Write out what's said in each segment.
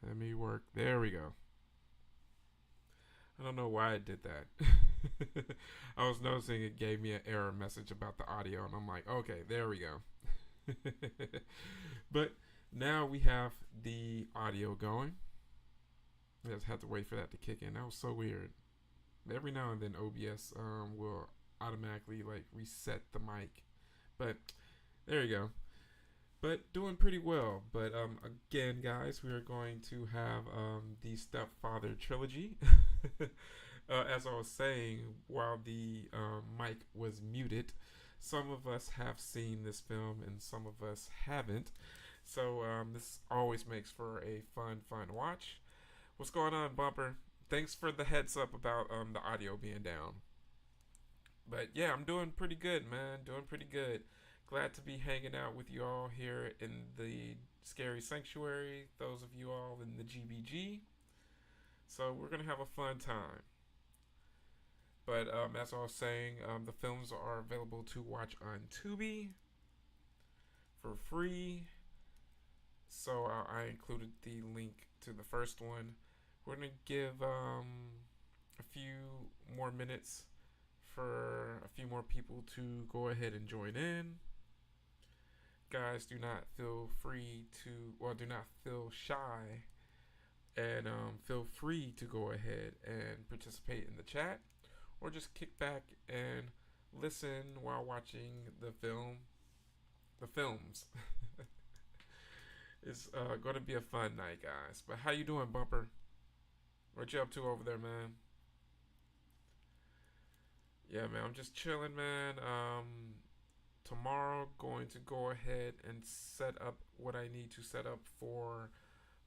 Let me work. There we go. I don't know why it did that. I was noticing it gave me an error message about the audio, and I'm like, okay, there we go. But now we have the audio going. I just had to wait for that to kick in. That was so weird. Every now and then OBS will automatically like reset the mic. But there you go. But doing pretty well. But again, guys, we are going to have the Stepfather Trilogy. As I was saying, while the mic was muted, some of us have seen this film and some of us haven't. So this always makes for a fun watch. What's going on, Bumper? Thanks for the heads up about the audio being down. But yeah, I'm doing pretty good, man. Doing pretty good. Glad to be hanging out with you all here in the Scary Sanctuary. Those of you all in the GBG. So we're gonna have a fun time. But as I was saying, the films are available to watch on Tubi for free. So I included the link to the first one. We're gonna give a few more minutes for a few more people to go ahead and join in. Guys, do not feel free to, well, do not feel shy, and feel free to go ahead and participate in the chat, or just kick back and listen while watching the films. It's going to be a fun night, guys. But how you doing, Bumper? What you up to over there, man? Yeah, man, I'm just chilling, man. Tomorrow, going to go ahead and set up what I need to set up for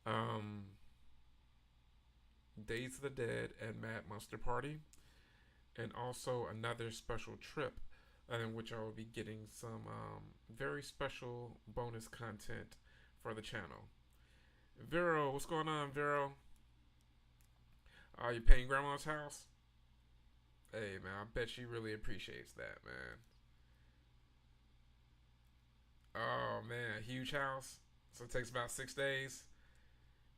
um, Days of the Dead and Mad Monster Party, and also another special trip in which I will be getting some very special bonus content for the channel. Vero, what's going on, Vero? Are you paying Grandma's house? Hey, man, I bet she really appreciates that, man. Oh, man, huge house. So it takes about 6 days.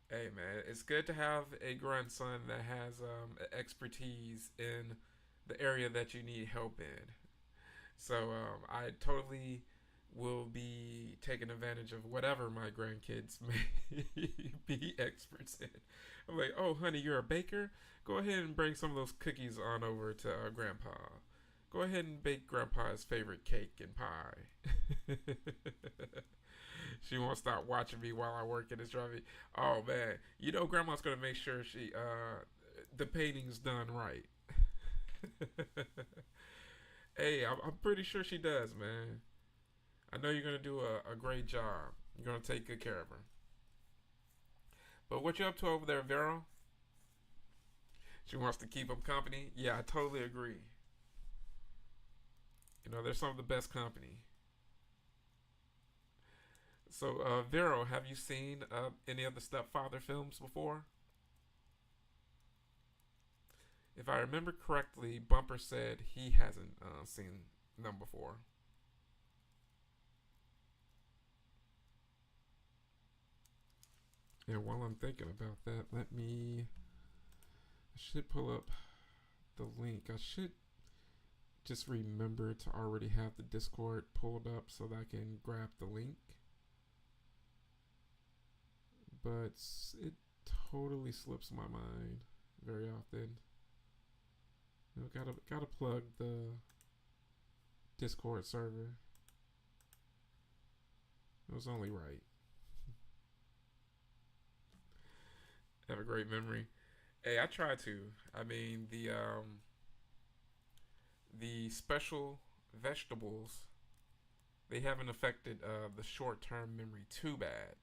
Hey, man, it's good to have a grandson that has expertise in the area that you need help in. So I totally will be taking advantage of whatever my grandkids may be experts in. I'm like, oh, honey, you're a baker? Go ahead and bring some of those cookies on over to Grandpa. Go ahead and bake Grandpa's favorite cake and pie. She won't stop watching me while I work and it's driving. Oh man, you know Grandma's gonna make sure she the painting's done right. Hey, I'm pretty sure she does, man. I know you're gonna do a great job. You're gonna take good care of her. But what you up to over there, Vero? She wants to keep him company. Yeah, I totally agree. You know, they're some of the best company. So, Vero, have you seen any of the Stepfather films before? If I remember correctly, Bumper said he hasn't seen them before. And while I'm thinking about that, I should pull up the link. I should just remember to already have the Discord pulled up so that I can grab the link. But it totally slips my mind very often. You know, gotta plug the Discord server. It was only right. Have a great memory. Hey, I try to. I mean, the special vegetables, they haven't affected the short term memory too bad.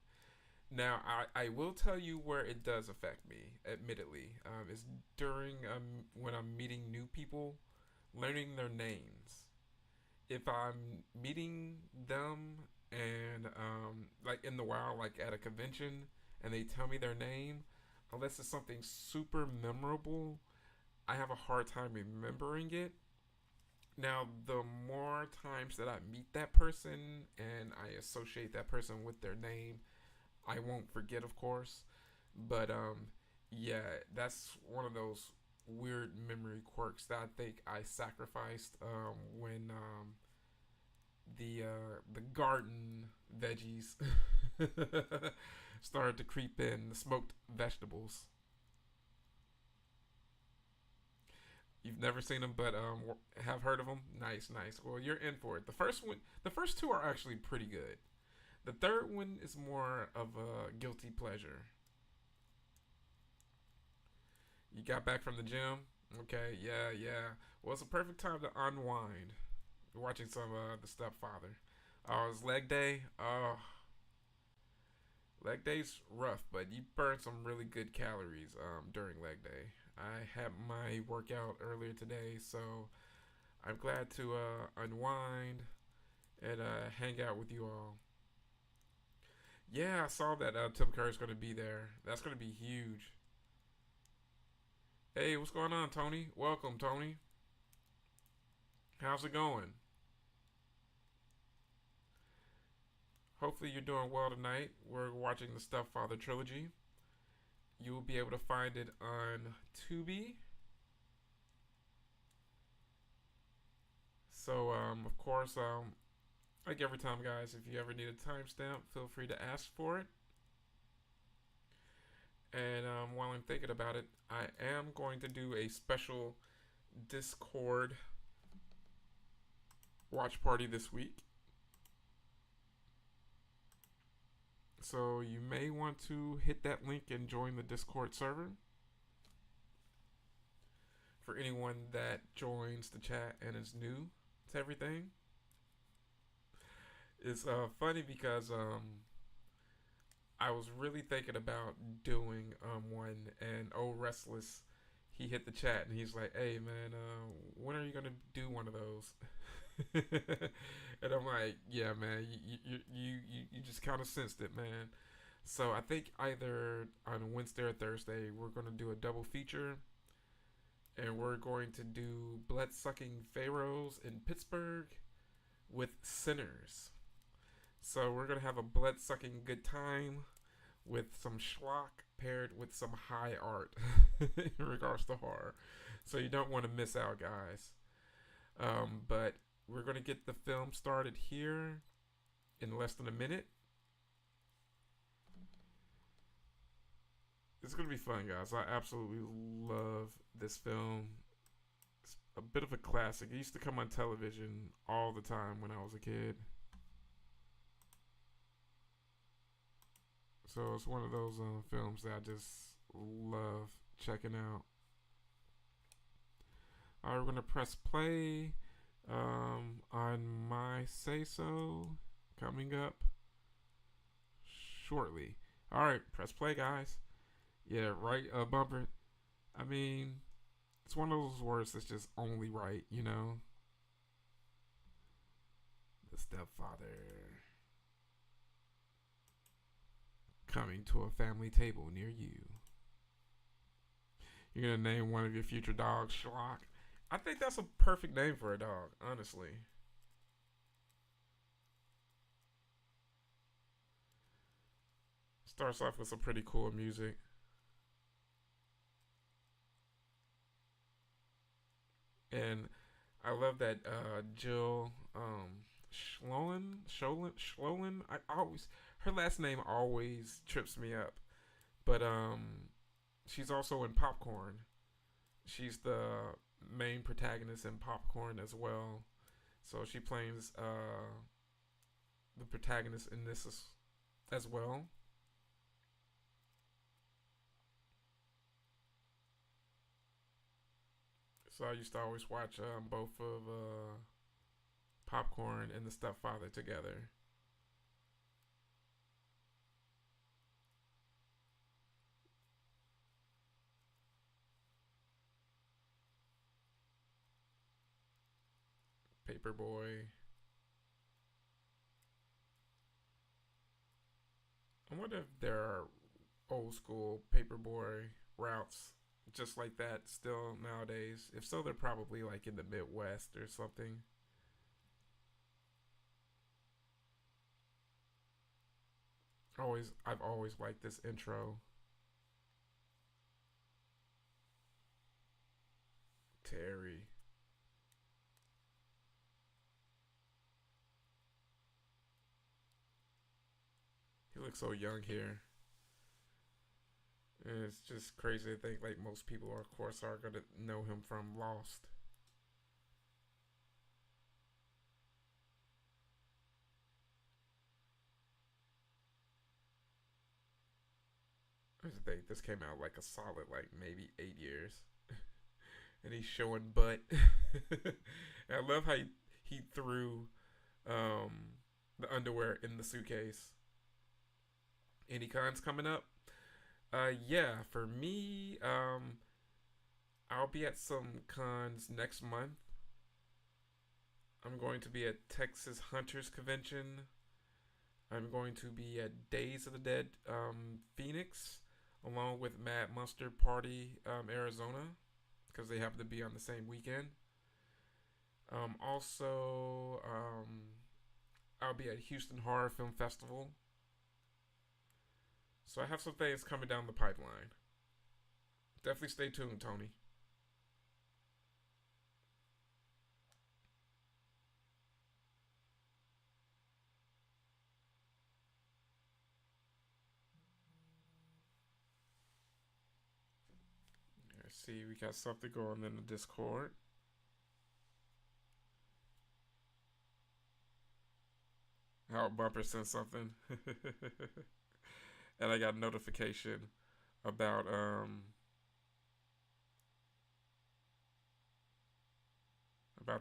Now, I will tell you where it does affect me, admittedly. Is during when I'm meeting new people, learning their names. If I'm meeting them and like in the wild, like at a convention, and they tell me their name, unless it's something super memorable, I have a hard time remembering it. Now, the more times that I meet that person and I associate that person with their name, I won't forget, of course. But yeah, that's one of those weird memory quirks that I think I sacrificed when the garden veggies started to creep in, the smoked vegetables. You've never seen them, but have heard of them. Nice, nice. Well, you're in for it. The first two are actually pretty good. The third one is more of a guilty pleasure. You got back from the gym. Okay, yeah, yeah. Well, it's a perfect time to unwind. Watching some the Stepfather. Oh, it's leg day. Oh, leg day's rough, but you burn some really good calories during leg day. I had my workout earlier today, so I'm glad to unwind and hang out with you all. Yeah, I saw that Tim Curry's going to be there. That's going to be huge. Hey, what's going on, Tony? Welcome, Tony. How's it going? Hopefully, you're doing well tonight. We're watching the Stepfather Trilogy. You will be able to find it on Tubi. So, of course, like every time, guys, if you ever need a timestamp, feel free to ask for it. And while I'm thinking about it, I am going to do a special Discord watch party this week. So you may want to hit that link and join the Discord server. For anyone that joins the chat and is new to everything, it's funny because I was really thinking about doing one, and old Restless, he hit the chat and he's like, "Hey man, when are you gonna do one of those?" And I'm like, "Yeah, man, you just kind of sensed it, man." So I think either on Wednesday or Thursday we're gonna do a double feature, and we're going to do blood sucking pharaohs in Pittsburgh with sinners. So we're gonna have a blood sucking good time with some schlock paired with some high art in regards to horror. So you don't want to miss out, guys. But we're gonna get the film started here in less than a minute. It's gonna be fun, guys. I absolutely love this film. It's a bit of a classic. It used to come on television all the time when I was a kid. So it's one of those films that I just love checking out. All right, we're gonna press play on my say so coming up shortly. All right, press play, guys. Yeah, right, bumper. I mean, it's one of those words that's just only right, you know. The stepfather coming to a family table near you. You're gonna name one of your future dogs Schlock. I think that's a perfect name for a dog, honestly. Starts off with some pretty cool music. And I love that Jill Schlolin. I always her last name always trips me up, but she's also in Popcorn. She's the main protagonist in Popcorn as well. So she plays the protagonist in this as well. So I used to always watch both of Popcorn and the Stepfather together. Paperboy. I wonder if there are old school Paperboy routes just like that still nowadays. If so, they're probably like in the Midwest or something. I've always liked this intro. Terry. He looks so young here. And it's just crazy to think like most people, of course, are gonna know him from Lost. I think this came out like a solid like maybe 8 years, and he's showing butt. And I love how he threw um, the underwear in the suitcase. Any cons coming up? Yeah, for me, I'll be at some cons next month. I'm going to be at Texas Hunters Convention. I'm going to be at Days of the Dead Phoenix, along with Mad Mustard Party Arizona, because they happen to be on the same weekend. Also, I'll be at Houston Horror Film Festival. So I have some things coming down the pipeline. Definitely stay tuned, Tony. I see we got something going in the Discord. How Bumper sent something. And I got a notification about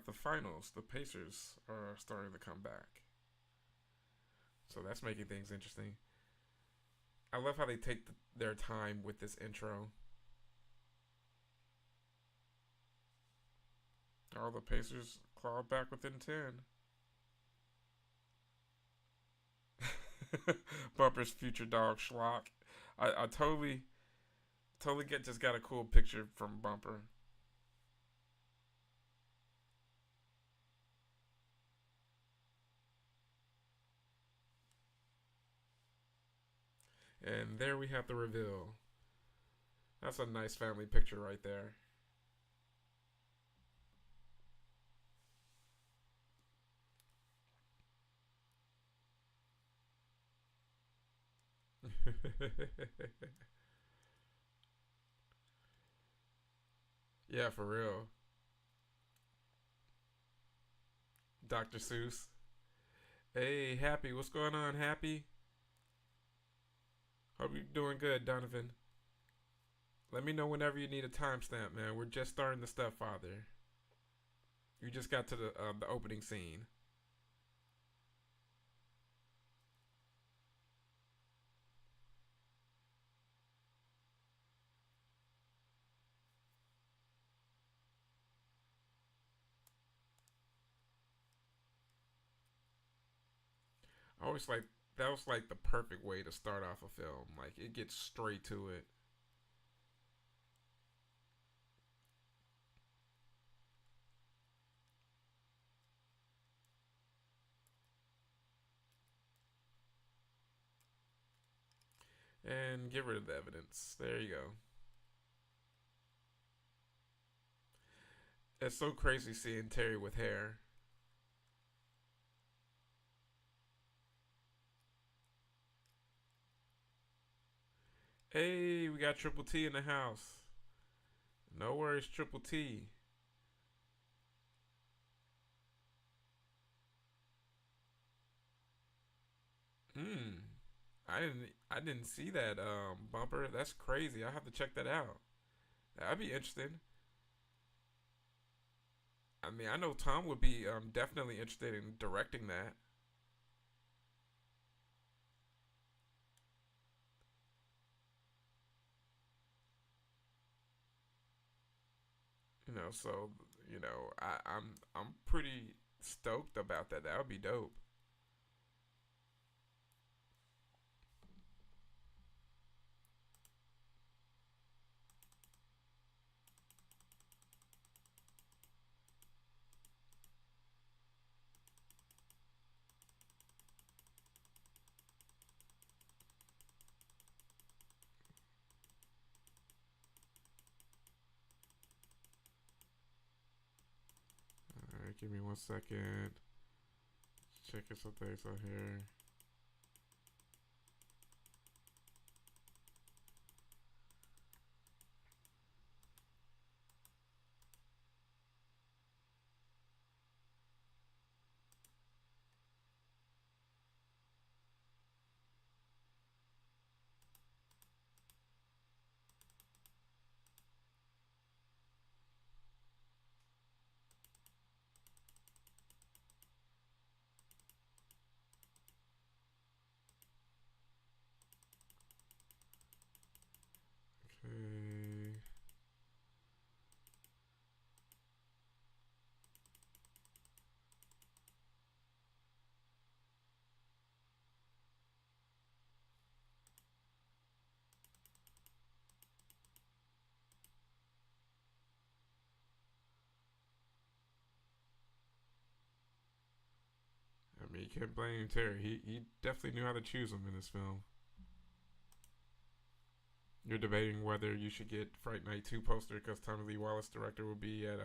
the finals. The Pacers are starting to come back. So that's making things interesting. I love how they take their time with this intro. All the Pacers clawed back within 10. Bumper's future dog Schlock. I totally just got a cool picture from Bumper. And there we have the reveal. That's a nice family picture right there. Yeah, for real. Dr. Seuss. Hey, Happy, what's going on, Happy? Hope you're doing good, Donovan. Let me know whenever you need a timestamp, man. We're just starting the Stepfather. You just got to the opening scene. I always like that was like the perfect way to start off a film. Like it gets straight to it. And get rid of the evidence. There you go. It's so crazy seeing Terry with hair. Hey, we got Triple T in the house. No worries, Triple T. Hmm. I didn't see that bumper. That's crazy. I have to check that out. That'd be interesting. I mean, I know Tom would be definitely interested in directing that. So I'm pretty stoked about that. That would be dope. Give me 1 second. Checking some things on here. Okay. I mean, you can't blame Terry. He definitely knew how to choose them in this film. You're debating whether you should get Fright Night 2 poster because Tommy Lee Wallace, director, will be at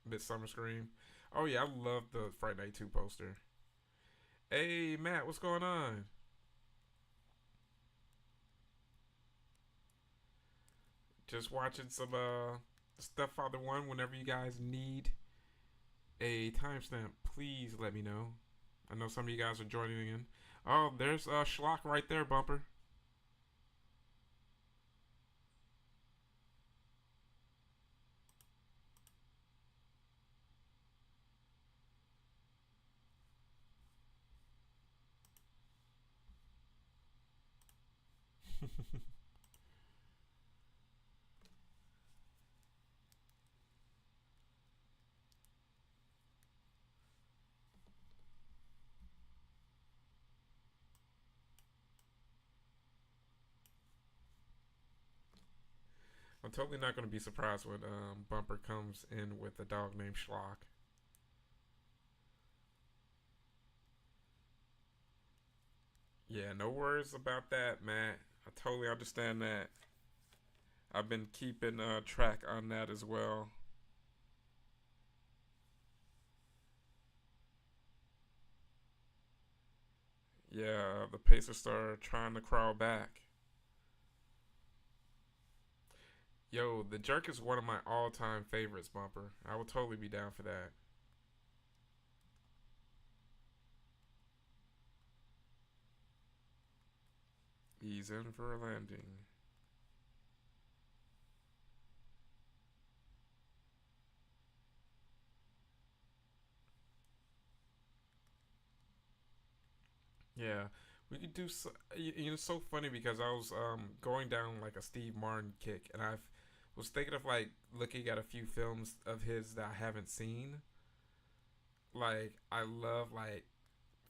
Midsummer Scream. Oh, yeah, I love the Fright Night 2 poster. Hey, Matt, what's going on? Just watching some Stepfather 1. Whenever you guys need a timestamp, please let me know. I know some of you guys are joining in. Oh, there's Schlock right there, Bumper. I'm totally not going to be surprised when Bumper comes in with a dog named Schlock. Yeah, no worries about that, Matt. I totally understand that. I've been keeping track on that as well. Yeah, the Pacers are trying to crawl back. Yo, the Jerk is one of my all-time favorites, Bumper. I will totally be down for that. He's in for a landing. Yeah, we could do. It's so funny because I was going down like a Steve Martin kick, and I was thinking of like looking at a few films of his that I haven't seen. Like I love like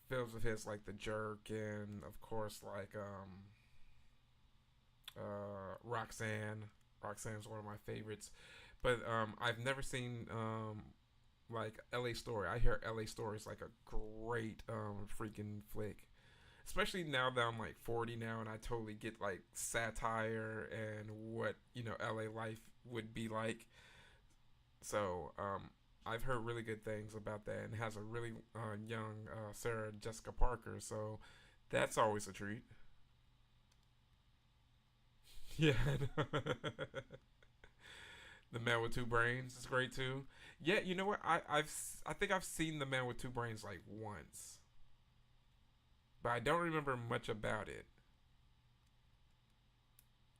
films of his like The Jerk, and of course like Roxanne. Roxanne's one of my favorites, but I've never seen like L.A. Story. I hear L.A. Story is like a great freaking flick, especially now that I'm like 40 now and I totally get like satire and what LA life would be like. So I've heard really good things about that, and it has a really young Sarah Jessica Parker. So that's always a treat. Yeah, the Man with Two Brains is great too. Yeah, you know what? I think I've seen the Man with Two Brains like once, but I don't remember much about it.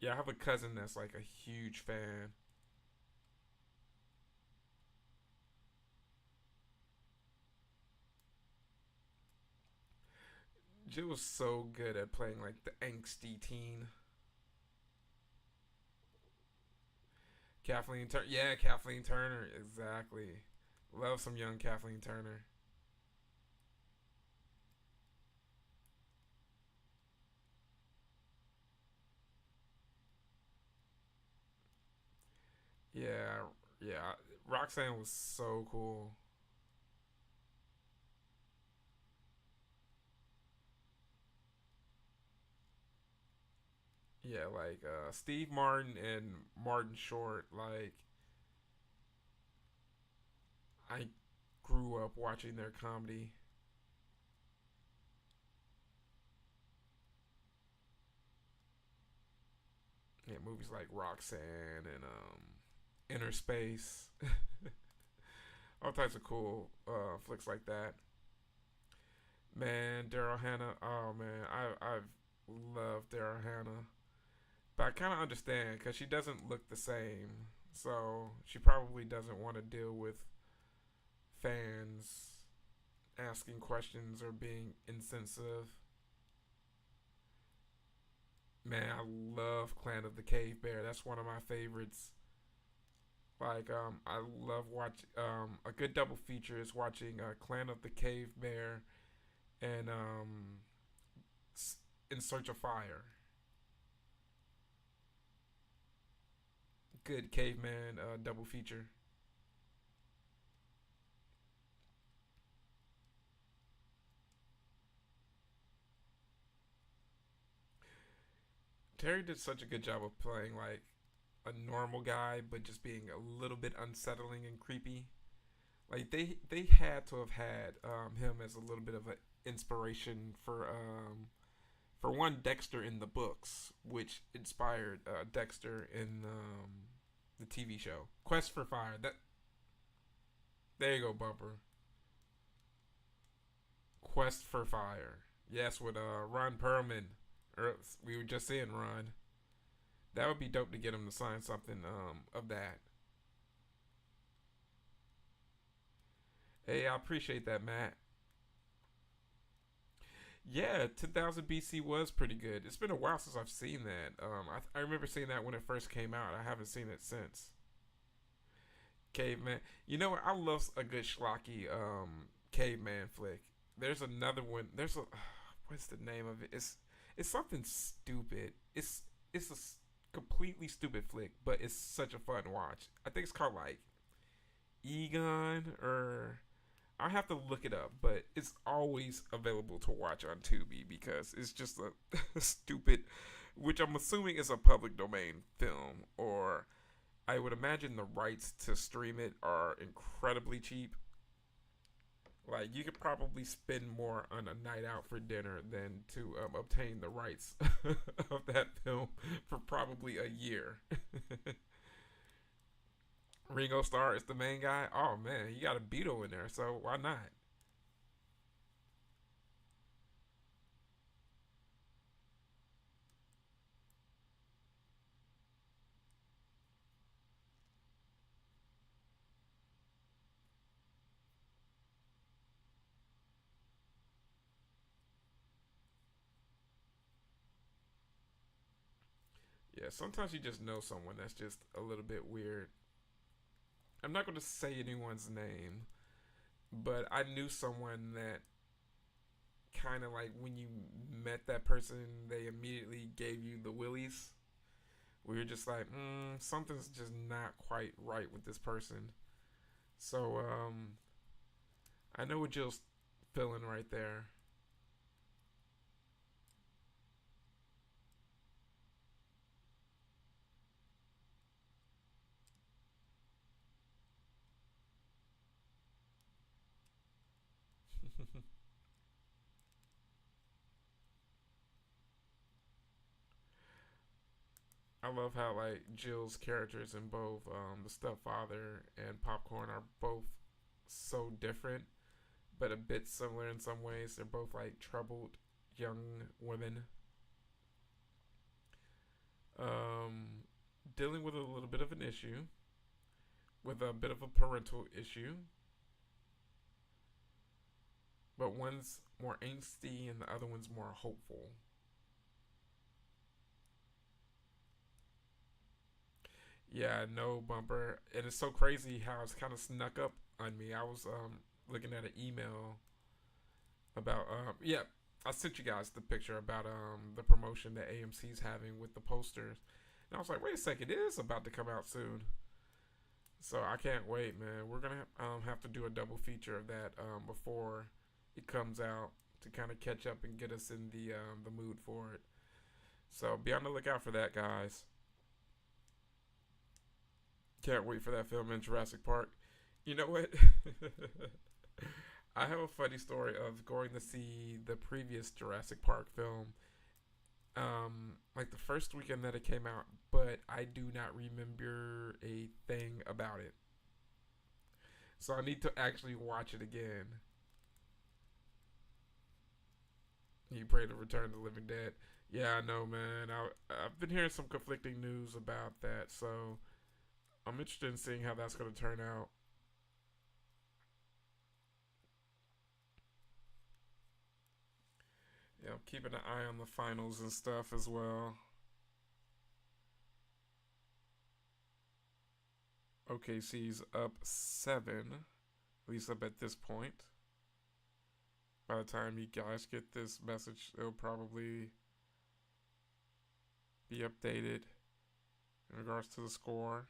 Yeah, I have a cousin that's like a huge fan. Jill was so good at playing like the angsty teen. Kathleen Turner. Yeah, Kathleen Turner. Exactly. Love some young Kathleen Turner. Yeah, yeah. Roxanne was so cool. Yeah, like Steve Martin and Martin Short. Like I grew up watching their comedy. Yeah, movies like Roxanne and Inner Space, all types of cool flicks like that. Man, Daryl Hannah. Oh man, I've loved Daryl Hannah, but I kind of understand because she doesn't look the same, so she probably doesn't want to deal with fans asking questions or being insensitive. Man, I love Clan of the Cave Bear. That's one of my favorites. Like, I love watch a good double feature is watching Clan of the Cave Bear and In Search of Fire. Good caveman double feature. Terry did such a good job of playing like a normal guy, but just being a little bit unsettling and creepy. Like they had to have had him as a little bit of an inspiration for one Dexter in the books, which inspired Dexter in the TV show Quest for Fire. That there you go, bumper. Quest for Fire. Yes, with Ron Perlman. We were just saying Ron. That would be dope to get him to sign something of that. Hey, I appreciate that, Matt. Yeah, 10,000 BC was pretty good. It's been a while since I've seen that. I remember seeing that when it first came out. I haven't seen it since. Caveman. You know what? I love a good schlocky caveman flick. There's another one. There's a what's the name of it? It's something stupid. It's completely stupid flick, but it's such a fun watch. I think it's called like Egon or I have to look it up, but it's always available to watch on Tubi because it's just a stupid, which I'm assuming is a public domain film, or I would imagine the rights to stream it are incredibly cheap. Like you could probably spend more on a night out for dinner than to obtain the rights of that film for probably a year. Ringo Starr is the main guy. Oh man, you got a Beatle in there, so why not? Yeah, sometimes you just know someone that's just a little bit weird. I'm not going to say anyone's name, but I knew someone that kind of like when you met that person, they immediately gave you the willies. We were just like, something's just not quite right with this person. So I know what Jill's feeling right there. I love how like Jill's characters in both the stepfather and Popcorn are both so different, but a bit similar in some ways. They're both like troubled young women, um, dealing with a little bit of an issue, with a bit of a parental issue, but one's more angsty and the other one's more hopeful. Yeah, no bumper, and it's so crazy how it's kind of snuck up on me. I was looking at an email about yeah, I sent you guys the picture about the promotion that AMC's having with the posters, and I was like, wait a second, it is about to come out soon. So I can't wait, man. We're gonna have to do a double feature of that before it comes out to kind of catch up and get us in the mood for it. So be on the lookout for that, guys. Can't wait for that film in Jurassic Park. You know what? I have a funny story of going to see the previous Jurassic Park film, like the first weekend that it came out, but I do not remember a thing about it. So I need to actually watch it again. You pray to Return of the Living Dead. Yeah, I know, man. I've been hearing some conflicting news about that, so I'm interested in seeing how that's going to turn out. Yeah, I'm keeping an eye on the finals and stuff as well. OKC's up 7, at least up at this point. By the time you guys get this message, it'll probably be updated in regards to the score.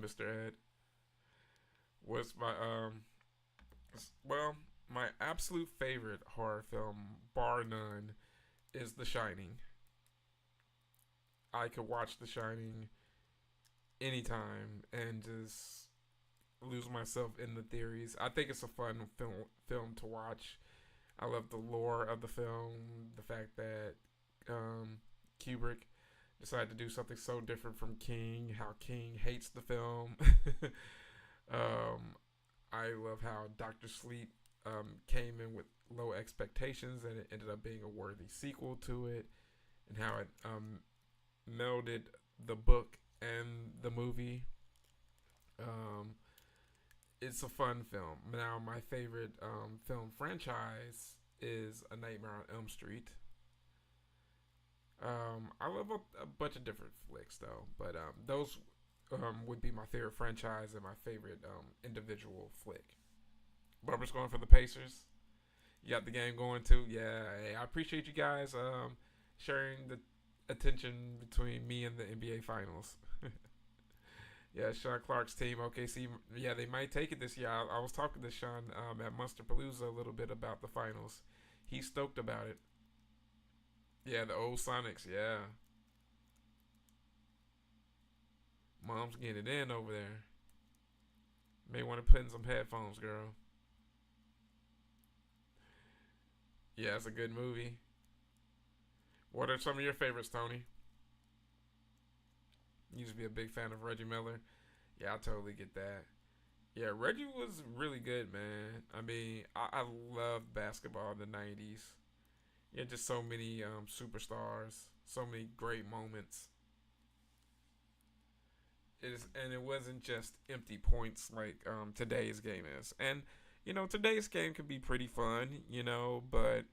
Mr. Ed, what's my well, my absolute favorite horror film, bar none, is The Shining. I could watch The Shining anytime and just lose myself in the theories. I think it's a fun film to watch. I love the lore of the film, the fact that Kubrick decided to do something so different from King, how King hates the film. um, I love how Doctor Sleep came in with low expectations and it ended up being a worthy sequel to it, and how it melded the book and the movie. Um, it's a fun film. Now, my favorite film franchise is A Nightmare on Elm Street. I love a bunch of different flicks though, but those would be my favorite franchise and my favorite individual flick. Barbara's going for the Pacers. You got the game going too. Yeah, hey, I appreciate you guys sharing the attention between me and the NBA Finals. Yeah, Sean Clark's team, OKC. Yeah, they might take it this year. I was talking to Sean at Monsterpalooza a little bit about the finals. He's stoked about it. Yeah, the old Sonics. Yeah, mom's getting it in over there. May want to put in some headphones, girl. Yeah, it's a good movie. What are some of your favorites, Tony? You used to be a big fan of Reggie Miller. Yeah, I totally get that. Yeah, Reggie was really good, man. I mean, I loved basketball in the '90s. Yeah, just so many superstars, so many great moments. And it wasn't just empty points like today's game is. And today's game can be pretty fun, but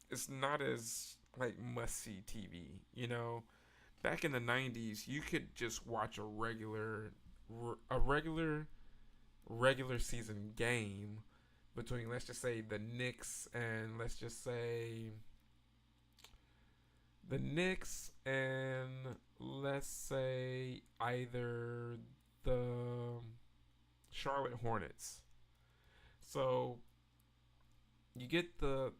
it's not as like must see TV. Back in the '90s, you could just watch a regular season game between, let's just say, the Knicks and let's say either the Charlotte Hornets. So you get the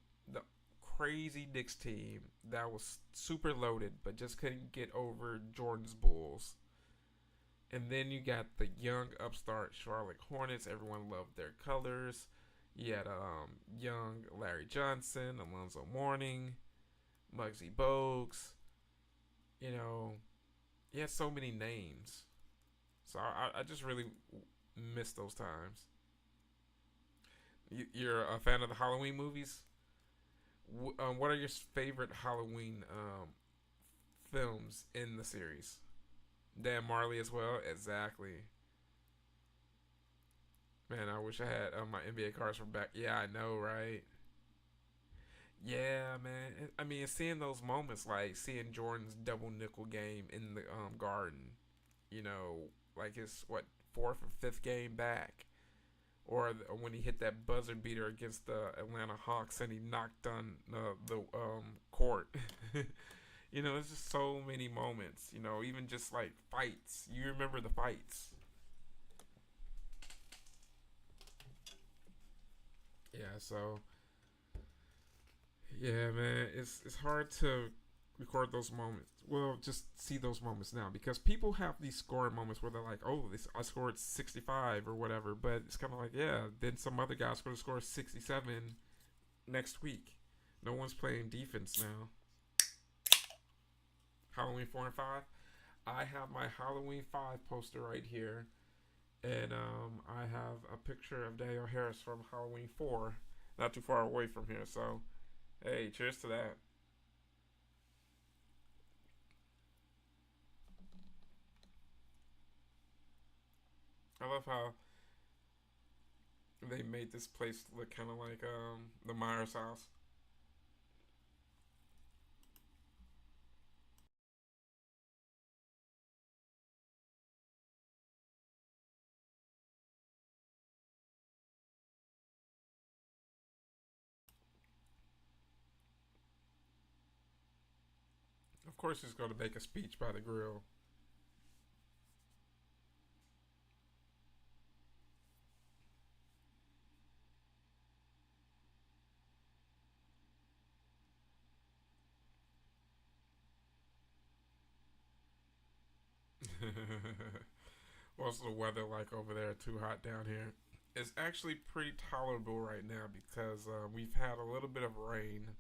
crazy Knicks team that was super loaded but just couldn't get over Jordan's Bulls. And then you got the young upstart Charlotte Hornets. Everyone loved their colors. You had young Larry Johnson, Alonzo Mourning, Muggsy Bogues. You know, he had so many names. So I just really miss those times. You're a fan of the Halloween movies? What are your favorite Halloween films in the series? Dan Marley as well? Exactly. Man, I wish I had my NBA cards from back. Yeah, I know, right? Yeah, man. I mean, seeing those moments, like seeing Jordan's double nickel game in the Garden, you know, like his what fourth or fifth game back, or when he hit that buzzer beater against the Atlanta Hawks and he knocked on the court. There's just so many moments. Even just like fights. You remember the fights? Yeah. So yeah, man, it's hard to record those moments. Well, just see those moments now because people have these scoring moments where they're like, "Oh, this I scored 65 or whatever," but it's kind of like, yeah, then some other guy's going to score 67 next week. No one's playing defense now. Halloween 4 and 5. I have my Halloween 5 poster right here, and I have a picture of Daniel Harris from Halloween 4, not too far away from here. So, hey, cheers to that. I love how they made this place look kind of like the Myers house. Of course, he's going to make a speech by the grill. What's the weather like over there? Too hot down here. It's actually pretty tolerable right now because we've had a little bit of rain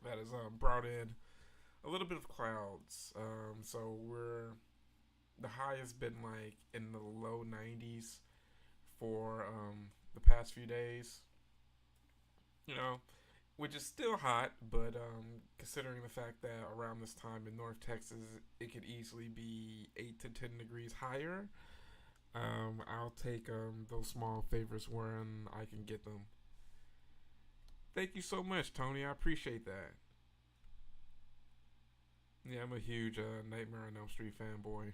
that has brought in a little bit of clouds. So we're the high has been like in the low 90s for the past few days. You know, which is still hot, but considering the fact that around this time in North Texas, it could easily be 8 to 10 degrees higher. I'll take those small favors when I can get them. Thank you so much, Tony. I appreciate that. Yeah, I'm a huge Nightmare on Elm Street fanboy.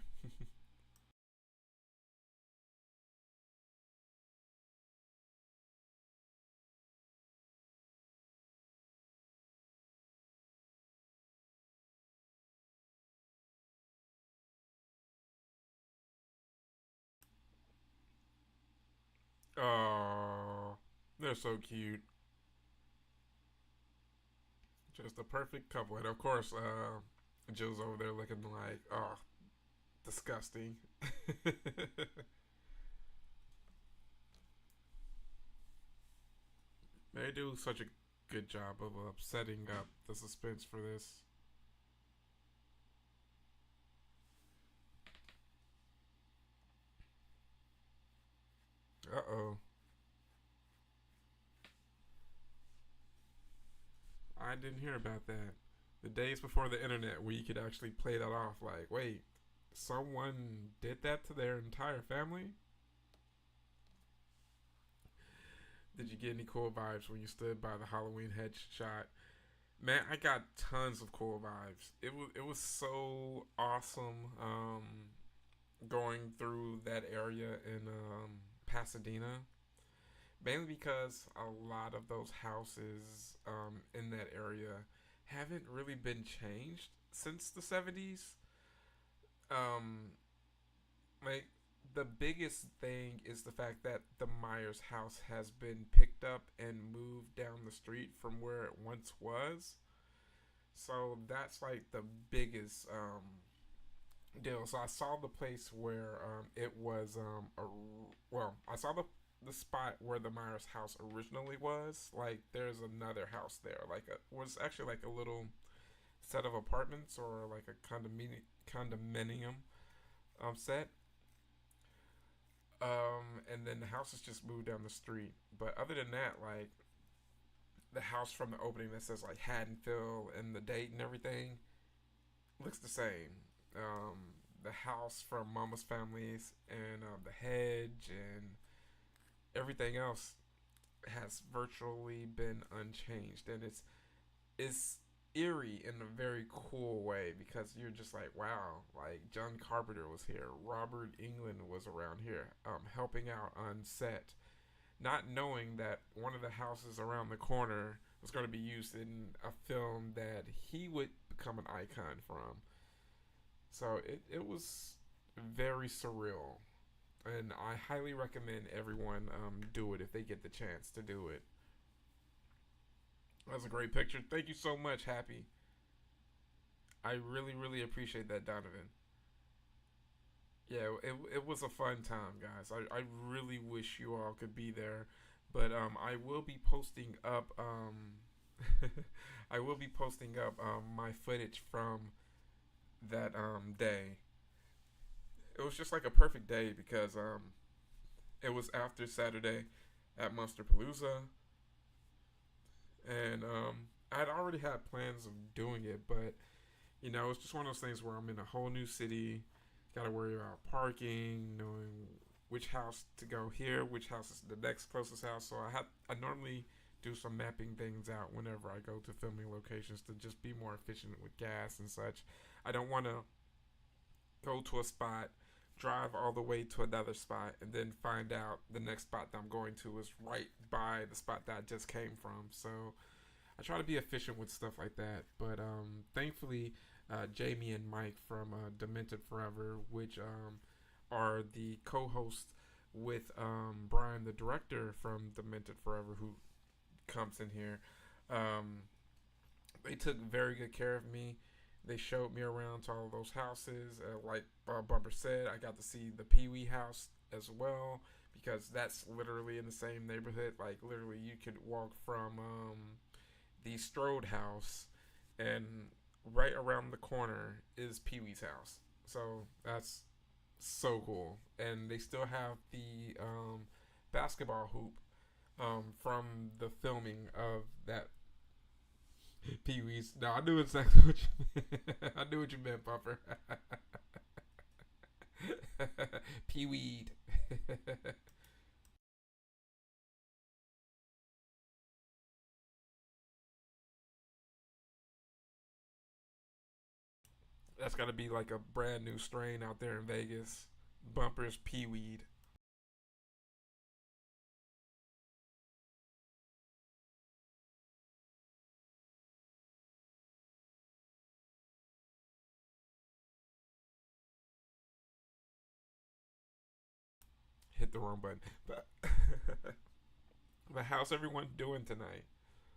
Oh, they're so cute. Just the perfect couple. And of course, Jill's over there looking like, oh, disgusting. They do such a good job of setting up the suspense for this. Uh oh. I didn't hear about that. The days before the internet where you could actually play that off like, wait, someone did that to their entire family? Did you get any cool vibes when you stood by the Halloween headshot? Man, I got tons of cool vibes. It was so awesome going through that area in Pasadena. Mainly because a lot of those houses in that area haven't really been changed since the 70s. Um, like the biggest thing is the fact that the Myers house has been picked up and moved down the street from where it once was. So that's like the biggest deal. So I saw the place where it was well, I saw the spot where the Myers house originally was. Like there's another house there. Like it was actually like a little set of apartments or like a condominium set. And then the house is just moved down the street. But other than that, like the house from the opening that says like Haddonfield and the date and everything looks the same. The house from Mama's Families and the hedge and everything else has virtually been unchanged, and it's eerie in a very cool way because you're just like, wow, like John Carpenter was here, Robert England was around here, helping out on set, not knowing that one of the houses around the corner was going to be used in a film that he would become an icon from. So it was very surreal, and I highly recommend everyone do it if they get the chance to do it. That's a great picture. Thank you so much, Happy. I really, really appreciate that, Donovan. Yeah, it was a fun time, guys. I really wish you all could be there, but I will be posting up I will be posting up my footage from that day. It was just like a perfect day because it was after Saturday at Monster Palooza, and I'd already had plans of doing it, but it's just one of those things where I'm in a whole new city, got to worry about parking, knowing which house to go here, which house is the next closest house. So I normally do some mapping things out whenever I go to filming locations to just be more efficient with gas and such. I don't want to go to a spot, drive all the way to another spot, and then find out the next spot that I'm going to is right by the spot that I just came from. So I try to be efficient with stuff like that. But thankfully, Jamie and Mike from Demented Forever, which are the co-hosts with Brian, the director from Demented Forever, who comes in here. Um, they took very good care of me. They showed me around to all those houses. Like Bumper said, I got to see the Pee Wee house as well because that's literally in the same neighborhood. Like literally, you could walk from the Strode house, and right around the corner is Pee Wee's house. So that's so cool. And they still have the basketball hoop from the filming of that Pee Wee's. No, I knew exactly what you meant. I knew what you meant, Bumper. Pee Weed. That's got to be like a brand new strain out there in Vegas. Bumper's Pee Weed. Hit the wrong button. But, but how's everyone doing tonight?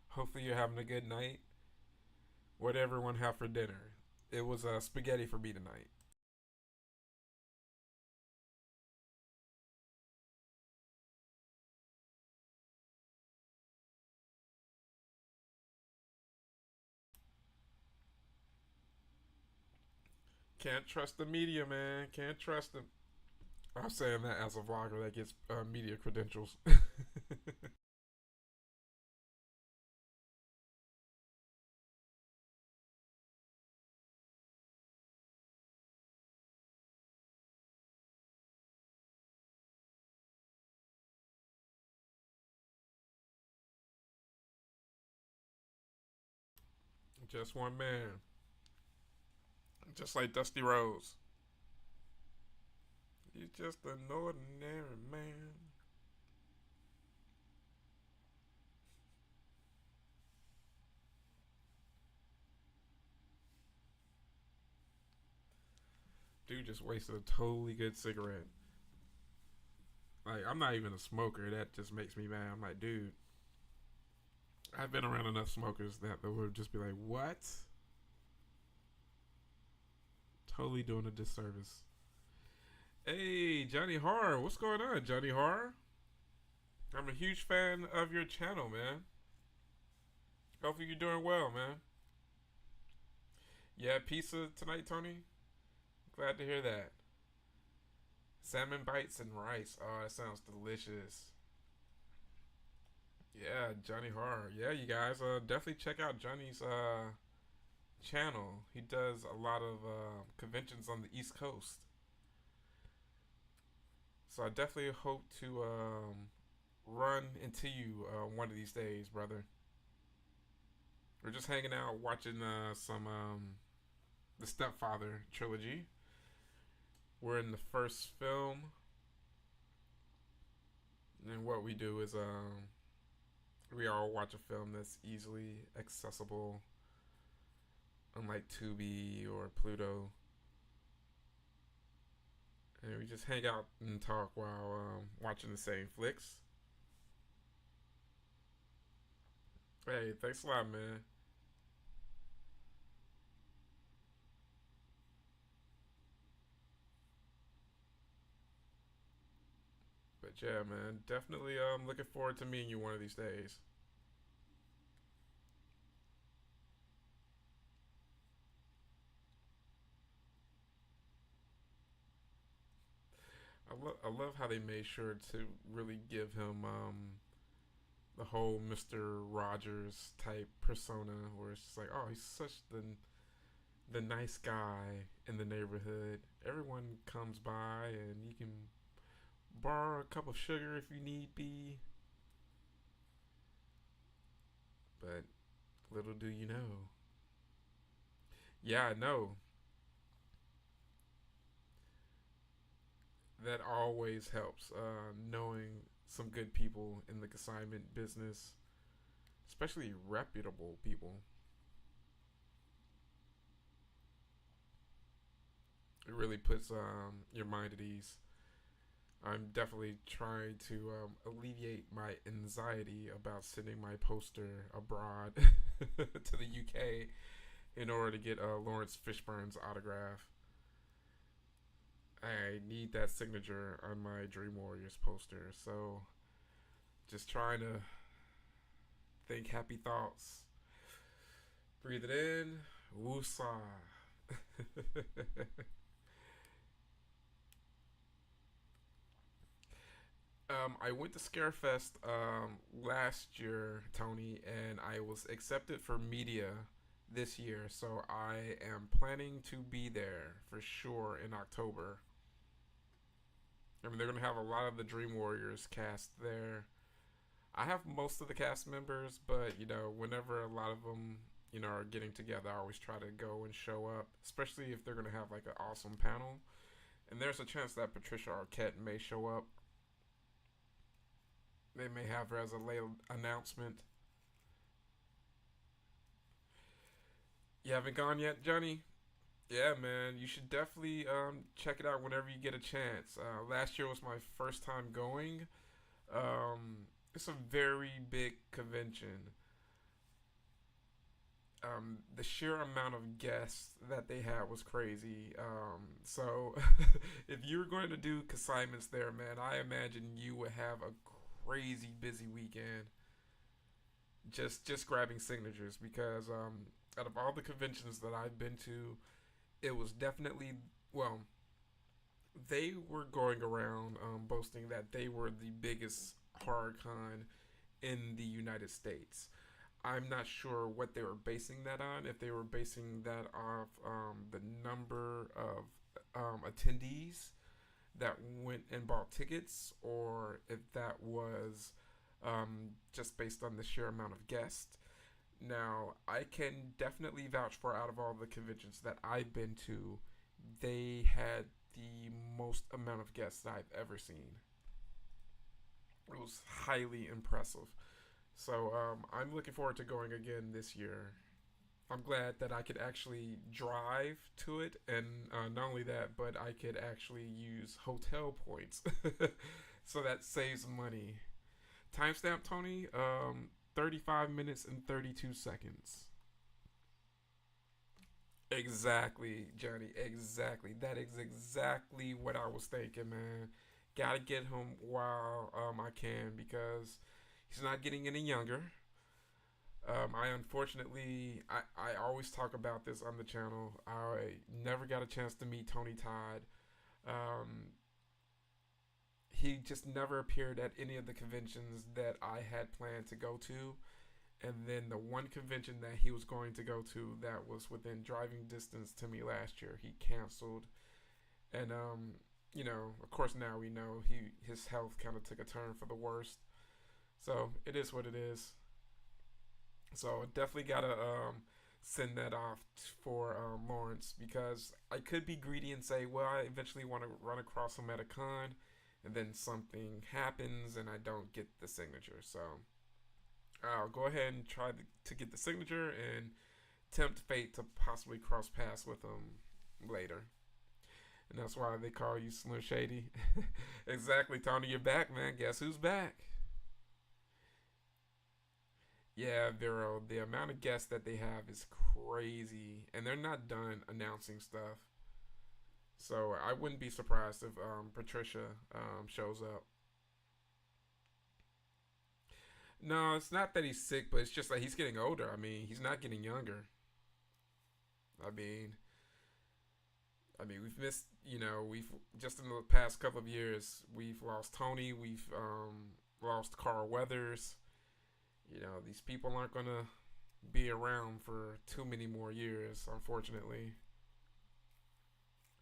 Hopefully you're having a good night. What did everyone have for dinner? It was spaghetti for me tonight. Can't trust the media, man. Can't trust them. I'm saying that as a vlogger that gets media credentials. Just one man. Just like Dusty Rose. He's just an ordinary man. Dude just wasted a totally good cigarette. Like, I'm not even a smoker. That just makes me mad. I'm like, dude, I've been around enough smokers that would just be like, what? Totally doing a disservice. Hey, Johnny Horror. What's going on, Johnny Horror? I'm a huge fan of your channel, man. Hopefully you're doing well, man. Yeah, pizza tonight, Tony? Glad to hear that. Salmon bites and rice. Oh, that sounds delicious. Yeah, Johnny Horror. Yeah, you guys, definitely check out Johnny's channel. He does a lot of conventions on the East Coast. So I definitely hope to run into you one of these days, brother. We're just hanging out watching some the Stepfather Trilogy. We're in the first film, and what we do is we all watch a film that's easily accessible, unlike Tubi or Pluto, and we just hang out and talk while watching the same flicks. Hey, thanks a lot, man. But yeah, man, definitely looking forward to meeting you one of these days. I love how they made sure to really give him the whole Mister Rogers type persona, where it's just like, oh, he's such the nice guy in the neighborhood. Everyone comes by and you can borrow a cup of sugar if you need be. But little do you know. Yeah, I know. That always helps. Knowing some good people in the consignment business, especially reputable people. It really puts your mind at ease. I'm definitely trying to alleviate my anxiety about sending my poster abroad to the UK in order to get Lawrence Fishburne's autograph. I need that signature on my Dream Warriors poster. So just trying to think happy thoughts. Breathe it in. Woosah. I went to Scarefest last year, Tony, and I was accepted for media this year. So I am planning to be there for sure in October. I mean, they're going to have a lot of the Dream Warriors cast there. I have most of the cast members, but whenever a lot of them, are getting together, I always try to go and show up, especially if they're going to have like an awesome panel. And there's a chance that Patricia Arquette may show up. They may have her as a late announcement. You haven't gone yet, Johnny? Yeah, man, you should definitely check it out whenever you get a chance. Last year was my first time going. It's a very big convention. The sheer amount of guests that they had was crazy. So if you were going to do consignments there, man, I imagine you would have a crazy busy weekend just grabbing signatures because out of all the conventions that I've been to, it was definitely well. They were going around boasting that they were the biggest horror con in the United States. I'm not sure what they were basing that on. If they were basing that off the number of attendees that went and bought tickets, or if that was just based on the sheer amount of guests. Now, I can definitely vouch for out of all the conventions that I've been to, they had the most amount of guests that I've ever seen. It was highly impressive. So I'm looking forward to going again this year. I'm glad that I could actually drive to it, and not only that, but I could actually use hotel points, so that saves money. Timestamp, Tony. 35 minutes and 32 seconds. Exactly, Johnny. Exactly. That is exactly what I was thinking, man. Gotta get him while I can because he's not getting any younger. I unfortunately, I always talk about this on the channel. I never got a chance to meet Tony Todd. Um, he just never appeared at any of the conventions that I had planned to go to. And then the one convention that he was going to go to that was within driving distance to me last year, he canceled. And of course now we know his health kind of took a turn for the worst. So it is what it is. So definitely gotta send that off for Lawrence because I could be greedy and say, well, I eventually want to run across him at a con, and then something happens and I don't get the signature. So I'll go ahead and try to get the signature and tempt fate to possibly cross paths with him later. And that's why they call you Slim Shady. Exactly, Tony, you're back, man. Guess who's back? Yeah, Vero, the amount of guests that they have is crazy. And they're not done announcing stuff. So I wouldn't be surprised if Patricia shows up. No, it's not that he's sick, but it's just that he's getting older. I mean, he's not getting younger. I mean, we've missed. We've just in the past couple of years, we've lost Tony. We've lost Carl Weathers. These people aren't gonna be around for too many more years, unfortunately.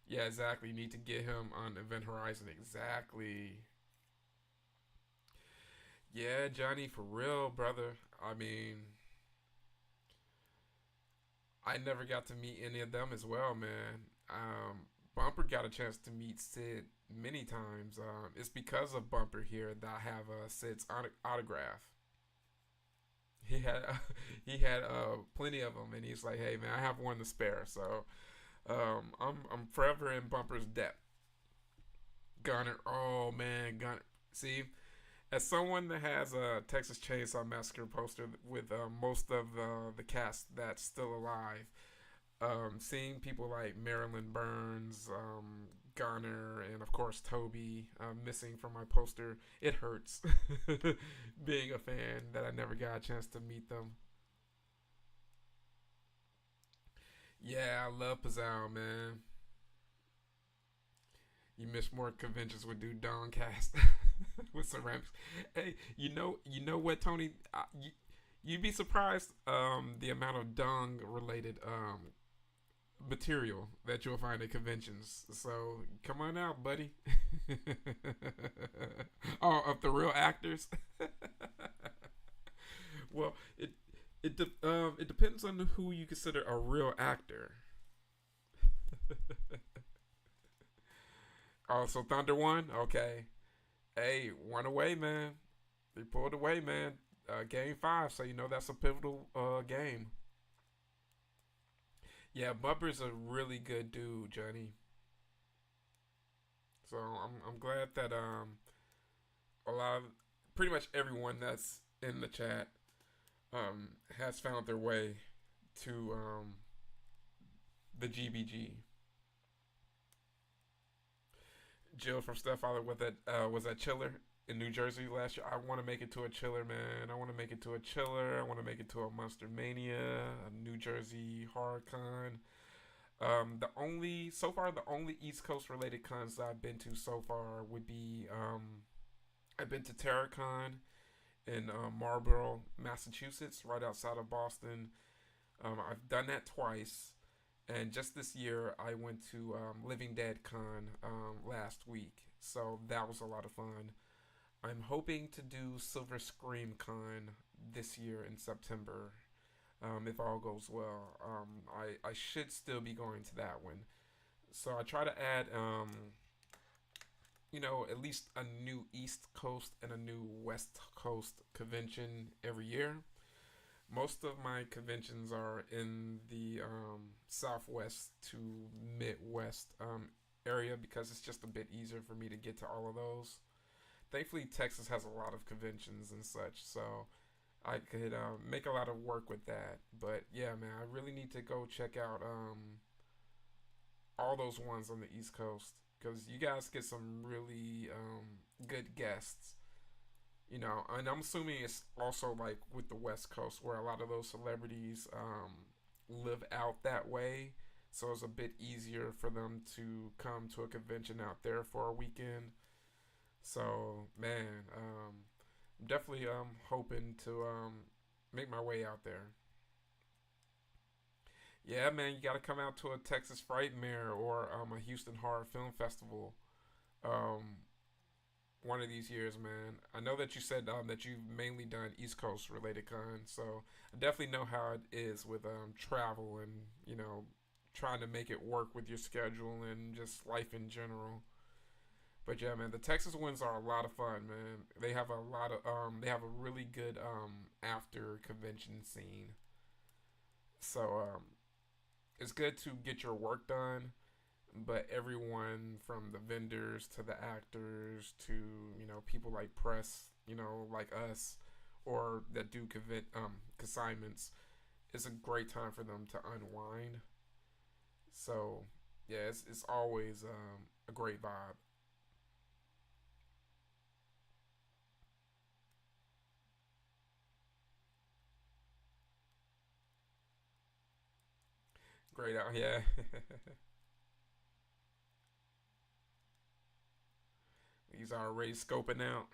Yeah, exactly. You need to get him on Event Horizon. Exactly. Yeah, Johnny, for real, brother. I mean, I never got to meet any of them as well, man. Bumper got a chance to meet Sid many times. It's because of Bumper here that I have Sid's autograph. He had he had plenty of them, and he's like, "Hey, man, I have one to spare." So I'm forever in Bumper's debt. Gunner, oh man, Gunner. See, as someone that has a Texas Chainsaw Massacre poster with most of the cast that's still alive, seeing people like Marilyn Burns, Gunner, and of course Toby missing from my poster, it hurts. Being a fan that I never got a chance to meet them. Yeah, I love Pizzazz, man. You miss more conventions with dude Doncast with ceramics. Hey, you know what, Tony? You'd be surprised the amount of dung related material that you'll find at conventions. So come on out, buddy. Oh, of the real actors. Well, it depends on who you consider a real actor. Oh, so Thunder won. Okay. Hey, one away, man. They pulled away, man. Game five, so that's a pivotal game. Yeah, Bubber's a really good dude, Johnny. So I'm glad that a lot of pretty much everyone that's in the chat has found their way to the GBG. Jill from Stepfather was that Chiller in New Jersey last year. I want to make it to a Chiller, man. I want to make it to a Chiller. I want to make it to a Monster Mania, a New Jersey Horror Con. The only East Coast related cons that I've been to so far would be I've been to TerraCon in Marlborough, Massachusetts, right outside of Boston. I've done that twice. And just this year, I went to Living Dead Con last week, so that was a lot of fun. I'm hoping to do Silver Scream Con this year in September, if all goes well. I should still be going to that one, so I try to add, at least a new East Coast and a new West Coast convention every year. Most of my conventions are in the Southwest to Midwest area because it's just a bit easier for me to get to all of those. Thankfully, Texas has a lot of conventions and such, so I could make a lot of work with that. But yeah, man, I really need to go check out all those ones on the East Coast because you guys get some really good guests. And I'm assuming it's also like with the West Coast where a lot of those celebrities live out that way. So it's a bit easier for them to come to a convention out there for a weekend. So, man, I'm definitely hoping to make my way out there. Yeah, man, you got to come out to a Texas Frightmare or a Houston Horror Film Festival. Um, One of these years, man. I know that you said that you've mainly done East Coast related cons, so I definitely know how it is with travel and trying to make it work with your schedule and just life in general. But yeah, man, the Texas ones are a lot of fun, man. They have a really good after convention scene. So it's good to get your work done, but everyone from the vendors to the actors to people like press, like us, or that do consignments, it's a great time for them to unwind. So yeah, it's always a great vibe. Great out, yeah. He's already scoping out.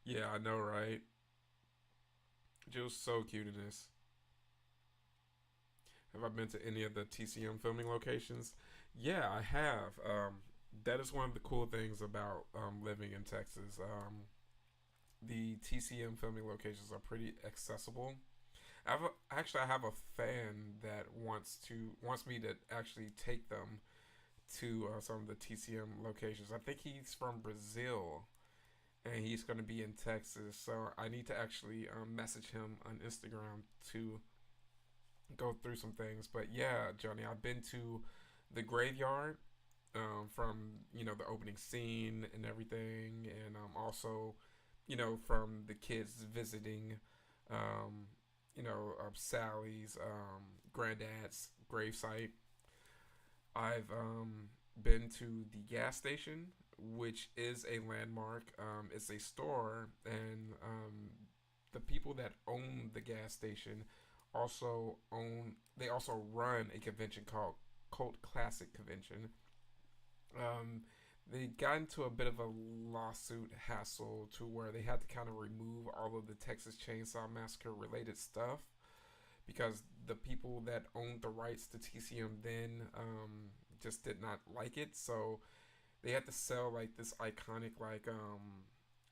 Yeah, I know, right? Jill's so cute in this. Have I been to any of the TCM filming locations? Yeah, I have. That is one of the cool things about living in Texas. The TCM filming locations are pretty accessible. I have a fan that wants me to actually take them to some of the TCM locations. I think he's from Brazil and he's going to be in Texas, so I need to actually message him on Instagram to go through some things. But yeah, Johnny, I've been to the graveyard from the opening scene and everything, and also from the kids visiting Sally's granddad's gravesite. I've been to the gas station, which is a landmark. It's a store, and the people that own the gas station also run a convention called Cult Classic Convention. Um, they got into a bit of a lawsuit hassle to where they had to kind of remove all of the Texas Chainsaw Massacre related stuff because the people that owned the rights to TCM then just did not like it. So they had to sell like this iconic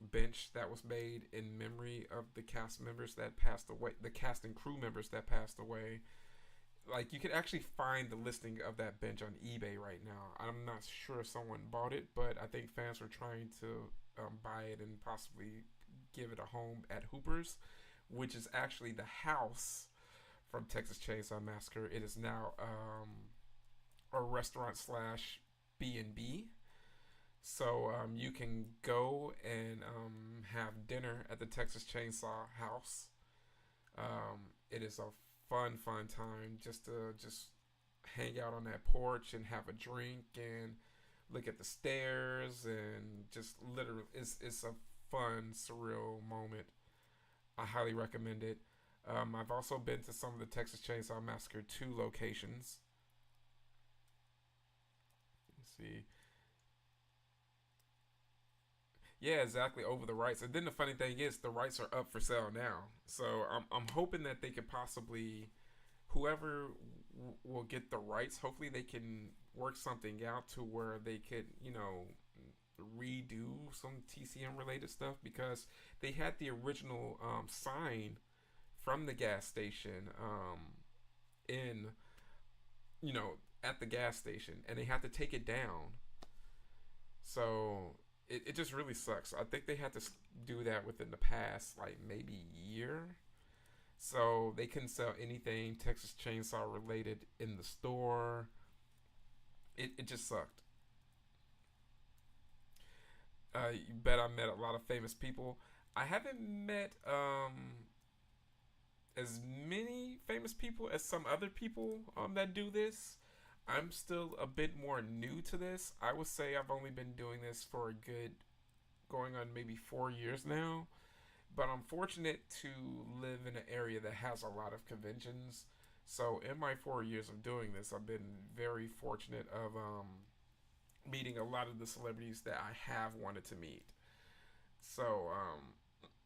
bench that was made in memory of the cast members that passed away, the cast and crew members that passed away. Like you can actually find the listing of that bench on eBay right now. I'm not sure if someone bought it, but I think fans were trying to buy it and possibly give it a home at Hooper's, which is actually the house from Texas Chainsaw Massacre. It is now a restaurant slash B&B. So you can go and have dinner at the Texas Chainsaw House. It is a fun time just hang out on that porch and have a drink and look at the stairs and just literally it's a fun surreal moment. I highly recommend it. I've also been to some of the Texas Chainsaw Massacre 2 locations. Let's see. Yeah, exactly. Over the rights, and then the funny thing is, the rights are up for sale now. So I'm hoping that they could possibly, whoever will get the rights, hopefully they can work something out to where they could, redo some TCM related stuff because they had the original sign from the gas station in, you know, at the gas station, and they had to take it down. So it just really sucks. I think they had to do that within the past like maybe year. So they couldn't sell anything Texas Chainsaw related in the store. It just sucked. You bet I met a lot of famous people. I haven't met as many famous people as some other people that do this. I'm still a bit more new to this. I would say I've only been doing this for a good going on maybe 4 years now. But I'm fortunate to live in an area that has a lot of conventions. So in my 4 years of doing this, I've been very fortunate of meeting a lot of the celebrities that I have wanted to meet. So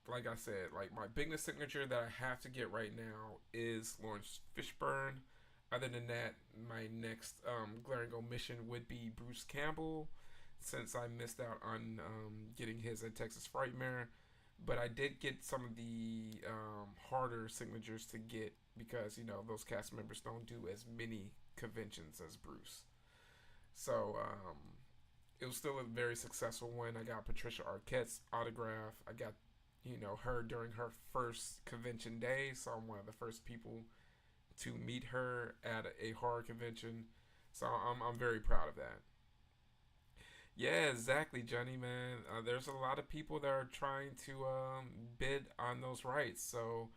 like I said, like my biggest signature that I have to get right now is Lawrence Fishburne. Other than that, my next glaring omission would be Bruce Campbell, since I missed out on getting his at Texas Frightmare. But I did get some of the harder signatures to get because those cast members don't do as many conventions as Bruce. So it was still a very successful one. I got Patricia Arquette's autograph. I got her during her first convention day, so I'm one of the first people to meet her at a horror convention. So I'm very proud of that. Yeah, exactly, Johnny, man. There's a lot of people that are trying to bid on those rights. So,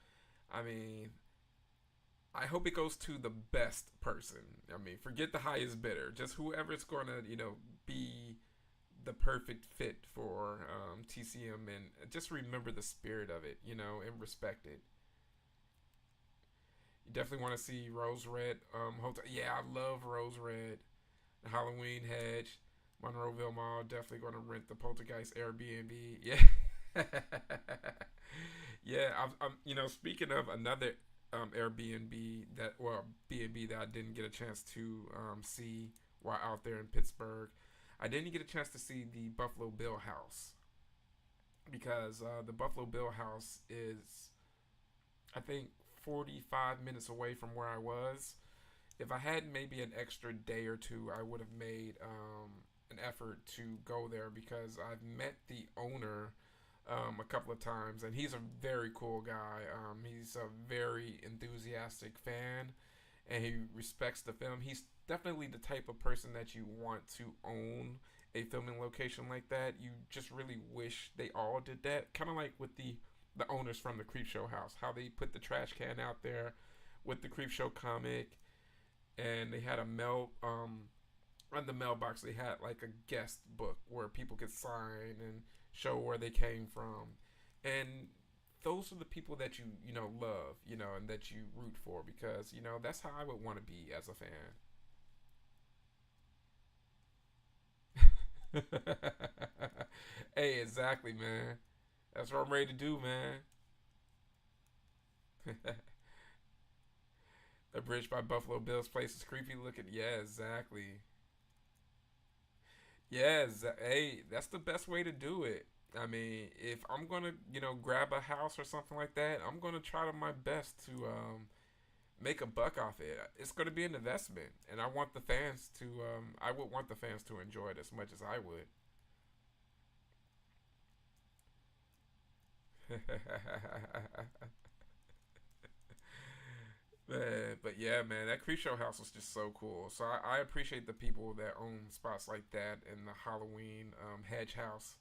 I mean, I hope it goes to the best person. I mean, forget the highest bidder. Just whoever's going to, be the perfect fit for TCM, and just remember the spirit of it, and respect it. You definitely want to see Rose Red Hotel. Yeah, I love Rose Red. The Halloween Hedge, Monroeville Mall. Definitely going to rent the Poltergeist Airbnb. Yeah. Yeah, speaking of another Airbnb that, well, B&B that I didn't get a chance to see while out there in Pittsburgh, I didn't get a chance to see the Buffalo Bill House because the Buffalo Bill House is, I think, 45 minutes away from where I was. If I had maybe an extra day or two, I would have made an effort to go there because I've met the owner a couple of times, and he's a very cool guy. He's a very enthusiastic fan, and he respects the film. He's definitely the type of person that you want to own a filming location like that. You just really wish they all did that. Kind of like with the owners from the Creepshow house, how they put the trash can out there with the Creepshow comic, and they had a mail on the mailbox. They had like a guest book where people could sign and show where they came from, and those are the people that you love, and that you root for, because that's how I would want to be as a fan. Hey, exactly, man. That's what I'm ready to do, man. The bridge by Buffalo Bill's place is creepy looking. Yeah, exactly. Yes, hey, that's the best way to do it. I mean, if I'm gonna, grab a house or something like that, I'm gonna try to my best to make a buck off it. It's gonna be an investment, and I would want the fans to enjoy it as much as I would. Man, but yeah, man, that Creepshow house was just so cool. So I appreciate the people that own spots like that in the Halloween hedge house,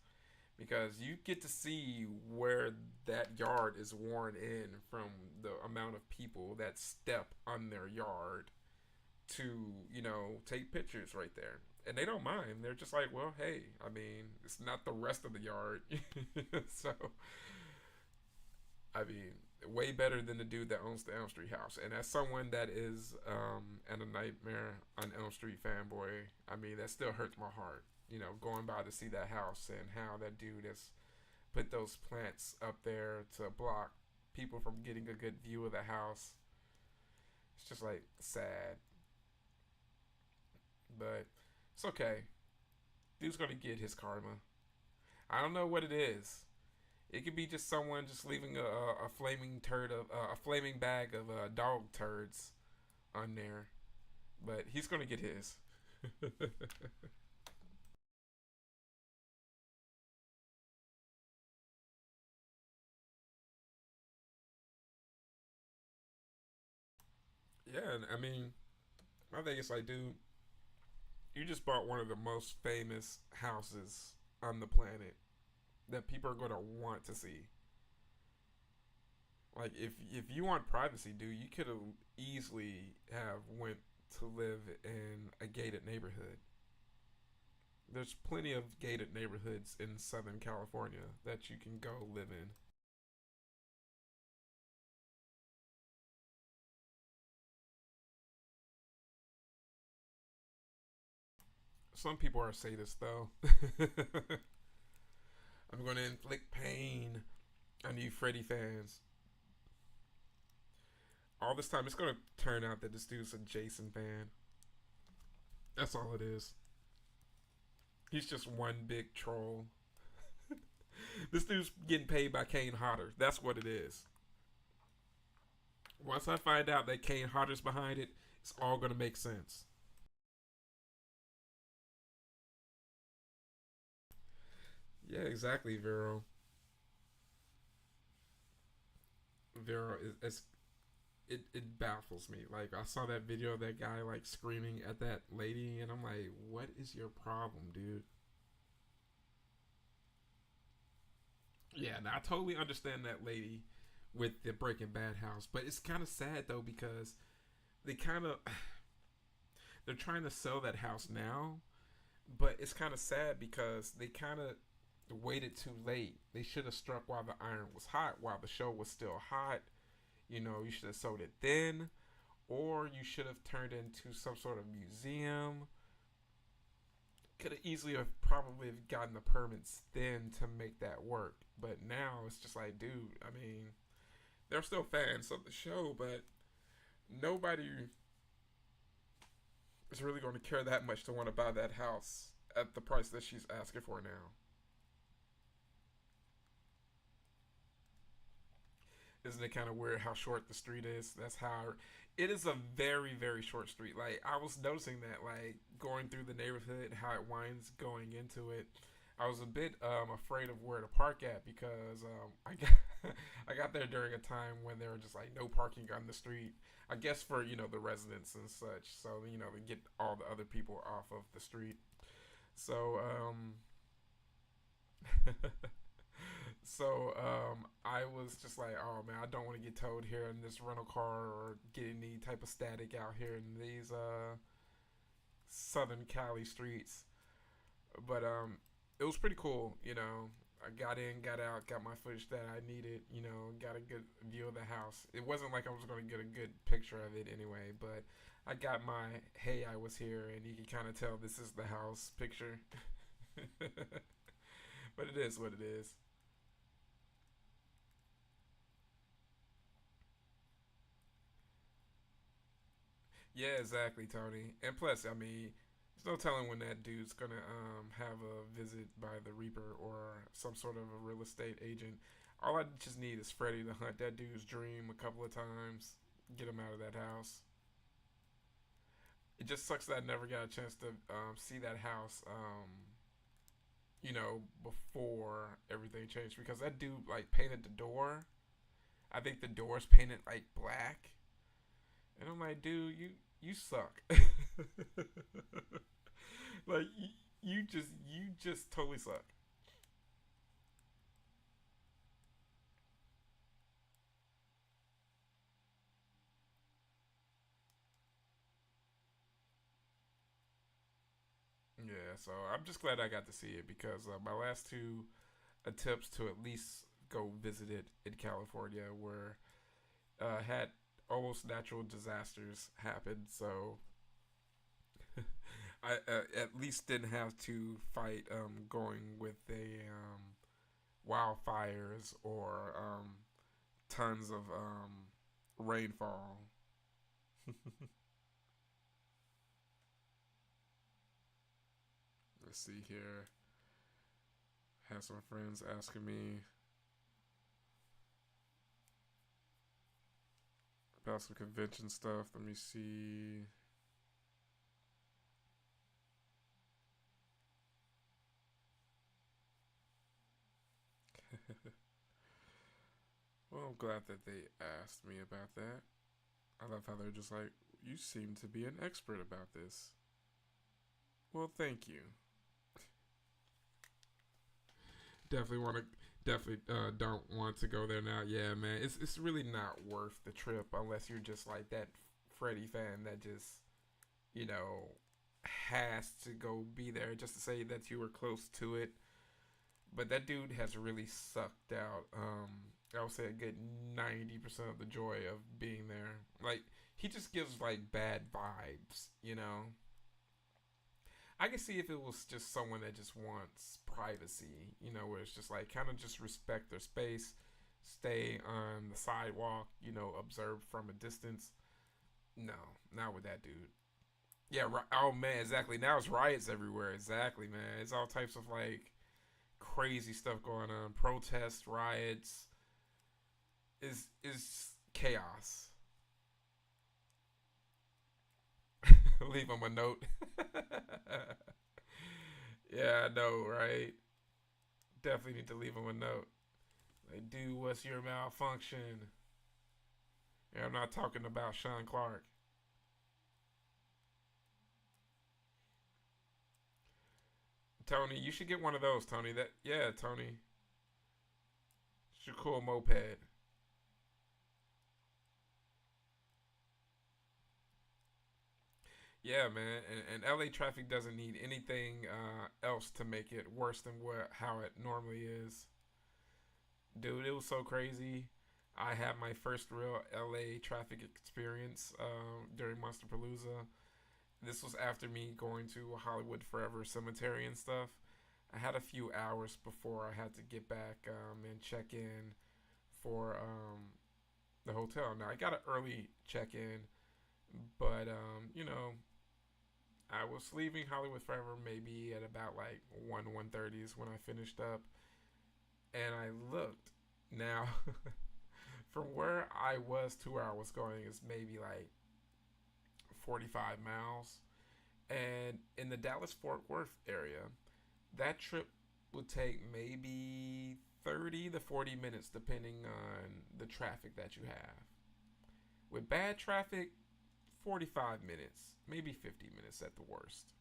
because you get to see where that yard is worn in from the amount of people that step on their yard to, take pictures right there. And they don't mind. They're just like, well, hey, I mean, it's not the rest of the yard. So, I mean, way better than the dude that owns the Elm Street house. And as someone that is and a Nightmare on Elm Street fanboy, I mean, that still hurts my heart. Going by to see that house and how that dude has put those plants up there to block people from getting a good view of the house. It's just like sad, but it's okay. Dude's gonna get his karma. I don't know what it is. It could be just someone just leaving a flaming turd of a flaming bag of dog turds on there, but he's gonna get his. Yeah, and I mean, my thing is like, dude, you just bought one of the most famous houses on the planet that people are gonna want to see. Like, if you want privacy, dude, you could have easily have went to live in a gated neighborhood. There's plenty of gated neighborhoods in Southern California that you can go live in. Some people are sadists, though. I'm going to inflict pain on you Freddy fans. All this time, it's going to turn out that this dude's a Jason fan. That's all it is. He's just one big troll. This dude's getting paid by Kane Hodder. That's what it is. Once I find out that Kane Hodder's behind it, it's all going to make sense. Yeah, exactly, Vero. Vero is it baffles me. Like, I saw that video of that guy like screaming at that lady, and I'm like, what is your problem, dude? Yeah, now I totally understand that lady with the Breaking Bad house, but it's kind of sad though because they kind of they're trying to sell that house now, but it's kind of sad because they kind of waited too late. They should have struck while the iron was hot, while the show was still hot. You know, you should have sold it then, or you should have turned into some sort of museum. Could have easily have probably have gotten the permits then to make that work. But now it's just like, dude, I mean, they're still fans of the show, but nobody is really going to care that much to want to buy that house at the price that she's asking for now. Isn't it kind of weird how short the street is? That's how it is a very very short street. Like I was noticing that, like going through the neighborhood, how it winds going into it. I was a bit afraid of where to park at because I got I got there during a time when there were just like no parking on the street. I guess for the residents and such, so to get all the other people off of the street. So I was just like, oh man, I don't want to get towed here in this rental car or get any type of static out here in these Southern Cali streets. But it was pretty cool. I got in, got out, got my footage that I needed. Got a good view of the house. It wasn't like I was going to get a good picture of it anyway, but I got my hey, I was here, and you can kind of tell this is the house picture. But it is what it is. Yeah, exactly, Tony. And plus, I mean, there's no telling when that dude's gonna have a visit by the Reaper or some sort of a real estate agent. All I just need is Freddy to hunt that dude's dream a couple of times, get him out of that house. It just sucks that I never got a chance to see that house, before everything changed because that dude like painted the door. I think the door's painted like black, and I'm like, dude, you suck. Like you just totally suck. Yeah, so I'm just glad I got to see it because my last two attempts to at least go visit it in California were had almost natural disasters happen. So I at least didn't have to fight going with a wildfires or tons of rainfall. Let's see here. Have some friends asking me about some convention stuff. Let me see. Well, I'm glad that they asked me about that. I love how they're just like, you seem to be an expert about this. Well, thank you. Definitely want to. Definitely don't want to go there now. Yeah, man, it's really not worth the trip unless you're just like that Freddy fan that just you know has to go be there just to say that you were close to it. But that dude has really sucked out. I would say a good 90% of the joy of being there. Like he just gives like bad vibes. I can see if it was just someone that just wants privacy, where it's just like kind of just respect their space, stay on the sidewalk, observe from a distance. No, not with that dude. Yeah, oh man, exactly. Now it's riots everywhere. Exactly, man. It's all types of like crazy stuff going on. Protests, riots. Is chaos. Leave him a note. Yeah, I know, right? Definitely need to leave him a note. Like, dude, what's your malfunction? Yeah, I'm not talking about Sean Clark. Tony, you should get one of those, Tony. Yeah, Tony. It's your cool moped. Yeah, man, and LA traffic doesn't need anything else to make it worse than what how it normally is. Dude, it was so crazy. I had my first real LA traffic experience during Monsterpalooza. This was after me going to Hollywood Forever Cemetery and stuff. I had a few hours before I had to get back and check in for the hotel. Now I got an early check in, but I was leaving Hollywood Forever maybe at about like 1:30 is when I finished up, and I looked. Now, from where I was to where I was going is maybe like 45 miles, and in the Dallas Fort Worth area, that trip would take maybe 30 to 40 minutes depending on the traffic that you have. With bad traffic, 45 minutes, maybe 50 minutes at the worst.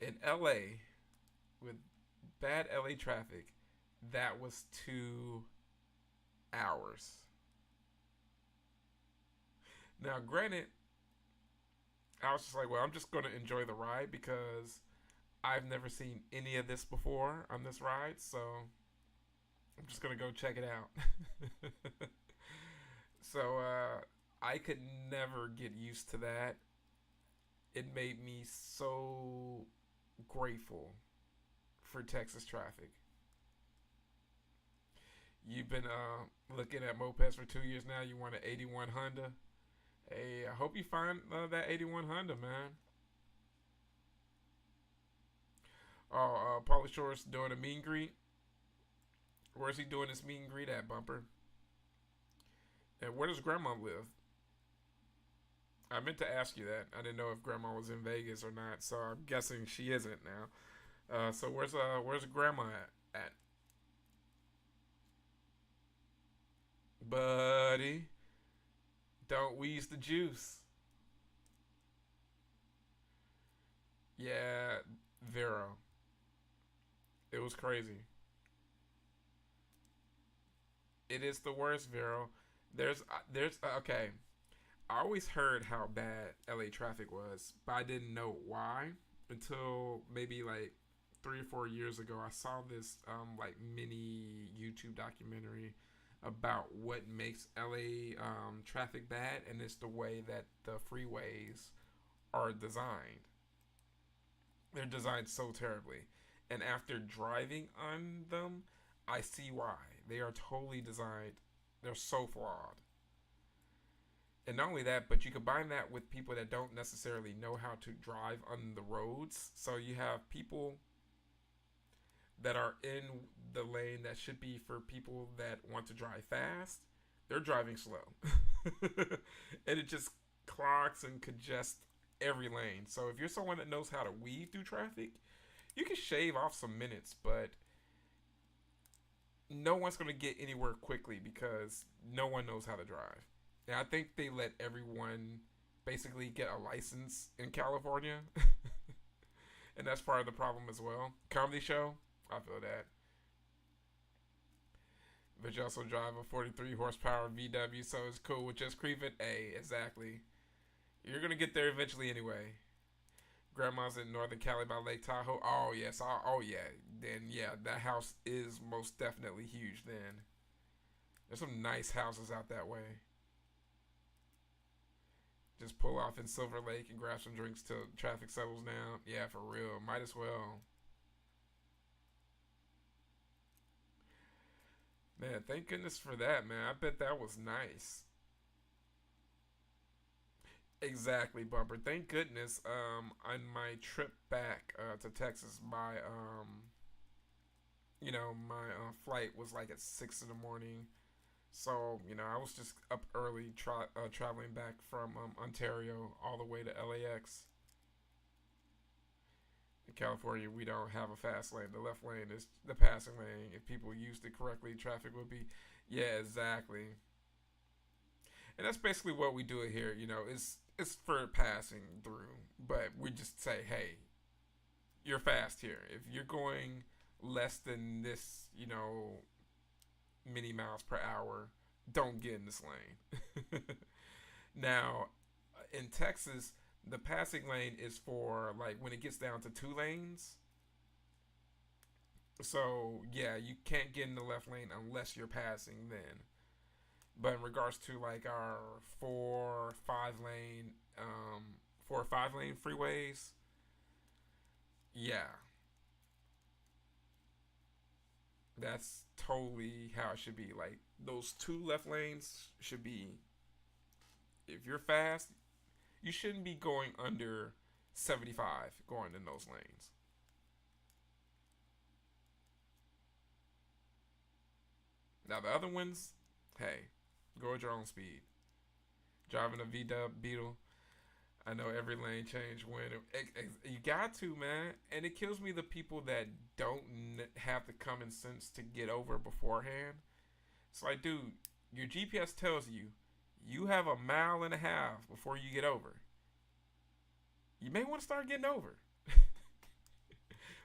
In LA, with bad LA traffic, that was 2 hours. Now, granted, I was just like, well, I'm just going to enjoy the ride because I've never seen any of this before on this ride, so I'm just going to go check it out. So, I could never get used to that. It made me so grateful for Texas traffic. You've been looking at mopeds for 2 years now. You want an 81 Honda. Hey, I hope you find that 81 Honda, man. Oh, Pauly Shore's doing a meet and greet. Where's he doing this meet and greet at, Bumper? And where does Grandma live? I meant to ask you that. I didn't know if Grandma was in Vegas or not, so I'm guessing she isn't now. So where's Grandma at? Buddy, don't wheeze the juice. Yeah, Vero. It was crazy. It is the worst, Vero. Okay. I always heard how bad LA traffic was, but I didn't know why until maybe like 3 or 4 years ago. I saw this like mini YouTube documentary about what makes LA traffic bad, and it's the way that the freeways are designed. They're designed so terribly, and after driving on them, I see why. They are totally designed. They're so flawed. And not only that, but you combine that with people that don't necessarily know how to drive on the roads. So you have people that are in the lane that should be for people that want to drive fast. They're driving slow. And it just clogs and congests every lane. So if you're someone that knows how to weave through traffic, you can shave off some minutes, but no one's going to get anywhere quickly because no one knows how to drive. And I think they let everyone basically get a license in California. And that's part of the problem as well. Comedy show, I feel that. But you also drive a 43 horsepower VW, so it's cool with just creeping. Hey, exactly. You're going to get there eventually anyway. Grandma's in Northern Cali by Lake Tahoe. Oh, yes. Oh, yeah. Then, yeah, that house is most definitely huge then. There's some nice houses out that way. Just pull off in Silver Lake and grab some drinks till traffic settles down. Yeah, for real. Might as well. Man, thank goodness for that, man. I bet that was nice. Exactly, Bumper. Thank goodness. On my trip back to Texas, my flight was like at 6 in the morning. So I was just up early, traveling back from Ontario all the way to LAX. In California, we don't have a fast lane. The left lane is the passing lane. If people used it correctly, traffic would be, yeah, exactly. And that's basically what we do it here. It's for passing through, but we just say, hey, you're fast here. If you're going less than this, many miles per hour, don't get in this lane. Now, in Texas, The passing lane is for like when it gets down to two lanes. So yeah, you can't get in the left lane unless you're passing then. But in regards to like our four, 5 lane, 4 or 5 lane freeways, yeah, that's totally how it should be. Like those two left lanes should be. If you're fast, you shouldn't be going under 75 going in those lanes. Now the other ones, hey, go at your own speed. Driving a V Dub Beetle, I know every lane change when you got to, man, and it kills me the people that don't have the common sense to get over beforehand. It's like, dude, your GPS tells you you have a mile and a half before you get over. You may want to start getting over.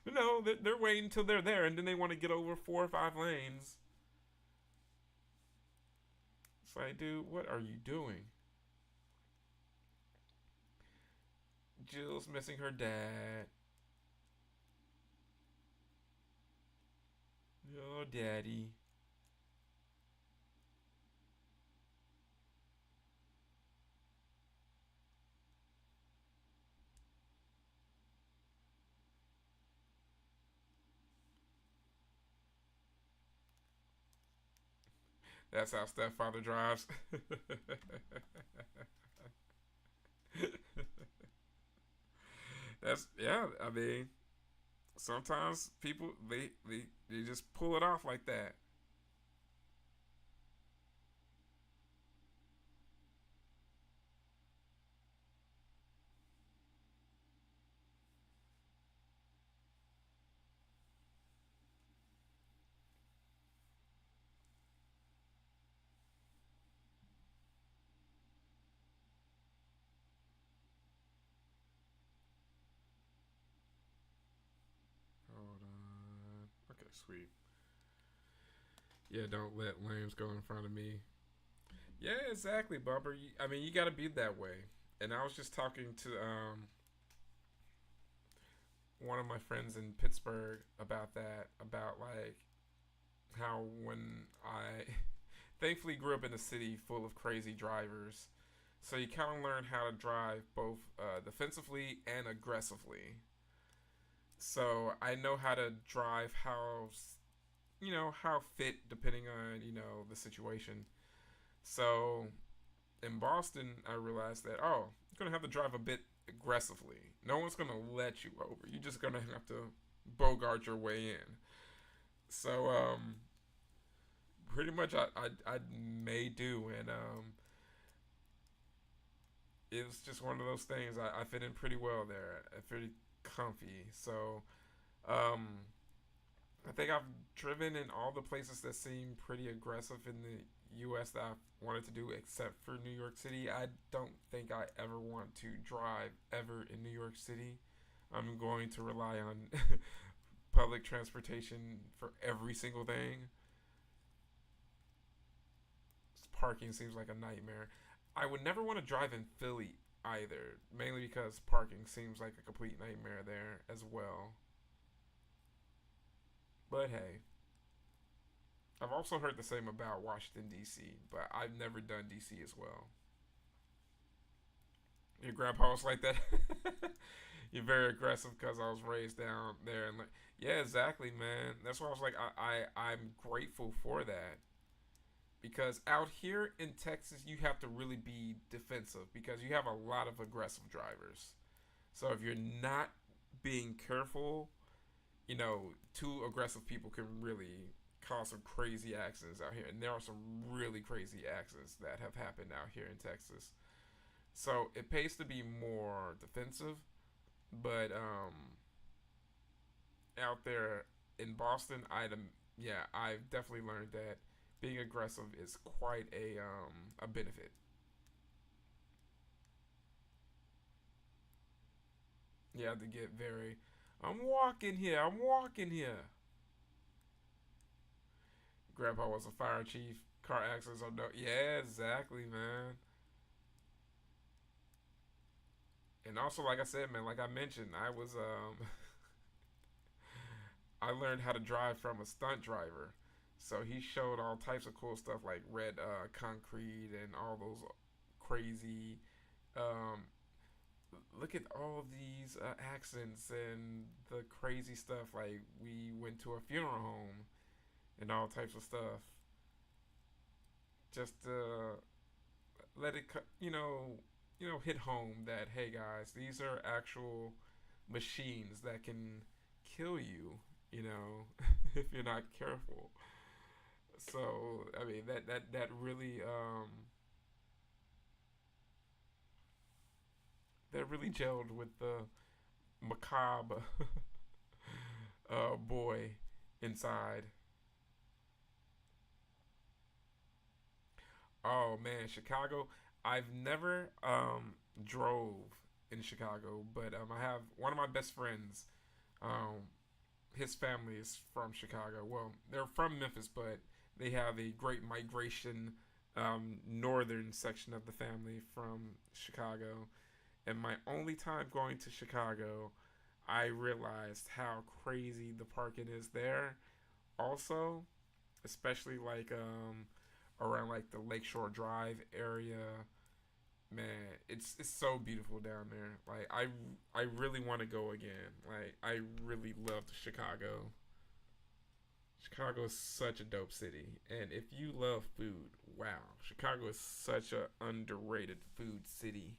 No, they're waiting until they're there, and then they want to get over 4 or 5 lanes. It's like, dude, what are you doing? Jill's missing her dad. Oh, daddy. That's how Stepfather drives. That's yeah. I mean, sometimes people they just pull it off like that. Hold on. Okay, sweet. Yeah, don't let lames go in front of me. Yeah, exactly, Bumper. I mean, you got to be that way. And I was just talking to one of my friends in Pittsburgh about that, about like how when I thankfully grew up in a city full of crazy drivers, so you kind of learn how to drive both defensively and aggressively. So I know how to drive how how fit depending on the situation. So in Boston, I realized that you're gonna have to drive a bit aggressively. No one's gonna let you over. You're just gonna have to bogart your way in. So pretty much I may do, and it was just one of those things. I fit in pretty well there. I pretty comfy. So um, I think I've driven in all the places that seem pretty aggressive in the U.S. that I've wanted to do, except for New York City. I don't think I ever want to drive ever in New York City. I'm going to rely on public transportation for every single thing. Parking seems like a nightmare. I would never want to drive in Philly either, mainly because parking seems like a complete nightmare there as well. But hey, I've also heard the same about Washington D.C., but I've never done D.C. as well. Your grandpa was like that. You're very aggressive because I was raised down there, and like, yeah, exactly, man. That's why I was like, I'm grateful for that because out here in Texas, you have to really be defensive because you have a lot of aggressive drivers. So if you're not being careful, two aggressive people can really cause some crazy accidents out here. And there are some really crazy accidents that have happened out here in Texas. So it pays to be more defensive, but out there in Boston, I've definitely learned that being aggressive is quite a benefit. You have to get very. I'm walking here. I'm walking here. Grandpa was a fire chief. Car accidents are no. Yeah, exactly, man. And also, like I said, man, like I mentioned, I was I learned how to drive from a stunt driver. So he showed all types of cool stuff like red concrete and all those crazy. Um, Look at all of these accents and the crazy stuff. Like we went to a funeral home and all types of stuff. Just to let it, hit home that hey guys, these are actual machines that can kill you. You know, if you're not careful. So I mean that really that really gelled with the macabre boy inside. Oh man, Chicago. I've never drove in Chicago, but I have one of my best friends. Um, his family is from Chicago. Well, they're from Memphis, but they have a great migration northern section of the family from Chicago. And my only time going to Chicago, I realized how crazy the parking is there. Also, especially like around like the Lakeshore Drive area, man, it's so beautiful down there. Like I really want to go again. Like I really loved Chicago. Chicago is such a dope city, and if you love food, wow, Chicago is such a underrated food city.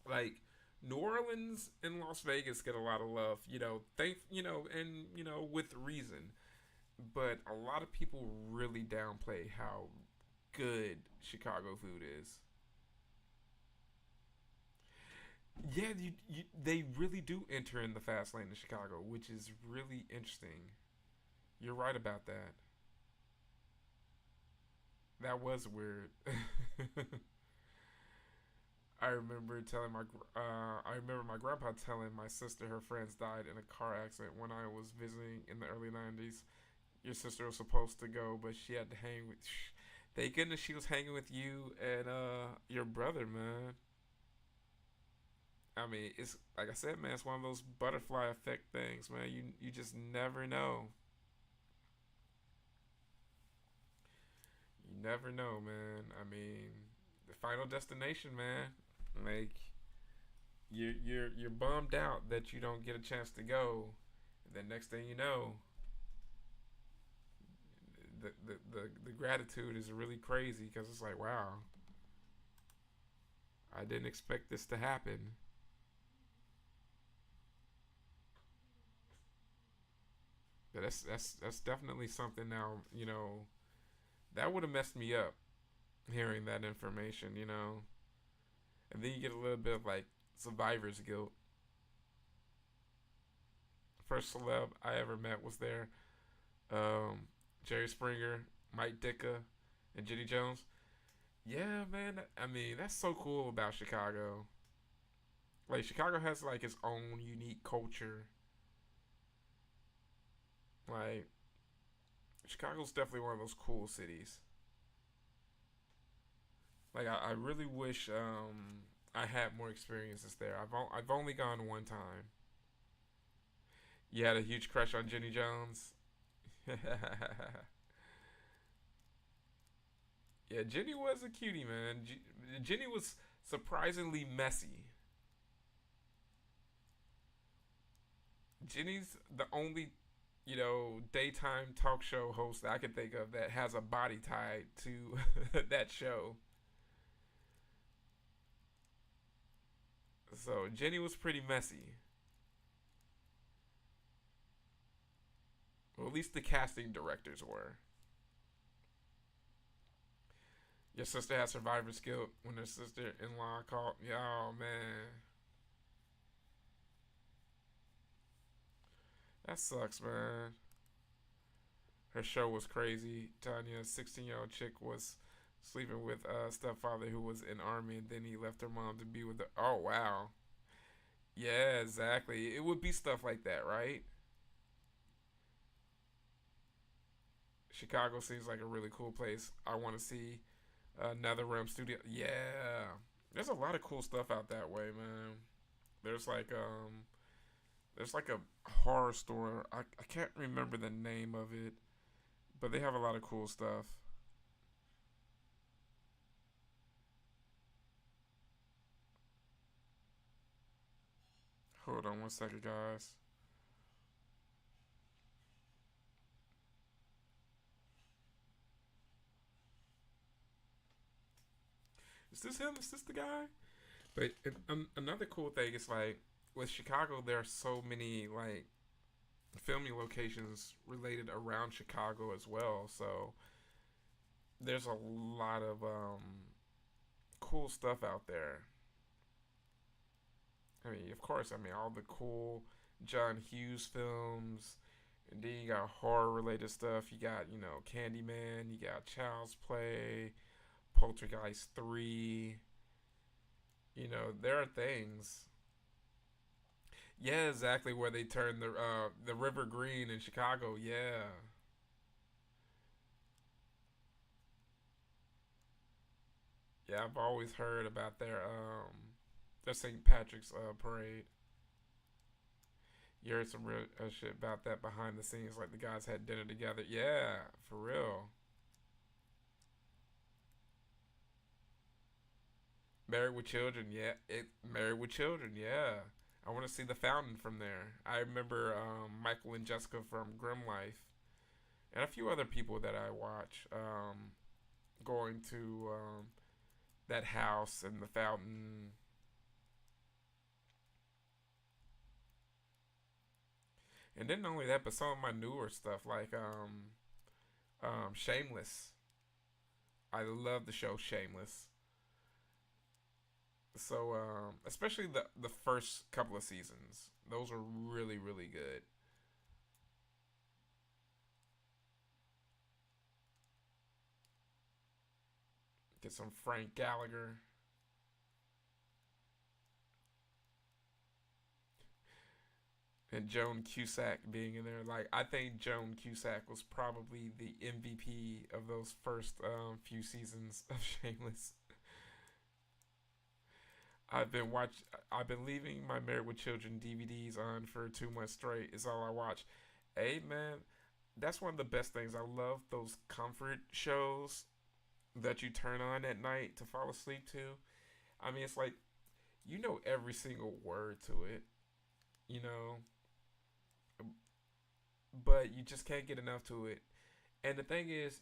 Like New Orleans and Las Vegas get a lot of love, and with reason. But a lot of people really downplay how good Chicago food is. Yeah, they really do enter in the fast lane in Chicago, which is really interesting. You're right about that. That was weird. I remember my grandpa telling my sister her friends died in a car accident when I was visiting in the early '90s. Your sister was supposed to go, but she had to hang with. Thank goodness she was hanging with you and your brother, man. I mean, it's like I said, man. It's one of those butterfly effect things, man. You just never know. You never know, man. I mean, the final destination, man. Like you're bummed out that you don't get a chance to go. And then next thing you know, the gratitude is really crazy because it's like, wow, I didn't expect this to happen. But that's definitely something now. That would have messed me up hearing that information. And then you get a little bit of like survivor's guilt. First celeb I ever met was there. Um, Jerry Springer, Mike Ditka, and Jenny Jones. Yeah, man. I mean, that's so cool about Chicago. Like Chicago has like its own unique culture. Like Chicago's definitely one of those cool cities. Like I really wish I had more experiences there. I've only gone one time. You had a huge crush on Jenny Jones. Yeah, Jenny was a cutie, man. Jenny was surprisingly messy. Jenny's the only, daytime talk show host that I can think of that has a body tied to that show. So Jenny was pretty messy. Well, at least the casting directors were. Your sister had survivor's guilt when her sister-in-law called. Yeah, oh man, that sucks, man. Her show was crazy. Tanya, 16-year-old chick, was sleeping with a stepfather who was in army, and then he left her mom to be with her. Oh wow. Yeah, exactly. It would be stuff like that, right? Chicago seems like a really cool place. I want to see another Realm studio. Yeah, There's a lot of cool stuff out that way, man. There's like there's like a horror store. I can't remember the name of it, but they have a lot of cool stuff. Hold on one second, guys. Is this him? Is this the guy? But another cool thing is like with Chicago, there are so many like filming locations related around Chicago as well. So there's a lot of cool stuff out there. I mean, of course, I mean all the cool John Hughes films. And then you got horror related stuff. You got, Candyman, you got Child's Play, Poltergeist 3. There are things. Yeah, exactly where they turned the river green in Chicago. Yeah. Yeah, I've always heard about their St. Patrick's parade. You heard some real shit about that behind the scenes, like the guys had dinner together. Yeah, for real. Married with Children, yeah. Married with Children, yeah. I want to see the fountain from there. I remember Michael and Jessica from Grim Life, and a few other people that I watch going to that house and the fountain. And then not only that, but some of my newer stuff like Shameless. I love the show Shameless. So especially the first couple of seasons, those were really really good. Get some Frank Gallagher and Joan Cusack being in there. Like I think Joan Cusack was probably the MVP of those first few seasons of Shameless. I've been watch. I've been leaving my Married with Children DVDs on for 2 months straight. Is all I watch. Hey man, that's one of the best things. I love those comfort shows that you turn on at night to fall asleep to. I mean, it's like you know every single word to it, you know, but you just can't get enough to it. And the thing is,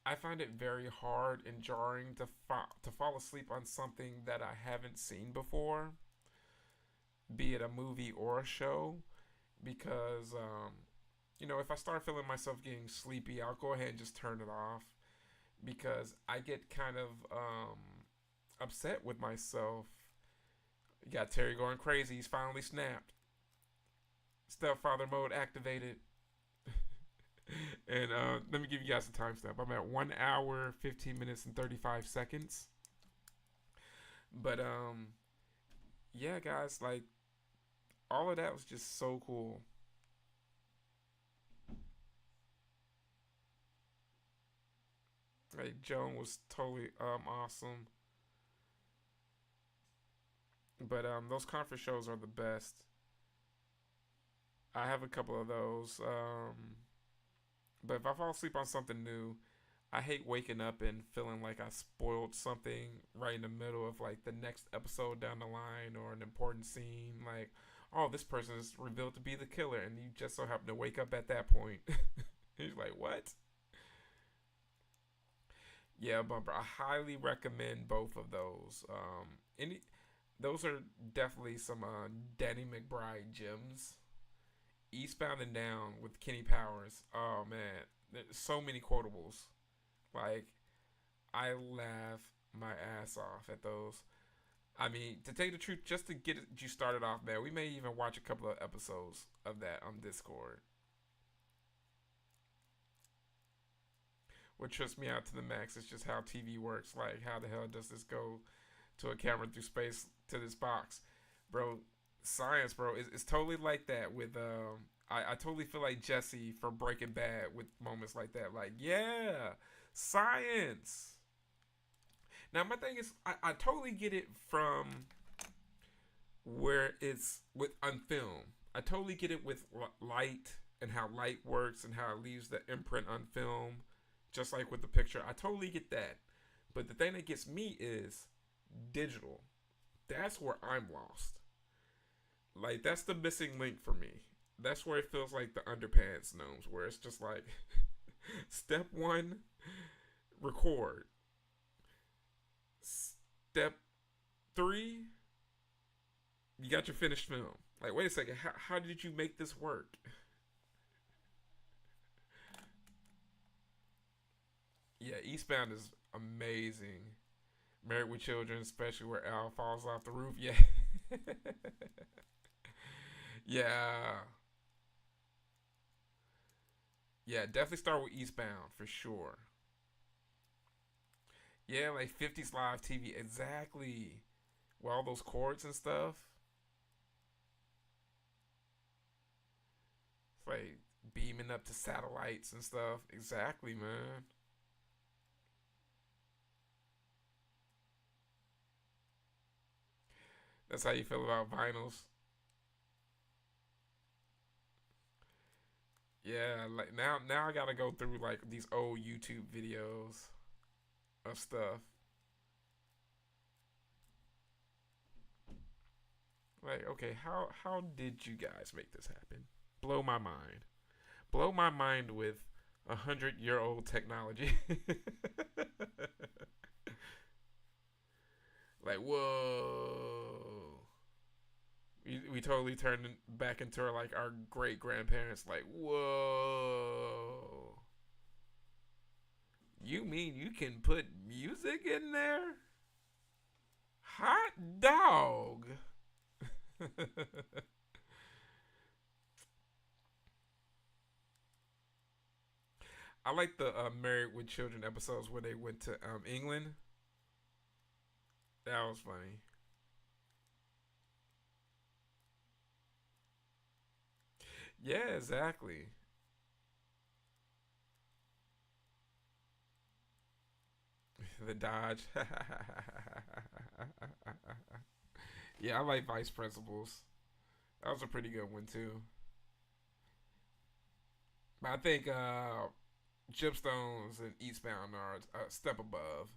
I find it very hard and jarring to fall asleep on something that I haven't seen before, be it a movie or a show, because if I start feeling myself getting sleepy, I'll go ahead and just turn it off because I get kind of upset with myself. You got Terry going crazy. He's finally snapped. Stepfather mode activated. And let me give you guys a timestamp. I'm at 1 hour, 15 minutes, and 35 seconds. But yeah, guys, like all of that was just so cool. Like Joan was totally awesome. But those conference shows are the best. I have a couple of those. But if I fall asleep on something new, I hate waking up and feeling like I spoiled something right in the middle of like the next episode down the line or an important scene. Like, oh, this person is revealed to be the killer, and you just so happen to wake up at that point. He's like, what? Yeah, Bumper. I highly recommend both of those. Those are definitely some Danny McBride gems. Eastbound and Down with Kenny Powers. Oh man, there's so many quotables. Like I laugh my ass off at those. I mean, to tell you the truth, just to get you started off, man, we may even watch a couple of episodes of that on Discord. What trips me out to the max is just how TV works. Like, how the hell does this go to a camera through space to this box, bro? Science, bro, it's totally like that with I totally feel like Jesse from Breaking Bad with moments like that. Like, yeah, science. Now my thing is, I totally get it from where it's with on film. I totally get it with light and how light works and how it leaves the imprint on film, just like with the picture. I totally get that. But the thing that gets me is digital. That's where I'm lost. Like that's the missing link for me. That's where it feels like the underpants gnomes, where it's just like step one, record. Step three, you got your finished film. Like, wait a second, how did you make this work? Yeah, Eastbound is amazing. Married with Children, especially where Al falls off the roof. Yeah. Yeah. Yeah, definitely start with Eastbound for sure. Yeah, like 50s live TV. Exactly. With all those chords and stuff. It's like beaming up to satellites and stuff. Exactly, man. That's how you feel about vinyls. Yeah, like now I gotta go through like these old YouTube videos of stuff. Like, okay, how did you guys make this happen? Blow my mind. Blow my mind with 100-year-old technology. Like, whoa. We totally turned back into like our great grandparents. Like, whoa. You mean you can put music in there? Hot dog. I like the Married with Children episodes where they went to England. That was funny. Yeah, exactly. The Dodge. Yeah, I like Vice Principals. That was a pretty good one too. But I think Gypstones and Eastbound are a step above.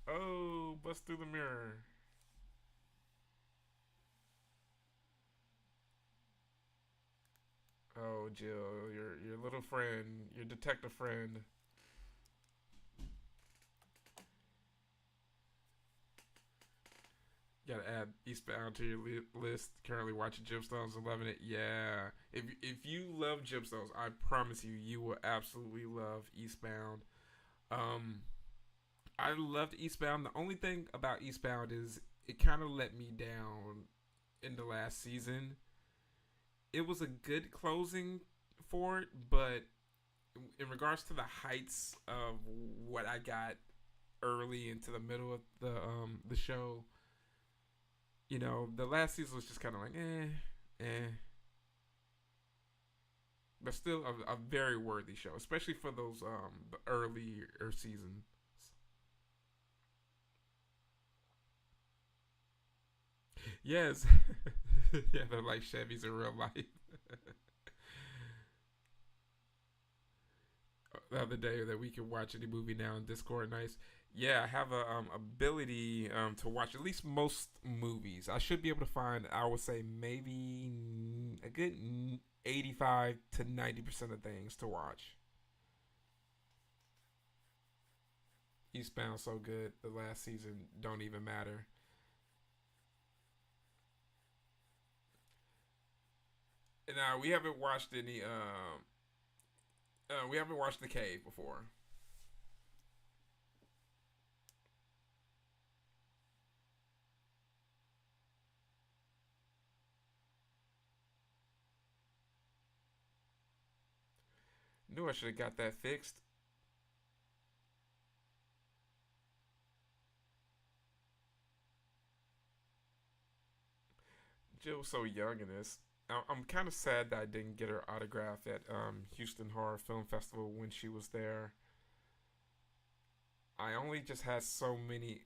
Oh, bust through the mirror. Oh, Jill, your little friend, your detective friend. You gotta add Eastbound to your list. Currently watching Gypstones and loving it. Yeah, if you love Gypstones, I promise you, you will absolutely love Eastbound. Um, I loved Eastbound. The only thing about Eastbound is it kind of let me down in the last season. It was a good closing for it, but in regards to the heights of what I got early into the middle of the show, the last season was just kind of like but still a very worthy show, especially for those the earlier seasons. Yes, yeah, they're like Chevys in real life. The other day that we can watch any movie now in Discord. Nice. Yeah, I have a ability to watch at least most movies. I should be able to find. I would say maybe a good 85 to 90% of things to watch. Eastbound so good. The last season don't even matter. And we haven't watched any. We haven't watched The Cave before. Knew I should have got that fixed. Jill was so young in this. I'm kind of sad that I didn't get her autograph at Houston Horror Film Festival when she was there. I only just had so many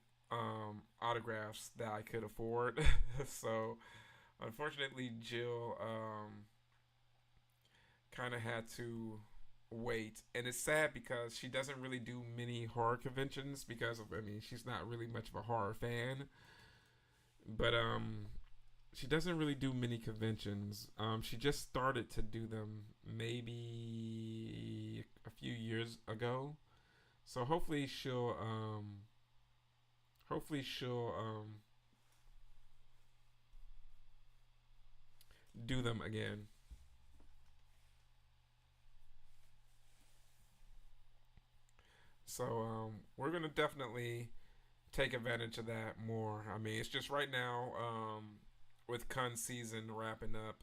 autographs that I could afford. So unfortunately, Jill kind of had to wait, and it's sad because she doesn't really do many horror conventions because of, I mean, she's not really much of a horror fan, but she doesn't really do many conventions. She just started to do them maybe a few years ago, so hopefully she'll do them again. So we're gonna definitely take advantage of that more. I mean, it's just right now, with con season wrapping up,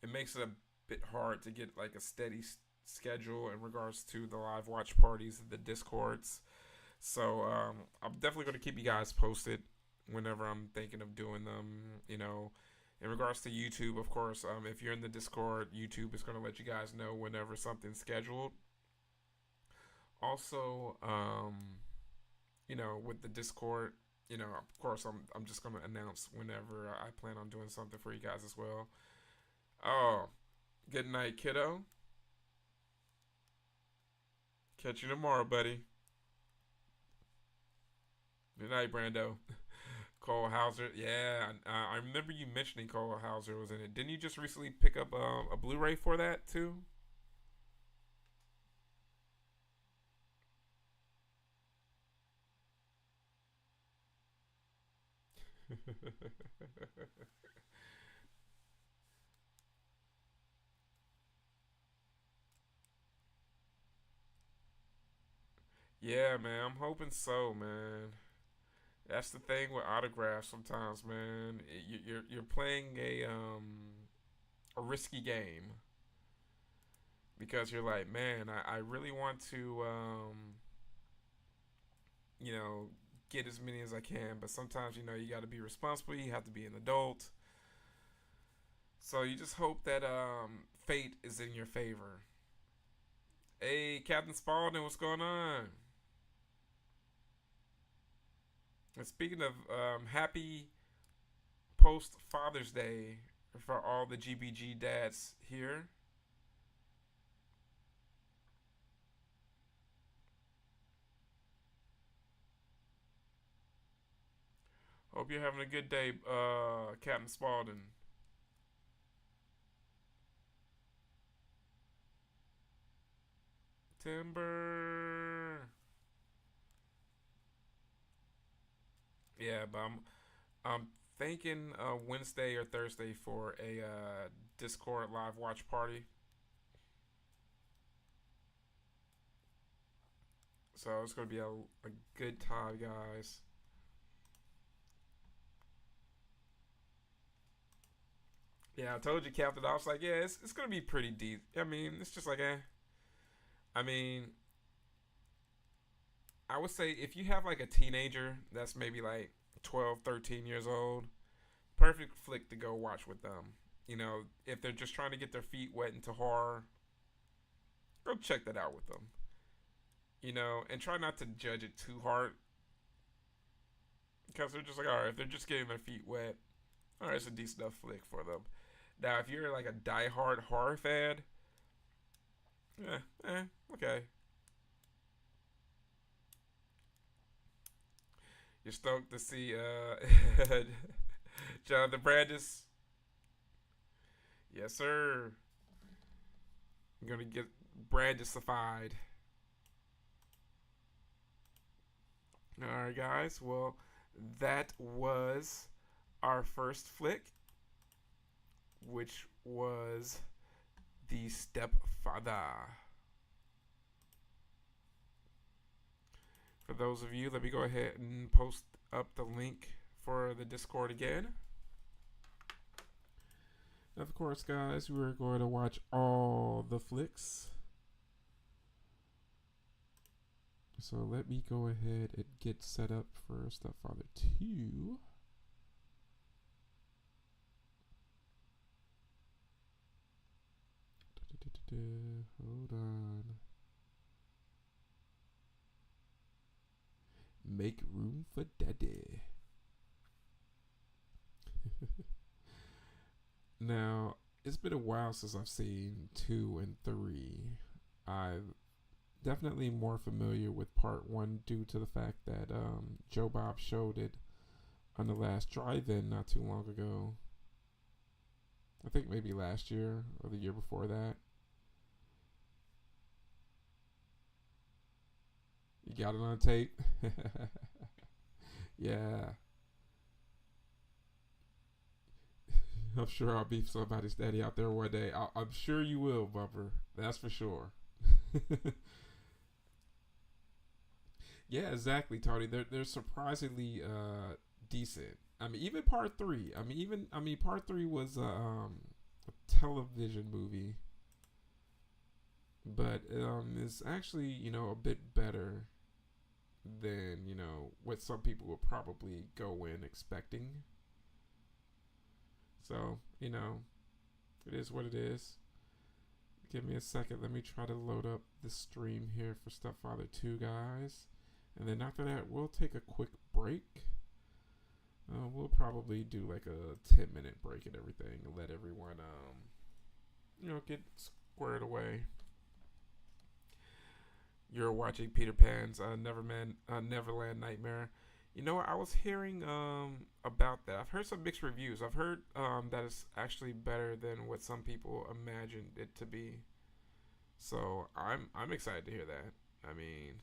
it makes it a bit hard to get like a steady schedule in regards to the live watch parties, the discords. So I'm definitely going to keep you guys posted whenever I'm thinking of doing them. In regards to YouTube, of course, if you're in the Discord, YouTube is going to let you guys know whenever something's scheduled. Also, with the Discord, of course, I'm just gonna announce whenever I plan on doing something for you guys as well. Oh, good night, kiddo. Catch you tomorrow, buddy. Good night, Brando. Cole Hauser, yeah, I remember you mentioning Cole Hauser was in it. Didn't you just recently pick up a Blu-ray for that too? Yeah, man, I'm hoping so, man. That's the thing with autographs sometimes, man. You're playing a risky game because you're like, man, I really want to you know get as many as I can, but sometimes you got to be responsible. You have to be an adult, so you just hope that fate is in your favor. Hey, Captain Spaulding, what's going on? And speaking of happy post Father's Day for all the GBG dads here. Hope you're having a good day, Captain Spaulding. Timber. Yeah, but I'm thinking Wednesday or Thursday for a Discord live watch party. So it's gonna be a good time, guys. Yeah, I told you, Captain. I was like, yeah, it's gonna be pretty deep. I mean, it's just like, eh. I mean, I would say if you have like a teenager that's maybe like 12, 13 years old, perfect flick to go watch with them. If they're just trying to get their feet wet into horror, go check that out with them. And try not to judge it too hard because they're just like, all right, if they're just getting their feet wet, all right, it's a decent enough flick for them. Now, if you're like a diehard horror fan, okay. You're stoked to see Jonathan Brandis. Yes, sir. I'm gonna get Brandisified. All right, guys. Well, that was our first flick, which was the Stepfather. For those of you, let me go ahead and post up the link for the Discord again. Of course, guys, we're going to watch all the flicks. So let me go ahead and get set up for Stepfather 2. Hold on. Make room for daddy. Now, it's been a while since I've seen 2 and 3. I'm definitely more familiar with part 1 due to the fact that Joe Bob showed it on the last drive-in not too long ago. I think maybe last year or the year before that. You got it on tape? Yeah. I'm sure I'll beef somebody's daddy out there one day. I'm sure you will, Bumper. That's for sure. Yeah, exactly, Tony. They're surprisingly decent. I mean, even part 3. Part 3 was a television movie, but it's actually a bit better than what some people would probably go in expecting. So it is what it is. Give me a second. Let me try to load up the stream here for Stepfather 2, guys. And then after that, we'll take a quick break. We'll probably do like a 10-minute break and everything and let everyone, get squared away. You're watching Peter Pan's Neverland Nightmare. You know what? I was hearing about that. I've heard some mixed reviews. I've heard that it's actually better than what some people imagined it to be. So I'm excited to hear that. I mean,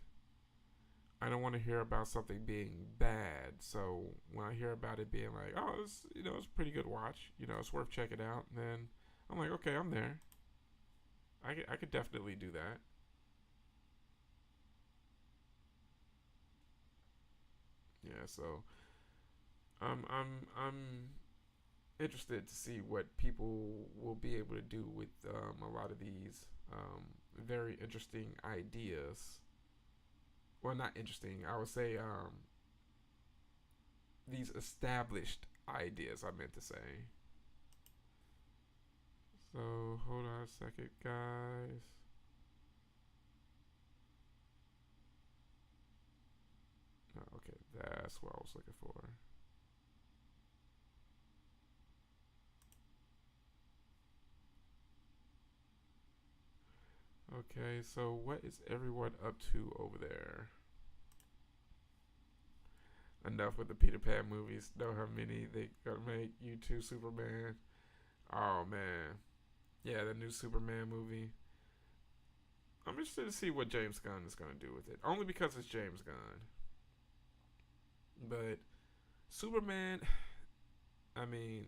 I don't want to hear about something being bad. So when I hear about it being like, oh, it's a pretty good watch. It's worth checking out. Then I'm like, okay, I'm there. I could definitely do that. Yeah. So I'm interested to see what people will be able to do with a lot of these very interesting ideas. Well, not interesting. I would say these established ideas. I meant to say. So hold on a second, guys. Oh, okay, that's what I was looking for. Okay, so what is everyone up to over there? Enough with the Peter Pan movies. Know how many they gonna make? You too, Superman. Oh man, yeah, the new Superman movie. I'm interested to see what James Gunn is gonna do with it. Only because it's James Gunn. But Superman, I mean,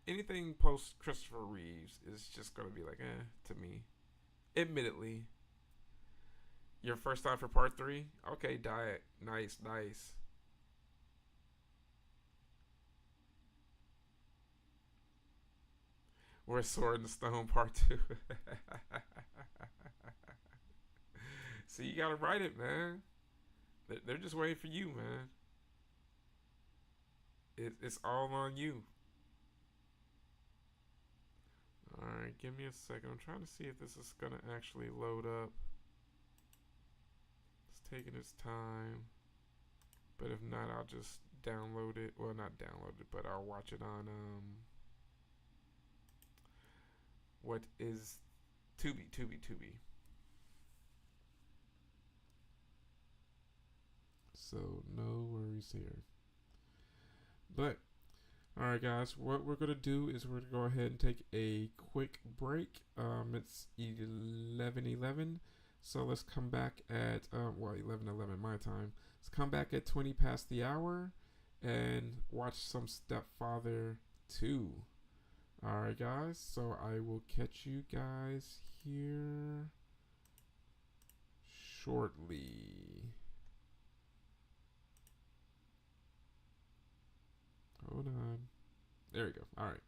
anything post Christopher Reeves is just gonna be like, to me. Admittedly, your first time for part 3? Okay, Diet. Nice, nice. Where's Sword in the Stone part 2? See, you gotta write it, man. They're just waiting for you, man. It's all on you. Alright, give me a second. I'm trying to see if this is gonna actually load up. It's taking its time. But if not, I'll just download it. Well, not download it, but I'll watch it on what is Tubi. So no worries here. But alright guys, what we're gonna do is we're gonna go ahead and take a quick break. It's 11:11. So let's come back at 11:11 my time. Let's come back at 20 past the hour and watch some Stepfather 2. Alright guys, so I will catch you guys here shortly. Hold on. There we go. Alright.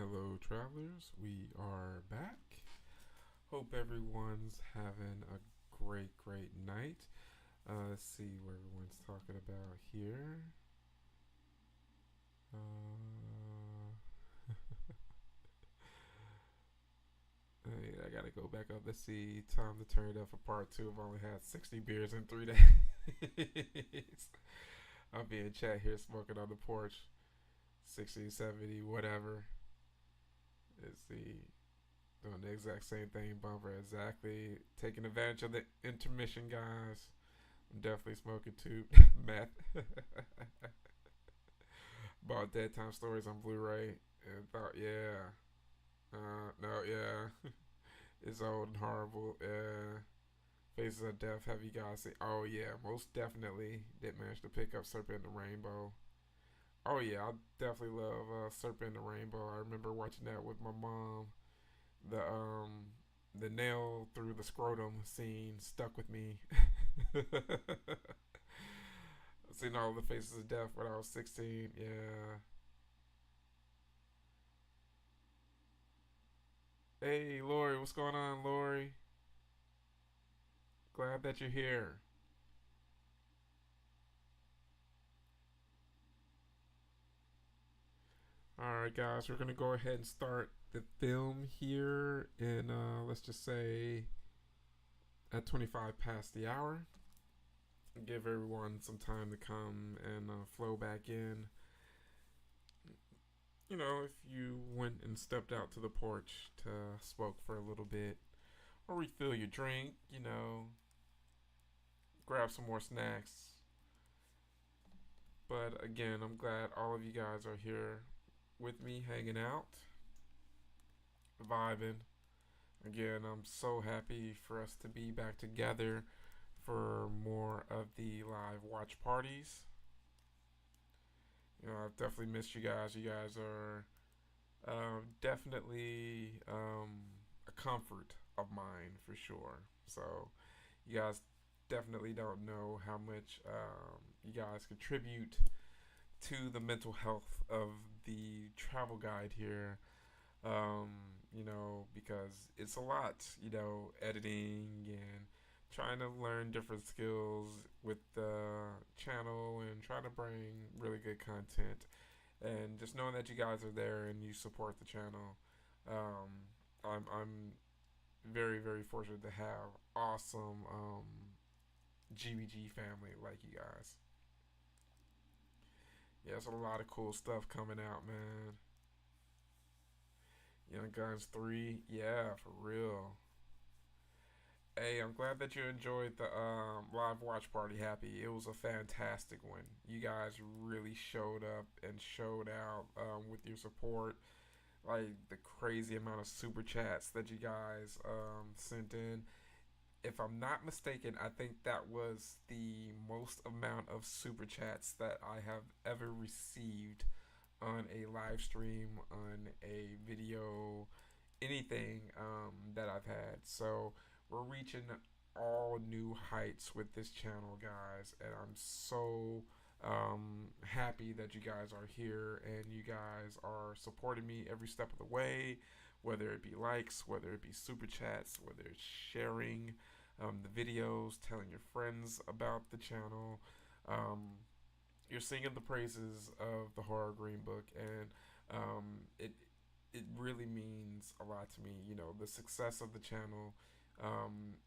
Hello, travelers. We are back. Hope everyone's having a great night. Let's see what everyone's talking about here. Uh, I gotta go back up. Let's see. Time to turn it up for part two. I've only had 60 beers in 3 days. I'll be in chat here smoking on the porch. 60, 70, whatever. Let's see. Doing the exact same thing, bumper. Exactly. Taking advantage of the intermission, guys. I'm definitely smoking too. Meth. Bought Dead Time Stories on Blu-ray and thought, yeah. No, yeah. It's old and horrible. Faces of Death. Have you guys seen? Oh, yeah. Most definitely did manage to pick up Serpent in the Rainbow. Oh, yeah. I definitely love Serpent in the Rainbow. I remember watching that with my mom. The the nail through the scrotum scene stuck with me. Seen all the faces of death when I was 16. Yeah. Hey, Lori, what's going on, Lori? Glad that you're here. All right, guys, we're gonna go ahead and start the film here in let's just say at 25 past the hour. Give everyone some time to come and flow back in. You know, if you went and stepped out to the porch to smoke for a little bit or refill your drink, grab some more snacks. But again, I'm glad all of you guys are here with me, hanging out, vibing. Again, I'm so happy for us to be back together for more of the live watch parties. I've definitely missed you guys. You guys are definitely a comfort of mine for sure. So, you guys definitely don't know how much you guys contribute to the mental health of the travel guide here. Um, because it's a lot, editing and trying to learn different skills with the channel and trying to bring really good content. And just knowing that you guys are there and you support the channel, I'm very fortunate to have awesome GBG family like you guys. Yeah, there's a lot of cool stuff coming out, man. Young Guns 3, yeah, for real. Hey, I'm glad that you enjoyed the live watch party. Happy, it was a fantastic one. You guys really showed up and showed out with your support. Like the crazy amount of super chats that you guys sent in. If I'm not mistaken, I think that was the most amount of super chats that I have ever received on a live stream, on a video, anything that I've had. So we're reaching all new heights with this channel, guys, and I'm so happy that you guys are here and you guys are supporting me every step of the way, whether it be likes, whether it be super chats, whether it's sharing the videos, telling your friends about the channel. You're singing the praises of the Horror Greenbook, and it really means a lot to me. The success of the channel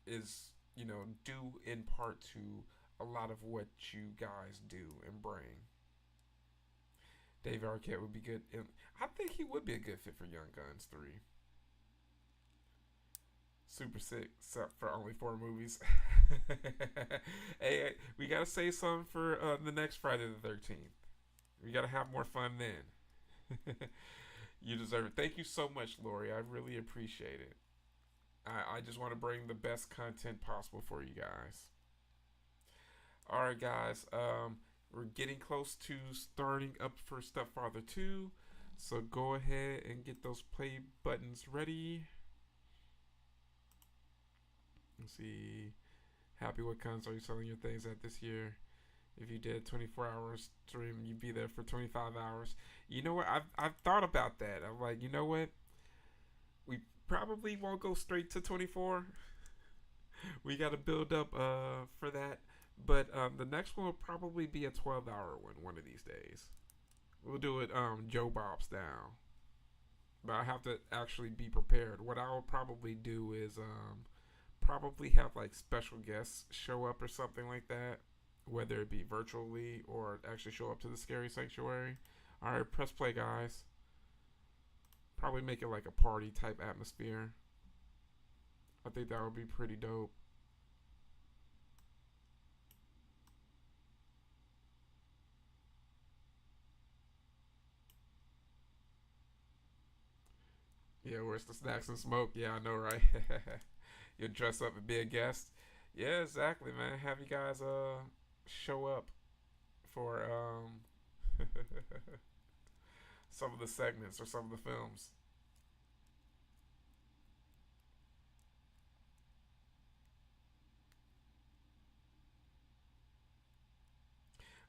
is due in part to a lot of what you guys do and bring. Dave Arquette would be good. I think he would be a good fit for Young Guns 3. Super sick, except for only 4 movies. Hey, we gotta save some for the next Friday the 13th. We gotta have more fun then. You deserve it. Thank you so much, Lori. I really appreciate it. I just want to bring the best content possible for you guys. All right, guys. We're getting close to starting up for Stepfather 2. So go ahead and get those play buttons ready. Let's see. Happy, what cons are you selling your things at this year? If you did 24 hours stream, you'd be there for 25 hours. You know what? I've thought about that. I'm like, you know what? We probably won't go straight to 24. We got to build up for that. But the next one will probably be a 12-hour one of these days. We'll do it Joe Bob style. But I have to actually be prepared. What I will probably do is probably have like special guests show up or something like that, whether it be virtually or actually show up to the scary sanctuary. All right, press play, guys. Probably make it like a party type atmosphere. I think that would be pretty dope. Yeah, where's the snacks and smoke? Yeah, I know, right? You'll dress up and be a guest. Yeah, exactly, man. Have you guys show up for some of the segments or some of the films.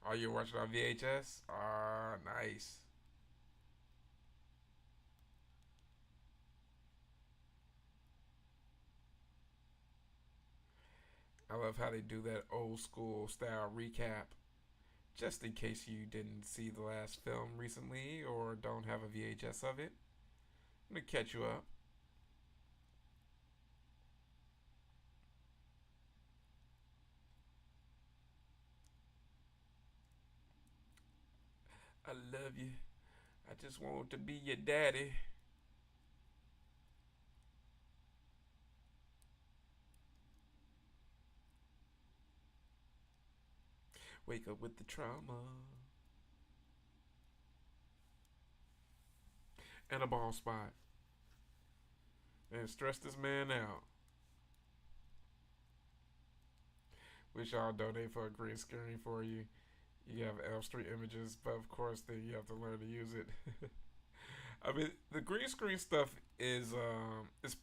Oh, you're watching on VHS? Ah, nice. I love how they do that old school style recap. Just in case you didn't see the last film recently or don't have a VHS of it, I'm gonna catch you up. I love you. I just want to be your daddy. Wake up with the trauma and a ball spot and stress this man out. Wish y'all donate for a green screen for you. You have Elm Street images, but of course, then you have to learn to use it. I mean, the green screen stuff is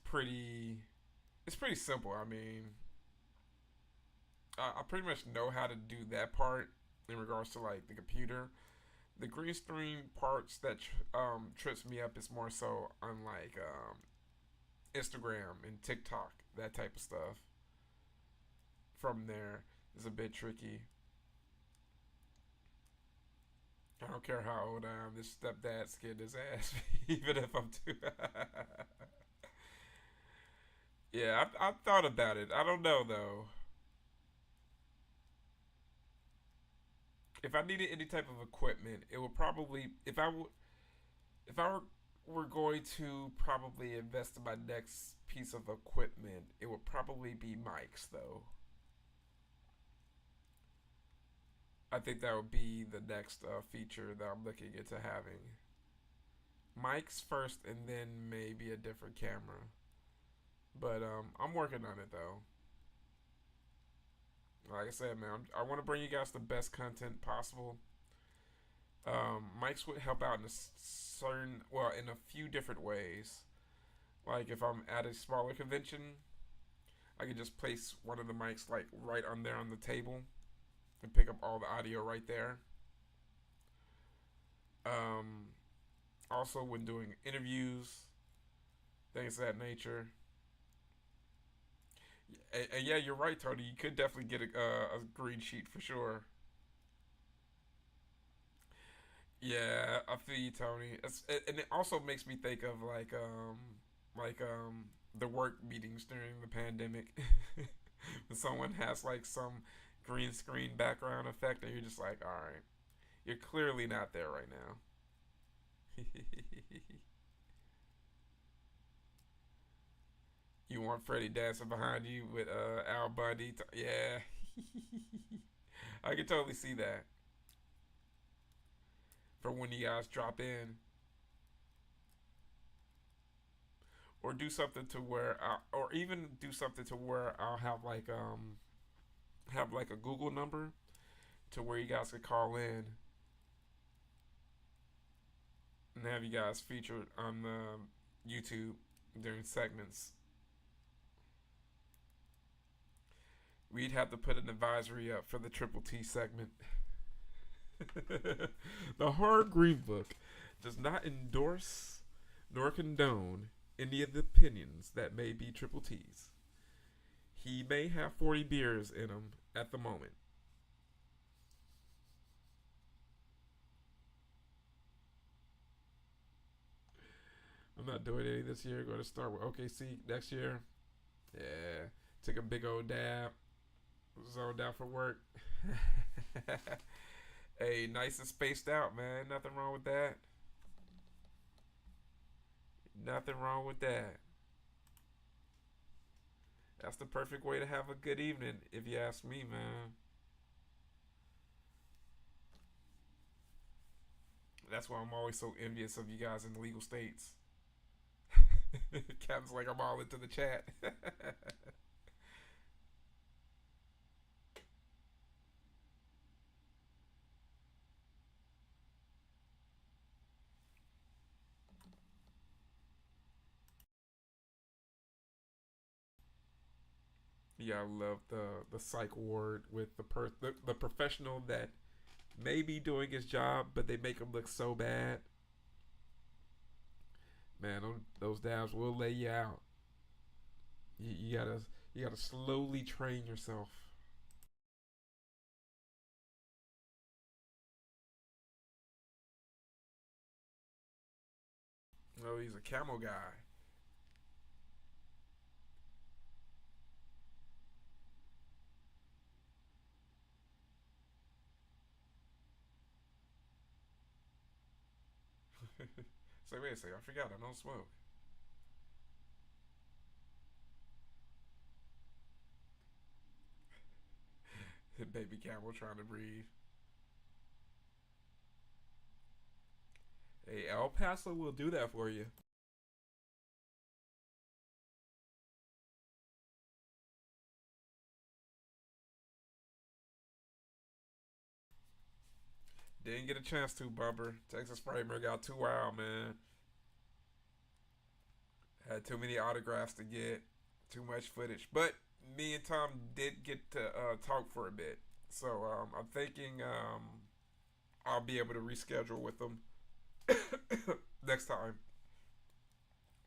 pretty simple. I mean, I pretty much know how to do that part in regards to like the computer. The green screen parts that trips me up is more so on like Instagram and TikTok, that type of stuff. From there is a bit tricky. I don't care how old I am. This stepdad skinned his ass, even if I'm too. Yeah, I've thought about it. I don't know though. If I needed any type of equipment, it would probably if I were going to probably invest in my next piece of equipment, it would probably be mics though. I think that would be the next feature that I'm looking into having. Mics first, and then maybe a different camera. But I'm working on it though. Like I said, man, I want to bring you guys the best content possible. Mics would help out in a in a few different ways. Like if I'm at a smaller convention, I could just place one of the mics like right on there on the table and pick up all the audio right there. Um, Also, when doing interviews, things of that nature. And yeah, you're right, Tony. You could definitely get a green sheet for sure. Yeah, I feel you, Tony. And it also makes me think of like the work meetings during the pandemic. When someone has like some green screen background effect, and you're just like, all right, you're clearly not there right now. You want Freddie dancing behind you with Al Bundy? Yeah, I can totally see that for when you guys drop in, or do something to where, or even do something to where I'll have like a Google number to where you guys could call in and have you guys featured on the YouTube during segments. we'd have to put an advisory up for the Triple T segment. The Horror Greenbook does not endorse nor condone any of the opinions that may be Triple T's. He may have 40 beers in him at the moment. I'm not doing any this year. Going to start with OKC next year. Yeah, take a big old dab. Zoned out for work. Hey, nice and spaced out, man. Nothing wrong with that. Nothing wrong with that. That's the perfect way to have a good evening, if you ask me, man. That's why I'm always so envious of you guys in legal states. Captain's like I'm all into the chat. Yeah, I love the psych ward with the professional that may be doing his job, but they make him look so bad. Man, those dabs will lay you out. You gotta slowly train yourself. Oh, he's a camel guy. Say, wait a second, I forgot I don't smoke. Baby camel trying to breathe. Hey, El Paso will do that for you. Didn't get a chance to, Bumper. Texas Framer got too wild, man. Had too many autographs to get, too much footage. But me and Tom did get to talk for a bit. So I'm thinking I'll be able to reschedule with them next time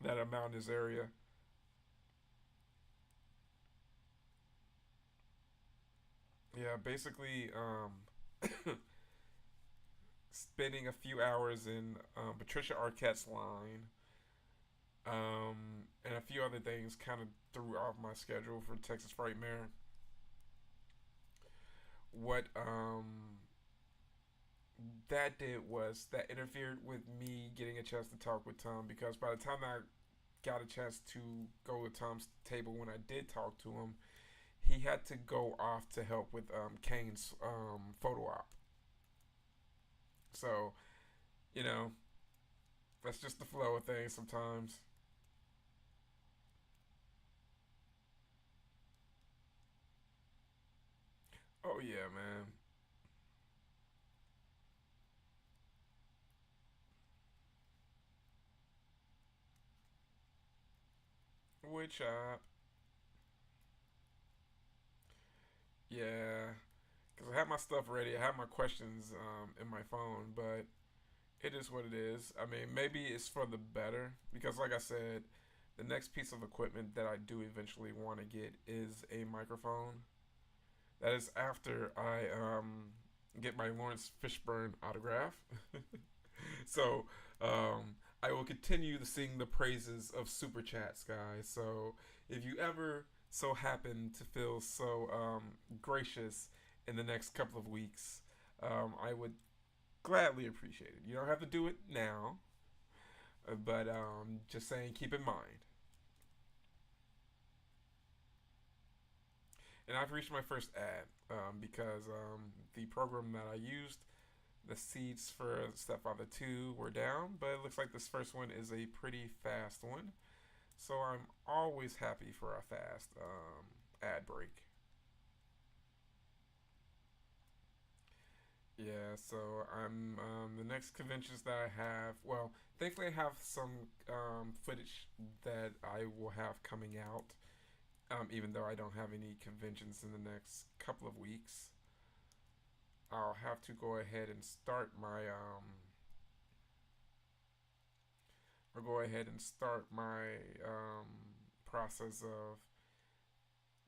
that I'm out in this area. Yeah, basically spending a few hours in Patricia Arquette's line and a few other things kind of threw off my schedule for Texas Frightmare. What that did was that interfered with me getting a chance to talk with Tom because by the time I got a chance to go to Tom's table when I did talk to him, he had to go off to help with Kane's photo op. So, you know, that's just the flow of things sometimes. Oh, yeah, man. Which, yeah, because I had my stuff ready. I had my questions in my phone, but it is what it is. I mean, maybe it's for the better because, like I said, the next piece of equipment that I do eventually want to get is a microphone. That is after I get my Lawrence Fishburne autograph. So I will continue to sing the praises of super chats, guys. So if you ever so happen to feel so gracious in the next couple of weeks, I would gladly appreciate it. You don't have to do it now, but just saying, keep in mind. And I've reached my first ad because the program that I used, the seats for Stepfather II were down, but it looks like this first one is a pretty fast one. So I'm always happy for a fast ad break. Yeah, so I'm the next conventions that I have. Well, thankfully I have some footage that I will have coming out Even though I don't have any conventions in the next couple of weeks, I'll have to go ahead and start my I'll go ahead and start my process of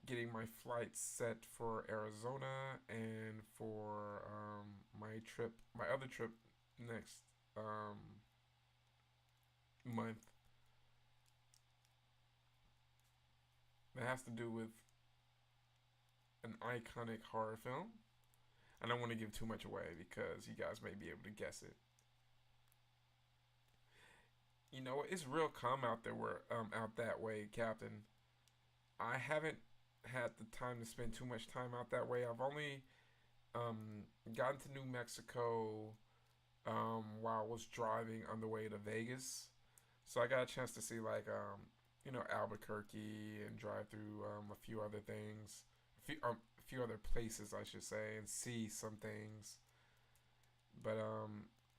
getting my flights set for Arizona and for my other trip next um, month. It has to do with an iconic horror film. I don't want to give too much away because you guys may be able to guess it. You know, it's real calm out there. Where out that way, Captain. I haven't had the time to spend too much time out that way. I've only gotten to New Mexico while I was driving on the way to Vegas, so I got a chance to see like Albuquerque and drive through a few other things, a few other places I should say, and see some things. But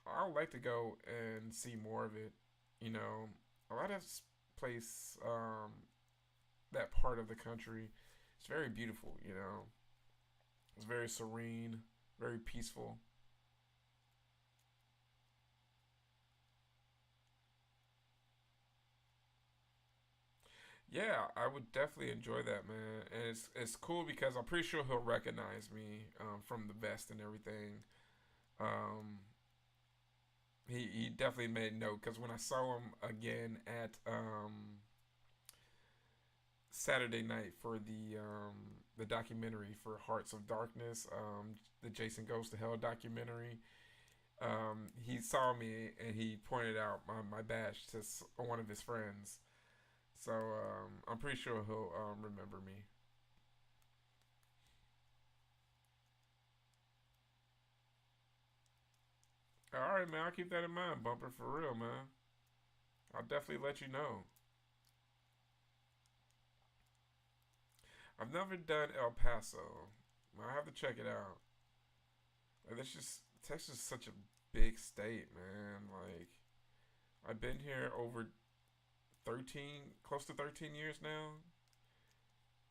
I would like to go and see more of it. You know, a lot of place that part of the country. It's very beautiful. You know, it's very serene, very peaceful. Yeah, I would definitely enjoy that, man. And it's cool because I'm pretty sure he'll recognize me from the vest and everything. Um, he definitely made note because when I saw him again at Saturday night for the documentary for Hearts of Darkness, the Jason Goes to Hell documentary, he saw me and he pointed out my badge to one of his friends. So I'm pretty sure he'll remember me. All right, man. I'll keep that in mind, Bumper, for real, man. I'll definitely let you know. I've never done El Paso. I have to check it out. Like, that's just Texas is such a big state, man. Like I've been here over close to 13 years now,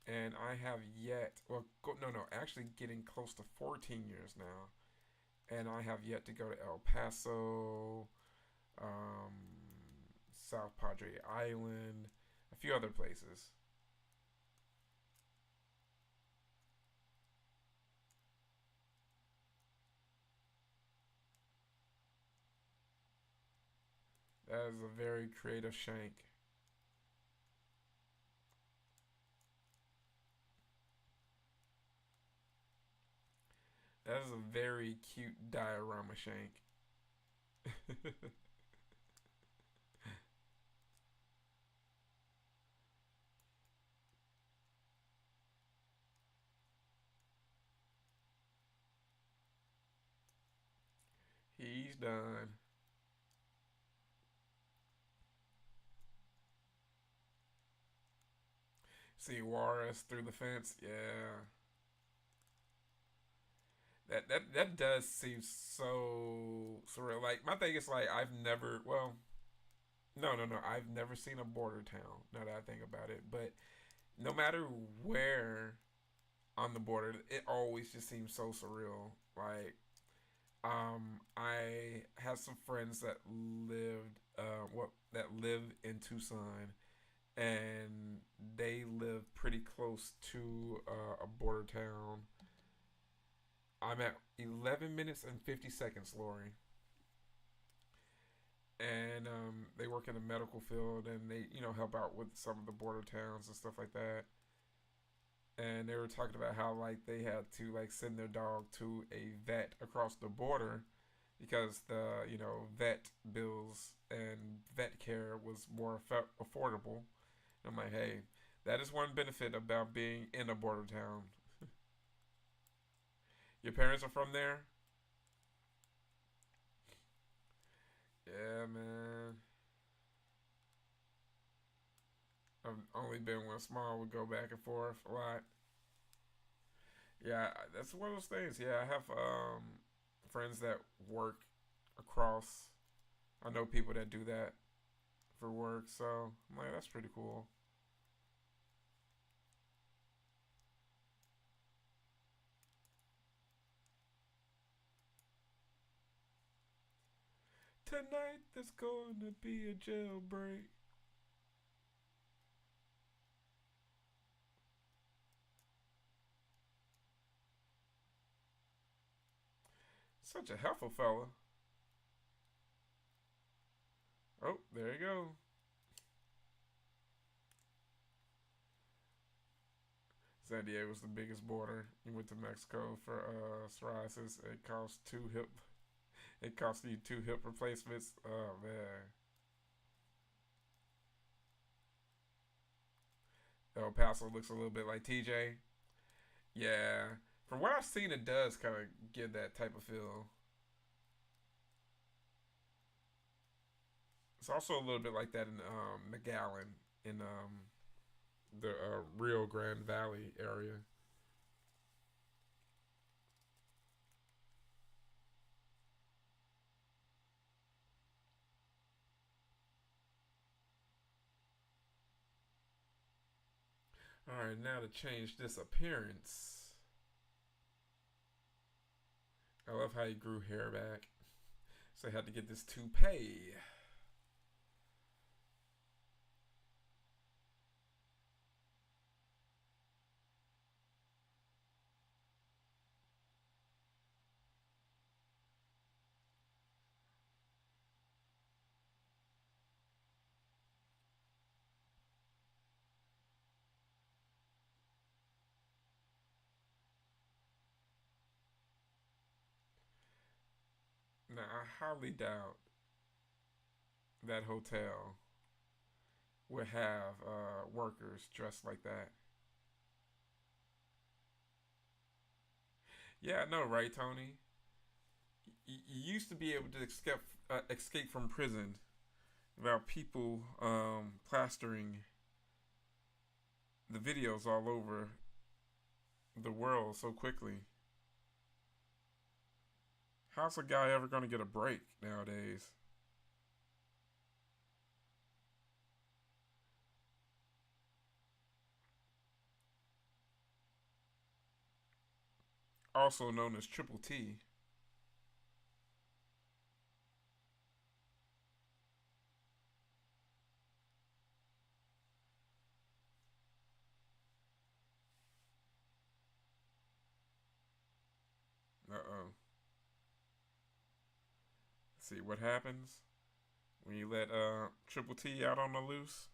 and I have yet, well, no, no, actually getting close to 14 years now, and I have yet to go to El Paso, um, South Padre Island, a few other places. That is a very creative shank. That is a very cute diorama shank. He's done. See Juarez through the fence. Yeah, that does seem so surreal. Like my thing is like I've never well no I've never seen a border town. Now that I think about it, but no matter where on the border, it always just seems so surreal. Like I have some friends that live in Tucson, and they live pretty close to a border town. I'm at 11 minutes and 50 seconds, Lori. And they work in the medical field, and they, help out with some of the border towns and stuff like that. And they were talking about how like they had to like send their dog to a vet across the border because the vet bills and vet care was more affordable. And I'm like, hey, that is one benefit about being in a border town. Your parents are from there? Yeah, man. I've only been one small. We go back and forth a lot. Yeah, that's one of those things. Yeah, I have friends that work across. I know people that do that for work, so I'm like, that's pretty cool. Tonight there's gonna be a jailbreak. Such a helpful fella. Oh, there you go. San Diego was the biggest border. You went to Mexico for psoriasis. It cost two hip. It cost you two hip replacements. Oh man. El Paso looks a little bit like TJ. Yeah. From what I've seen, it does kind of give that type of feel. It's also a little bit like that in McAllen in the Rio Grande Valley area. All right, now to change this appearance. I love how he grew hair back. So I had to get this toupee. Now, I highly doubt that hotel would have workers dressed like that. Yeah, I know, right, Tony? You used to be able to escape from prison without people plastering the videos all over the world so quickly. How's a guy ever going to get a break nowadays? Also known as Triple T. Uh oh. See what happens when you let Triple T out on the loose.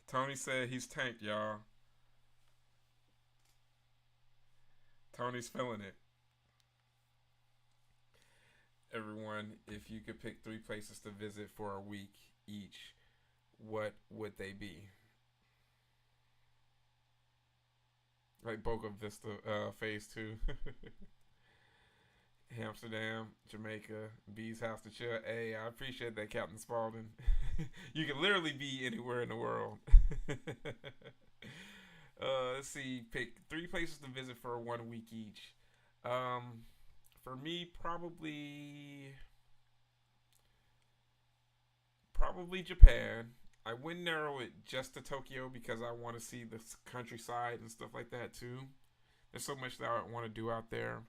Tony said he's tanked, y'all. Tony's feeling it. Everyone, if you could pick three places to visit for a week each, what would they be? Like Boca Vista Phase 2. Amsterdam, Jamaica, B's House to Chill. Hey, I appreciate that, Captain Spaulding. You can literally be anywhere in the world. Let's see. Pick three places to visit for 1 week each. Um, for me, probably Japan. I wouldn't narrow it just to Tokyo because I want to see the countryside and stuff like that too. There's so much that I want to do out there.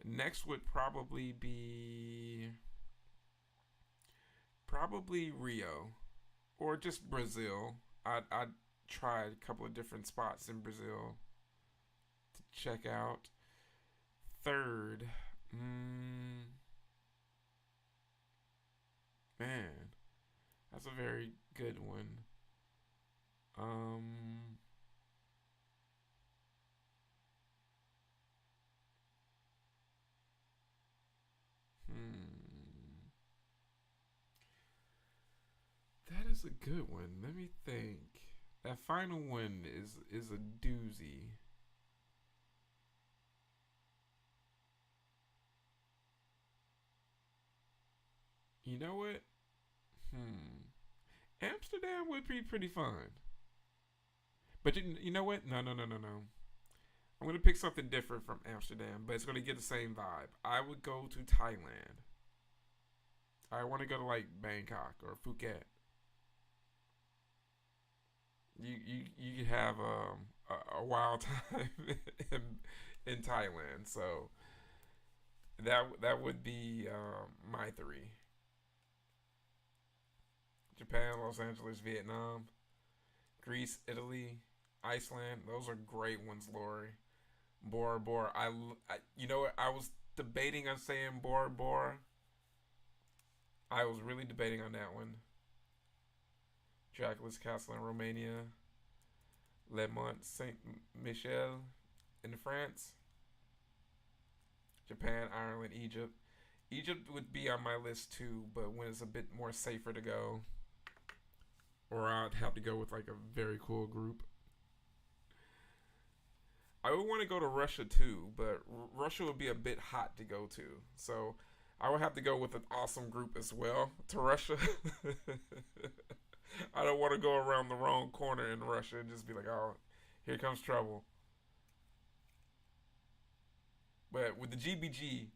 Next would probably Rio or just Brazil. I'd tried a couple of different spots in Brazil to check out. Third, man, that's a very good one. Um, hmm, that is a good one. Let me think. That final one is a doozy. You know what? Hmm. Amsterdam would be pretty fun. But you know what? No, no, no, no, no. I'm gonna pick something different from Amsterdam, but it's gonna get the same vibe. I would go to Thailand. I want to go to like Bangkok or Phuket. You could have a wild time in in Thailand. So that would be my three: Japan, Los Angeles, Vietnam, Greece, Italy, Iceland. Those are great ones, Lori. Bora Bora. You know what? I was debating on saying Bora Bora. I was really debating on that one. Dracula's Castle in Romania, Le Mont Saint Michel in France, Japan, Ireland, Egypt. Egypt would be on my list too, but when it's a bit more safer to go, or I'd have to go with like a very cool group. I would want to go to Russia too, but Russia would be a bit hot to go to. So I would have to go with an awesome group as well to Russia. I don't want to go around the wrong corner in Russia and just be like, oh, here comes trouble. But with the GBG,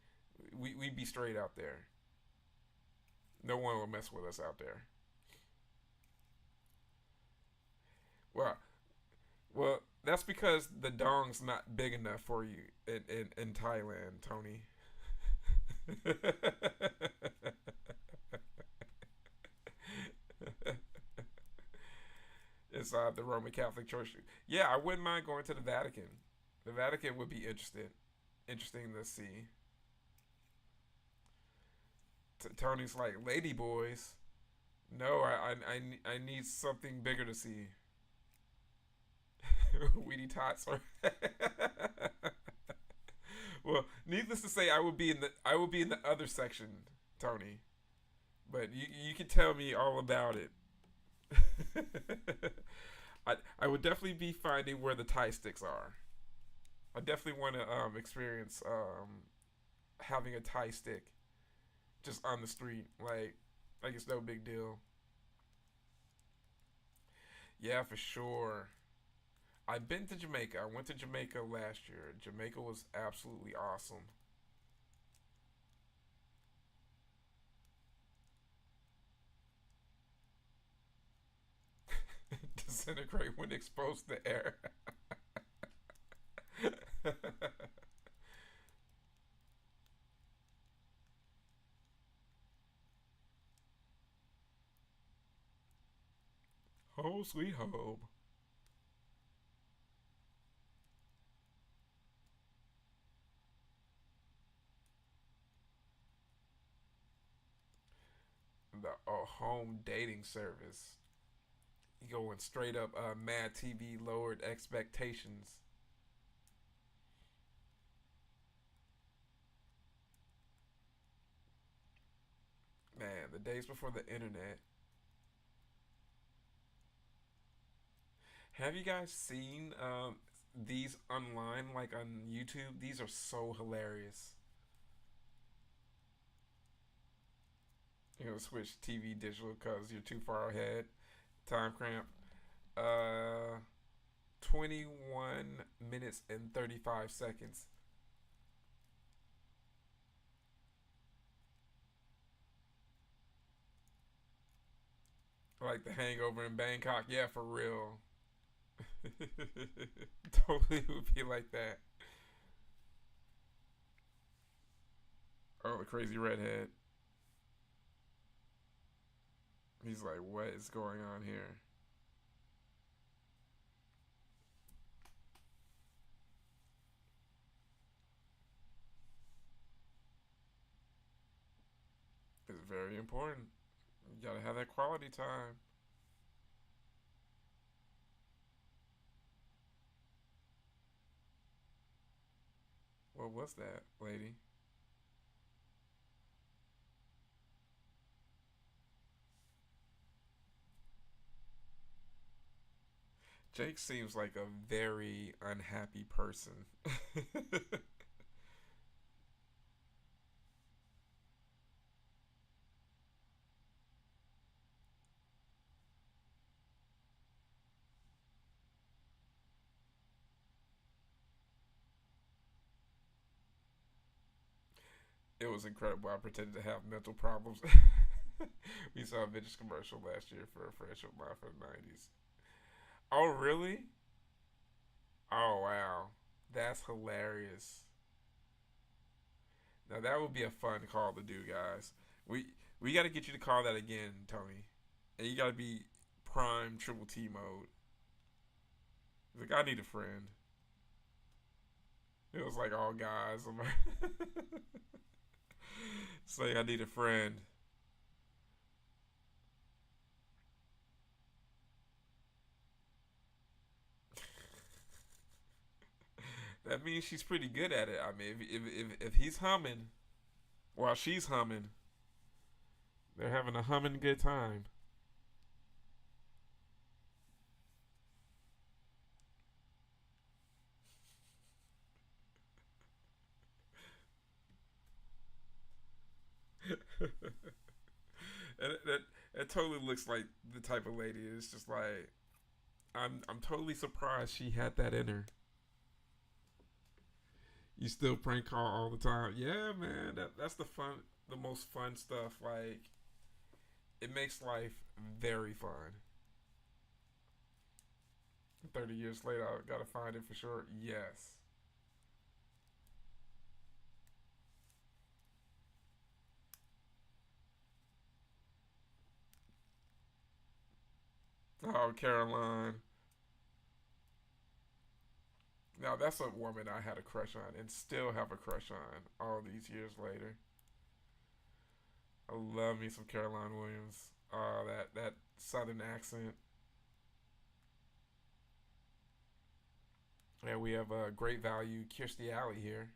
we'd be straight out there. No one will mess with us out there. Well, well, that's because the dong's not big enough for you in Thailand, Tony. Inside the Roman Catholic Church. Yeah, I wouldn't mind going to the Vatican. The Vatican would be interesting to see. Tony's like, lady boys. No, I need something bigger to see. Weedy tots. Well, needless to say, I would be in the other section, Tony. But you can tell me all about it. I would definitely be finding where the Thai sticks are. I definitely want to experience having a Thai stick just on the street, like it's no big deal. Yeah, for sure. I've been to Jamaica. I went to Jamaica last year. Jamaica was absolutely awesome. Disintegrate when exposed to air. Oh, sweet home. The home dating service. You going straight up Mad TV lowered expectations. Man, the days before the internet. Have you guys seen these online, like on YouTube? These are so hilarious. You're gonna switch TV digital because you're too far ahead. Time cramp. 21 minutes and 35 seconds. Like the hangover in Bangkok. Yeah, for real. Totally would be like that. Oh, the crazy redhead. He's like, what is going on here? It's very important. You gotta have that quality time. What was that, lady? Jake seems like a very unhappy person. was incredible. I pretended to have mental problems. We saw a vintage commercial last year for a friendship line for the 90s. Oh, really? Oh, wow. That's hilarious. Now, that would be a fun call to do, guys. We we got to get you to call that again, Tony. And you got to be prime triple T mode. Like, I need a friend. It was like all guys. I'm like, it's like, I need a friend. That means she's pretty good at it. I mean, if he's humming while she's humming, they're having a humming good time. And it totally looks like the type of lady. It's just like I'm totally surprised she had that in her. You still prank call all the time. Yeah, man. That's the most fun stuff. Like, it makes life very fun. 30 years later, I gotta find it for sure. Yes. Oh, Caroline. Now that's a woman I had a crush on and still have a crush on all these years later. I love me some Caroline Williams. Oh, that southern accent. And we have a great value, Kirstie Alley here.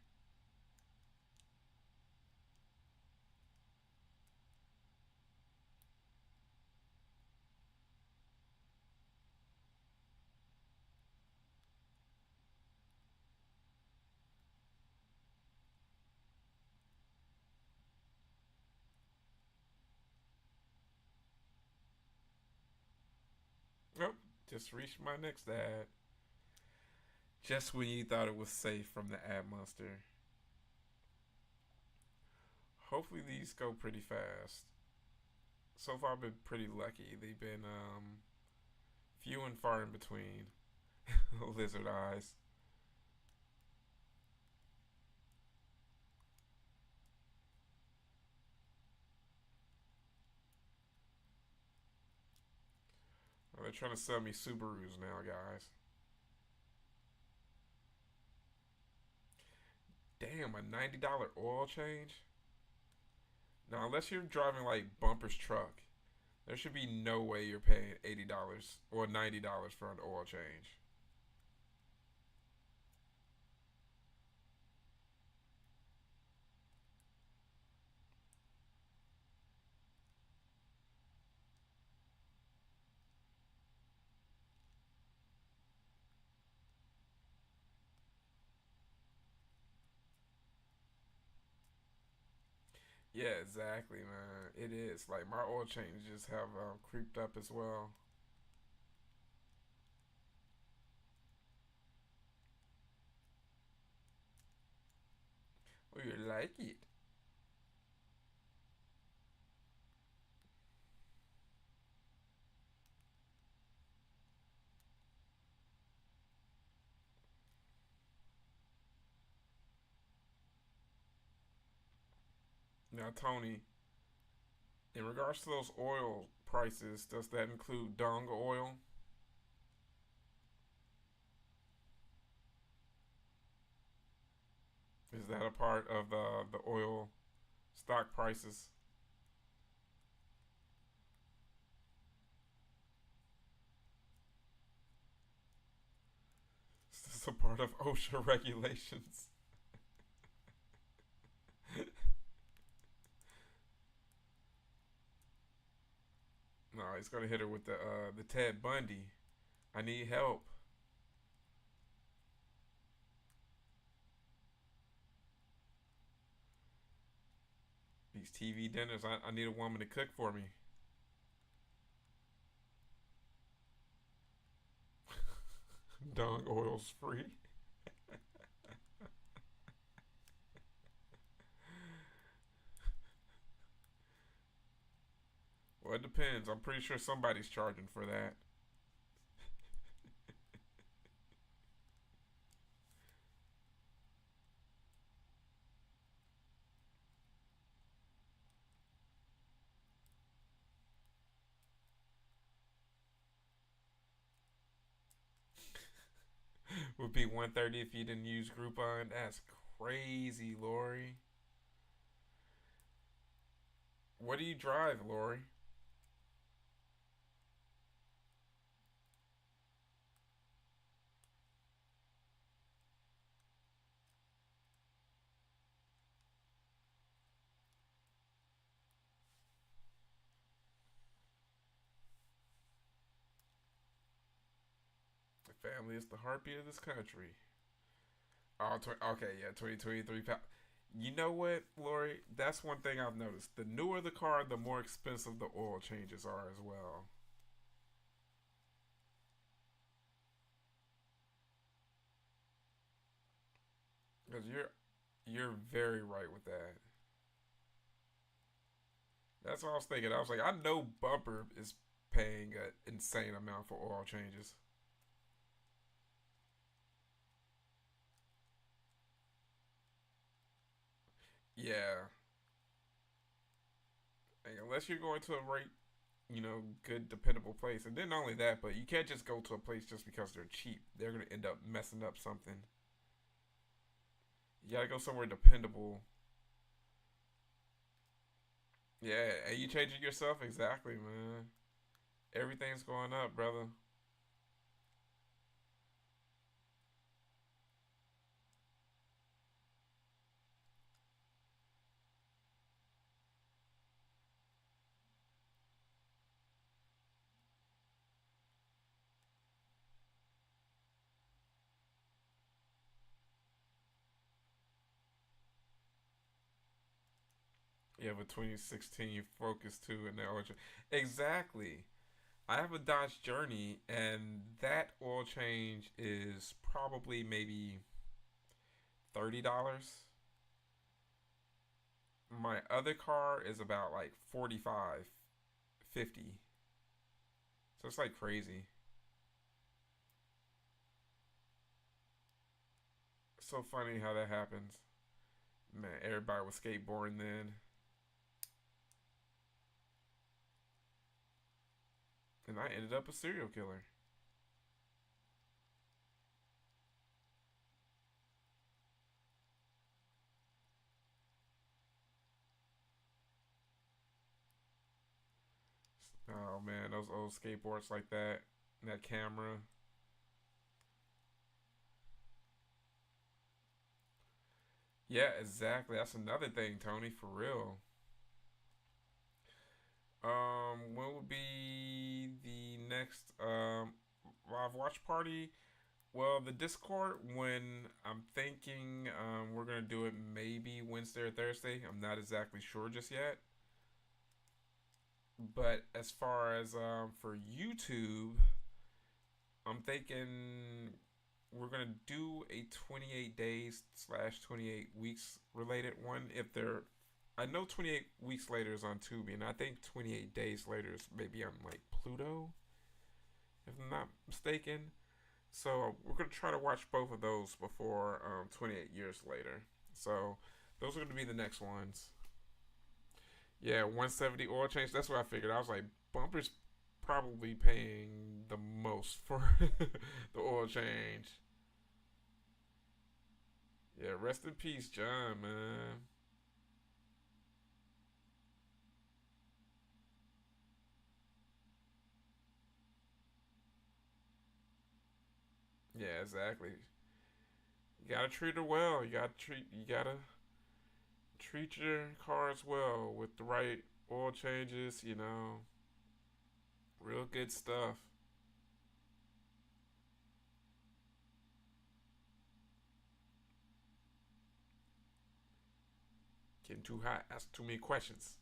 Oh, just reached my next ad. Just when you thought it was safe from the ad monster. Hopefully these go pretty fast. So far, I've been pretty lucky. They've been few and far in between. Lizard eyes. Oh, they're trying to sell me Subarus now, guys. Damn, a $90 oil change? Now, unless you're driving like Bumper's truck, there should be no way you're paying $80 or $90 for an oil change. Yeah, exactly, man. It is. Like, my oil changes have creeped up as well. Oh, you like it? Now, Tony, in regards to those oil prices, does that include dung oil? Is that a part of the oil stock prices? Is this a part of OSHA regulations? No, he's gonna hit her with the Ted Bundy. I need help. These TV dinners. I need a woman to cook for me. Dung oil's free. Well, it depends. I'm pretty sure somebody's charging for that. Would be 130 if you didn't use Groupon. That's crazy, Lori. What do you drive, Lori? The family is the heartbeat of this country. Oh, okay, yeah, 2023. You know what, Lori? That's one thing I've noticed. The newer the car, the more expensive the oil changes are as well. Because you're very right with that. That's what I was thinking. I was like, I know Bumper is paying an insane amount for oil changes. Yeah, like, unless you're going to a rate, good dependable place, and then not only that, but you can't just go to a place just because they're cheap. They're gonna end up messing up something. You gotta go somewhere dependable. Yeah, and you change it yourself exactly, man. Everything's going up, brother. Yeah, but 2016 Focus 2 and the oil change. Exactly. I have a Dodge Journey, and that oil change is probably maybe $30. My other car is about like 45, 50. So it's like crazy. So funny how that happens. Man, everybody was skateboarding then, and I ended up a serial killer. Oh man, those old skateboards like that, that camera. Yeah, exactly. That's another thing, Tony, for real. When would be the next live watch party? Well, the Discord, when I'm thinking we're gonna do it maybe Wednesday or Thursday. I'm not exactly sure just yet. But as far as for YouTube, I'm thinking we're gonna do a 28 days slash 28 weeks related one. If they're, I know 28 weeks later is on Tubi, and I think 28 days later is maybe on like Pluto, if I'm not mistaken. So we're gonna try to watch both of those before 28 years later. So those are gonna be the next ones. Yeah, 170 oil change. That's what I figured. I was like, Bumper's probably paying the most for the oil change. Yeah, rest in peace, John, man. Yeah, exactly. You gotta treat her well. You gotta treat your cars well with the right oil changes. Real good stuff. Getting too hot. Ask too many questions.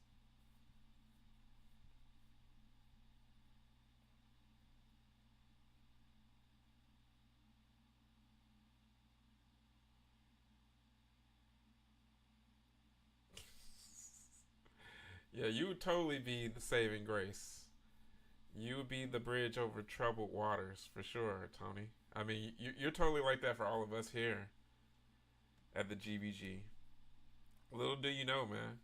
Yeah, you would totally be the saving grace. You would be the bridge over troubled waters for sure, Tony. I mean, you're totally like that for all of us here at the GBG. Little do you know, man.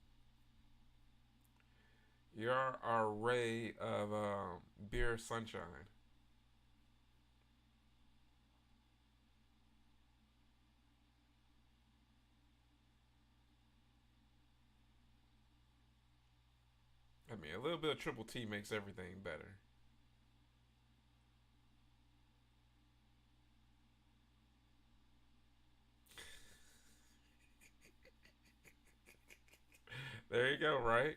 You're our ray of beer sunshine. I mean, a little bit of triple T makes everything better. There you go, right?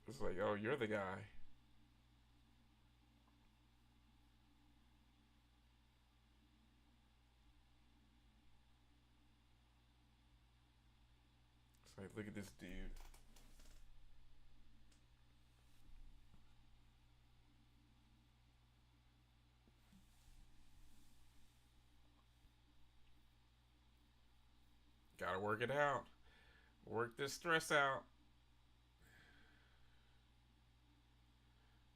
It's like, oh, you're the guy. It's like, look at this dude. Gotta work it out. Work this stress out.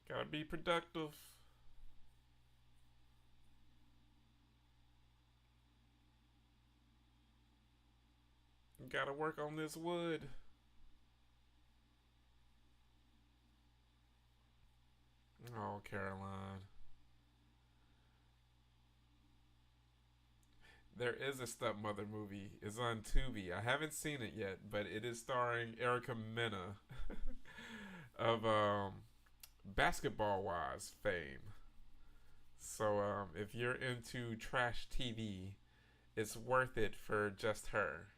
Gotta be productive. Gotta work on this wood. Oh, Caroline. There is a stepmother movie. It's on Tubi. I haven't seen it yet, but it is starring Erica Mena of Basketball Wives fame. So if you're into trash TV, it's worth it for just her.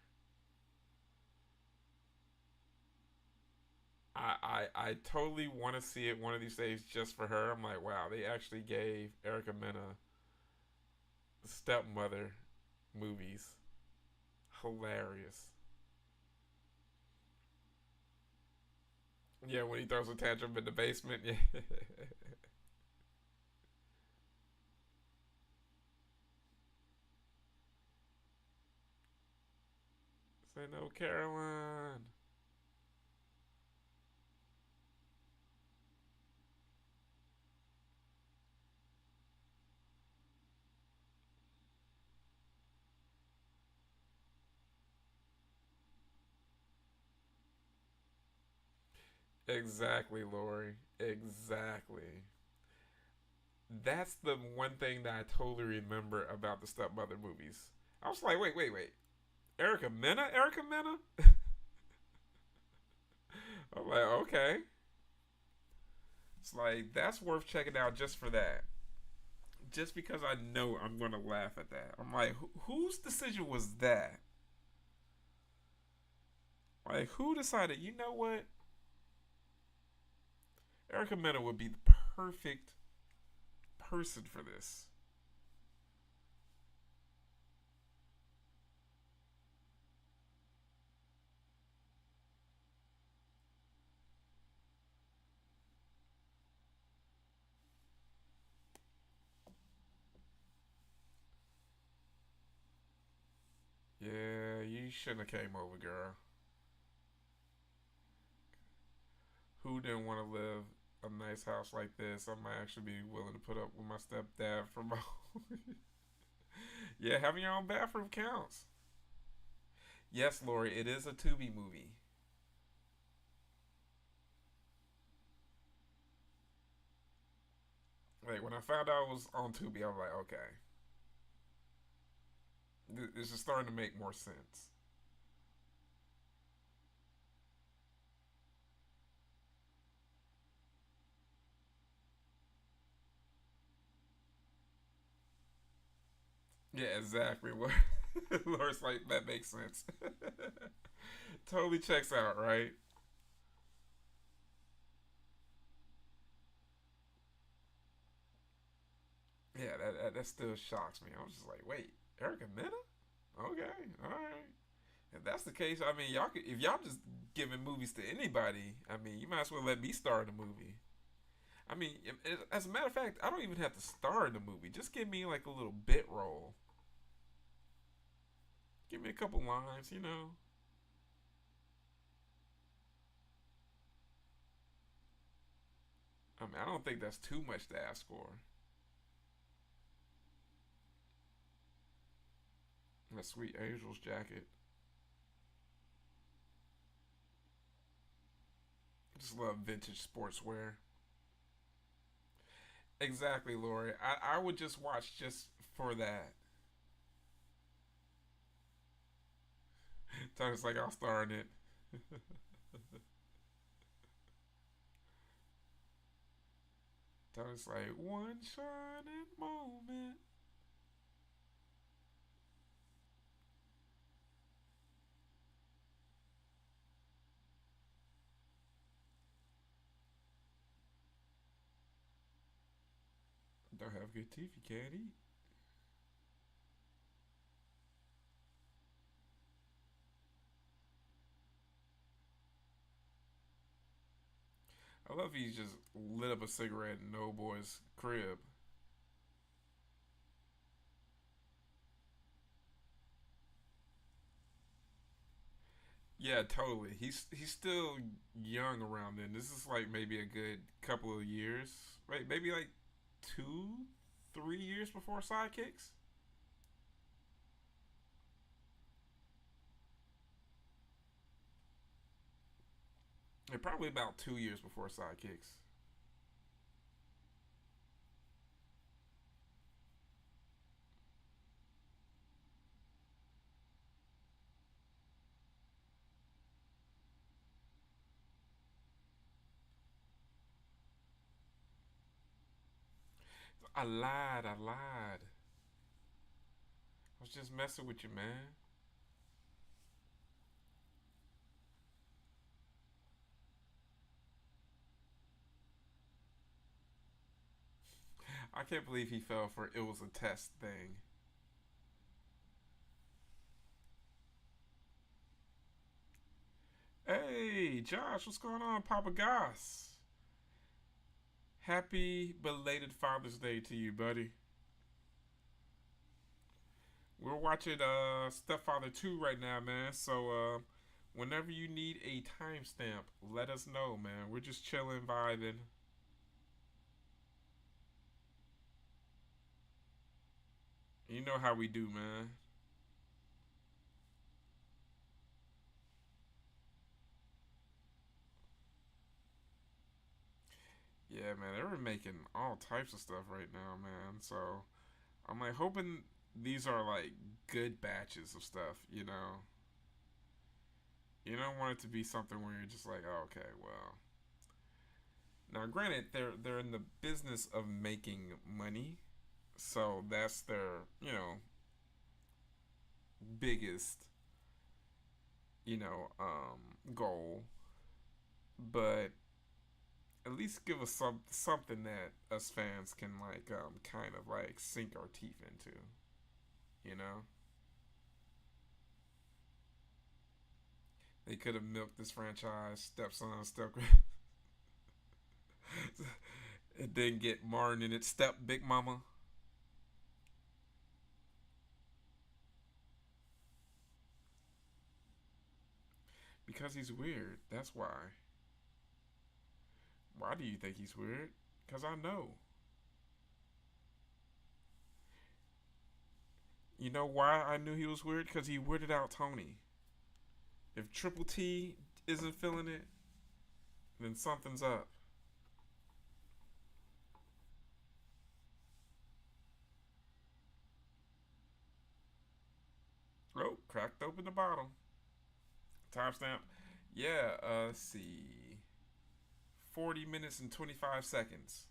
I totally want to see it one of these days just for her. I'm like, wow, they actually gave Erica Mena stepmother movies. Hilarious. Yeah, when he throws a tantrum in the basement. Yeah. Say no, Caroline. Exactly, Lori. Exactly. That's the one thing that I totally remember about the stepmother movies. I was like, wait, wait, wait. Erica Mena? Erica Mena? I'm like, okay. It's like, that's worth checking out just for that. Just because I know I'm going to laugh at that. I'm like, whose decision was that? Like, who decided, you know what? Erica Mena would be the perfect person for this. Yeah, you shouldn't have came over, girl. Who didn't want to live a nice house like this? I might actually be willing to put up with my stepdad for my. Yeah, having your own bathroom counts. Yes, Lori, it is a Tubi movie. Like when I found out it was on Tubi, I was like, okay, this is starting to make more sense. Yeah, exactly. What Lori's like, that makes sense. Totally checks out, right? Yeah, that still shocks me. I was just like, wait, Erica Mena? Okay, all right. If that's the case, I mean, y'all could, if y'all just giving movies to anybody, I mean, you might as well let me star in the movie. I mean, as a matter of fact, I don't even have to star in the movie. Just give me like a little bit role. Give me a couple lines, you know. I mean, I don't think that's too much to ask for. That sweet Angel's jacket. I just love vintage sportswear. Exactly, Lori. I would just watch just for that. Tony's like, I'll star in it. Tony's like, one shining moment. Don't have good teeth, you can't eat. I love he just lit up a cigarette in No Boy's crib. Yeah, totally. He's still young around then. This is like maybe a good couple of years, right? Maybe like 2, 3 years before Sidekicks. Yeah, probably about 2 years before Sidekicks. I lied. I lied. I was just messing with you, man. I can't believe he fell for it was a test thing. Hey, Josh, what's going on, Papa Goss? Happy belated Father's Day to you, buddy. We're watching Stepfather 2 right now, man. So whenever you need a timestamp, let us know, man. We're just chilling, vibing. You know how we do, man. Yeah, man. They're making all types of stuff right now, man. So I'm like hoping these are like good batches of stuff, you know. You don't want it to be something where you're just like, oh, okay, well. Now, granted, they're in the business of making money, so that's their biggest goal. But at least give us something that us fans can like kind of like sink our teeth into. You know, they could have milked this franchise, stepson, step. It didn't get Martin in its step, Big Mama, because he's weird. That's why. Why do you think he's weird? Because I know. You know why I knew he was weird? Because he weirded out Tony. If Triple T isn't feeling it, then something's up. Oh, cracked open the bottle. Timestamp. Yeah, let's see. 40 minutes and 25 seconds.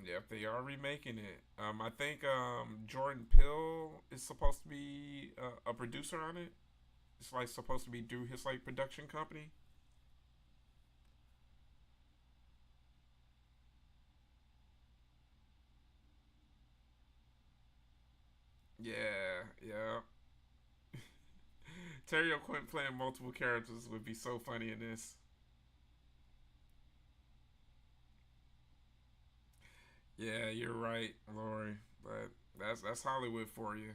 Yep, they are remaking it. I think Jordan Peele is supposed to be a producer on it. It's like supposed to be through his like production company. Yeah, yeah. Terry O'Quinn playing multiple characters would be so funny in this. Yeah, you're right, Lori. But that's Hollywood for you.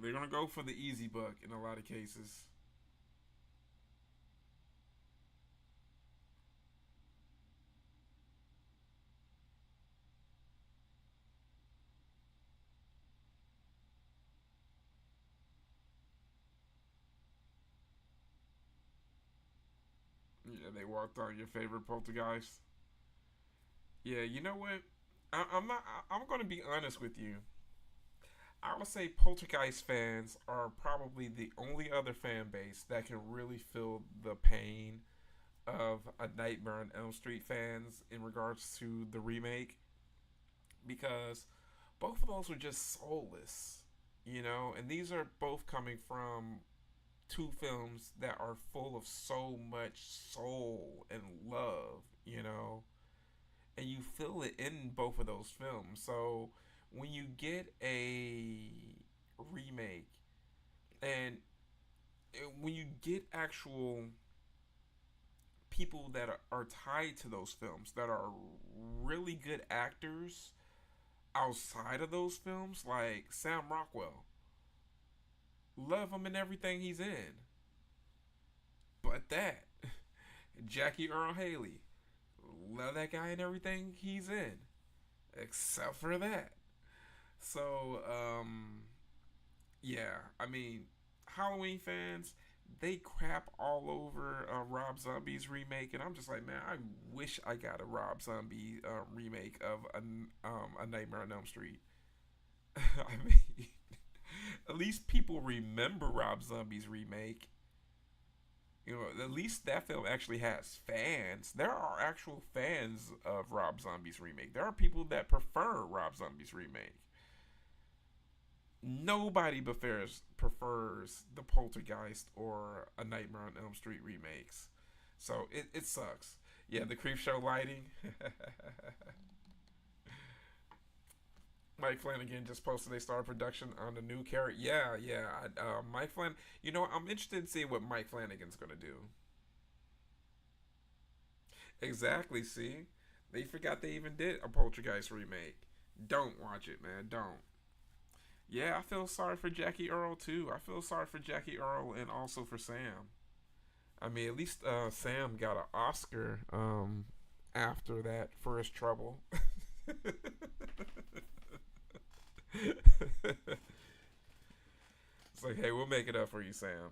They're gonna go for the easy buck in a lot of cases. Yeah, they walked on your favorite poltergeist. Yeah, you know what? I'm not. I'm gonna be honest with you. I would say Poltergeist fans are probably the only other fan base that can really feel the pain of a Nightmare on Elm Street fans in regards to the remake, because both of those were just soulless, and these are both coming from two films that are full of so much soul and love, and you feel it in both of those films. So when you get a remake, and when you get actual people that are tied to those films that are really good actors outside of those films, like Sam Rockwell, love him in everything he's in. But that Jackie Earl Haley, love that guy in everything he's in, except for that. So, yeah, I mean, Halloween fans, they crap all over Rob Zombie's remake, and I'm just like, man, I wish I got a Rob Zombie remake of a Nightmare on Elm Street. I mean, at least people remember Rob Zombie's remake. At least that film actually has fans. There are actual fans of Rob Zombie's remake. There are people that prefer Rob Zombie's remake. Nobody prefers the Poltergeist or a Nightmare on Elm Street remakes. So it sucks. Yeah, the creep show lighting. Mike Flanagan just posted they started production on the new character. Yeah, yeah. Mike Flan. I'm interested in seeing what Mike Flanagan's gonna do. Exactly. See, they forgot they even did a Poltergeist remake. Don't watch it, man. Don't. Yeah, I feel sorry for Jackie Earl too. I feel sorry for Jackie Earl and also for Sam. I mean, at least Sam got an Oscar after that for his trouble. It's like, hey, we'll make it up for you, Sam.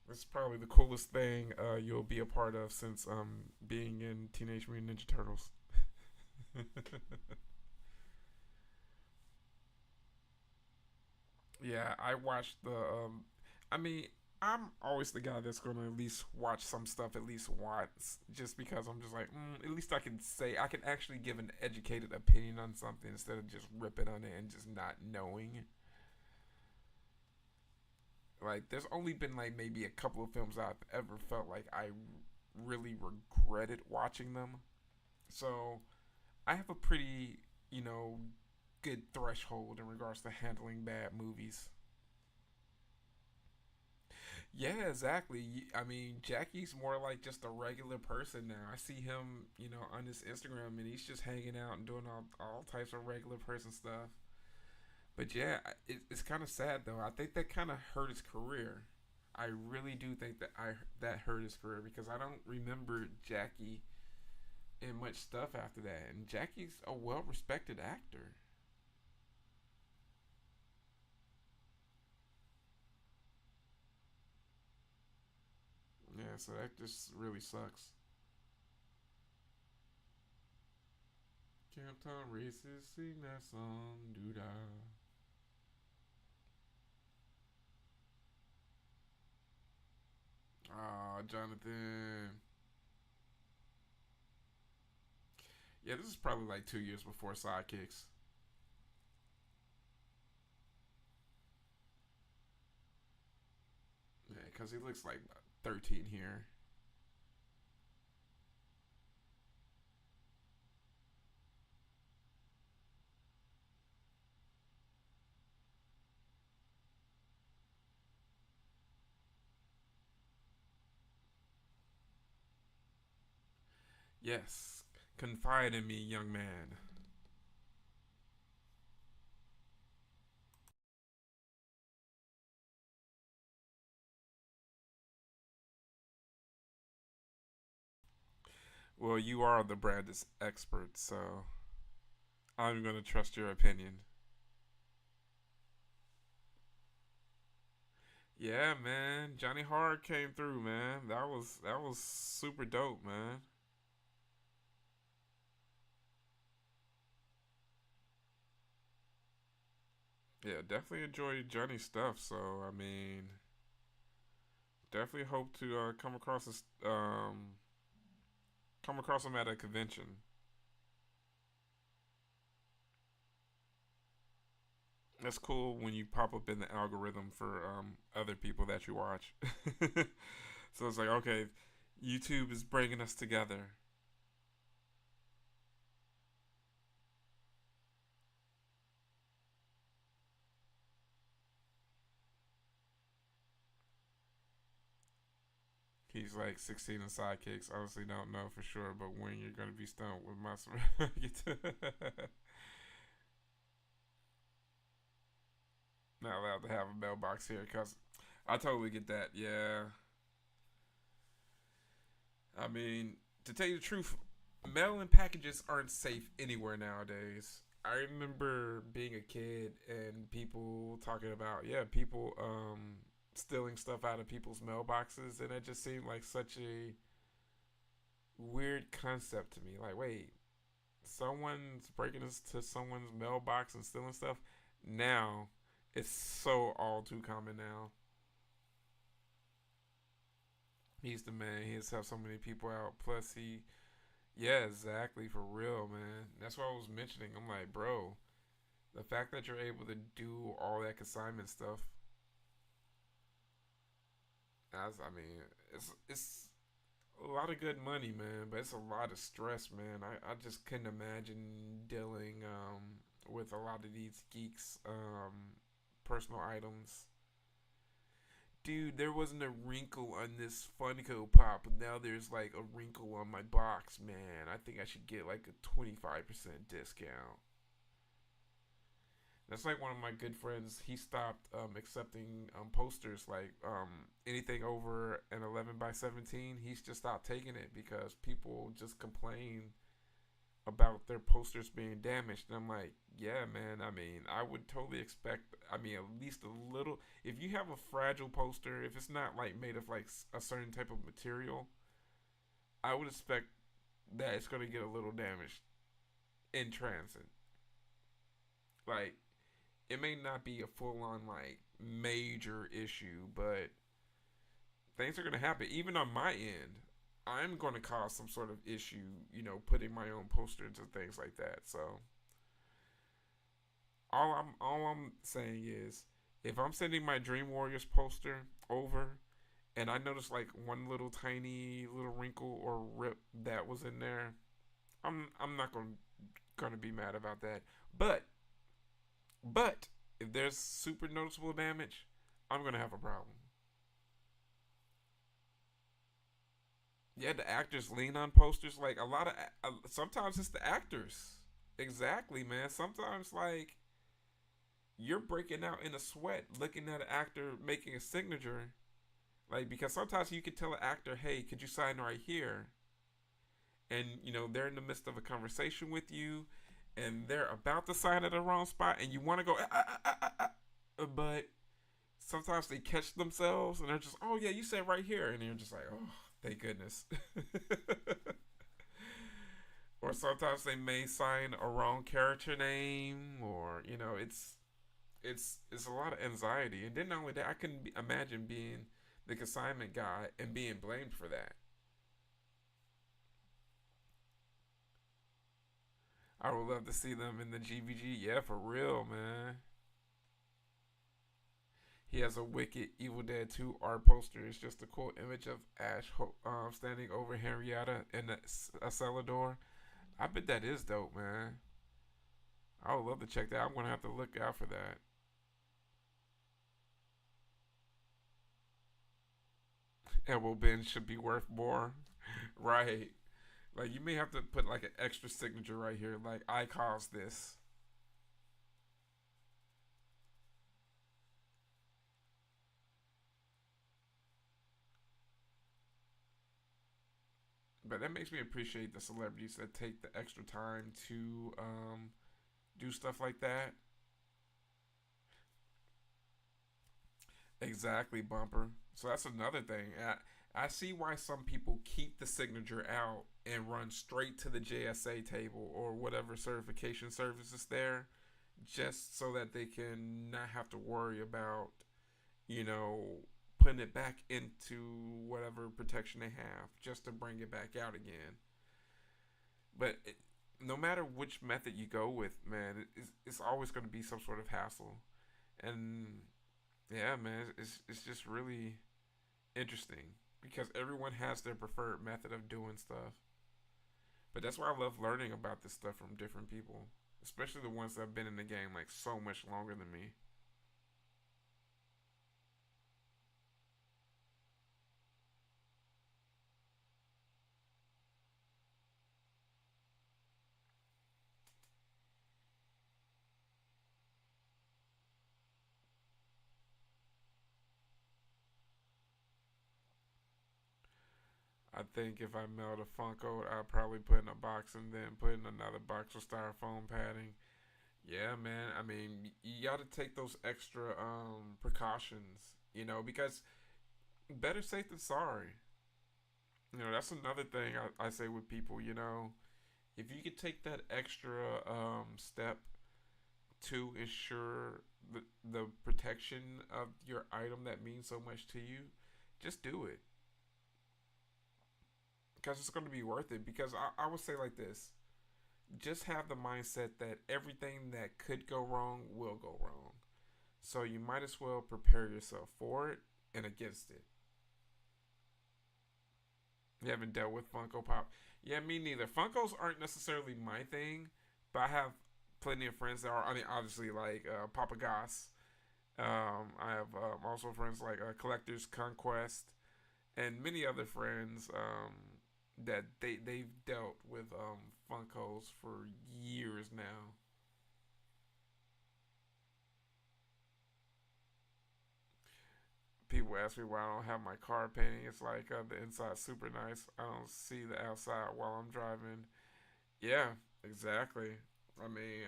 This is probably the coolest thing you'll be a part of since being in Teenage Mutant Ninja Turtles. Yeah, I watched the. I mean, I'm always the guy that's gonna at least watch some stuff at least once, just because I'm just like, at least I can say I can actually give an educated opinion on something instead of just ripping on it and just not knowing. Like, there's only been like maybe a couple of films I've ever felt like I really regretted watching them. So I have a pretty, you know, good threshold in regards to handling bad movies. Yeah, exactly. I mean, Jackie's more like just a regular person now. I see him, on his Instagram, and he's just hanging out and doing all types of regular person stuff. But yeah, it's kind of sad though. I think that kind of hurt his career. I really do think that hurt his career because I don't remember Jackie in much stuff after that. And Jackie's a well respected actor. Yeah, so that just really sucks. Camptown Races, sing that song, doo da. Ah, Jonathan. Yeah, this is probably like 2 years before Sidekicks. Yeah, because he looks like 13 here. Yes. Confide in me, young man. Well, you are the Brandis expert, so I'm gonna trust your opinion. Yeah, man. Johnny Hard came through, man. That was super dope, man. Yeah, definitely enjoyed Johnny's stuff. So I mean, definitely hope to come across him at a convention. That's cool when you pop up in the algorithm for other people that you watch. So it's like, okay, YouTube is bringing us together. He's like 16 and sidekicks. Honestly, don't know for sure, but when you're gonna be stoned with my not allowed to have a mailbox here, cause I totally get that. Yeah, I mean, to tell you the truth, mail-in packages aren't safe anywhere nowadays. I remember being a kid and people talking about, yeah, people stealing stuff out of people's mailboxes, and it just seemed like such a weird concept to me. Like, wait, someone's breaking into someone's mailbox and stealing stuff. Now, it's so all too common now. He's the man. He has to have so many people out. Plus, yeah, exactly, for real, man. That's what I was mentioning. I'm like, bro, the fact that you're able to do all that consignment stuff, I mean, it's a lot of good money, man, but it's a lot of stress, man. I just couldn't imagine dealing with a lot of these geeks' personal items. Dude, there wasn't a wrinkle on this Funko Pop, but now there's like a wrinkle on my box, man. I think I should get like a 25% discount. That's like one of my good friends. He stopped accepting posters like anything over an 11 by 17. He's just stopped taking it because people just complain about their posters being damaged. And I'm like, yeah, man. I mean, I would totally expect. I mean, at least a little. If you have a fragile poster, if it's not like made of like a certain type of material, I would expect that it's gonna get a little damaged in transit. Like, it may not be a full on like major issue, but things are gonna happen. Even on my end, I'm gonna cause some sort of issue, putting my own posters and things like that. So all I'm saying is, if I'm sending my Dream Warriors poster over and I notice like one little tiny little wrinkle or rip that was in there, I'm not gonna be mad about that. But but if there's super noticeable damage, I'm gonna have a problem. Yeah, the actors lean on posters like a lot of. Sometimes it's the actors. Exactly, man. Sometimes like you're breaking out in a sweat looking at an actor making a signature. Like, because sometimes you can tell an actor, "Hey, could you sign right here?" And they're in the midst of a conversation with you, and they're about to sign at the wrong spot, and you want to go, but sometimes they catch themselves and they're just, "Oh yeah, you said right here," and you're just like, "Oh, thank goodness." Or sometimes they may sign a wrong character name, or it's a lot of anxiety. And then not only that, I couldn't imagine being the consignment guy and being blamed for that. I would love to see them in the GVG. Yeah, for real, man. He has a wicked Evil Dead 2 art poster. It's just a cool image of Ash standing over Henrietta in a cellar door. I bet that is dope, man. I would love to check that. I'm gonna have to look out for that. Elbow Ben should be worth more, right? Like you may have to put like an extra signature right here, like I caused this. But that makes me appreciate the celebrities that take the extra time to do stuff like that. Exactly, bumper. So that's another thing. I see why some people keep the signature out and run straight to the JSA table or whatever certification service is there, just so that they can not have to worry about, you know, putting it back into whatever protection they have just to bring it back out again. But no matter which method you go with, man, it's always going to be some sort of hassle. And yeah, man, it's just really interesting because everyone has their preferred method of doing stuff. But that's why I love learning about this stuff from different people, especially the ones that have been in the game like so much longer than me. I think if I mailed a Funko, I'd probably put in a box and then put in another box with styrofoam padding. Yeah, man. I mean, you got to take those extra precautions, because better safe than sorry. That's another thing I say with people. If you could take that extra step to ensure the protection of your item that means so much to you, just do it because it's going to be worth it. Because I would say like this: just have the mindset that everything that could go wrong will go wrong. So you might as well prepare yourself for it and against it. You haven't dealt with Funko Pop. Yeah, me neither. Funkos aren't necessarily my thing, but I have plenty of friends that are. I mean, obviously, like Papa Goss. I have also friends like Collectors Conquest and many other friends that they've dealt with Funkos for years now. People ask me why I don't have my car painting. It's like the inside super nice. I don't see the outside while I'm driving. Yeah, exactly. I mean,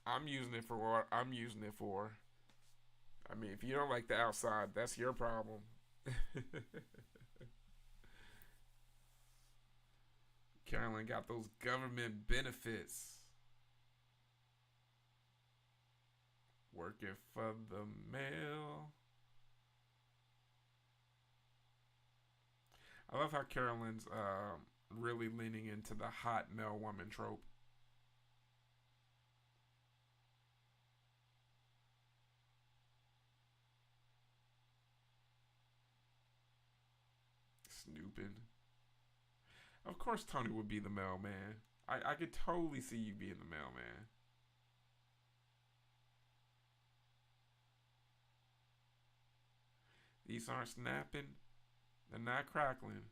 I'm using it for what I'm using it for. I mean, if you don't like the outside, that's your problem. Carolyn got those government benefits. Working for the mail. I love how Carolyn's really leaning into the hot male woman trope. Snooping. Of course, Tony would be the mailman. I could totally see you being the mailman. These aren't snapping. They're not crackling.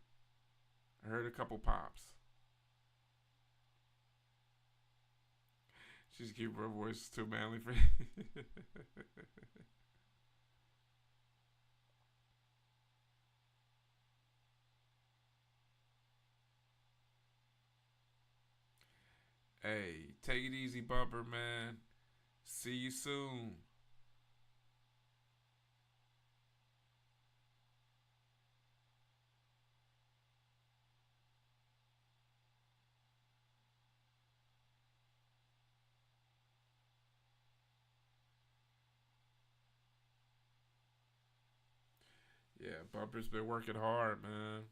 I heard a couple pops. She's keeping her voice too manly for. Hey, take it easy, bumper man. See you soon. Yeah, bumper's been working hard, man.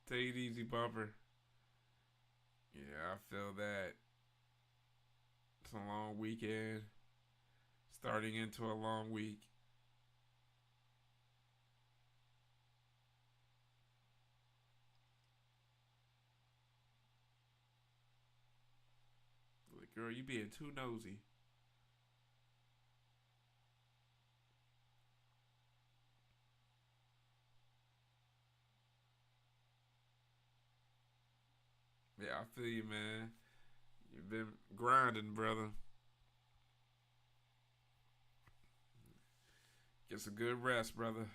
Take it easy, bumper. Yeah, I feel that. It's a long weekend, starting into a long week. Girl, you being too nosy. Yeah, I feel you, man. You've been grinding, brother. Get some good rest, brother.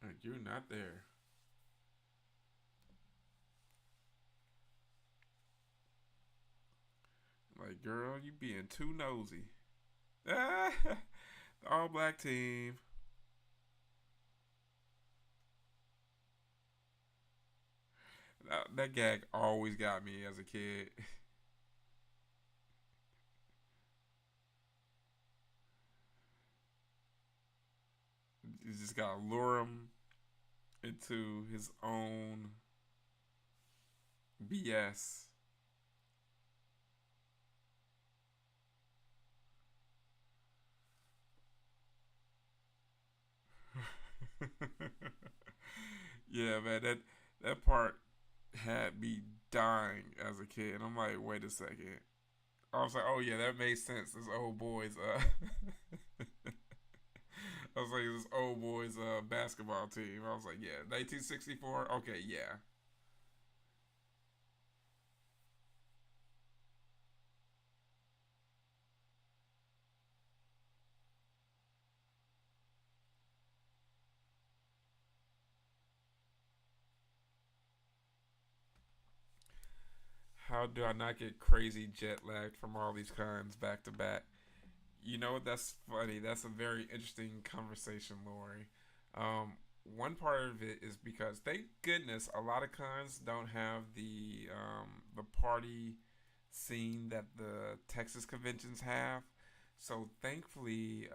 Like, you're not there. Like, girl, you being too nosy. Ah, the all black team. That gag always got me as a kid. You just gotta lure him into his own BS. Yeah, man, that part had me dying as a kid. And I'm like, wait a second. I was like, oh yeah, that makes sense. This old boys, I was like, this old boys basketball team. I was like, yeah, 1964. Okay, yeah. How do I not get crazy jet lagged from all these kinds back to back? You know what? That's funny. That's a very interesting conversation, Lori. One part of it is because thank goodness a lot of cons don't have the party scene that the Texas conventions have. So thankfully,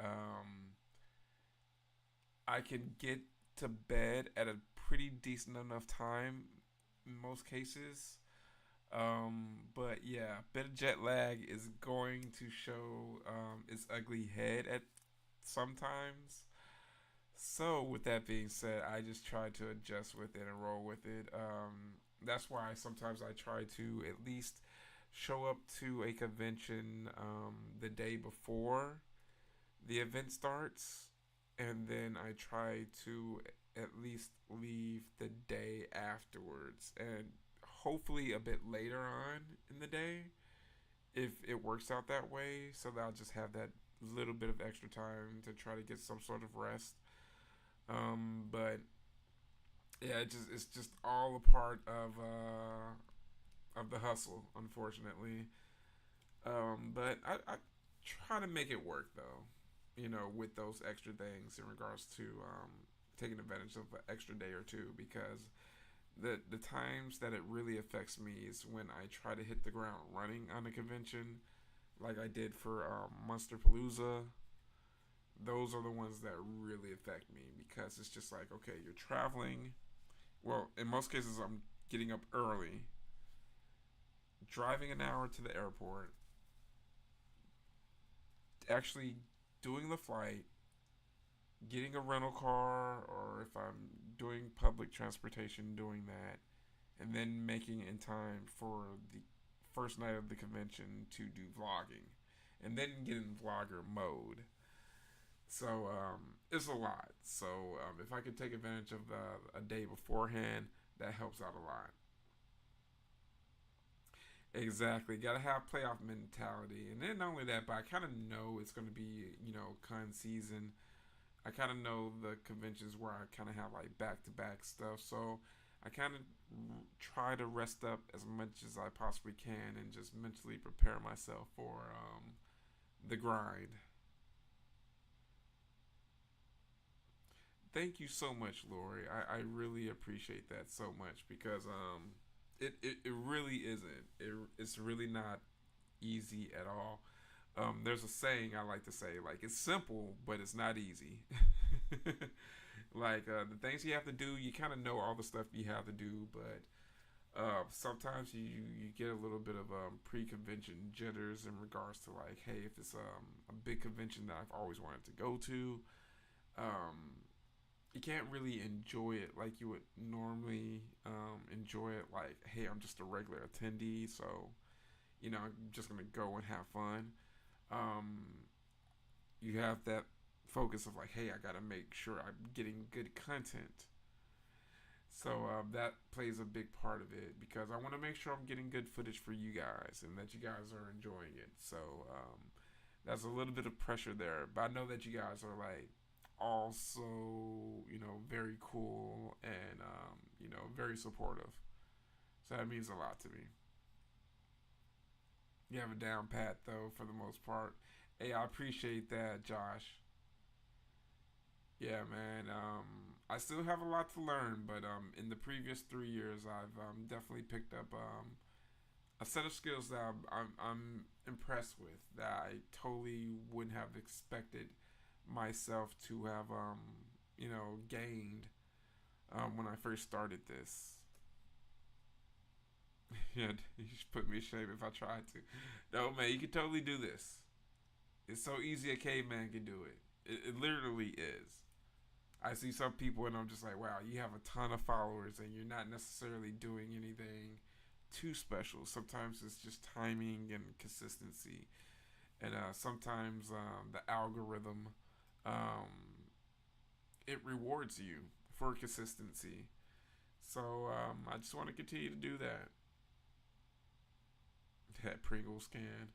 I can get to bed at a pretty decent enough time in most cases. But yeah, bit of jet lag is going to show its ugly head at sometimes. So with that being said, I just try to adjust with it and roll with it. That's why sometimes I try to at least show up to a convention the day before the event starts, and then I try to at least leave the day afterwards, and hopefully a bit later on in the day if it works out that way, so that I'll just have that little bit of extra time to try to get some sort of rest. But yeah, it's just all a part of the hustle, unfortunately. But I try to make it work though, with those extra things in regards to taking advantage of an extra day or two, because the times that it really affects me is when I try to hit the ground running on a convention, like I did for Monster Palooza. Those are the ones that really affect me because it's just like, okay, you're traveling. Well, in most cases, I'm getting up early, driving an hour to the airport, actually doing the flight, getting a rental car, or if I'm doing public transportation, doing that, and then making it in time for the first night of the convention to do vlogging, and then get in vlogger mode. So it's a lot. So if I could take advantage of a day beforehand, that helps out a lot. Exactly. Got to have playoff mentality. And then not only that, but I kind of know it's going to be, con season. I kind of know the conventions where I kind of have like back to back stuff. So I kind of try to rest up as much as I possibly can and just mentally prepare myself for the grind. Thank you so much, Lori. I really appreciate that so much because it really isn't. It's really not easy at all. There's a saying I like to say, like, it's simple, but it's not easy. Like, the things you have to do, you kind of know all the stuff you have to do, but Sometimes you get a little bit of pre-convention jitters in regards to like, hey, if it's a big convention that I've always wanted to go to, um, you can't really enjoy it like you would normally enjoy it. Like, hey, I'm just a regular attendee, so I'm just gonna go and have fun. Um, you have that focus of like, hey, I gotta make sure I'm getting good content. So that plays a big part of it because I want to make sure I'm getting good footage for you guys and that you guys are enjoying it. So that's a little bit of pressure there, but I know that you guys are like also very cool and very supportive. So that means a lot to me. You have a down pat though for the most part. Hey, I appreciate that, Josh. Yeah, man. I still have a lot to learn, but in the previous 3 years, I've definitely picked up a set of skills that I'm impressed with that I totally wouldn't have expected myself to have gained when I first started this. Yeah, you should put me to shame if I tried to. No, man, you can totally do this. It's so easy a caveman can do it. It literally is. I see some people and I'm just like, wow, you have a ton of followers and you're not necessarily doing anything too special. Sometimes it's just timing and consistency, and sometimes the algorithm um, it rewards you for consistency. So I just want to continue to do that. That Pringle scan.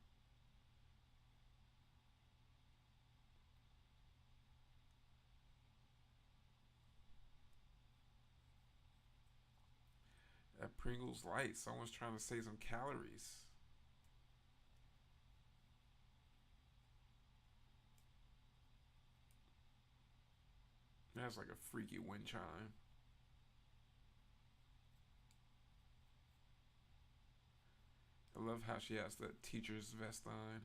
That Pringles light. Someone's trying to save some calories. That's like a freaky wind chime. I love how she has that teacher's vest on.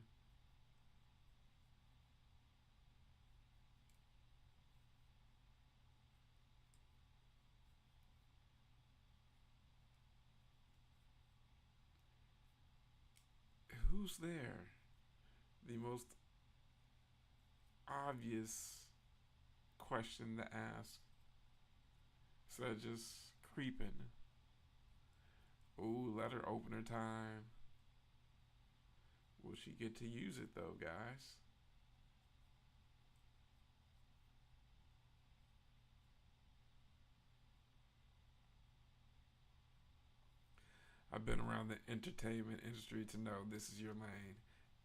Who's there? The most obvious question to ask. So just creeping. Ooh, letter opener time. Will she get to use it though, guys? I've been around the entertainment industry to know this is your lane.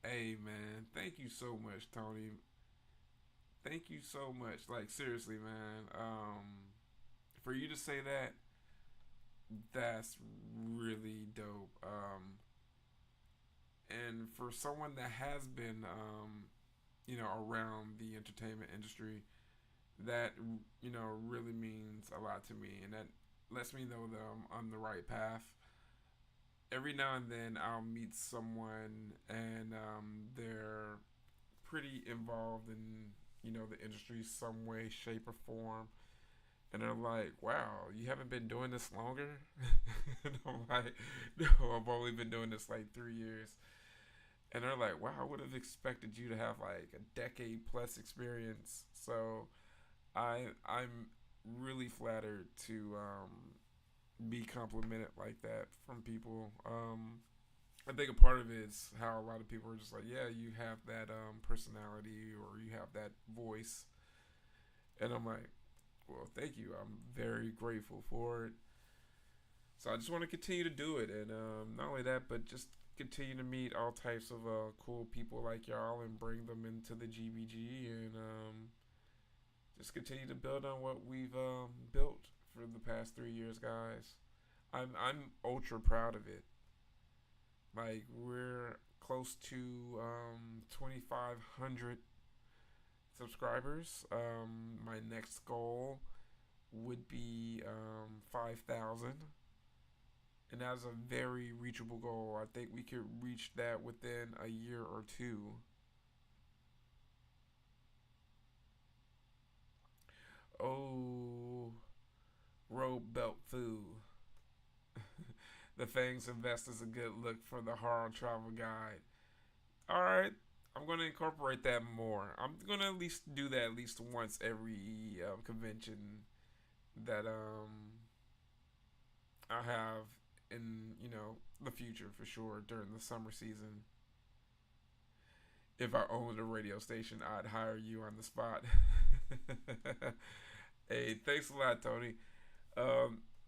Hey man, thank you so much, Tony. Thank you so much. Like seriously, man. For you to say that, that's really dope. And for someone that has been, around the entertainment industry, that really means a lot to me, and that lets me know that I'm on the right path. Every now and then, I'll meet someone, and they're pretty involved in the industry some way, shape, or form, and they're like, "Wow, you haven't been doing this longer?" And I'm like, "No, I've only been doing this like 3 years." And they're like, "Wow, I would have expected you to have like a decade plus experience." So I'm really flattered to be complimented like that from people. I think a part of it is how a lot of people are just like, yeah, you have that personality or you have that voice, and I'm like, well, thank you. I'm very grateful for it. So I just want to continue to do it, and not only that, but just continue to meet all types of cool people like y'all and bring them into the GBG, and just continue to build on what we've built for the past 3 years, guys. I'm ultra proud of it. Like we're close to 2,500 subscribers. My next goal would be 5,000, and that's a very reachable goal. I think we could reach that within a year or two. Oh, robe belt foo. The Fangs Invest is a good look for the horror travel guide. All right, I'm going to incorporate that more. I'm going to at least do that at least once every convention that I have in the future for sure during the summer season. If I owned a radio station, I'd hire you on the spot. Hey, thanks a lot, Tony.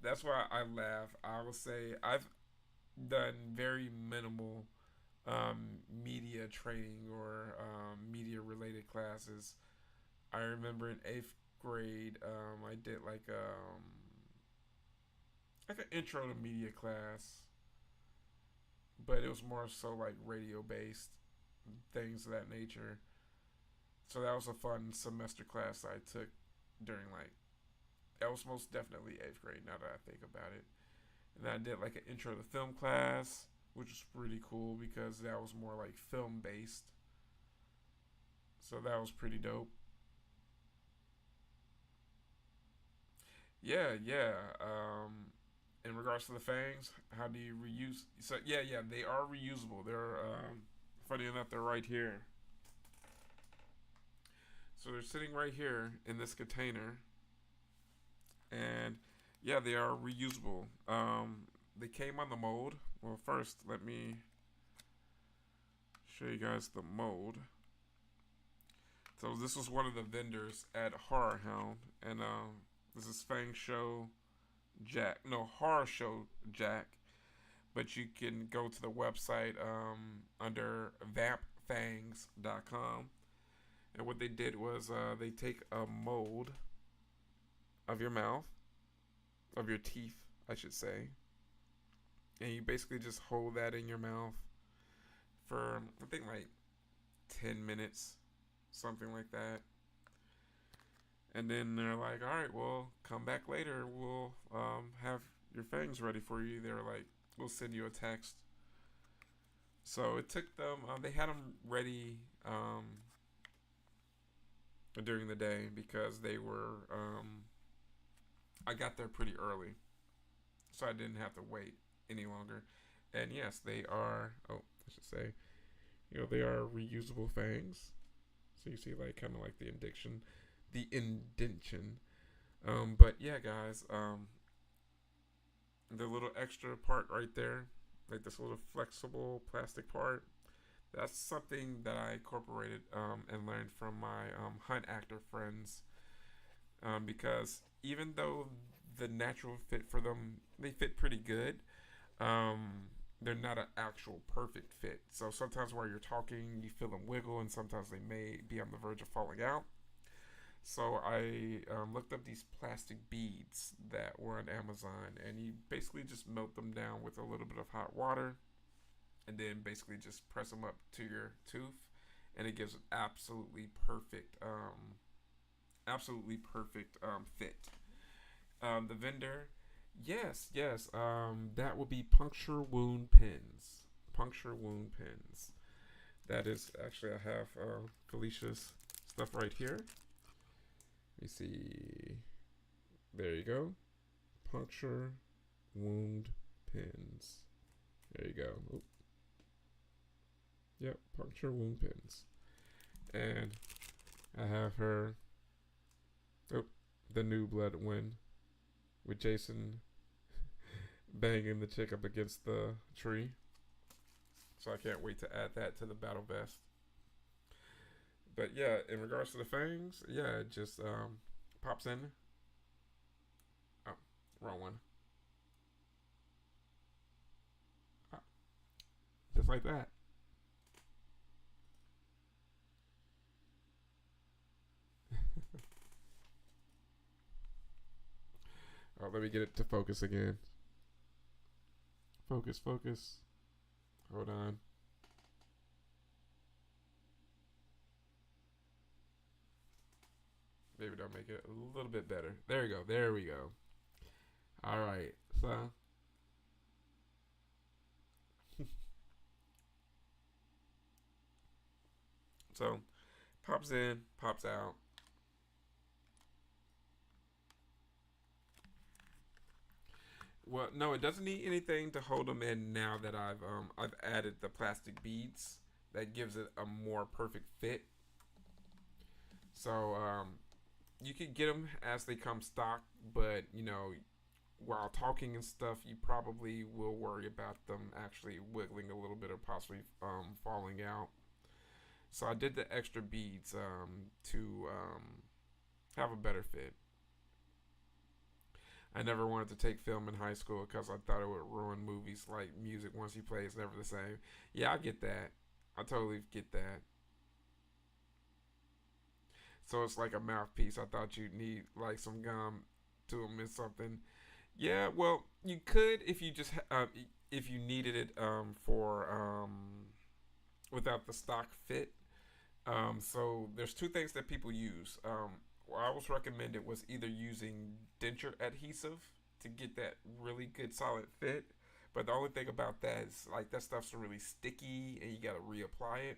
That's why I laugh. I will say I've done very minimal media training or media related classes. I remember in eighth grade, I did like an intro to media class, but it was more so like radio based things of that nature. So that was a fun semester class I took during that was most definitely eighth grade. Now that I think about it, and then I did like an intro to film class, which was pretty cool because that was more like film based. So that was pretty dope. Yeah, yeah. In regards to the fangs, how do you reuse? So yeah, yeah, they are reusable. They're funny enough, they're right here. So they're sitting right here in this container, and yeah, they are reusable. They came on the mold. Well, first, let me show you guys the mold. So this was one of the vendors at Horror Hound, and this is Fang Show Jack. No, Horror Show Jack. But you can go to the website under vampfangs.com. And what they did was they take a mold of your mouth, of your teeth, I should say. And you basically just hold that in your mouth for, I think, like 10 minutes, something like that. And then they're like, all right, well, come back later. We'll have your fangs ready for you. They're like, we'll send you a text. So it took them, they had them ready during the day because they were, I got there pretty early. So I didn't have to wait any longer. And yes, they are, I should say, they are reusable fangs. So you see, like, kind of like the indention. But yeah, guys, the little extra part right there, like this little flexible plastic part, that's something that I incorporated and learned from my hunt actor friends. Because even though the natural fit for them, they fit pretty good, they're not an actual perfect fit. So sometimes while you're talking, you feel them wiggle, and sometimes they may be on the verge of falling out. So I looked up these plastic beads that were on Amazon, and you basically just melt them down with a little bit of hot water, and then basically just press them up to your tooth, and it gives an absolutely perfect fit. The vendor, yes, yes, that would be puncture wound pins. Puncture wound pins. That is actually, I have Felicia's stuff right here. Let me see. There you go. Puncture wound pins. There you go. Oop. Yep, puncture wound pins. And I have her. The new blood win with Jason banging the chick up against the tree. So I can't wait to add that to the battle vest. But yeah, in regards to the fangs, yeah, it just pops in. Oh, wrong one. Oh, just like that. Oh, let me get it to focus again. Focus, focus. Hold on. Maybe that'll make it a little bit better. There we go. There we go. All right. So pops in, pops out. Well, no, it doesn't need anything to hold them in. Now that I've added the plastic beads, that gives it a more perfect fit. So you can get them as they come stock, but while talking and stuff, you probably will worry about them actually wiggling a little bit or possibly falling out. So I did the extra beads to have a better fit. I never wanted to take film in high school because I thought it would ruin movies. Like music, once you play, it's never the same. Yeah, I get that. I totally get that. So it's like a mouthpiece. I thought you'd need like some gum to miss something. Yeah, well, you could if you just if you needed it for without the stock fit. So there's two things that people use. What I was recommended was either using denture adhesive to get that really good solid fit. But the only thing about that is like that stuff's really sticky and you gotta reapply it.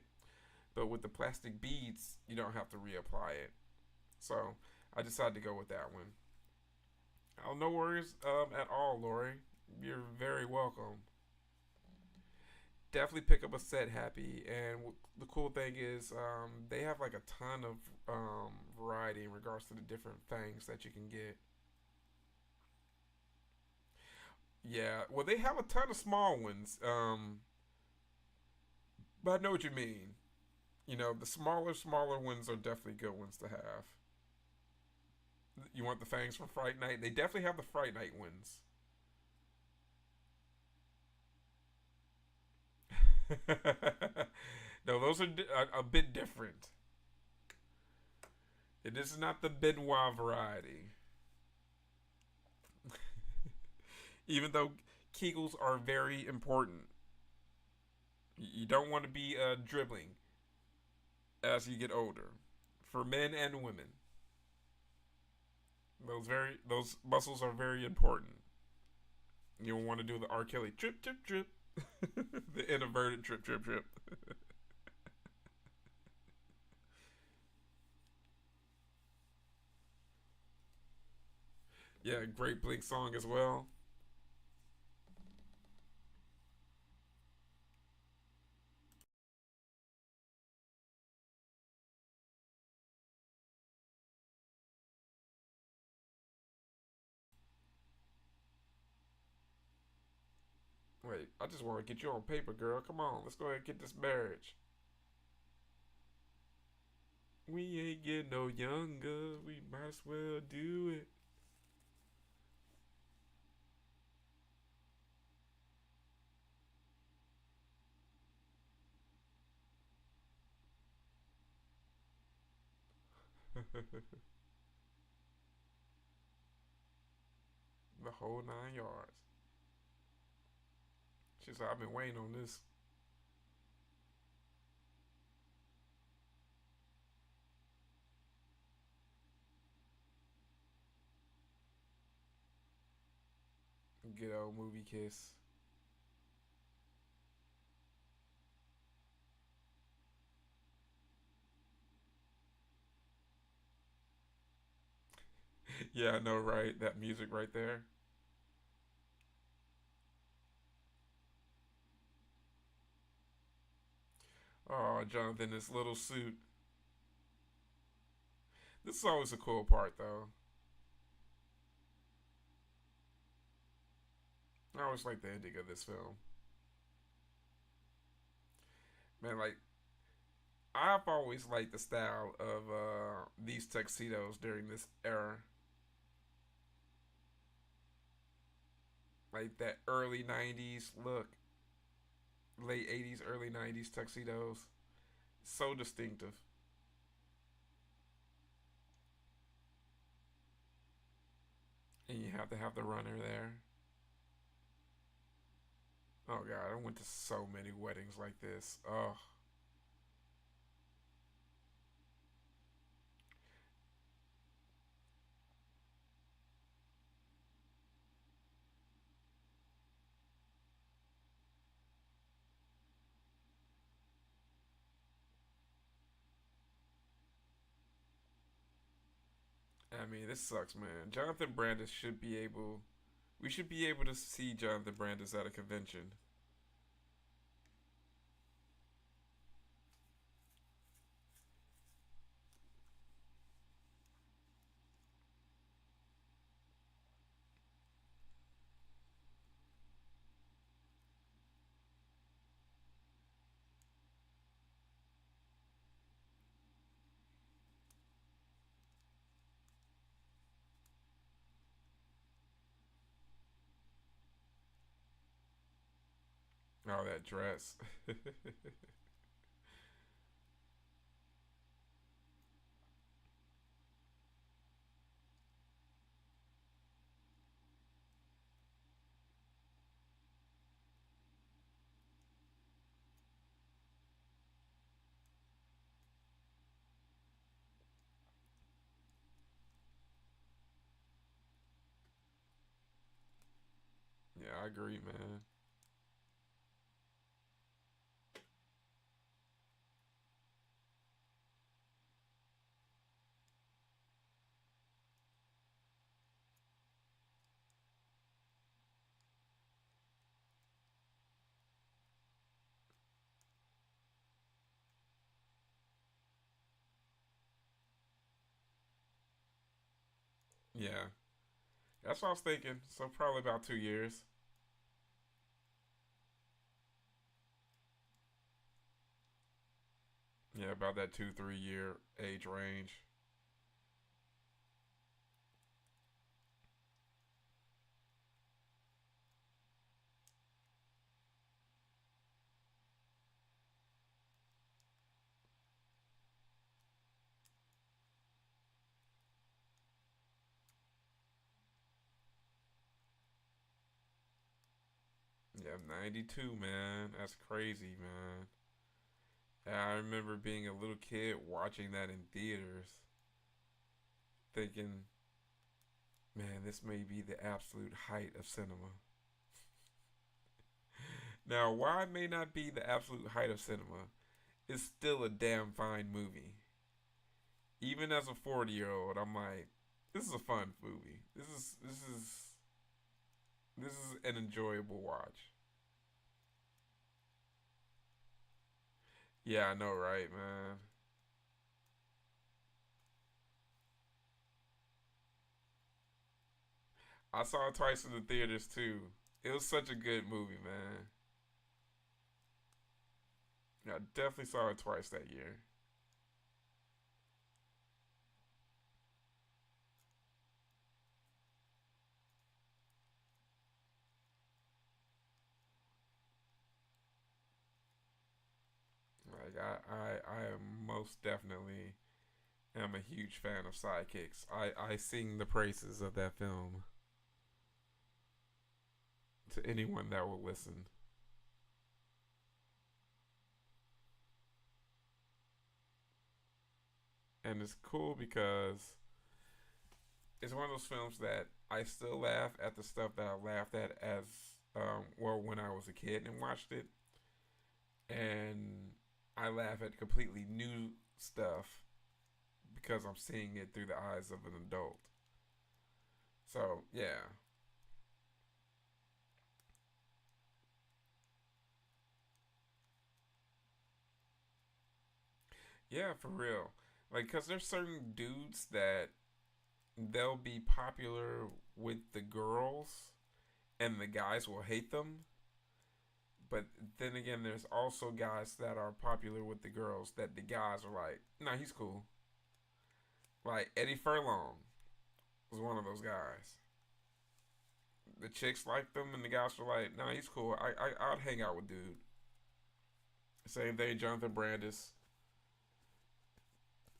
But with the plastic beads, you don't have to reapply it. So I decided to go with that one. Oh, no worries at all, Lori. You're very welcome. Definitely pick up a set, Happy. And the cool thing is, they have like a ton of variety in regards to the different things that you can get. Yeah, well, they have a ton of small ones, but I know what you mean. The smaller ones are definitely good ones to have. You want the fangs from Fright Night? They definitely have the Fright Night ones. No, those are a bit different. This is not the Benoit variety. Even though Kegels are very important, you don't want to be dribbling as you get older. For men and women, those muscles are very important. You don't want to do the R. Kelly trip, trip, trip, the inverted trip, trip, trip. Yeah, great Blink song as well. Wait, I just want to get you on paper, girl. Come on, let's go ahead and get this marriage. We ain't getting no younger. We might as well do it. The whole 9 yards. She said, I've been waiting on this. Good old movie kiss. Yeah, I know, right? That music right there. Oh, Jonathan, this little suit. This is always a cool part, though. I always like the ending of this film. Man, like, I've always liked the style of these tuxedos during this era. Like that early 90s look, late 80s, early 90s tuxedos. So distinctive. And you have to have the runner there. Oh god, I went to so many weddings like this. Oh, I mean, this sucks, man. Jonathan Brandis should be able. We should be able to see Jonathan Brandis at a convention. Oh, that dress. Yeah, I agree, man. Yeah, that's what I was thinking. So probably about 2 years. Yeah, about that 2 3 year age range. Yeah, 92, man. That's crazy, man. Yeah, I remember being a little kid watching that in theaters, thinking, man, this may be the absolute height of cinema. Now, why it may not be the absolute height of cinema, it's still a damn fine movie. Even as a 40-year-old, I'm like, this is a fun movie. This is an enjoyable watch. Yeah, I know, right, man. I saw it twice in the theaters too. It was such a good movie, man. I definitely saw it twice that year. Like I am most definitely am a huge fan of Sidekicks. I sing the praises of that film to anyone that will listen. And it's cool because it's one of those films that I still laugh at the stuff that I laughed at as well when I was a kid and watched it, and I laugh at completely new stuff because I'm seeing it through the eyes of an adult. So yeah, yeah, for real. Like, cause there's certain dudes that they'll be popular with the girls, and the guys will hate them. But then again, there's also guys that are popular with the girls that the guys are like, nah, he's cool. Like Eddie Furlong was one of those guys. The chicks liked him, and the guys were like, nah, he's cool. I'd hang out with dude. Same thing, Jonathan Brandis.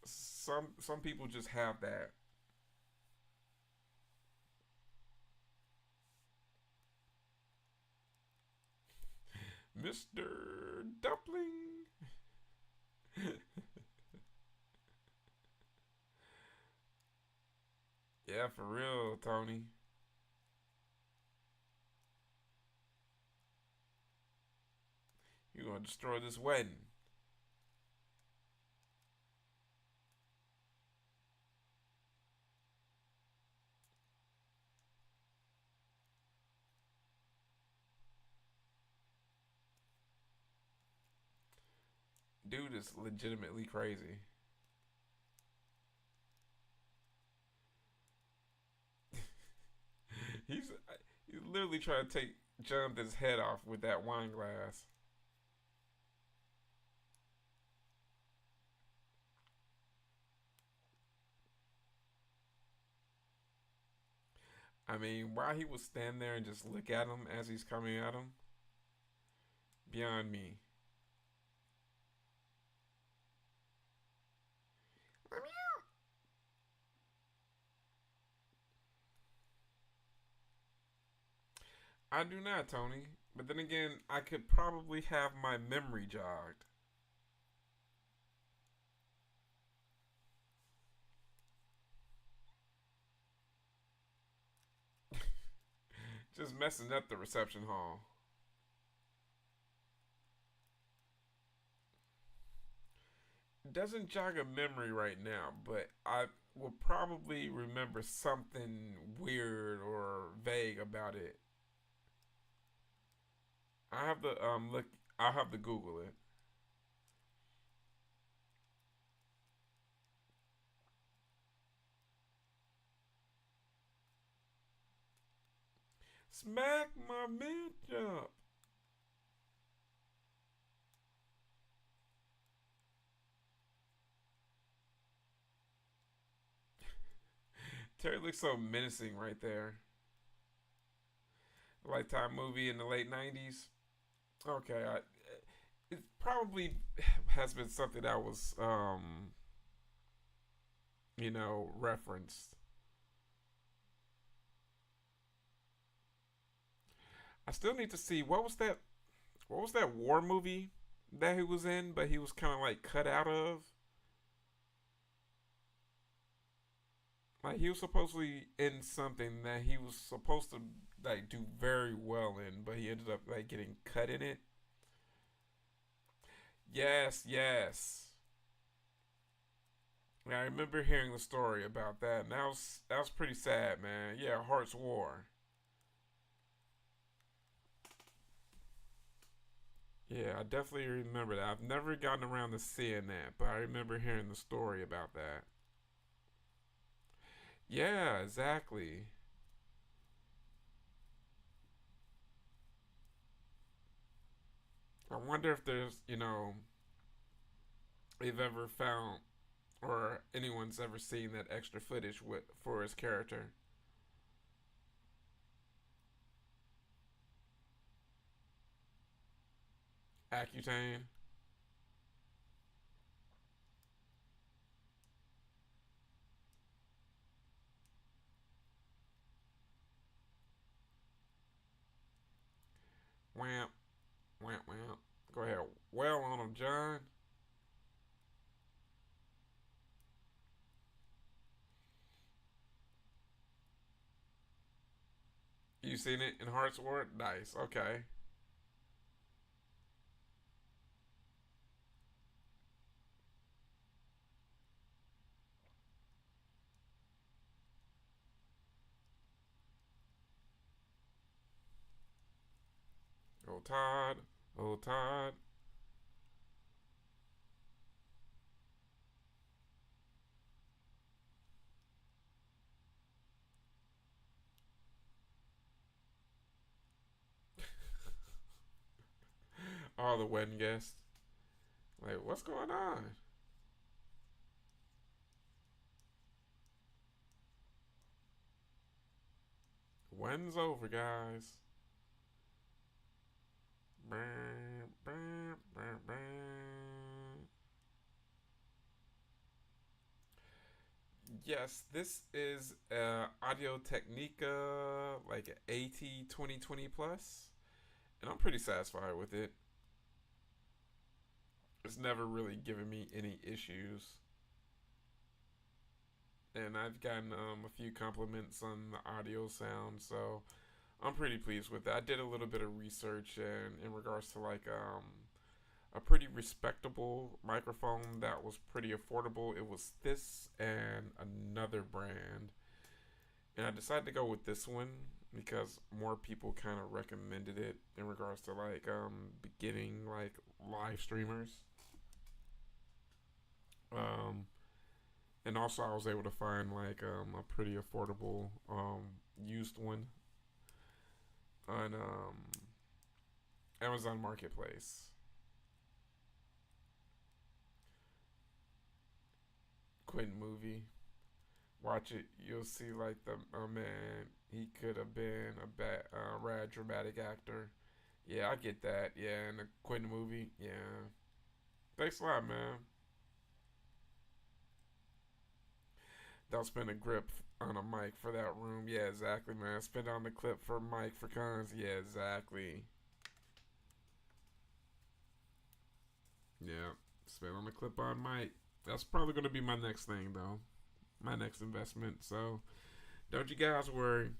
Some people just have that. Mr. Dumpling. Yeah, for real, Tony. You gonna destroy this wedding. dude is legitimately crazy. he's he's literally trying to take Jonathan's head off with that wine glass. I mean, why he would stand there and just look at him as he's coming at him, beyond me. I do not, Tony. But then again, I could probably have my memory jogged. Just messing up the reception hall. Doesn't jog a memory right now, but I will probably remember something weird or vague about it. I have to look. I'll have to Google it. Smack my mid jump. Terry looks so menacing right there. Lifetime movie in the late 90s. Okay, it probably has been something that was referenced. I still need to see what was that war movie that he was in, but he was kind of like cut out of. Like he was supposedly in something that he was supposed to like do very well in, but he ended up like getting cut in it. Yes, yes. Yeah, I remember hearing the story about that, and that was pretty sad, man. Yeah, Heart's War. Yeah, I definitely remember that. I've never gotten around to seeing that, but I remember hearing the story about that. Yeah, exactly. I wonder if they've ever found or anyone's ever seen that extra footage for his character. Accutane. Wamp, wamp, wamp. Go ahead. Well on him, John. You seen it in Heart's War? Nice. Okay. Oh Todd. Oh Todd. All the wedding guests. Like, what's going on? Wedding's over, guys. Yes, this is Audio Technica, like AT 2020 plus, and I'm pretty satisfied with it. It's never really given me any issues, and I've gotten a few compliments on the audio sound, so I'm pretty pleased with that. I did a little bit of research and in regards to like a pretty respectable microphone that was pretty affordable. It was this and another brand, and I decided to go with this one because more people kind of recommended it in regards to like beginning like live streamers. Um, and also I was able to find like a pretty affordable used one on Amazon Marketplace. Quentin movie. Watch it, you'll see like the man. He could have been a rad dramatic actor. Yeah, I get that. Yeah, in the Quentin movie. Yeah. Thanks a lot, man. Don't spend a grip on a mic for that room. Yeah, exactly, man. Spend on the clip for Mike for cons. Yeah, exactly. Yeah, spend on the clip on Mike. That's probably gonna be my next thing, though. My next investment. So don't you guys worry.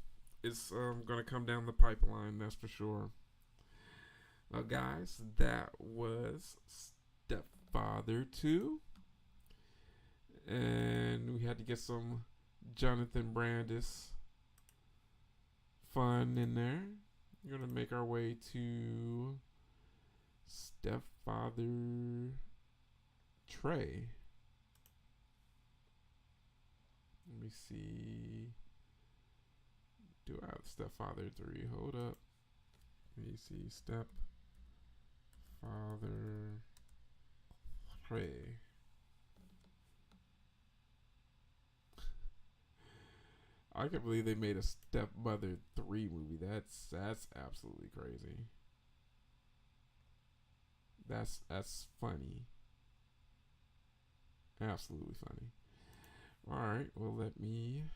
It's gonna come down the pipeline. That's for sure. Well, guys, that was Stepfather 2. And we had to get some Jonathan Brandis fun in there. We're going to make our way to Stepfather Trey. Let me see. Do I have Stepfather 3? Hold up. Let me see. Stepfather Trey. I can't believe they made a Stepmother 3 movie. That's absolutely crazy. That's funny. Absolutely funny. Alright, well let me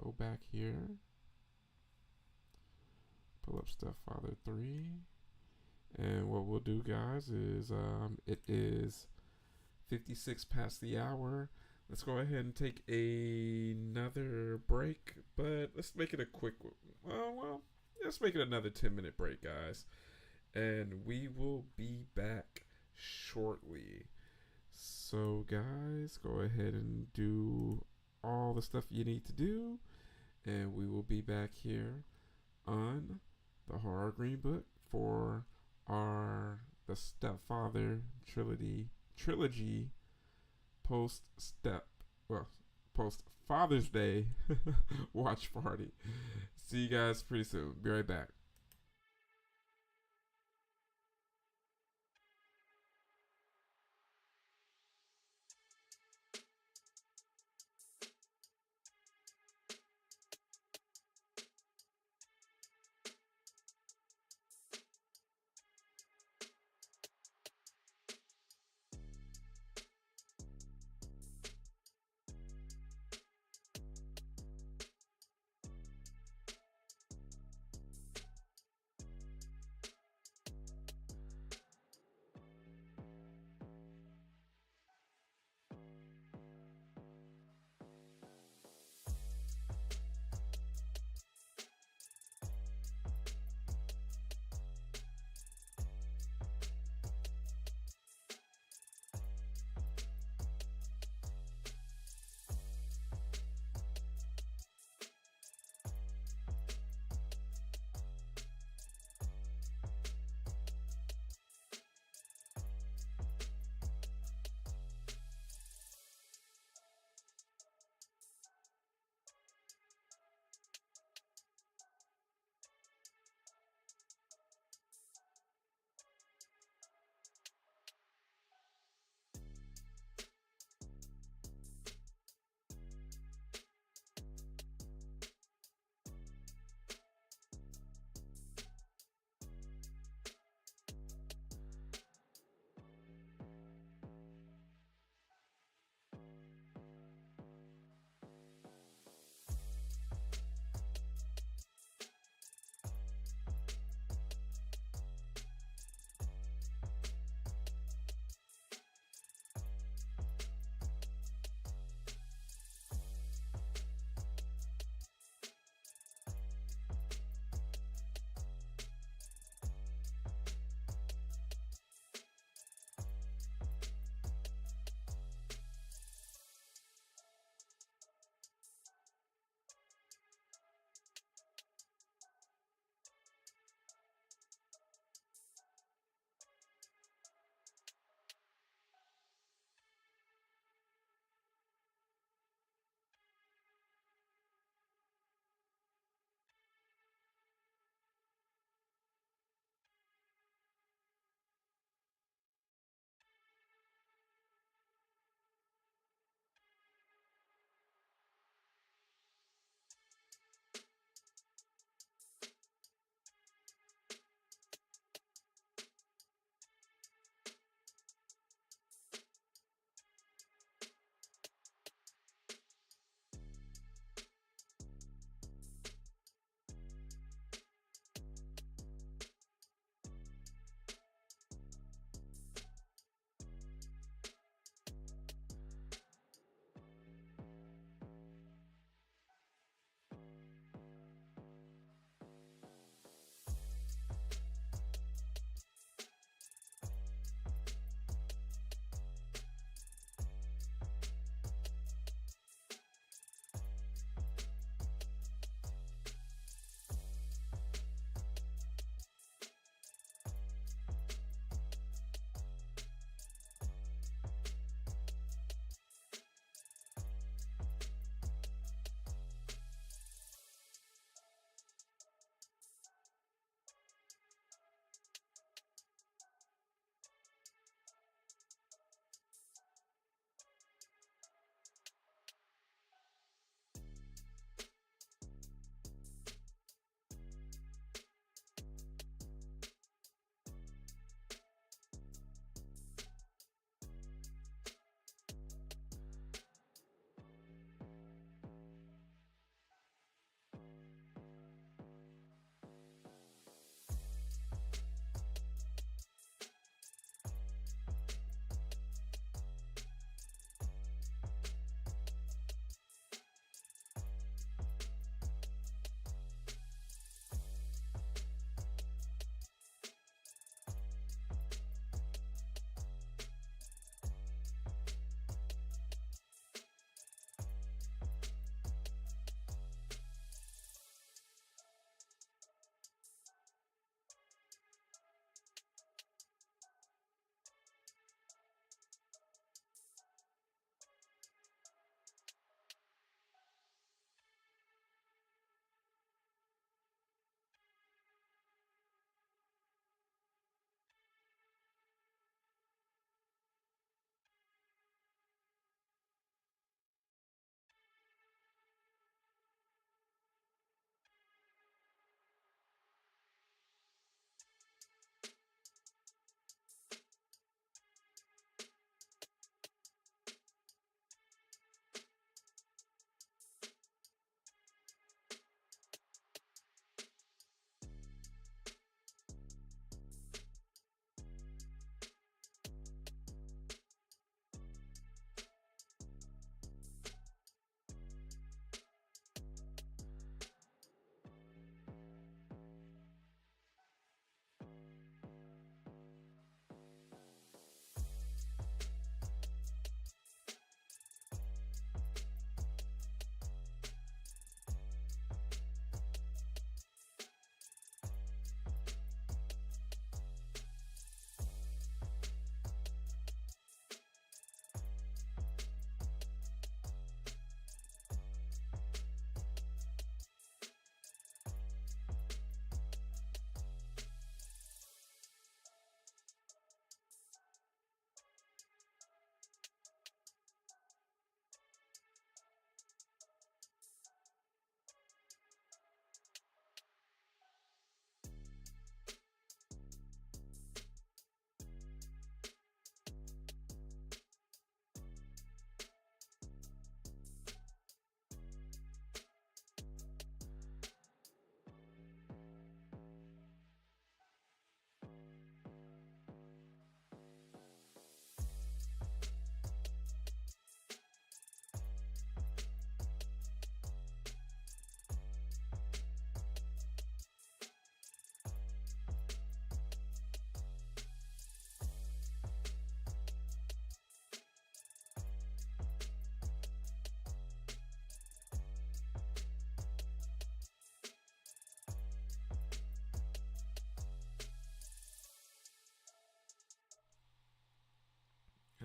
go back here. Pull up Stepfather 3. And what we'll do, guys, is it is 56 past the hour. Let's go ahead and take another break, but let's make it a quick one. Well, let's make it another 10-minute break, guys. And we will be back shortly. So, guys, go ahead and do all the stuff you need to do. And we will be back here on the Horror Greenbook for the Stepfather trilogy post Father's Day watch party. See you guys pretty soon. Be right back.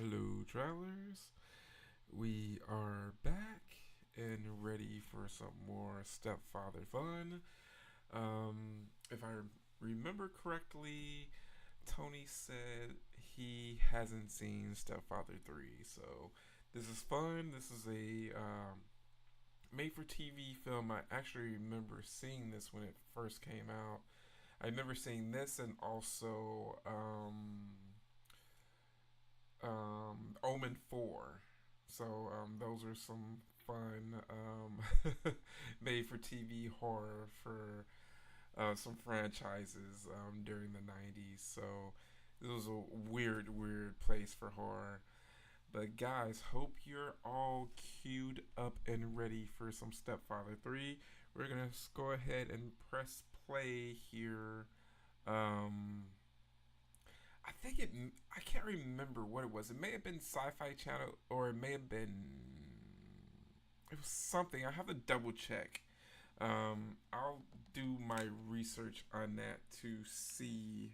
Hello, travelers. We are back and ready for some more Stepfather fun. If I remember correctly, Tony said he hasn't seen Stepfather 3, so this is fun. This is a made for TV film. I actually remember seeing this when it first came out. I remember seeing this and also Omen 4. So those are some fun made for TV horror for some franchises during the 90s. So it was a weird place for horror. But guys, hope you're all queued up and ready for some Stepfather 3. We're going to go ahead and press play here. I think it. I can't remember what it was. It may have been Sci-Fi Channel, or it may have been. It was something. I have to double check. I'll do my research on that to see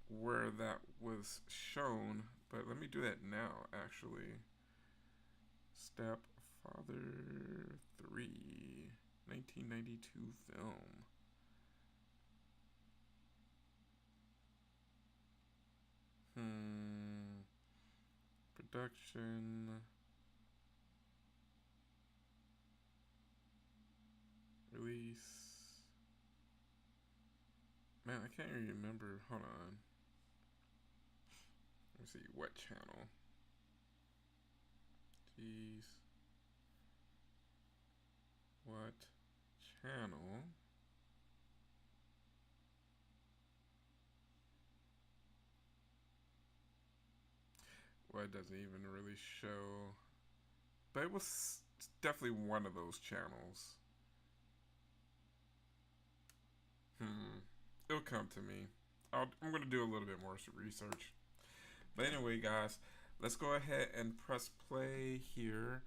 where that was shown. But let me do that now. Actually, Stepfather 3, 1992 film. Production. Release. Man, I can't even remember. Hold on. Let me see. What channel? Jeez. What channel? Well, it doesn't even really show. But it was definitely one of those channels. It'll come to me. I'm going to do a little bit more research. But anyway, guys, let's go ahead and press play here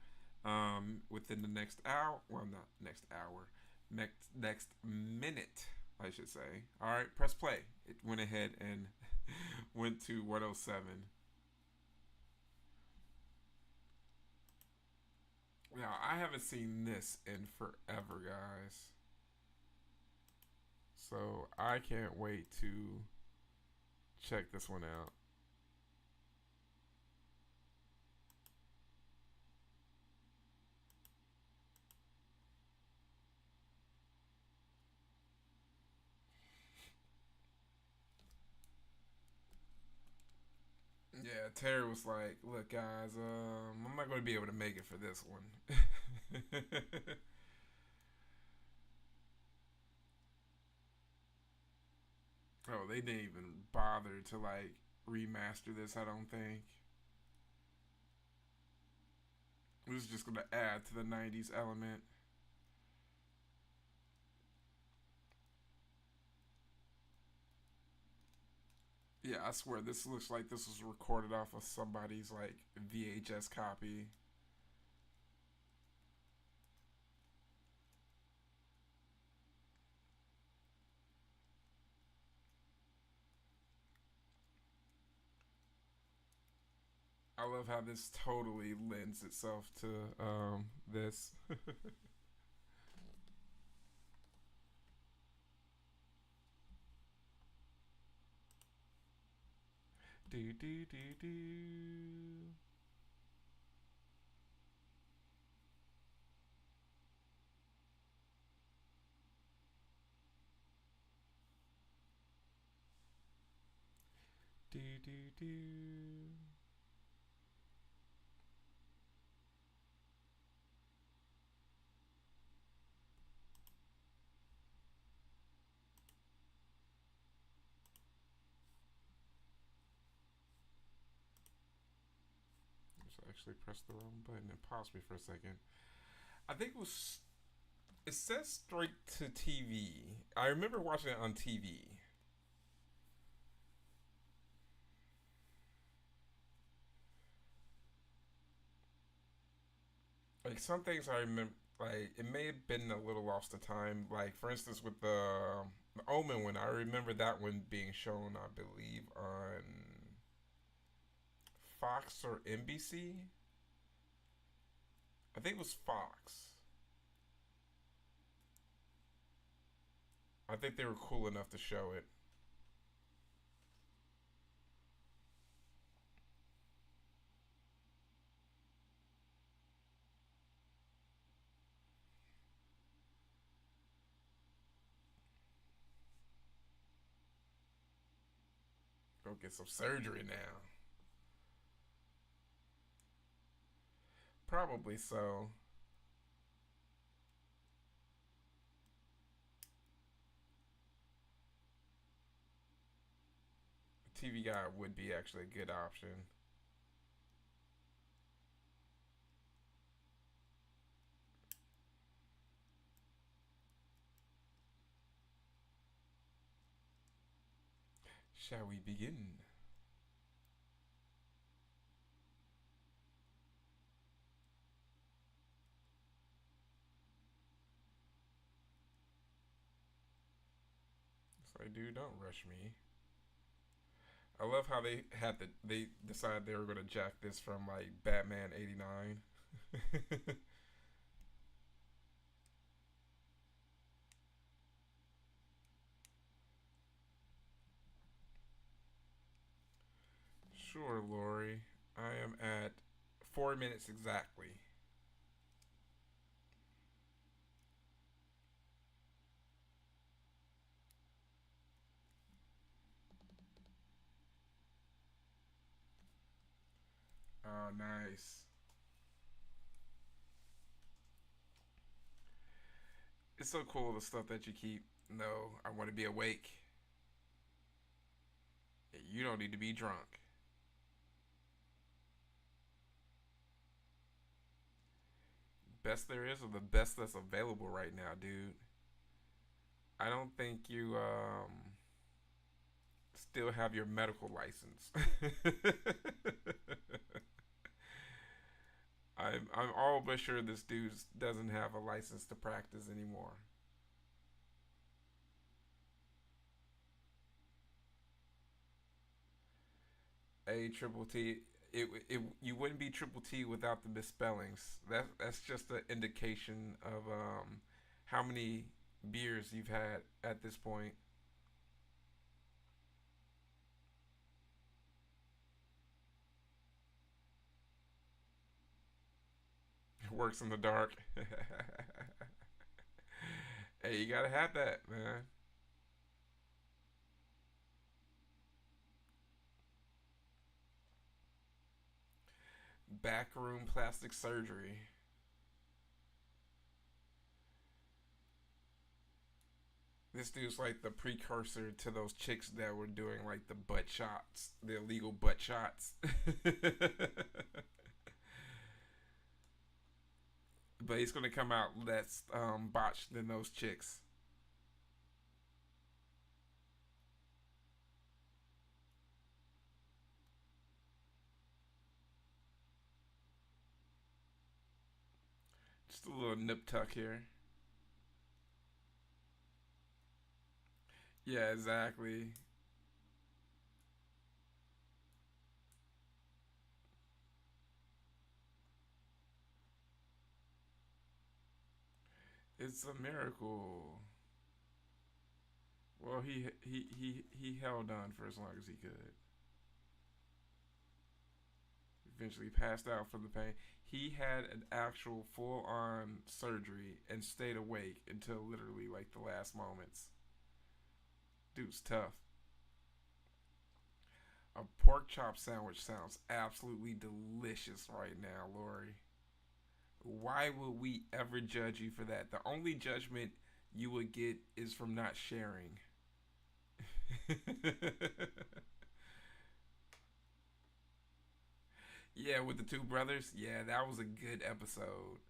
within the next hour. Well, not next hour. Next minute, I should say. All right, press play. It went ahead and went to 107. Now, I haven't seen this in forever, guys. So I can't wait to check this one out. Yeah, Terry was like, "Look, guys, I'm not going to be able to make it for this one." Oh, they didn't even bother to like remaster this. I don't think it was just going to add to the '90s element. Yeah, I swear this looks like this was recorded off of somebody's like VHS copy. I love how this totally lends itself to this. Do do do do. Do do do. Just actually pressed the wrong button and paused me for a second. I think it was. It says straight to TV. I remember watching it on TV. Like some things I remember, like it may have been a little lost to time. Like for instance, with the Omen one, I remember that one being shown, I believe, on Fox or NBC. I think it was Fox. I think they were cool enough to show it. Go get some surgery now. Probably so. A TV guy would be actually a good option. Shall we begin? It's like, dude, don't rush me. I love how they decided they were gonna jack this from like Batman '89. Sure, Lori. I am at 4 minutes exactly. Oh, nice. It's so cool the stuff that you keep. No, I want to be awake. You don't need to be drunk. Best there is, or the best that's available right now, dude. I don't think you still have your medical license. I'm all but sure this dude doesn't have a license to practice anymore. A triple T. You wouldn't be triple T without the misspellings. That's just an indication of how many beers you've had at this point. It works in the dark. Hey, you gotta have that, man. Backroom plastic surgery. This dude's like the precursor to those chicks that were doing like the butt shots, the illegal butt shots. But he's gonna come out less botched than those chicks. Just a little nip tuck here. Yeah, exactly. It's a miracle. Well, he held on for as long as he could. Eventually passed out from the pain. He had an actual full on surgery and stayed awake until literally like the last moments. Dude's tough. A pork chop sandwich sounds absolutely delicious right now, Lori. Why would we ever judge you for that? The only judgment you would get is from not sharing. Yeah, with the two brothers. Yeah, that was a good episode.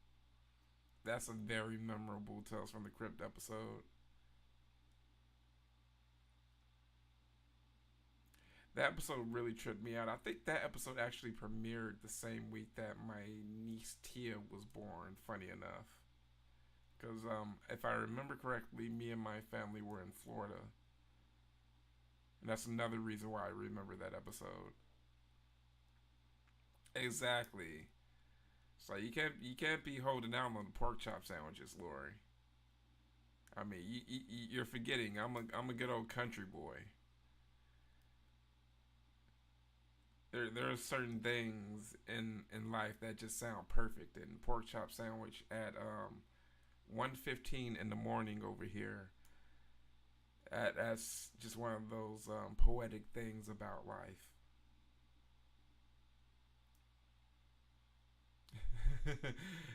That's a very memorable Tales from the Crypt episode. That episode really tripped me out. I think that episode actually premiered the same week that my niece Tia was born, funny enough. Because if I remember correctly, me and my family were in Florida. And that's another reason why I remember that episode. Exactly. So you can't be holding out on the pork chop sandwiches, Lori. I mean, you're forgetting. I'm a good old country boy. There are certain things in life that just sound perfect, and pork chop sandwich at 1:15 in the morning over here. That's just one of those poetic things about life.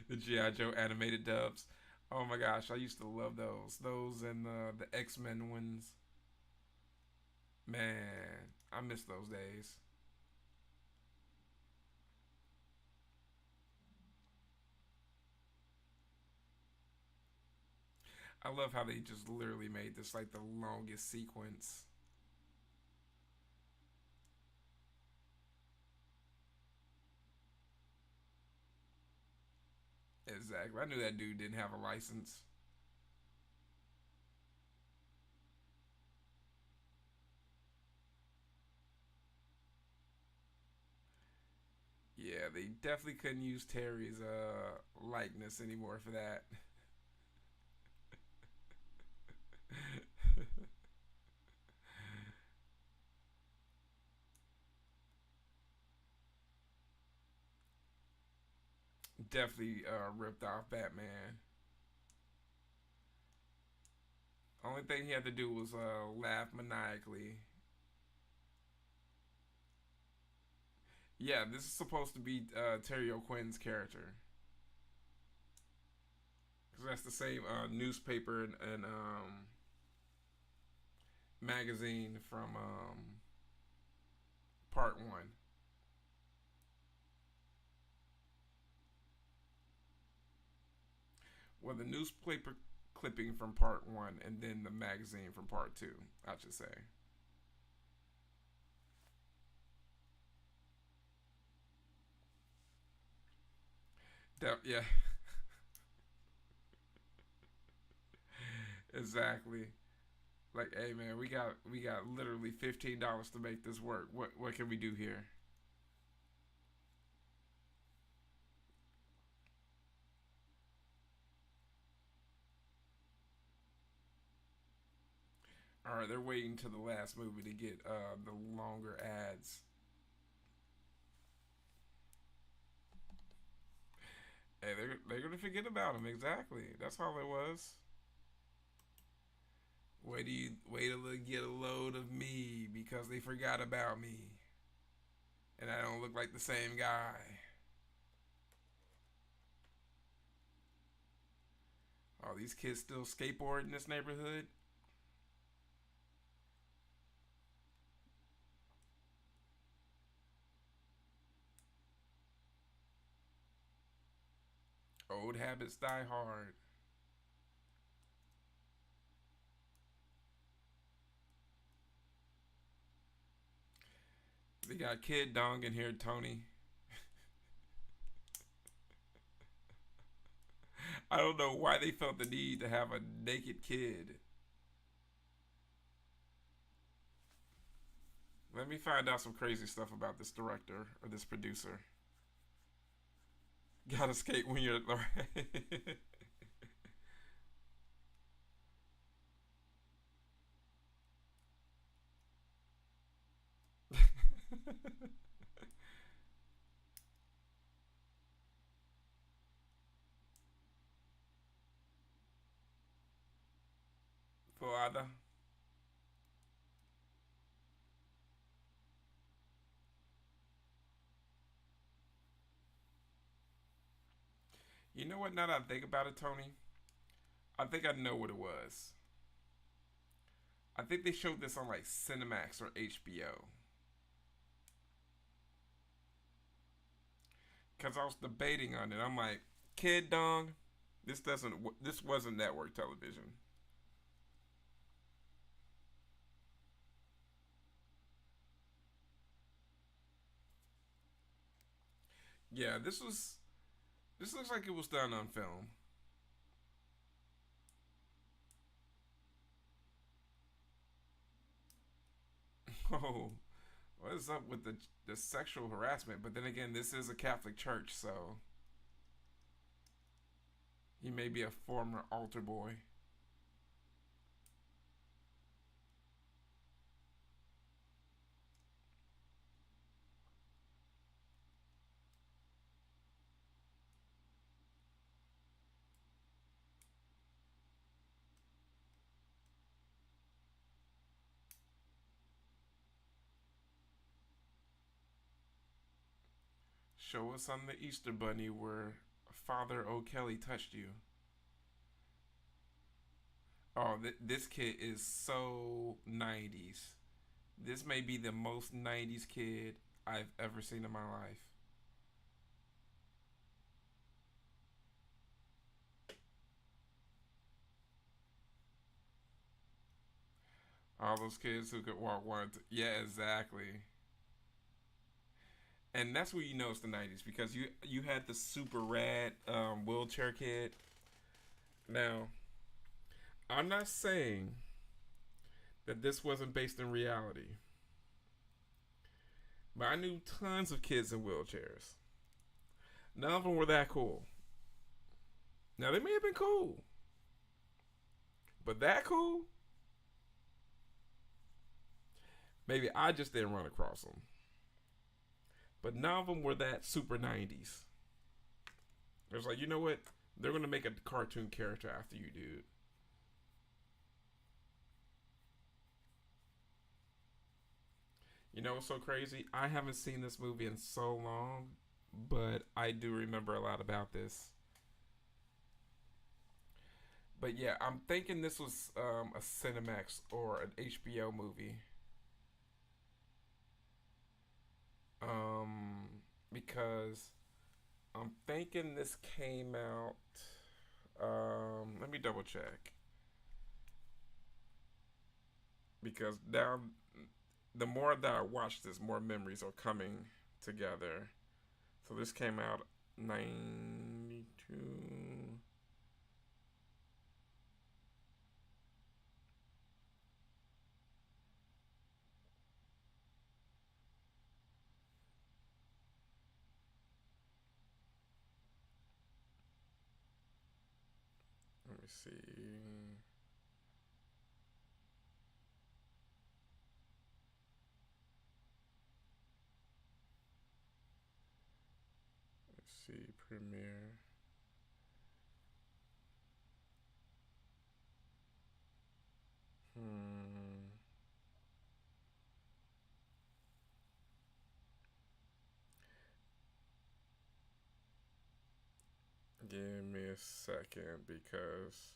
The GI Joe animated dubs. Oh my gosh, I used to love those. Those and the X-Men ones. Man, I miss those days. I love how they just literally made this like the longest sequence. Exactly. I knew that dude didn't have a license. Yeah, they definitely couldn't use Terry's likeness anymore for that. Definitely ripped off Batman. Only thing he had to do was laugh maniacally. Yeah, this is supposed to be Terry O'Quinn's character. Because that's the same newspaper and magazine from part one. Well, the newspaper clipping from part one, and then the magazine from part two, I should say. Yeah, exactly. Like, hey man, we got literally $15 to make this work. What can we do here? All right, they're waiting to the last movie to get the longer ads. Hey, they're gonna forget about him. Exactly. That's all it was. Wait till they get a load of me because they forgot about me and I don't look like the same guy. Are these kids still skateboard in this neighborhood? Old habits die hard. They got Kid Dong in here, Tony. I don't know why they felt the need to have a naked kid. Let me find out some crazy stuff about this director or this producer. Gotta skate when you're. Father. You know what? Now that I think about it, Tony, I think I know what it was. I think they showed this on like Cinemax or HBO. Cause I was debating on it. I'm like, Kid Dong, this doesn't. This wasn't network television. Yeah, this was. This looks like it was done on film. Oh, What is up with the sexual harassment? But then again, this is a Catholic church, so he may be a former altar boy. Show us on the Easter Bunny where Father O'Kelly touched you. Oh, this kid is so 90s. This may be the most 90s kid I've ever seen in my life. All those kids who could walk one. Yeah, exactly. And that's where you know it's the 90s because you had the super rad wheelchair kid. Now, I'm not saying that this wasn't based in reality, but I knew tons of kids in wheelchairs. None of them were that cool. Now, they may have been cool, but that cool? Maybe I just didn't run across them. But none of them were that super 90s. It was like, you know what? They're going to make a cartoon character after you, dude. You know what's so crazy? I haven't seen this movie in so long, but I do remember a lot about this. But yeah, I'm thinking this was a Cinemax or an HBO movie. Um, because I'm thinking this came out. Let me double check. Because now, the more that I watch this, more memories are coming together. So this came out 92. Let me see. Let's see. Premiere. Hmm. Give me a second because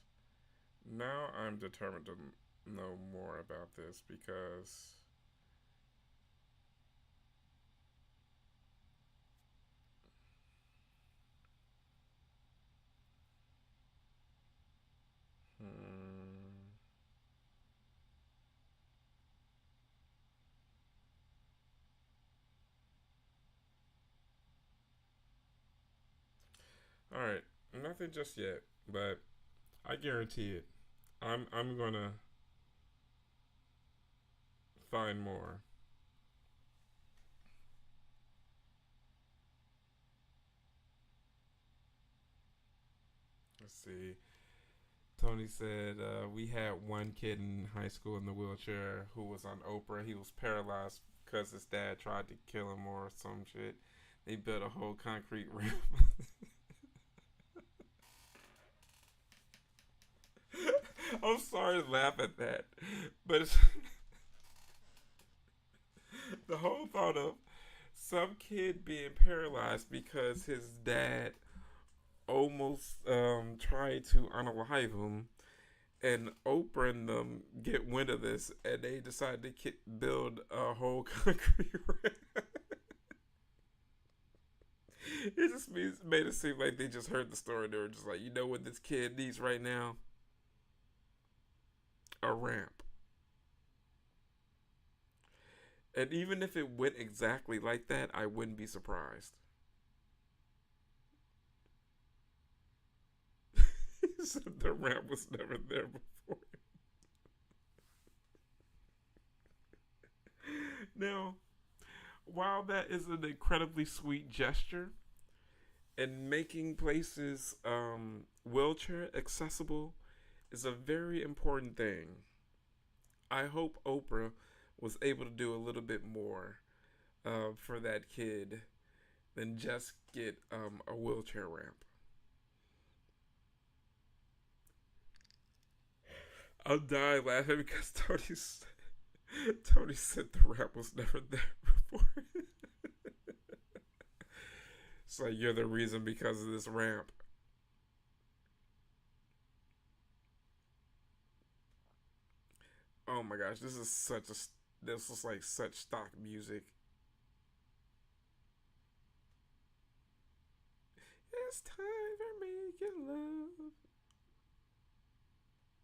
now I'm determined to know more about this because hmm. All right, nothing just yet, but I guarantee it. I'm gonna find more. Let's see. Tony said we had one kid in high school in the wheelchair who was on Oprah. He was paralyzed because his dad tried to kill him or some shit. They built a whole concrete ramp. I'm sorry to laugh at that, but it's the whole thought of some kid being paralyzed because his dad almost tried to unalive him, and Oprah and them get wind of this, and they decide to build a whole concrete ramp. It just made it seem like they just heard the story. They were just like, you know what this kid needs right now? A ramp. And even if it went exactly like that, I wouldn't be surprised. So the ramp was never there before. Now, while that is an incredibly sweet gesture, and making places wheelchair accessible is a very important thing. I hope Oprah was able to do a little bit more for that kid than just get a wheelchair ramp. I'll die laughing because Tony said the ramp was never there before. So you're the reason because of this ramp. Oh my gosh, this is like such stock music. It's time for making love.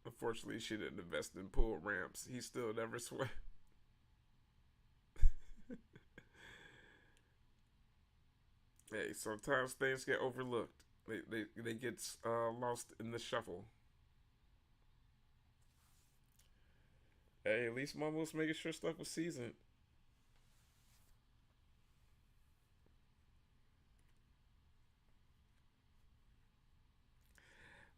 Unfortunately, she didn't invest in pool ramps. He still never swam. Hey, sometimes things get overlooked. They get lost in the shuffle. Hey, at least Mom was making sure stuff was seasoned.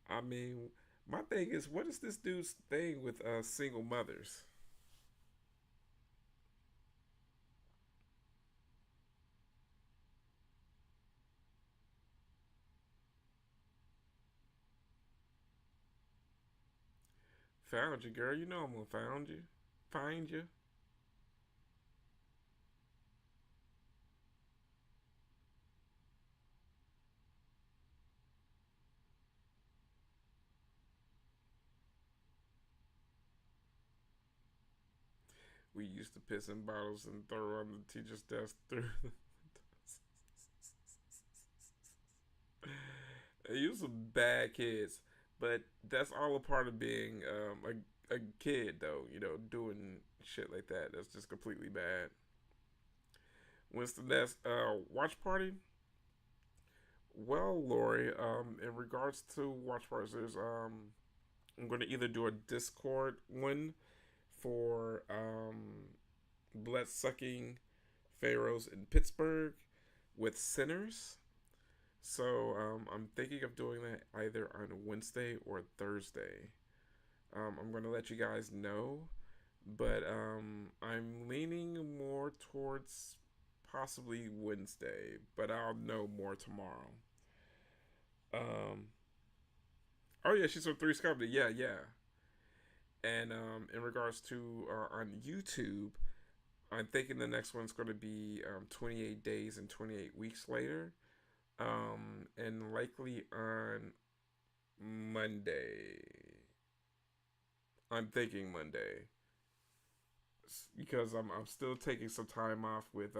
I mean, my thing is, what is this dude's thing with single mothers? Found you, girl. You know I'm gonna found you, find you. We used to piss in bottles and throw on the teacher's desk through. You some bad kids, but that's all a part of being a kid, though. You know, doing shit like that. That's just completely bad. Winston, that's watch party. Well, Lori, in regards to watch parties, I'm going to either do a Discord one for blood sucking pharaohs in Pittsburgh with sinners. So I'm thinking of doing that either on Wednesday or Thursday. I'm going to let you guys know, but I'm leaning more towards possibly Wednesday, but I'll know more tomorrow. Um, oh yeah, she's from Three's Company. Yeah, yeah. And in regards to on YouTube, I'm thinking the next one's going to be 28 days and 28 weeks later, and likely on Monday. I'm thinking Monday because I'm still taking some time off with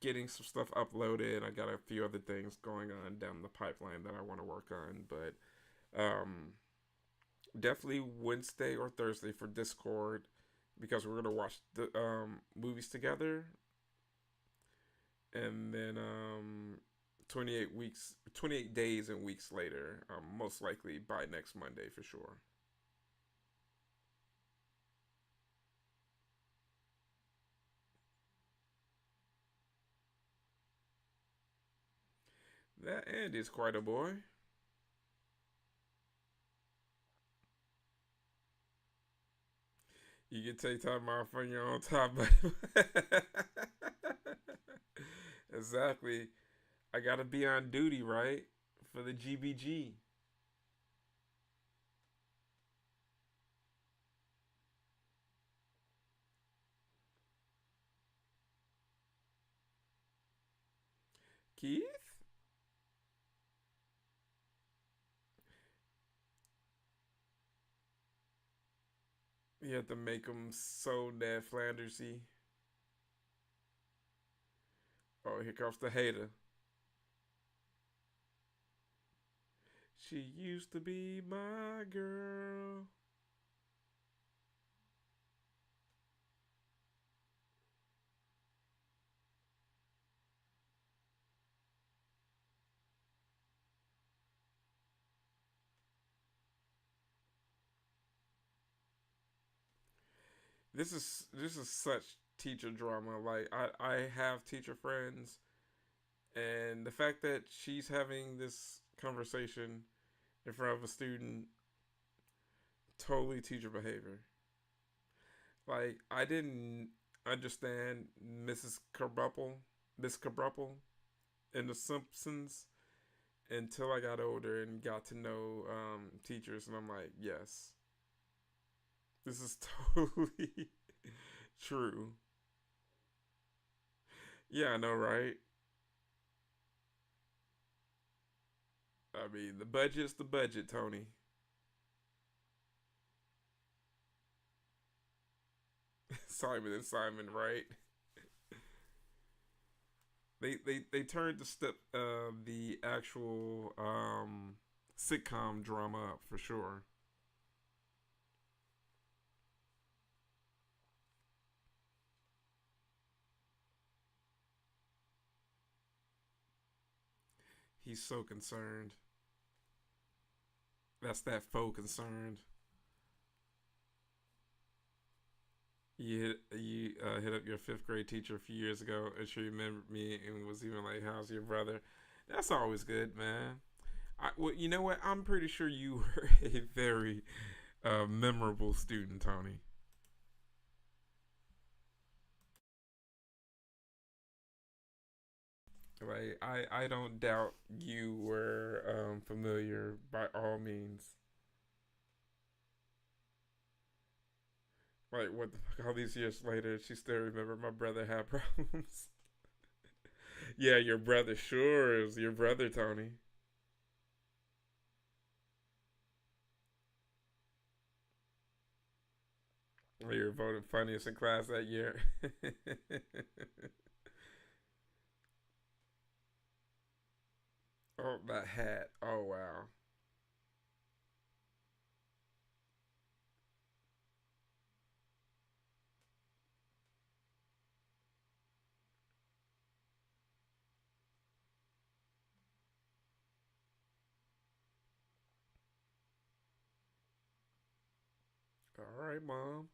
getting some stuff uploaded. I got a few other things going on down the pipeline that I want to work on, but definitely Wednesday or Thursday for Discord because we're gonna watch the movies together, and then 28 days and weeks later, most likely by next Monday for sure. That Andy's quite a boy. You can take time off on your own time, but exactly. I gotta be on duty, right? For the GBG. Keith? You have to make them so Ned Flandersy. Oh, here comes the hater. She used to be my girl. This is such teacher drama. Like I have teacher friends, and the fact that she's having this conversation in front of a student, totally teacher behavior. Like I didn't understand Mrs. Krabappel, Miss Krabappel in The Simpsons until I got older and got to know teachers, and I'm like, yes, this is totally true. Yeah, I know, right? I mean, the budget's the budget, Tony. Simon and Simon, right? They turned the actual sitcom drama up for sure. He's so concerned. That's that faux concerned. You hit up your fifth grade teacher a few years ago, and she remembered me and was even like, "How's your brother?" That's always good, man. Well, you know what? I'm pretty sure you were a very memorable student, Tony. Like I don't doubt you were familiar by all means. Like what the fuck? All these years later, she still remember my brother had problems. Yeah, your brother sure is your brother, Tony. Well, you were voted funniest in class that year. Oh, that hat. Oh wow. All right, mom.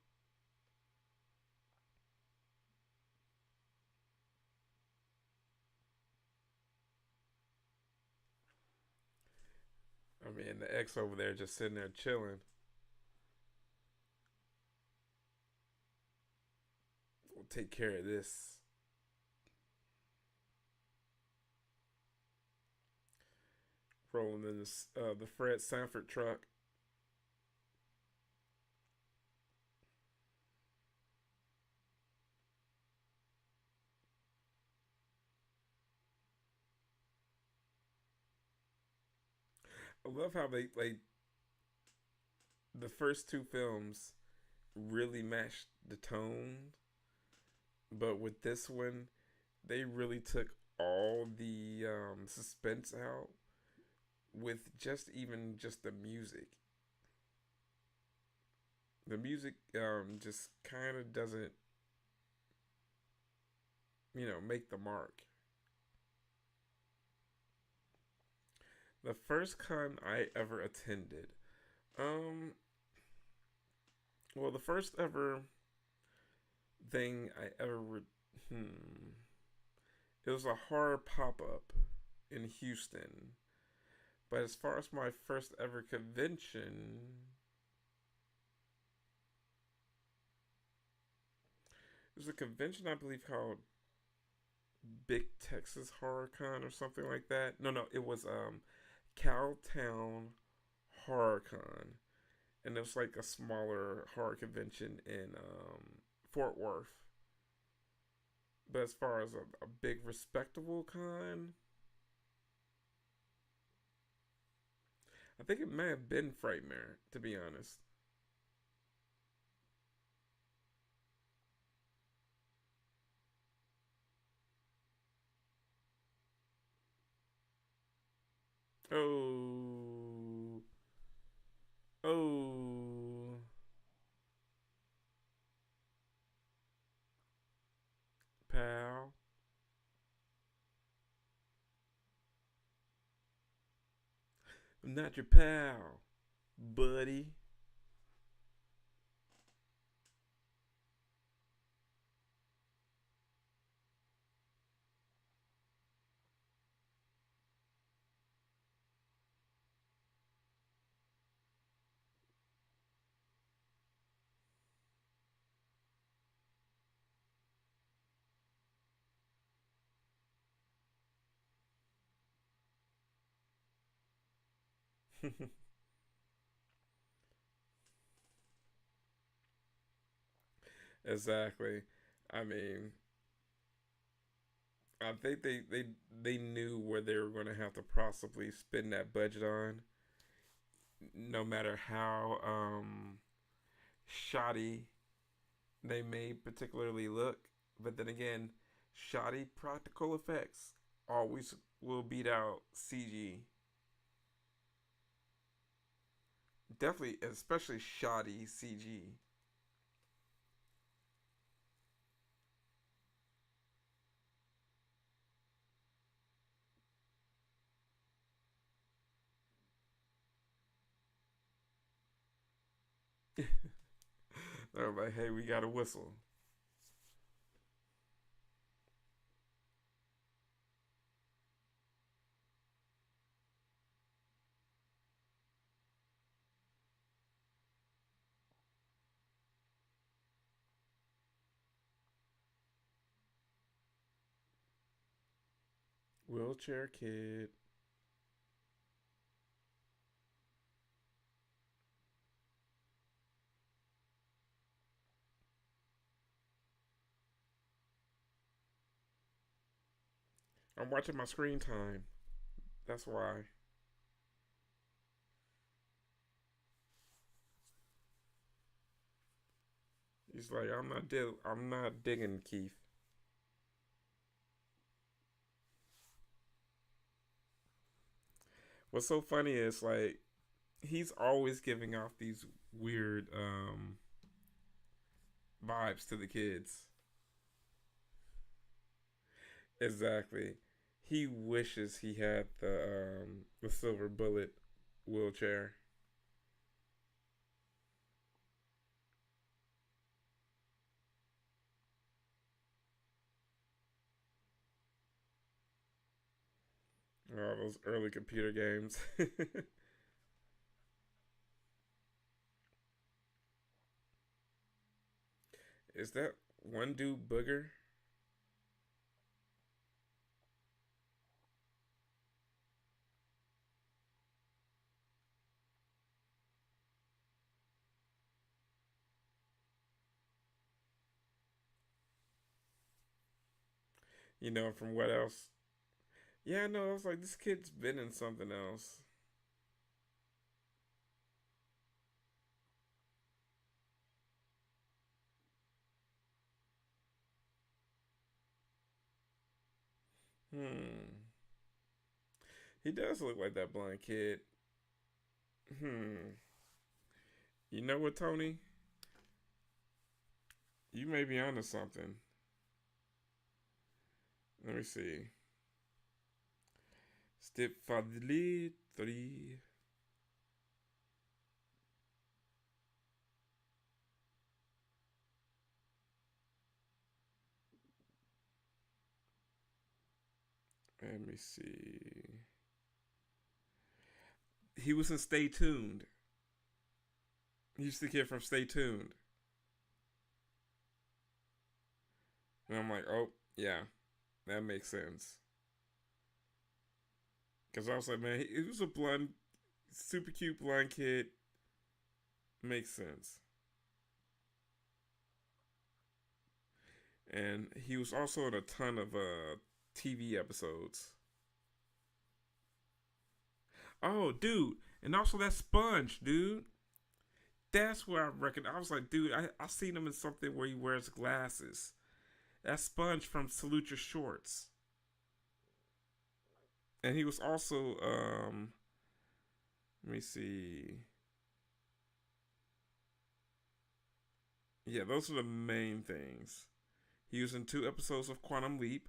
I mean, the ex over there just sitting there chilling. We'll take care of this. Rolling in the Fred Sanford truck. I love how they like the first two films really matched the tone, but with this one, they really took all the suspense out with just the music. The music just kind of doesn't make the mark. The first con I ever attended, um, well, the first ever thing I ever, it was a horror pop up in Houston. But as far as my first ever convention, it was a convention I believe called Big Texas Horror Con or something like that. No, no, it was Cowtown Horror Con, and it was like a smaller horror convention in Fort Worth. But as far as a big respectable con, I think it may have been Frightmare, to be honest. Oh, oh, pal. I'm not your pal, buddy. Exactly. I mean, I think they knew where they were going to have to possibly spend that budget on, no matter how shoddy they may particularly look. But then again, shoddy practical effects always will beat out CG. Definitely, especially shoddy CG. They're like, hey, we got a whistle. Wheelchair kid. I'm watching my screen time. That's why. He's like, I'm not digging Keith. What's so funny is like he's always giving off these weird vibes to the kids. Exactly. He wishes he had the silver bullet wheelchair. Oh, those early computer games. Is that one dude booger? You know, from what else? Yeah, no, I was like, this kid's been in something else. Hmm. He does look like that blind kid. Hmm. You know what, Tony? You may be onto something. Let me see. Stepfather III. Let me see. He was in Stay Tuned. He's the kid from Stay Tuned. And I'm like, oh, yeah, that makes sense. Because I was like, man, he was a blonde, super cute blonde kid. Makes sense. And he was also in a ton of TV episodes. Oh, dude. And also that sponge, dude. That's where I reckon. I was like, dude, I seen him in something where he wears glasses. That sponge from Salute Your Shorts. And he was also, let me see. Yeah, those are the main things. He was in 2 episodes of Quantum Leap,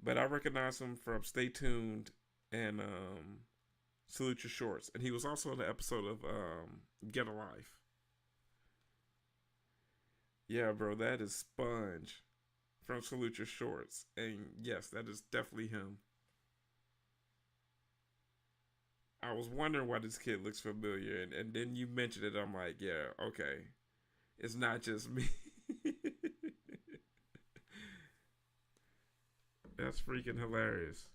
but I recognize him from Stay Tuned and Salute Your Shorts. And he was also in the episode of Get a Life. Yeah, bro, that is Sponge from Salute Your Shorts. And yes, that is definitely him. I was wondering why this kid looks familiar, and then you mentioned it. I'm like, yeah, okay, it's not just me. That's freaking hilarious.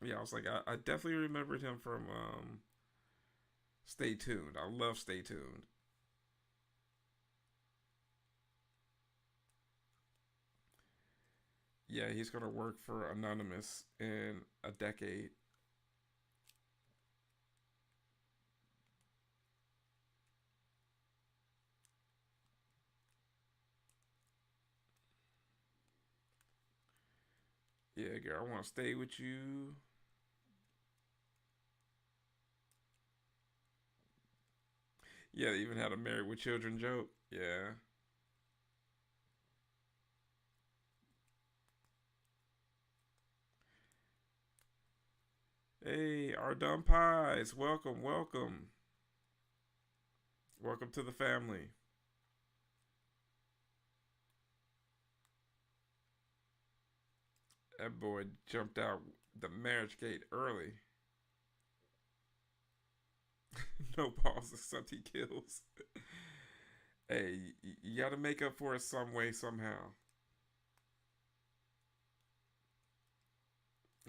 Yeah, I was like, I definitely remembered him from Stay Tuned. I love Stay Tuned. Yeah, he's gonna work for Anonymous in a decade. Yeah, girl, I want to stay with you. Yeah, they even had a Married with Children joke. Yeah. Hey, our dumb pies. Welcome, welcome. Welcome to the family. That boy jumped out the marriage gate early. No pause except he kills. Hey, you got to make up for it some way, somehow.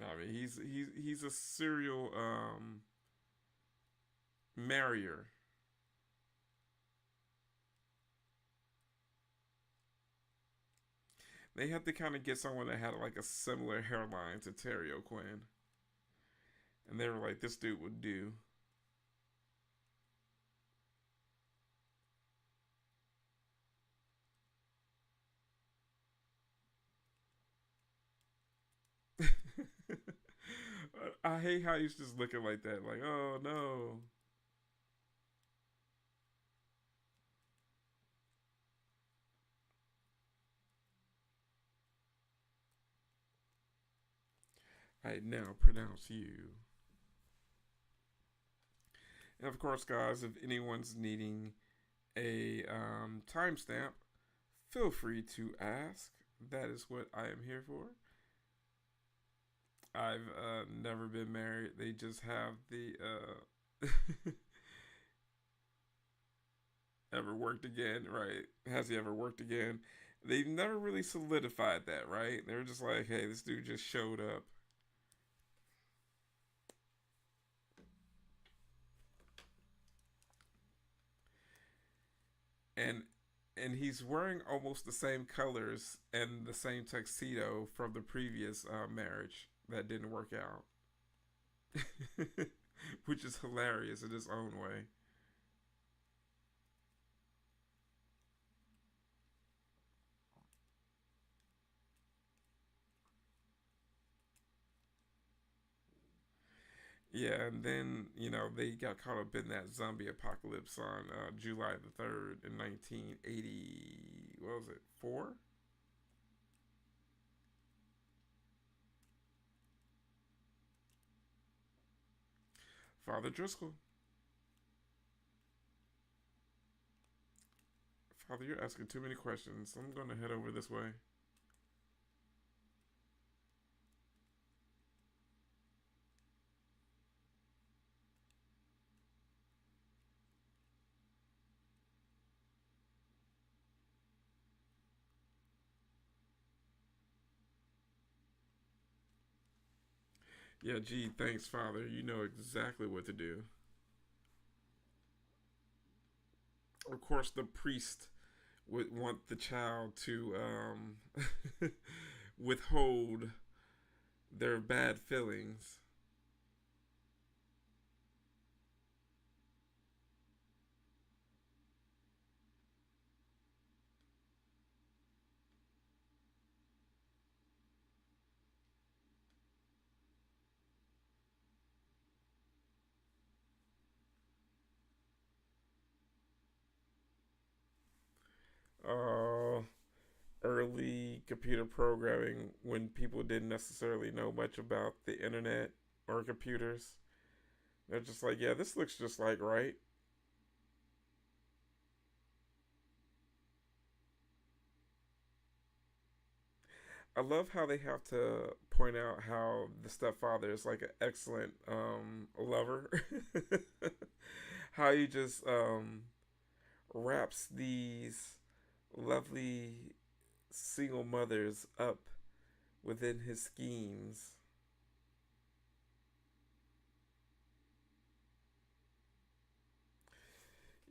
I mean, he's a serial marrier. They had to kind of get someone that had like a similar hairline to Terry O'Quinn, and they were like, "This dude would do." I hate how he's just looking like that. Like, oh no. I now pronounce you. And of course, guys, if anyone's needing a timestamp, feel free to ask. That is what I am here for. I've never been married. They just have the ever worked again, right? Has he ever worked again? They've never really solidified that, right? They're just like, hey, this dude just showed up. And and he's wearing almost the same colors and the same tuxedo from the previous marriage that didn't work out, which is hilarious in its own way. Yeah, and then they got caught up in that zombie apocalypse on July the 3rd in 1980. What was it? 4? Father Driscoll. Father, you're asking too many questions. I'm gonna head over this way. Yeah, gee, thanks, Father. You know exactly what to do. Of course, the priest would want the child to withhold their bad feelings. Uh, Early computer programming when people didn't necessarily know much about the internet or computers. They're just like, yeah, this looks just like right. I love how they have to point out how the stepfather is like an excellent lover. How he just wraps these lovely single mothers up within his schemes.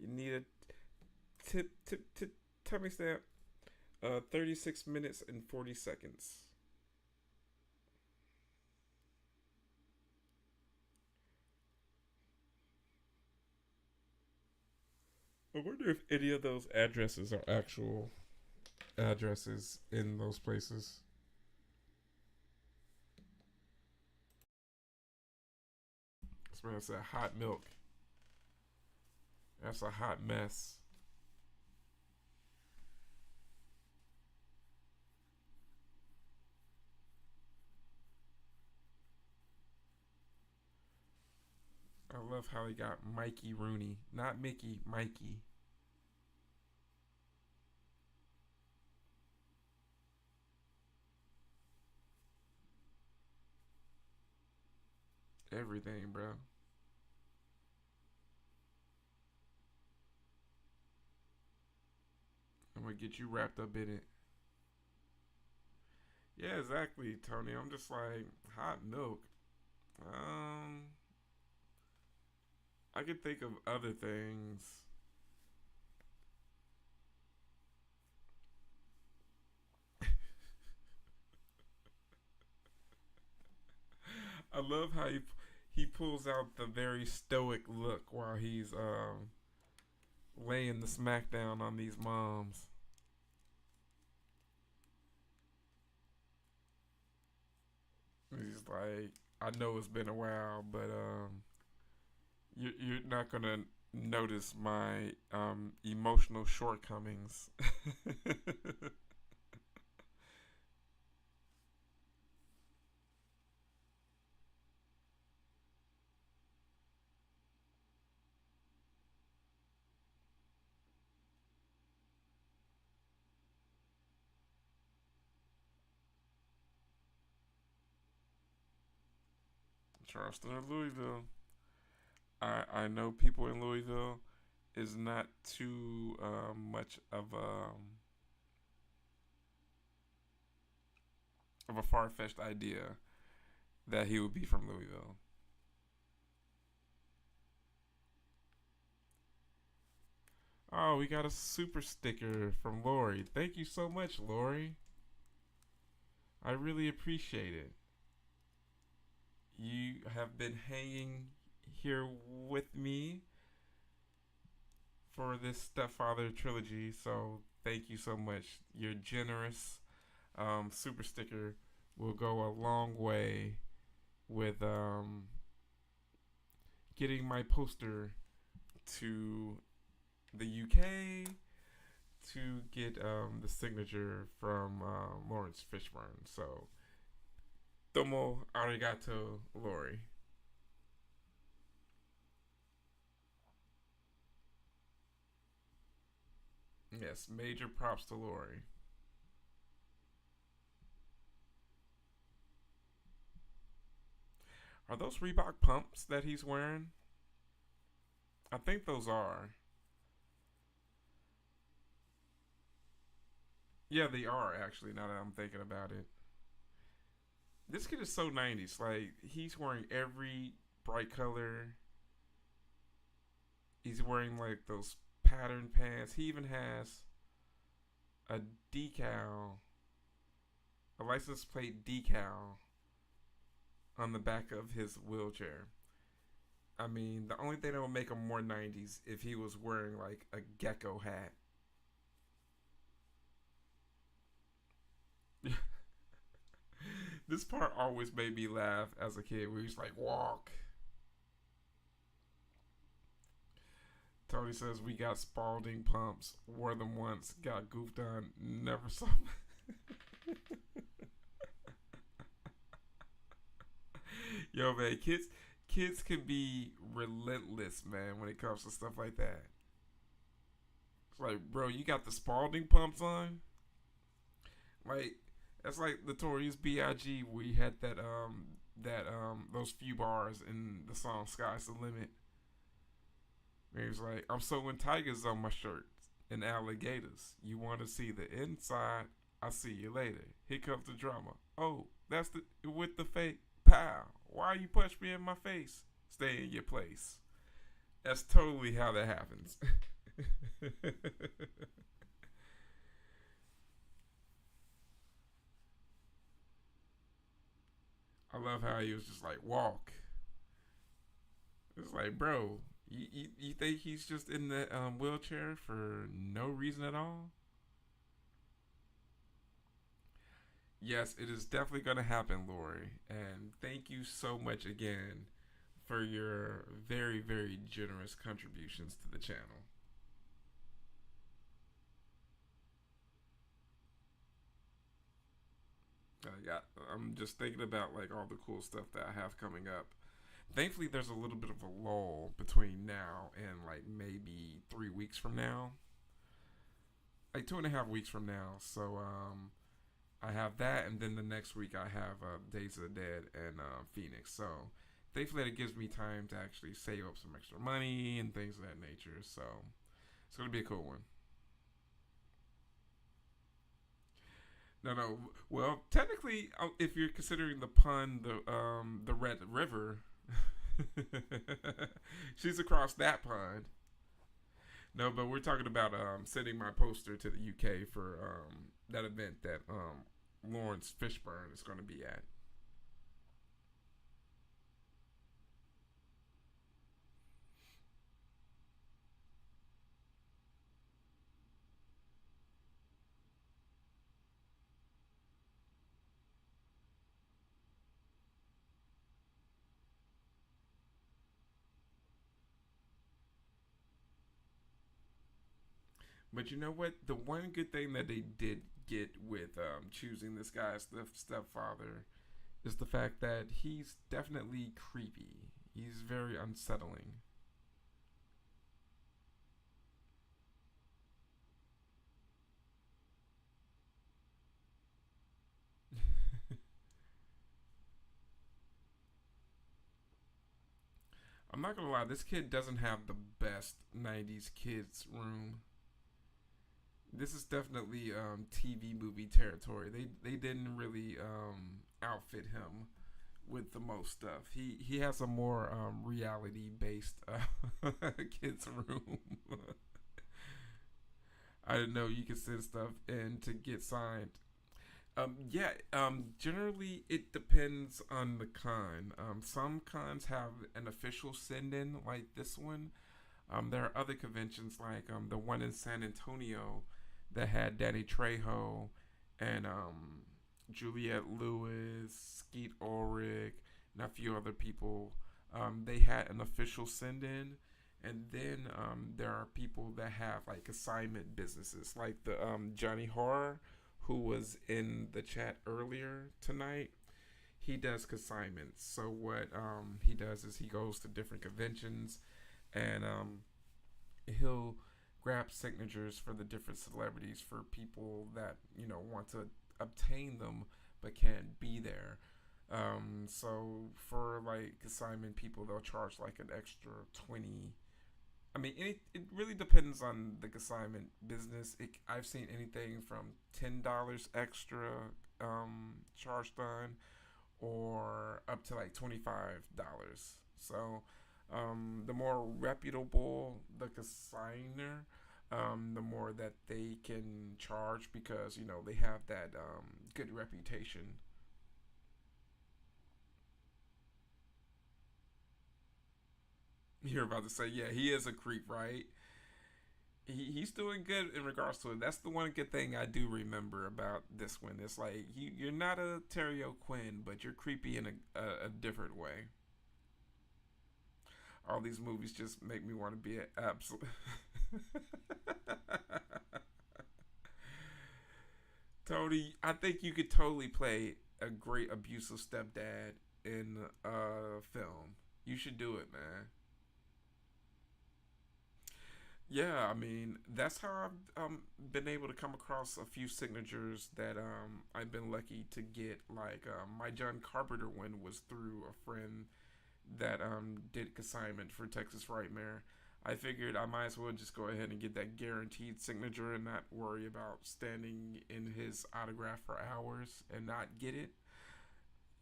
You need a tip tummy stamp. 36 minutes and 40 seconds. I wonder if any of those addresses are actual addresses in those places. This man said hot milk. That's a hot mess. I love how he got Mikey Rooney. Not Mickey, Mikey. Everything, bro. I'm gonna get you wrapped up in it. Yeah, exactly, Tony. I'm just like hot milk. Um, I could think of other things. I love how he pulls out the very stoic look while he's laying the smackdown on these moms. He's like, I know it's been a while, but you're not gonna notice my emotional shortcomings. Charleston or Louisville. I know people in Louisville is not too much of a far fetched idea that he would be from Louisville. Oh, we got a super sticker from Lori. Thank you so much, Lori. I really appreciate it. You have been hanging here with me for this Stepfather trilogy, so thank you so much. Your generous super sticker will go a long way with getting my poster to the UK to get the signature from Lawrence Fishburne. So, domo arigato, Lori. Yes, major props to Lori. Are those Reebok pumps that he's wearing? I think those are. Yeah, they are actually. Now that I'm thinking about it, this kid is so '90s. Like he's wearing every bright color. He's wearing like those pattern pants. He even has a decal, a license plate decal on the back of his wheelchair. I mean, the only thing that would make him more '90s if he was wearing like a gecko hat. This part always made me laugh as a kid where he's like, walk. Tony says we got Spalding pumps, wore them once, got goofed on, never saw. Yo, man, kids can be relentless, man, when it comes to stuff like that. It's like, bro, you got the Spalding pumps on? Like, that's like Notorious B.I.G. We had that those few bars in the song "Sky's the Limit." Where he was like, "I'm sewing tigers on my shirts and alligators. You want to see the inside? I'll see you later. Here comes the drama. Oh, that's the with the fake pow. Why you punch me in my face? Stay in your place." That's totally how that happens. I love how he was just like, walk. It's like, bro, you think he's just in the wheelchair for no reason at all? Yes, it is definitely going to happen, Lori. And thank you so much again for your very, very generous contributions to the channel. I'm just thinking about like all the cool stuff that I have coming up. Thankfully, there's a little bit of a lull between now and like maybe 3 weeks from now, like 2.5 weeks from now. So I have that, and then the next week I have Days of the Dead and Phoenix. So thankfully, that gives me time to actually save up some extra money and things of that nature. So it's gonna be a cool one. No, no. Well, technically, if you're considering the pun, the Red River, she's across that pond. No, but we're talking about sending my poster to the UK for that event that Lawrence Fishburne is going to be at. But you know what? The one good thing that they did get with choosing this guy as the stepfather is the fact that he's definitely creepy. He's very unsettling. I'm not gonna lie, this kid doesn't have the best '90s kids room. This is definitely TV movie territory. They didn't really outfit him with the most stuff. He has a more reality based kids room. I didn't know you could send stuff in to get signed. Yeah, generally it depends on the con. Some cons have an official send in like this one. There are other conventions like the one in San Antonio that had Danny Trejo and Juliette Lewis, Skeet Ulrich, and a few other people. They had an official send in. And then there are people that have like assignment businesses, like the Johnny Horror, who was in the chat earlier tonight. He does consignments. So what he does is he goes to different conventions and he'll grab signatures for the different celebrities for people that want to obtain them but can't be there. So for like assignment people, they'll charge like an extra 20. I mean, it really depends on the assignment business. I've seen anything from $10 extra charged on, or up to like $25. So the more reputable the consigner, the more that they can charge because they have that good reputation. You're about to say, yeah, he is a creep, right? He's doing good in regards to it. That's the one good thing I do remember about this one. It's like you're not a Terry O'Quinn, but you're creepy in a different way. All these movies just make me want to be an absolute. Tony, I think you could totally play a great abusive stepdad in a film. You should do it, man. Yeah, I mean that's how I've been able to come across a few signatures that I've been lucky to get. Like my John Carpenter one was through a friend that did consignment for Texas Nightmare. I figured I might as well just go ahead and get that guaranteed signature and not worry about standing in his autograph for hours and not get it.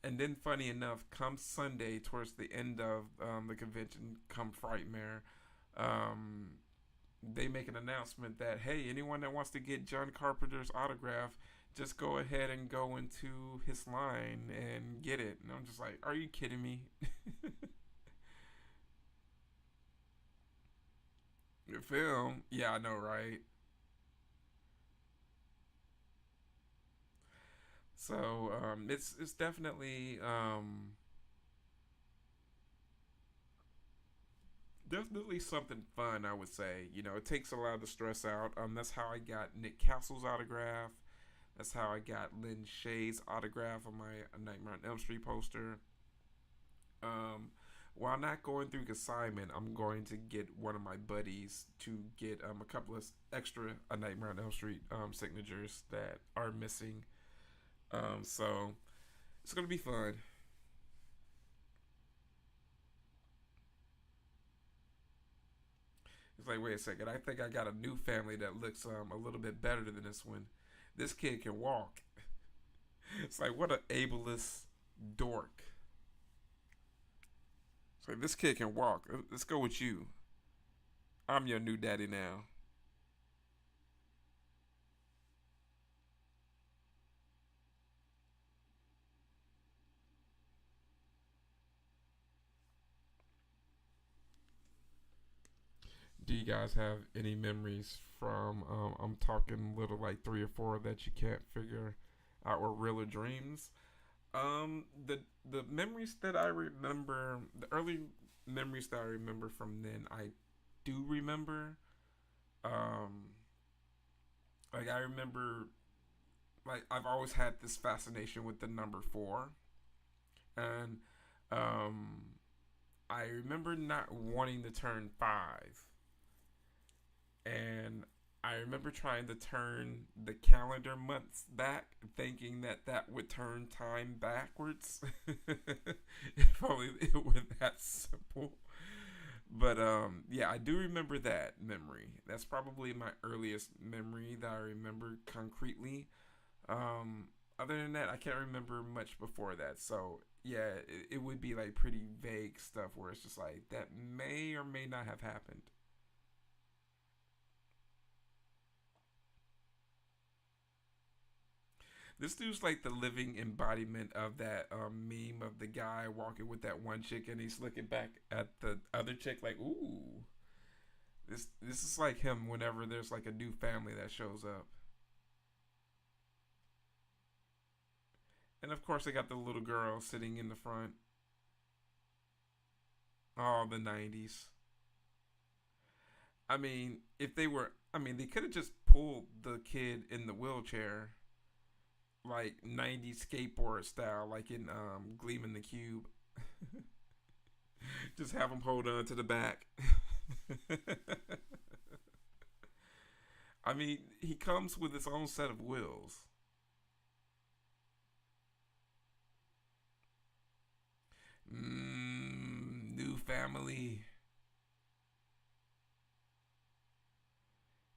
And then, funny enough, come Sunday, towards the end of the convention, come Frightmare, um, they make an announcement that, hey, anyone that wants to get John Carpenter's autograph, just go ahead and go into his line and get it. And I'm just like, are you kidding me? The film, yeah, I know, right? So it's definitely something fun. I would say, it takes a lot of the stress out. That's how I got Nick Castle's autograph. That's how I got Lynn Shay's autograph on my Nightmare on Elm Street poster. Um, while not going through consignment, I'm going to get one of my buddies to get a couple of extra A Nightmare on Elm Street signatures that are missing. So it's gonna be fun. It's like, wait a second, I think I got a new family that looks a little bit better than this one. This kid can walk. It's like, what a ableist dork. It's like, this kid can walk. Let's go with you. I'm your new daddy now. Do you guys have any memories from? I'm talking little like three or four that you can't figure out were real or dreams. The memories that I remember, the early memories that I remember from then, I do remember. Um, like I remember, like I've always had this fascination with the number four, and um, I remember not wanting to turn five, and I remember trying to turn the calendar months back, thinking that that would turn time backwards. If only it were that simple. But yeah, I do remember that memory. That's probably my earliest memory that I remember concretely. Um, Other than that, I can't remember much before that. So yeah, it would be like pretty vague stuff where it's just like that may or may not have happened. This dude's like the living embodiment of that meme of the guy walking with that one chick and he's looking back at the other chick like, ooh. This is like him whenever there's like a new family that shows up. And of course they got the little girl sitting in the front. Oh, the 90s. I mean they could have just pulled the kid in the wheelchair like 90s skateboard style like in Gleaming the Cube. Just have him hold on to the back. I mean, he comes with his own set of wheels. New family.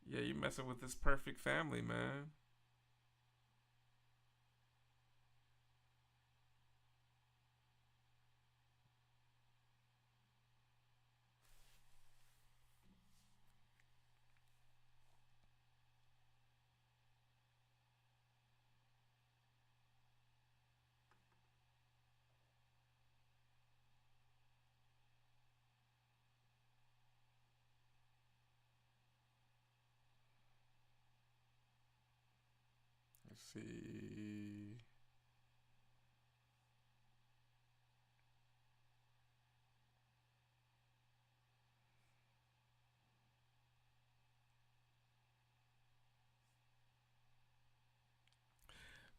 Yeah, you're messing with this perfect family, man. Let's see.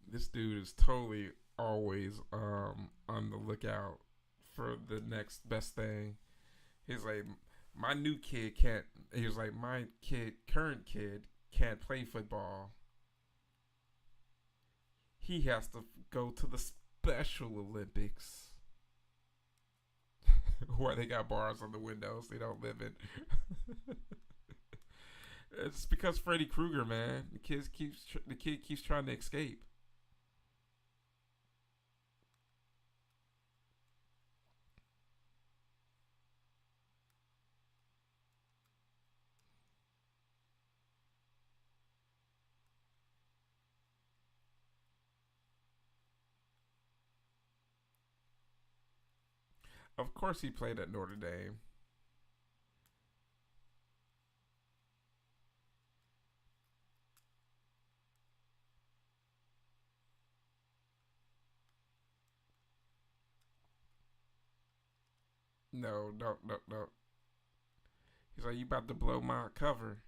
This dude is totally always on the lookout for the next best thing. He's like, my new kid can't. He was like, my current kid can't play football. He has to go to the Special Olympics where they got bars on the windows they don't live in. It's because Freddy Krueger, man. The kid keeps trying to escape. Of course, he played at Notre Dame. No, don't. He's like, you about to blow my cover.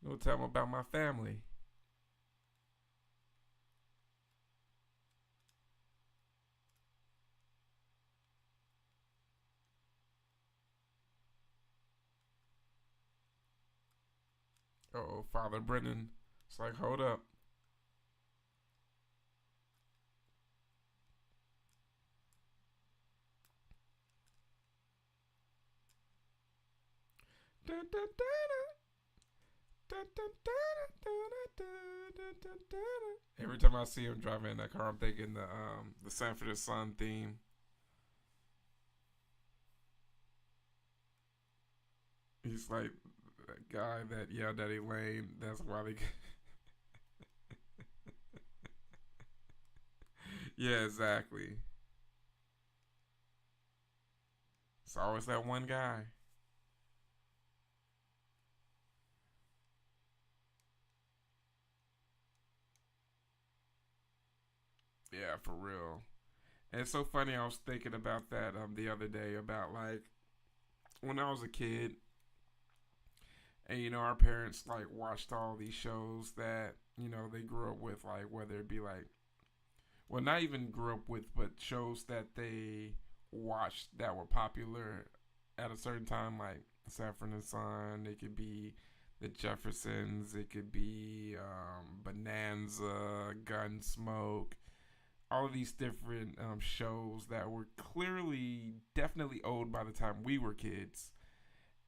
Don't tell him about my family. Oh, Father Brennan. It's like, hold up. Dun, dun, dun, dun, dun, dun. Every time I see him driving in that car, I'm thinking the Sanford Son theme. He's like that guy that yelled at Elaine. That's why they. Yeah, exactly. It's always that one guy. Yeah, for real. And it's so funny. I was thinking about that the other day about like when I was a kid, and our parents like watched all these shows that they grew up with, like whether it be like, well, not even grew up with, but shows that they watched that were popular at a certain time, like Saffron and Son. It could be the Jeffersons. It could be Bonanza, Gunsmoke. All of these different shows that were clearly, definitely old by the time we were kids.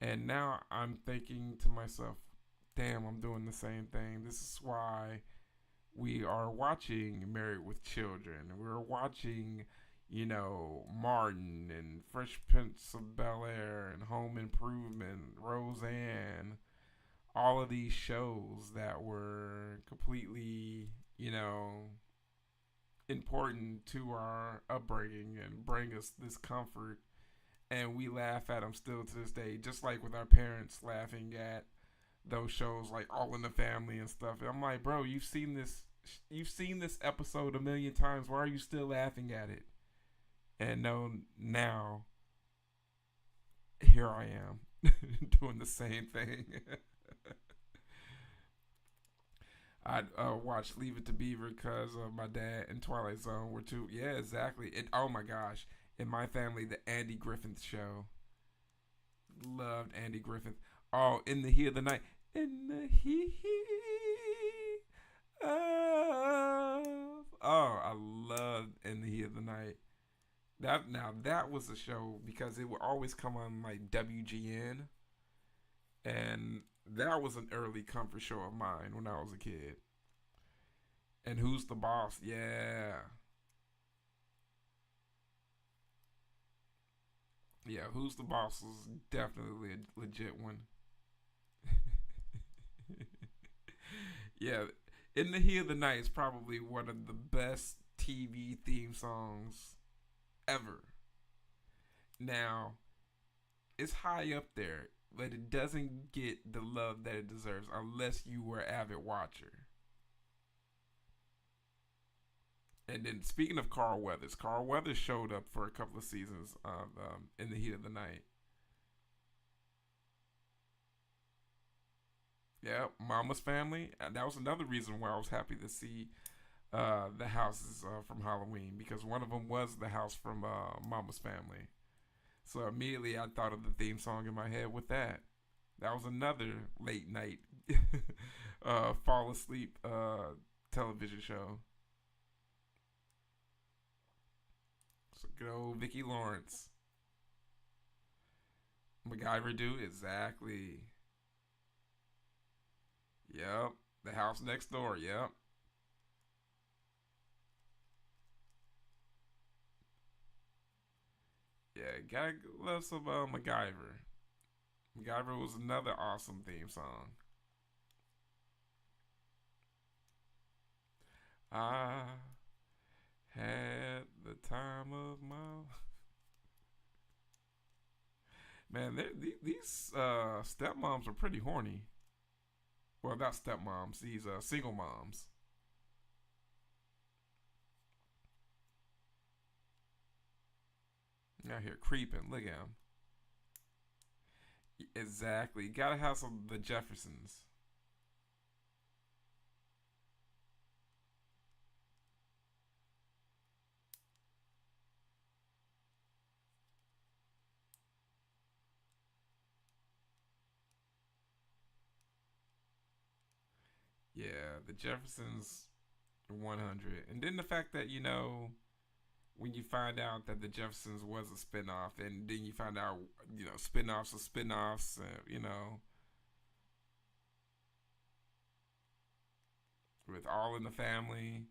And now I'm thinking to myself, damn, I'm doing the same thing. This is why we are watching Married with Children. We're watching, Martin and Fresh Prince of Bel Air and Home Improvement, Roseanne. All of these shows that were completely, important to our upbringing and bring us this comfort. And we laugh at them still to this day, just like with our parents laughing at those shows like All in the Family and stuff. And I'm like, bro, you've seen this episode a million times. Why are you still laughing at it? And no, now here I am doing the same thing. I watched Leave It to Beaver because my dad and Twilight Zone were two. Yeah, exactly. And oh my gosh, in my family, the Andy Griffith Show. Loved Andy Griffith. Oh, In the Heat of the Night. In the heat of. Oh, I loved In the Heat of the Night. That was a show because it would always come on like WGN, and that was an early comfort show of mine when I was a kid. And Who's the Boss? Yeah, yeah. Who's the Boss was definitely a legit one. Yeah, In the Heat of the Night is probably one of the best TV theme songs ever. Now, it's high up there, but it doesn't get the love that it deserves unless you were an avid watcher. And then speaking of Carl Weathers showed up for a couple of seasons of In the Heat of the Night. Yeah, Mama's Family. And that was another reason why I was happy to see the houses from Halloween, because one of them was the house from Mama's Family. So immediately I thought of the theme song in my head with that. That was another late night fall asleep television show. So good old Vicki Lawrence. MacGyver do exactly. Yep. The house next door. Yep. Yeah, gotta love some MacGyver. MacGyver was another awesome theme song. I had the time of my. Man, these stepmoms are pretty horny. Well, not stepmoms. These single moms. Out here creeping. Look at them. Exactly. Gotta have some of the Jeffersons. Yeah, the Jeffersons 100. And then the fact that, when you find out that the Jeffersons was a spinoff, and then you find out, spinoffs of spinoffs, with All in the Family.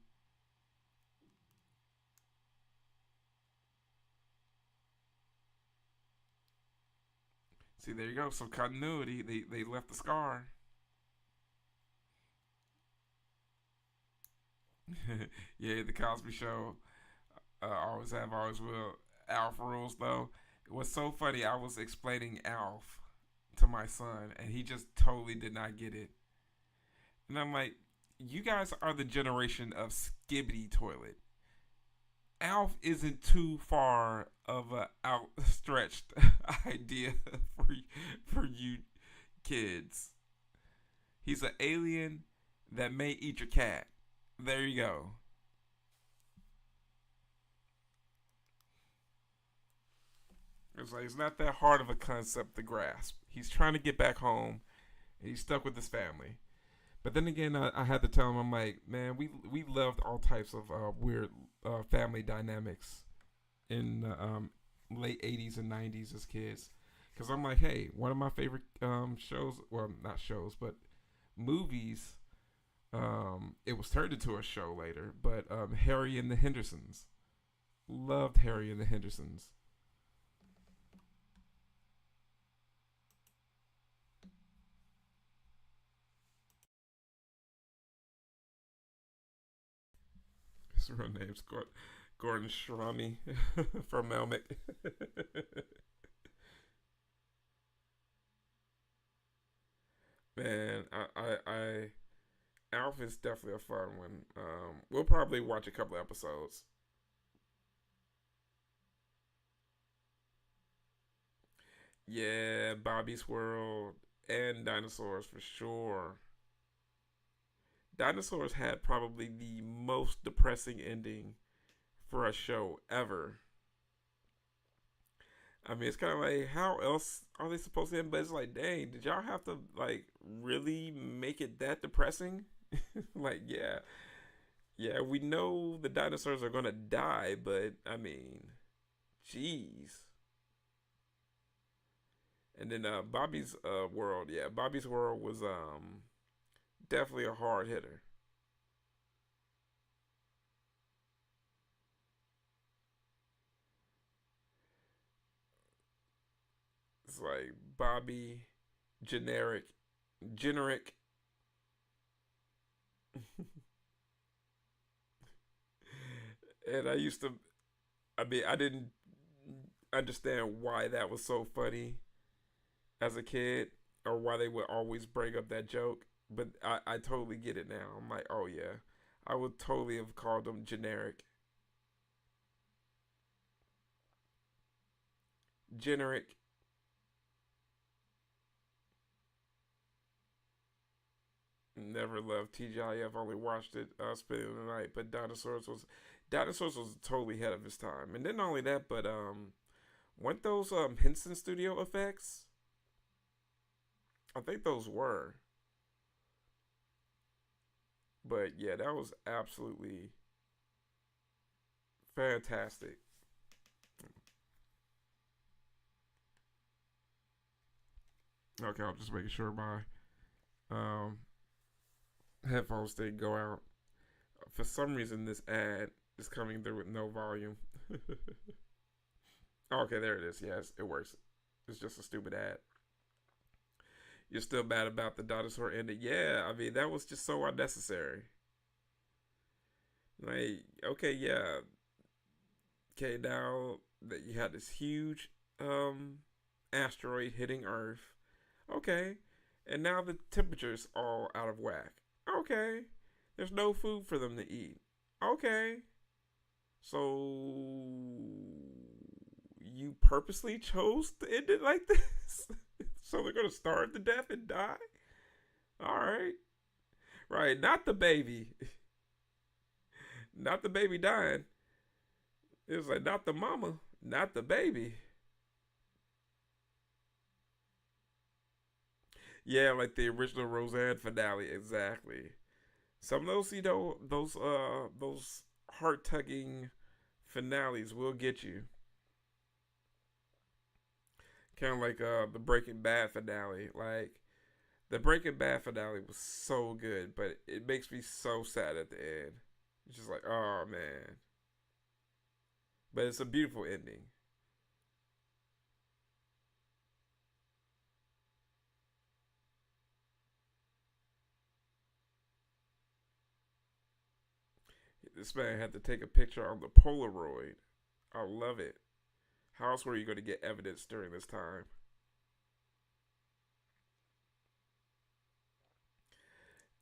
See, there you go. So continuity, they left the scar. Yeah, the Cosby Show. Always have, always will. Alf rules, though. It was so funny. I was explaining Alf to my son, and he just totally did not get it. And I'm like, you guys are the generation of Skibbity Toilet. Alf isn't too far of a outstretched idea for for you kids. He's an alien that may eat your cat. There you go. It's like it's not that hard of a concept to grasp. He's trying to get back home, and he's stuck with his family. But then again, I had to tell him, I'm like, man, we loved all types of weird family dynamics in the late '80s and '90s as kids. Because I'm like, hey, one of my favorite shows, well, not shows, but movies. It was turned into a show later, but Harry and the Hendersons. Loved Harry and the Hendersons. His real name's Gordon Schrammy from Melmac. Man, Alf is definitely a fun one. We'll probably watch a couple episodes. Yeah, Bobby's World and Dinosaurs for sure. Dinosaurs had probably the most depressing ending for a show ever. I mean, it's kind of like, how else are they supposed to end? But it's like, dang, did y'all have to like really make it that depressing? Like, yeah, yeah, we know the dinosaurs are gonna die, but I mean, jeez. And then Bobby's World, yeah, Bobby's World was definitely a hard hitter. It's like Bobby, generic, generic. And I used to, I mean, I didn't understand why that was so funny as a kid, or why they would always bring up that joke. But I totally get it now. I'm like, oh yeah, I would totally have called them generic, generic. Never loved TGIF. Only watched it spending the night. But Dinosaurs was totally ahead of his time. And then not only that, but weren't those Henson Studio effects? I think those were. But yeah, that was absolutely fantastic. Okay, I'm just making sure my um, headphones didn't go out. For some reason, this ad is coming through with no volume. Okay, there it is. Yes, it works. It's just a stupid ad. You're still mad about the dinosaur ending? Yeah, I mean that was just so unnecessary. Like, okay, yeah, okay, now that you had this huge um asteroid hitting Earth. Okay. And now the temperature's all out of whack. Okay. There's no food for them to eat. Okay. So you purposely chose to end it like this? So they're gonna starve to death and die? Alright. Right, not the baby. Not the baby dying. It was like not the mama, not the baby. Yeah, like the original Roseanne finale, exactly. Some of those, those heart tugging finales will get you. Kind of like the Breaking Bad finale. Like the Breaking Bad finale was so good, but it makes me so sad at the end. It's just like, oh man. But it's a beautiful ending. This man had to take a picture on the Polaroid. I love it. How else were you going to get evidence during this time?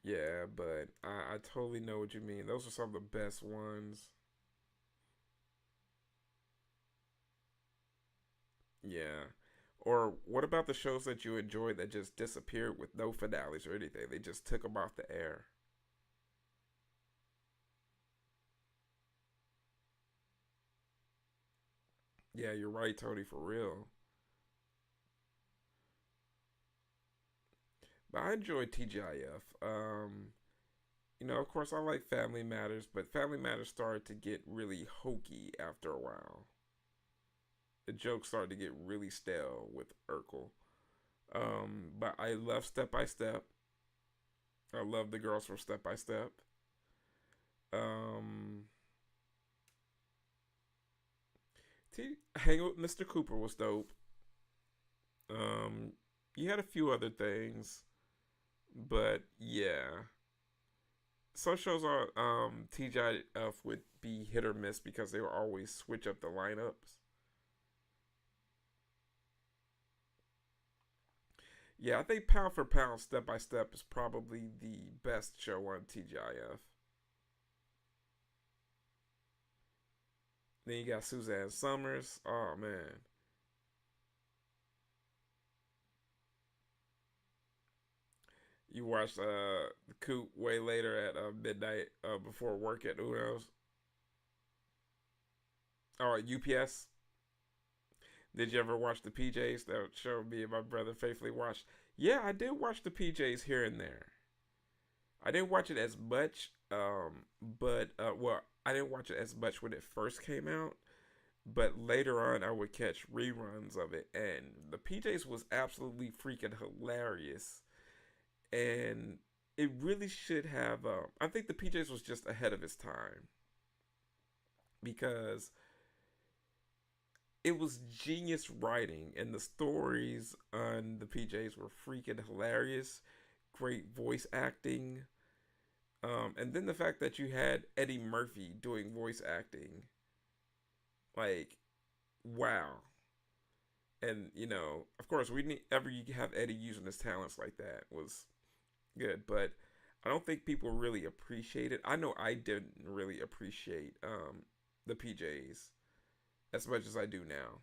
Yeah, but I totally know what you mean. Those are some of the best ones. Yeah. Or what about the shows that you enjoyed that just disappeared with no finales or anything? They just took them off the air. Yeah, you're right, Tony, for real. But I enjoy TGIF. Of course, I like Family Matters, but Family Matters started to get really hokey after a while. The jokes started to get really stale with Urkel. But I love Step by Step. I love the girls from Step by Step. Um, Hanging with Mr. Cooper was dope. Um, you had a few other things, but yeah, some shows are TGIF would be hit or miss because they will always switch up the lineups. Yeah, I think pound for pound, Step by Step is probably the best show on TGIF. Then you got Suzanne Summers. Oh man, you watched the Coop way later at midnight before work at Uno's. Oh, UPS. Did you ever watch the PJs? That show me and my brother faithfully watched. Yeah, I did watch the PJs here and there. I didn't watch it as much, but well, I didn't watch it as much when it first came out. But later on, I would catch reruns of it, and the PJs was absolutely freaking hilarious. And it really should have. I think the PJs was just ahead of its time because it was genius writing, and the stories on the PJs were freaking hilarious. Great voice acting, and then the fact that you had Eddie Murphy doing voice acting, like, wow. And of course, we need ever you have Eddie using his talents like that was good, but I don't think people really appreciate it. I know I didn't really appreciate the PJs as much as I do now.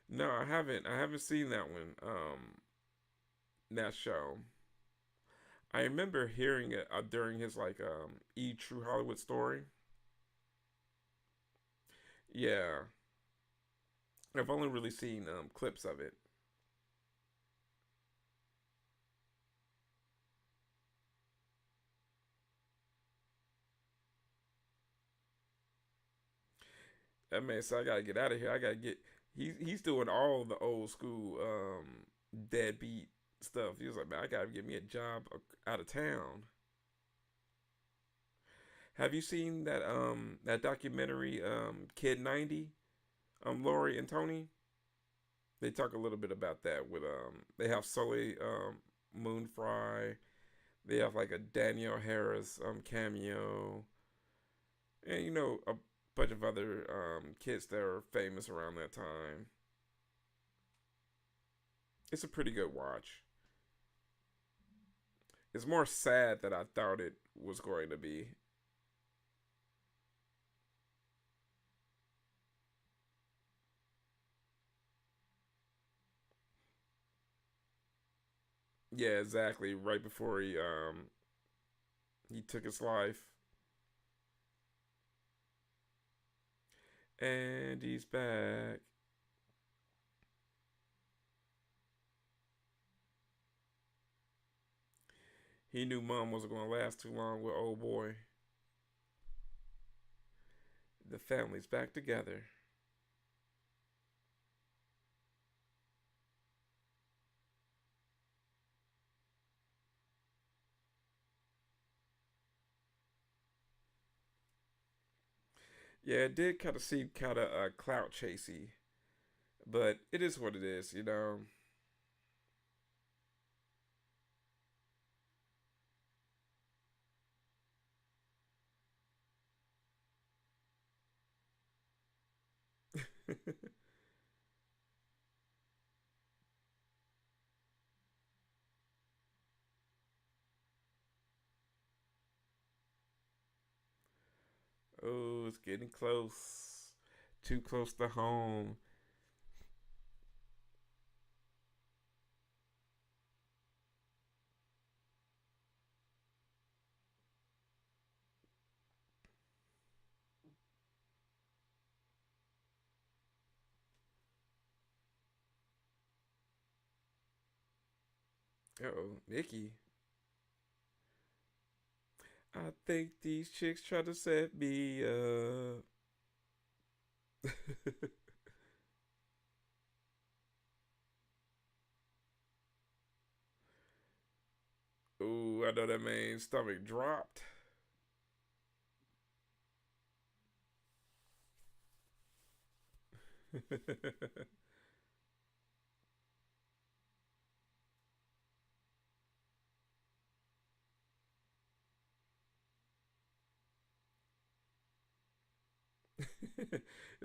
No, I haven't. I haven't seen that one. That show. I remember hearing it during his like E True Hollywood Story. Yeah, I've only really seen clips of it. That man said, "I gotta get out of here. I gotta get." He's doing all the old school deadbeat stuff. He was like, "Man, I gotta get me a job out of town." Have you seen that documentary Kid 90? Lori and Tony. They talk a little bit about that with they have Sully Moon Fry. They have like a Danielle Harris cameo, and a bunch of other kids that are famous around that time. It's a pretty good watch. It's more sad than I thought it was going to be. Yeah, exactly. Right before he took his life, and he's back. He knew Mom wasn't going to last too long with old boy. The family's back together. Yeah, it did kind of seem kind of clout chasey, but it is what it is. Oh, it's getting close. Too close to home. Uh oh, Nikki. I think these chicks try to set me up. Ooh, I know that man's stomach dropped.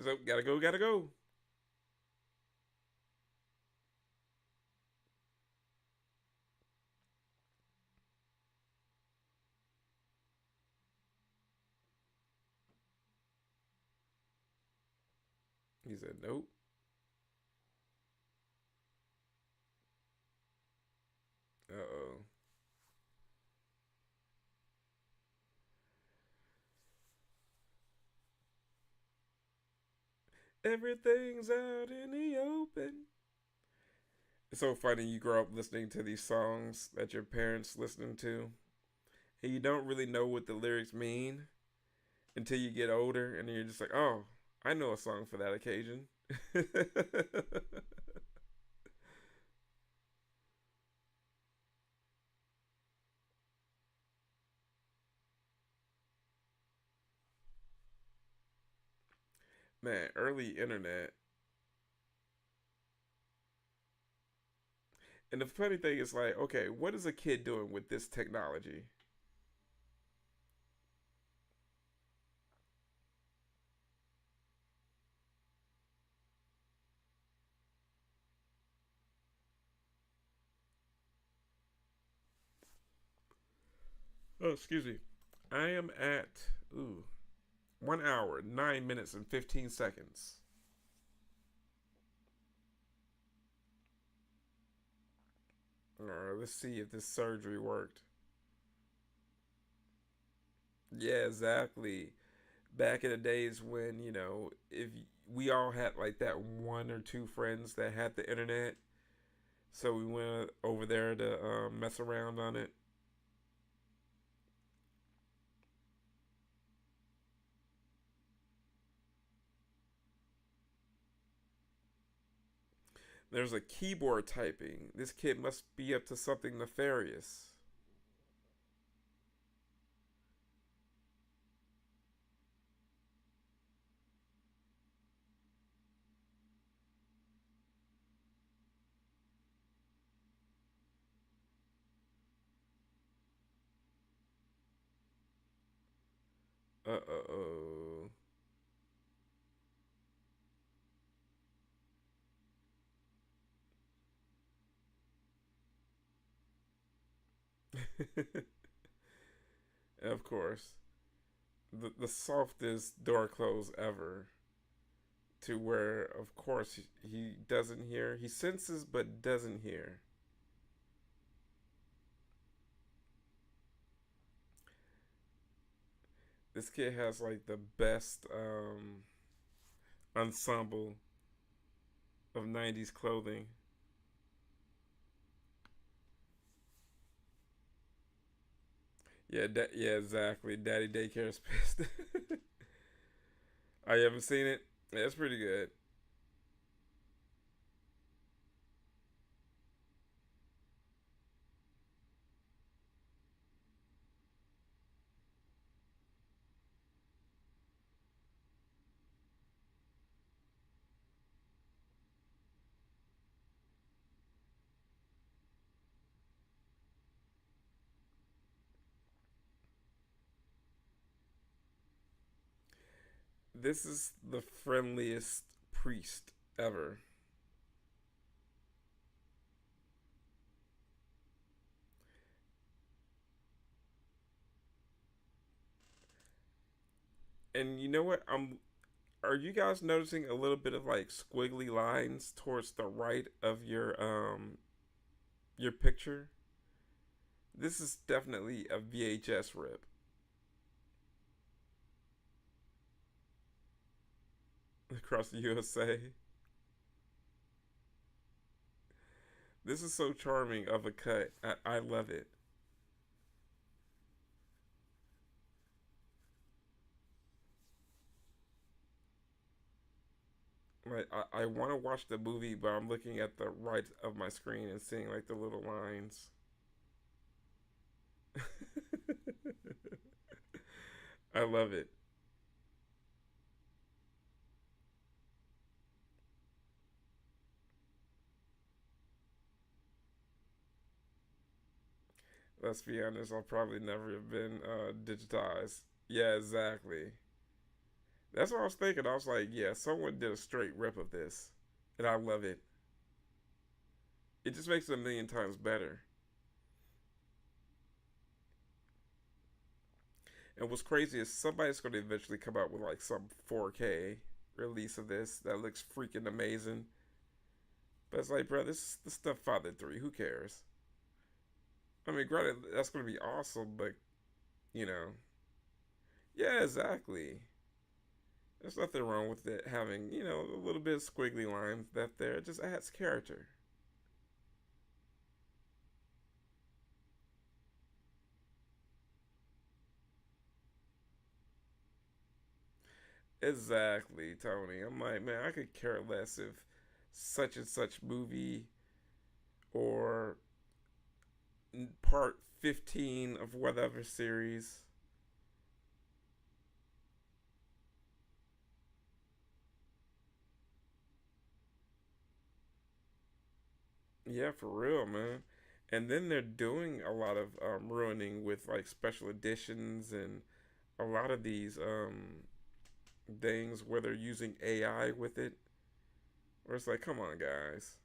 So, gotta go, gotta go. He said, nope. Uh oh. Everything's out in the open. It's so funny you grow up listening to these songs that your parents listening to, and you don't really know what the lyrics mean until you get older, and then you're just like, oh, I know a song for that occasion. Man, early internet. And the funny thing is, like, okay, what is a kid doing with this technology? Oh, excuse me. I am at, 1 hour, 9 minutes, and 15 seconds. All right, let's see if this surgery worked. Yeah, exactly. Back in the days when, if we all had like that one or two friends that had the internet, so we went over there to mess around on it. There's a keyboard typing. This kid must be up to something nefarious. Uh-oh. Of course. The softest door close ever. To where, of course, he doesn't hear. He senses but doesn't hear. This kid has like the best ensemble of 90s clothing. Yeah, exactly. Daddy Daycare is pissed. I haven't seen it. Yeah, it's pretty good. This is the friendliest priest ever. And you know what? Are you guys noticing a little bit of like squiggly lines towards the right of your picture? This is definitely a VHS rip across the USA. This is so charming of a cut. I love it. Like I want to watch the movie, but I'm looking at the right of my screen and seeing like the little lines. I love it. Let's be honest, I'll probably never have been digitized. Yeah, exactly. That's what I was thinking. I was like, yeah, someone did a straight rip of this, and I love it. It just makes it a million times better. And what's crazy is somebody's going to eventually come out with like some 4K release of this that looks freaking amazing. But it's like, bro, this is the Stepfather 3. Who cares? I mean, granted, that's going to be awesome, but you know, yeah, exactly. There's nothing wrong with it having, a little bit of squiggly lines that there. It just adds character. Exactly, Tony. I'm like, man, I could care less if such and such movie or part 15 of whatever series. Yeah, for real, man. And then they're doing a lot of ruining with like special editions and a lot of these things where they're using AI with it. Where it's like, come on, guys.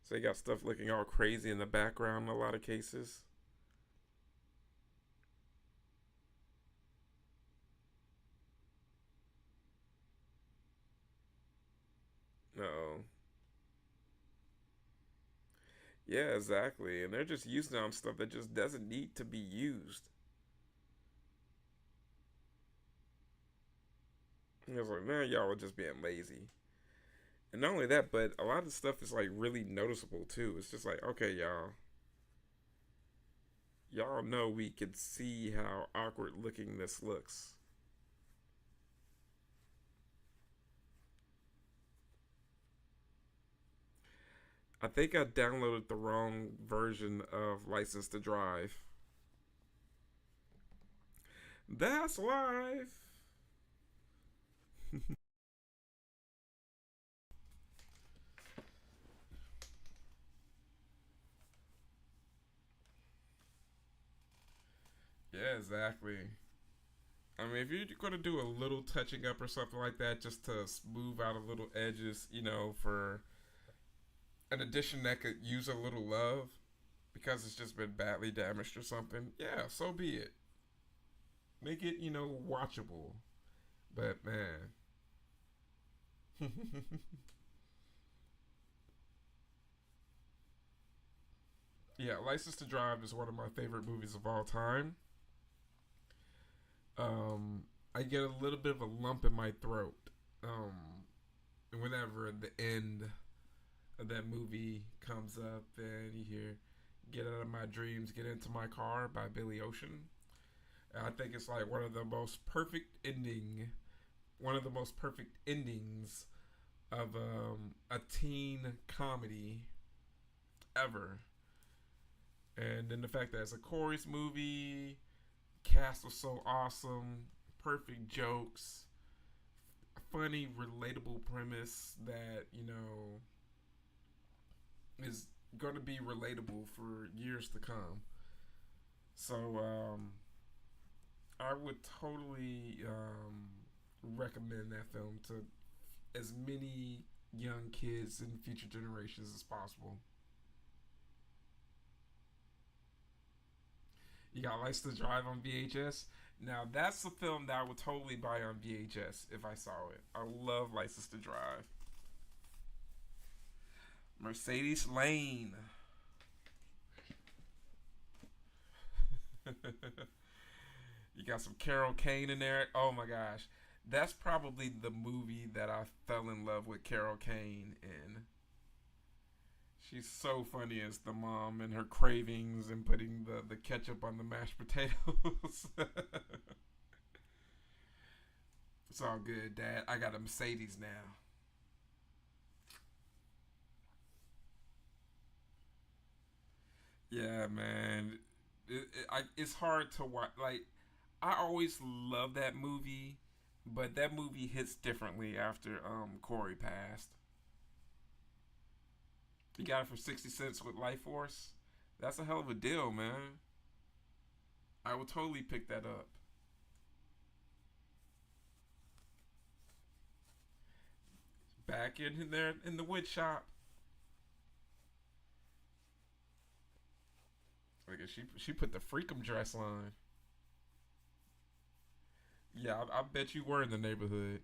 So you got stuff looking all crazy in the background in a lot of cases. No. Yeah, exactly. And they're just using it on stuff that just doesn't need to be used. And I was like, man, y'all are just being lazy. And not only that, but a lot of the stuff is like really noticeable too. It's just like, okay, y'all know we can see how awkward looking this looks. I think I downloaded the wrong version of License to Drive. That's live. Yeah, exactly. I mean, if you're going to do a little touching up or something like that, just to smooth out a little edges, for an addition that could use a little love because it's just been badly damaged or something, yeah, so be it. Make it, watchable. But man, yeah, License to Drive is one of my favorite movies of all time. Um, I get a little bit of a lump in my throat whenever the end of that movie comes up and you hear "Get Out of My Dreams, Get Into My Car" by Billy Ocean. And I think it's like one of the most perfect endings of a teen comedy ever. And then the fact that it's a Corey's movie, cast was so awesome, perfect jokes, funny, relatable premise that is going to be relatable for years to come. So I would totally recommend that film to as many young kids and future generations as possible. You got License to Drive on VHS. Now that's the film that I would totally buy on VHS if I saw it. I love License to Drive. Mercedes Lane. You got some Carol Kane in there. Oh my gosh. That's probably the movie that I fell in love with Carol Kane in. She's so funny as the mom and her cravings and putting the ketchup on the mashed potatoes. It's all good, Dad. I got a Mercedes now. Yeah, man. It's hard to watch. Like, I always love that movie, but that movie hits differently after Corey passed. You got it for 60 cents with Life Force. That's a hell of a deal, man. I would totally pick that up. Back in there in the wood shop. Like she put the freakum dress on. Yeah, I bet you were in the neighborhood.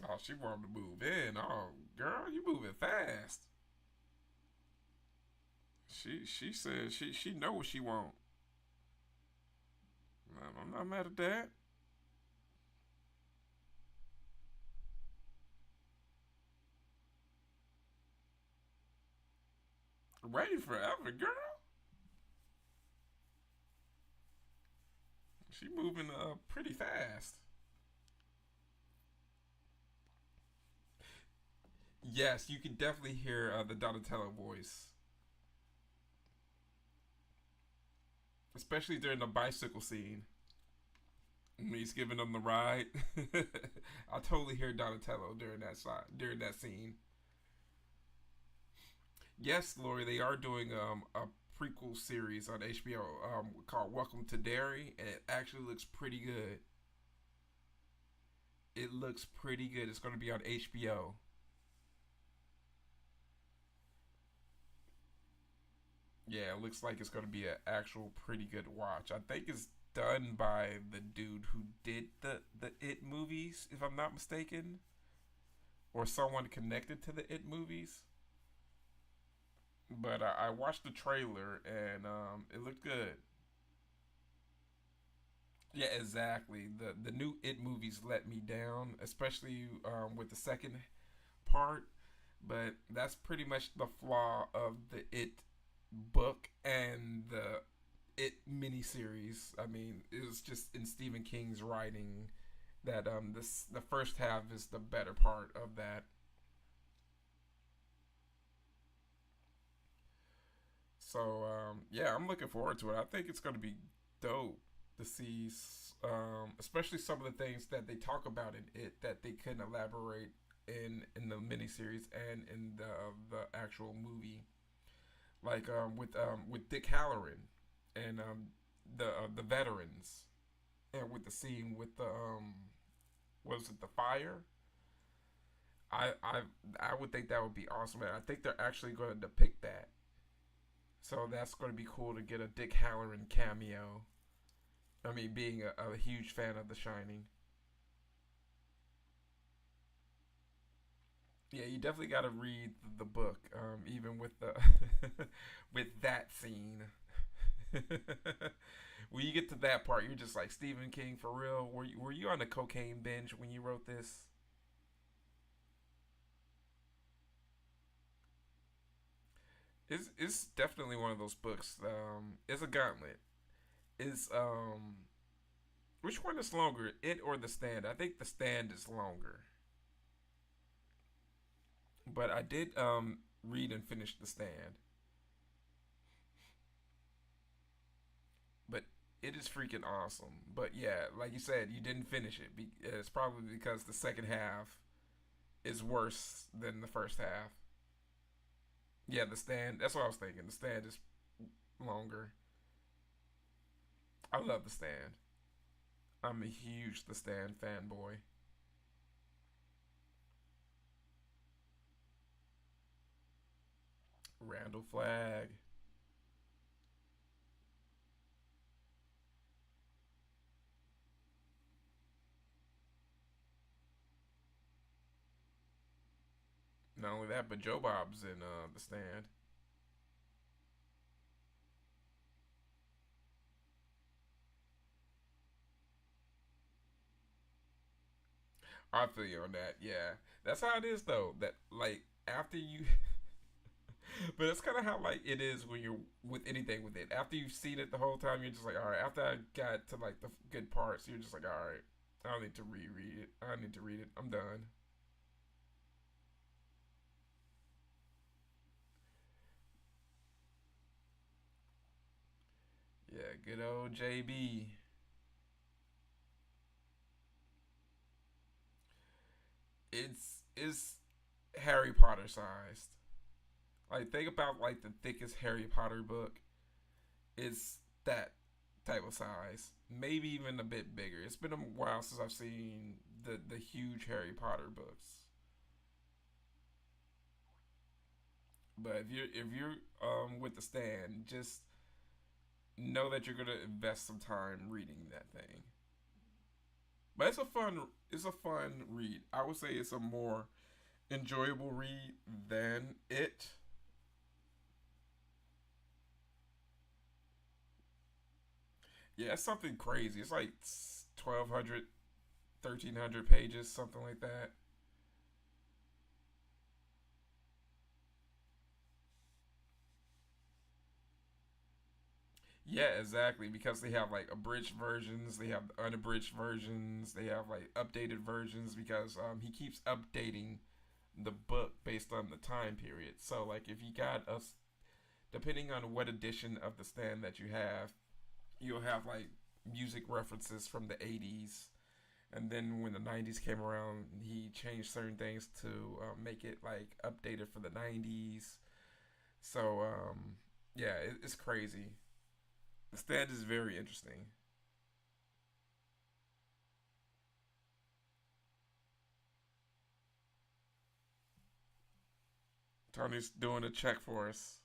Oh, she wanted to move in. Oh, girl, you moving fast. She said she know what she want. I'm not mad at that. Waiting forever, girl. She moving pretty fast. Yes, you can definitely hear the Donatello voice, especially during the bicycle scene when he's giving them the ride. I totally hear Donatello during that scene. Yes, Lori, they are doing a prequel series on HBO called Welcome to Derry, and it actually looks pretty good. It looks pretty good. It's going to be on HBO. Yeah, it looks like it's going to be an actual pretty good watch. I think it's done by the dude who did the It movies, if I'm not mistaken, or someone connected to the It movies. But I watched the trailer and it looked good. Yeah, exactly. The new It movies let me down, especially with the second part. But that's pretty much the flaw of the It book and the It miniseries. I mean, it was just in Stephen King's writing that this the first half is the better part of that. So yeah, I'm looking forward to it. I think it's going to be dope to see, especially some of the things that they talk about in it that they couldn't elaborate in the miniseries and in the actual movie, like with Dick Halloran and the veterans, and with the scene with the was it the fire? I I I would think that would be awesome, and I think they're actually going to depict that. So that's going to be cool to get a Dick Halloran cameo. I mean, being a huge fan of The Shining. Yeah, you definitely got to read the book, even with the with that scene. When you get to that part, you're just like Stephen King for real. Were you on a cocaine binge when you wrote this? It's definitely one of those books. It's a gauntlet. Is which one is longer, it or the stand? I think the stand is longer, but I did read and finish the stand. But it is freaking awesome. But yeah, like you said, you didn't finish it. It's probably because the second half is worse than the first half. Yeah, the stand. That's what I was thinking. The stand is longer. I love the stand. I'm a huge the stand fanboy. Randall Flagg. Not only that, but Joe Bob's in the stand. I feel you on that. Yeah, that's how it is though. That like after you, but it's kind of how like it is when you're with anything with it. After you've seen it the whole time, you're just like, all right. After I got to like the good parts, you're just like, all right. I don't need to reread it. I don't need to read it. I'm done. Yeah, good old JB. It's Harry Potter sized. Like think about like the thickest Harry Potter book. It's that type of size. Maybe even a bit bigger. It's been a while since I've seen the huge Harry Potter books. But if you're with the stand, just know that you're gonna invest some time reading that thing. But it's a fun read. I would say it's a more enjoyable read than it. Yeah, it's something crazy. It's like 1,200, 1,300 pages, something like that. Yeah, exactly. Because they have like abridged versions, they have unabridged versions, they have like updated versions because he keeps updating the book based on the time period. So like if you got us, depending on what edition of the stand that you have, you'll have like music references from the 80s. And then when the 90s came around, he changed certain things to make it like updated for the 90s. So yeah, it's crazy. The stand is very interesting. Tony's doing a check for us.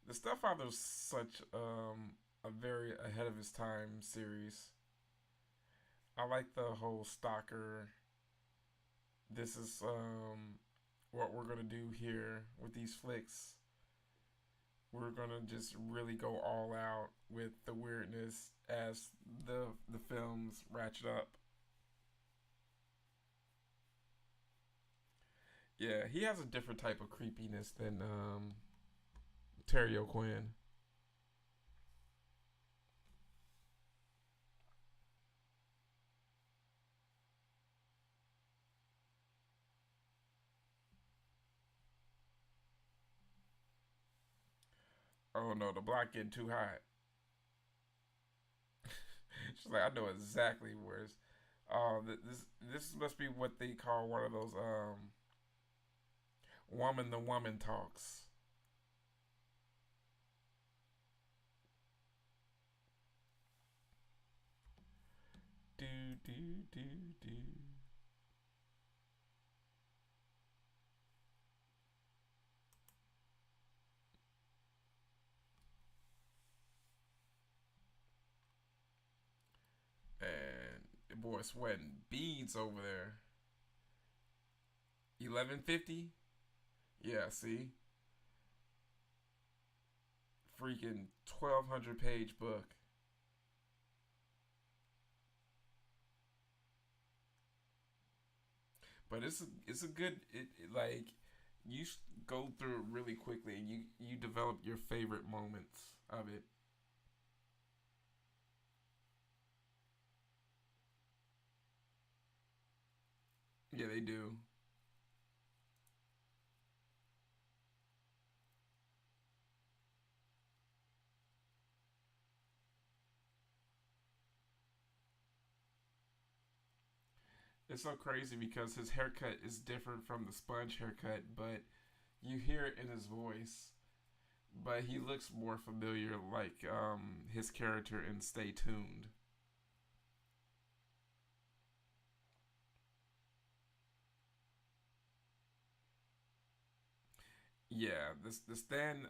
The Stepfather's such a very ahead of his time series. I like the whole stalker. This is what we're gonna do here with these flicks. We're gonna just really go all out with the weirdness as the films ratchet up. Yeah, he has a different type of creepiness than Terry O'Quinn. Oh no, the block getting too hot. She's like, I know exactly where it's. Oh, this must be what they call one of those woman to woman talks. Do do do do. And the boy sweating beads over there. 1150. Yeah, see, freaking 1200 page book. But it's a good like you go through it really quickly and you develop your favorite moments of it. Yeah, they do. It's so crazy because his haircut is different from the sponge haircut, but you hear it in his voice. But he looks more familiar, like his character in Stay Tuned. Yeah, the Stan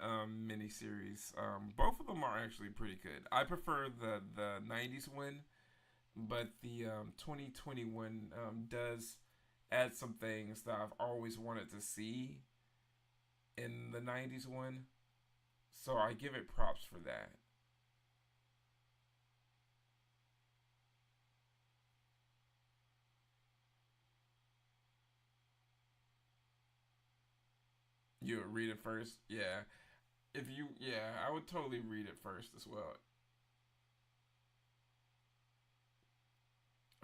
miniseries, both of them are actually pretty good. I prefer the '90s one, but the 2021 does add some things that I've always wanted to see in the '90s one. So I give it props for that. You would read it first, yeah. If you, yeah, I would totally read it first as well.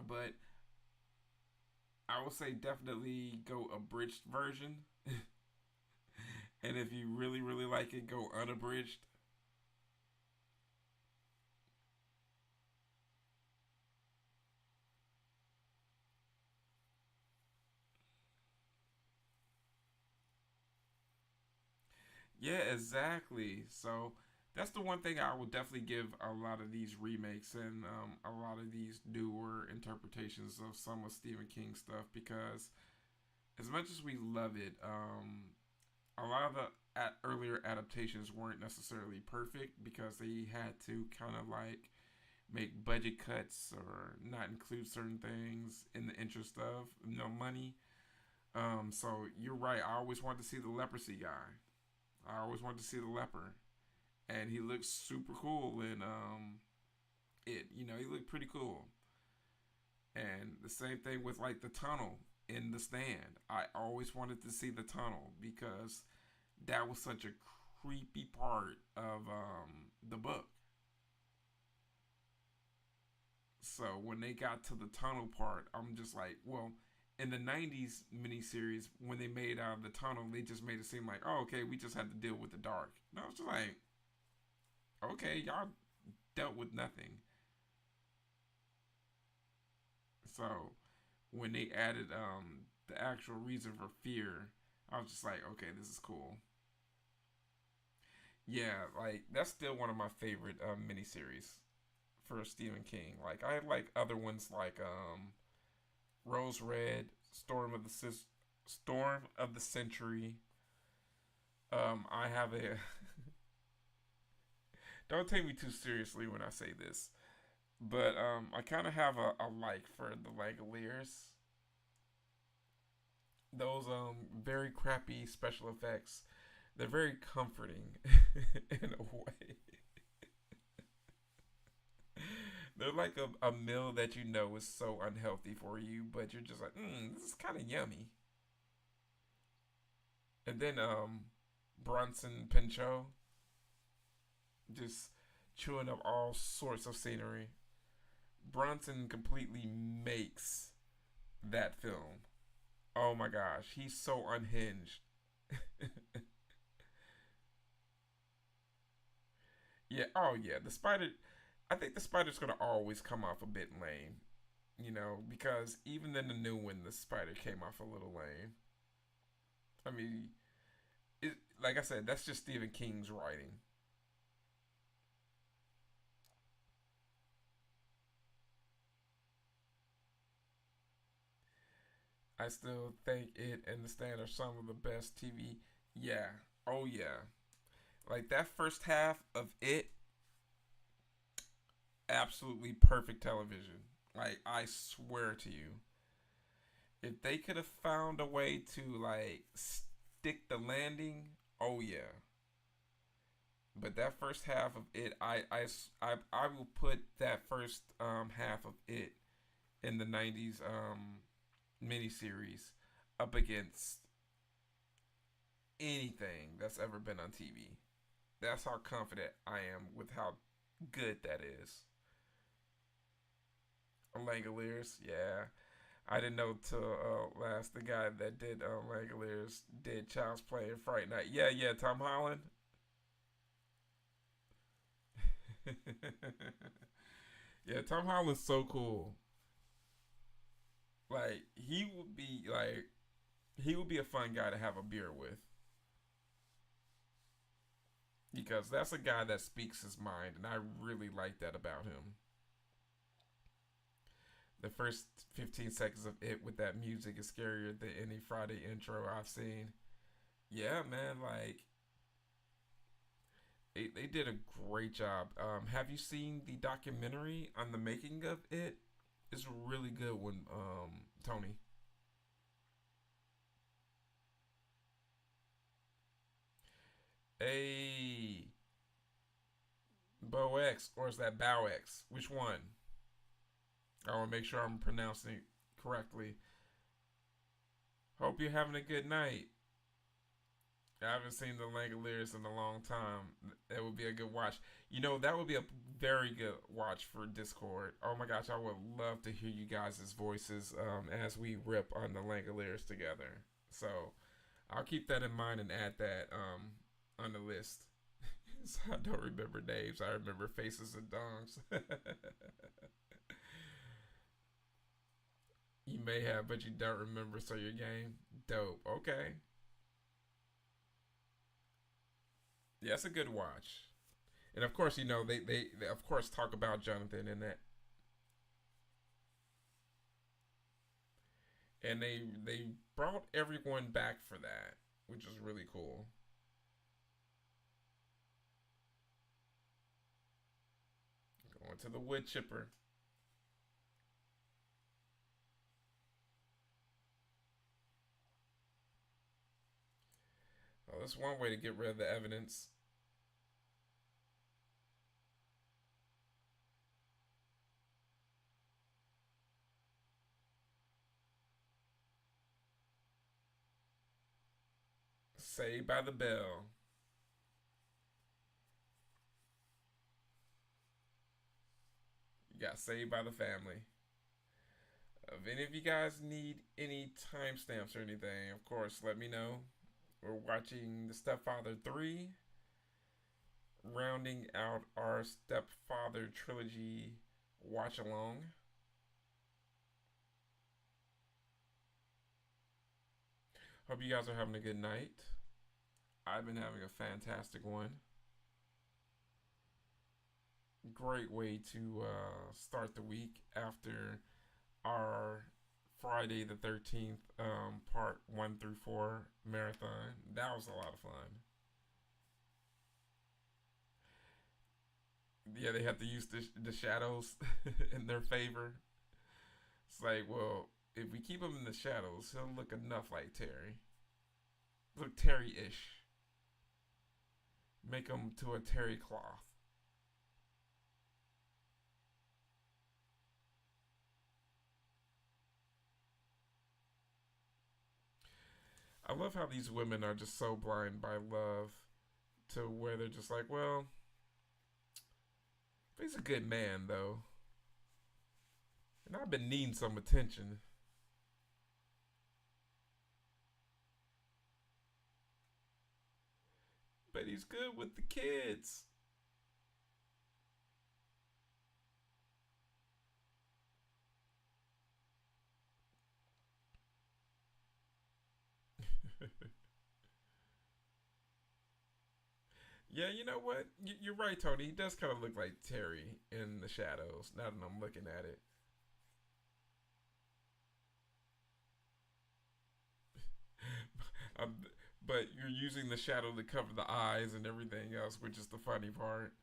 But I would say definitely go abridged version. And if you really, really like it, go unabridged. Yeah, exactly. So that's the one thing I will definitely give a lot of these remakes and a lot of these newer interpretations of some of Stephen King stuff because as much as we love it, a lot of the earlier adaptations weren't necessarily perfect because they had to kind of like make budget cuts or not include certain things in the interest of money. So you're right. I always wanted to see the leprosy guy. I always wanted to see the leper, and he looks super cool. And he looked pretty cool. And the same thing with like the tunnel in the stand. I always wanted to see the tunnel because that was such a creepy part of the book. So when they got to the tunnel part, I'm just like, well, in the '90s miniseries, when they made out of the tunnel, they just made it seem like, oh, okay, we just had to deal with the dark. And I was just like, okay, y'all dealt with nothing. So when they added the actual reason for fear, I was just like, okay, this is cool. Yeah, like that's still one of my favorite miniseries for Stephen King. Like I like other ones like Rose Red, Storm of the Century. I have a don't take me too seriously when I say this, but I kind of have a like for the Langoliers. Those very crappy special effects. They're very comforting in a way. They're like a meal that you know is so unhealthy for you, but you're just like, this is kind of yummy. And then Bronson Pinchot just chewing up all sorts of scenery. Bronson completely makes that film. Oh my gosh, he's so unhinged. Yeah. Oh yeah. The spider. I think the spider's gonna always come off a bit lame. Because even in the new one, the spider came off a little lame. I mean, like I said, that's just Stephen King's writing. I still think it and The Stand are some of the best TV. Yeah. Oh yeah. Like that first half of it, absolutely perfect television. Like I swear to you, if they could have found a way to like stick the landing, oh yeah. But that first half of it, I will put that first half of it in the '90s miniseries up against anything that's ever been on TV. That's how confident I am with how good that is. Langoliers, yeah. I didn't know till last the guy that did Langoliers did Child's Play and Fright Night. Yeah, yeah, Tom Holland. Yeah, Tom Holland's so cool. Like he would be a fun guy to have a beer with because that's a guy that speaks his mind, and I really like that about him. The first 15 seconds of it with that music is scarier than any Friday intro I've seen. Yeah, man, like they did a great job. Have you seen the documentary on the making of it? It's a really good one, Tony. A Bo X or is that Bow X? Which one? I want to make sure I'm pronouncing it correctly. Hope you're having a good night. I haven't seen the Langoliers in a long time. That would be a good watch. That would be a very good watch for Discord. Oh my gosh, I would love to hear you guys' voices as we rip on the Langoliers together. So I'll keep that in mind and add that on the list. So I don't remember names. I remember faces and dongs. You may have, but you don't remember, so your game dope. Okay, yeah, that's a good watch. And of course, they of course talk about Jonathan in that, and they brought everyone back for that, which was really cool. Going to the wood chipper. Well, that's one way to get rid of the evidence. Saved by the bell. You got saved by the family. If any of you guys need any timestamps or anything, of course, let me know. We're watching the Stepfather 3, rounding out our Stepfather Trilogy Watchalong. Hope you guys are having a good night. I've been having a fantastic one. Great way to start the week after our Friday the 13th part 1 through 4 marathon. That was a lot of fun. Yeah, they have to use the shadows in their favor. It's like, well, if we keep him in the shadows, he'll look enough like Terry. Look Terry ish. Make him to a Terry cloth. I love how these women are just so blind by love to where they're just like, well, he's a good man though. And I've been needing some attention. But he's good with the kids. Yeah, you know what? You're right, Tony. He does kind of look like Terry in the shadows. Now that I'm looking at it, um, but you're using the shadow to cover the eyes and everything else, which is the funny part.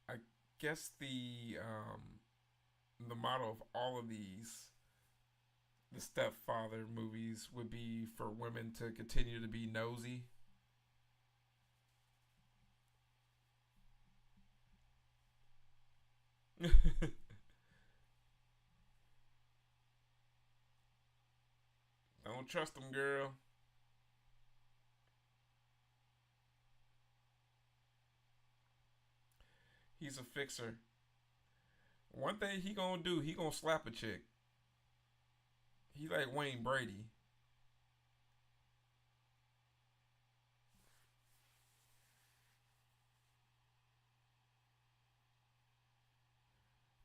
I guess the motto of all of the stepfather movies would be for women to continue to be nosy. Don't trust him, girl. He's a fixer. One thing he gonna do, he gonna slap a chick. He like Wayne Brady.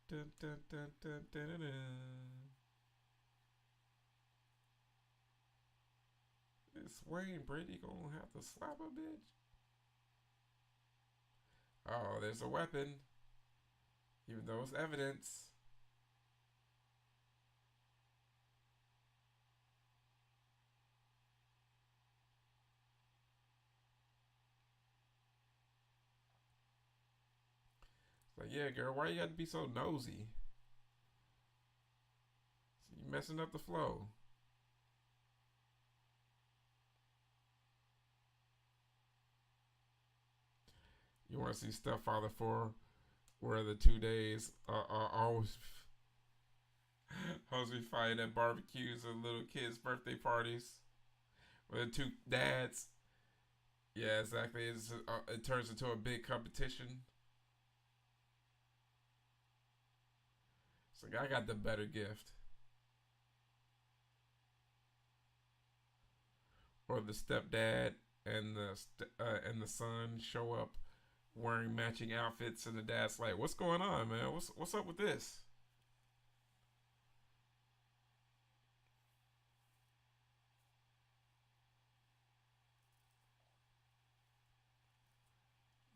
Dun, dun, dun, dun, dun, dun, dun. Is Wayne Brady gonna have to slap a bitch? Oh, there's a weapon, even though it's evidence. It's like, yeah, girl, why you got to be so nosy? So you messing up the flow. You want to see Stepfather 4, where the 2 days are always always be fighting at barbecues and little kids' birthday parties, where the two dads. Yeah, exactly. It turns into a big competition. It's like I got the better gift, or the stepdad and the son show up wearing matching outfits, and the dad's like, "What's going on, man? What's up with this?"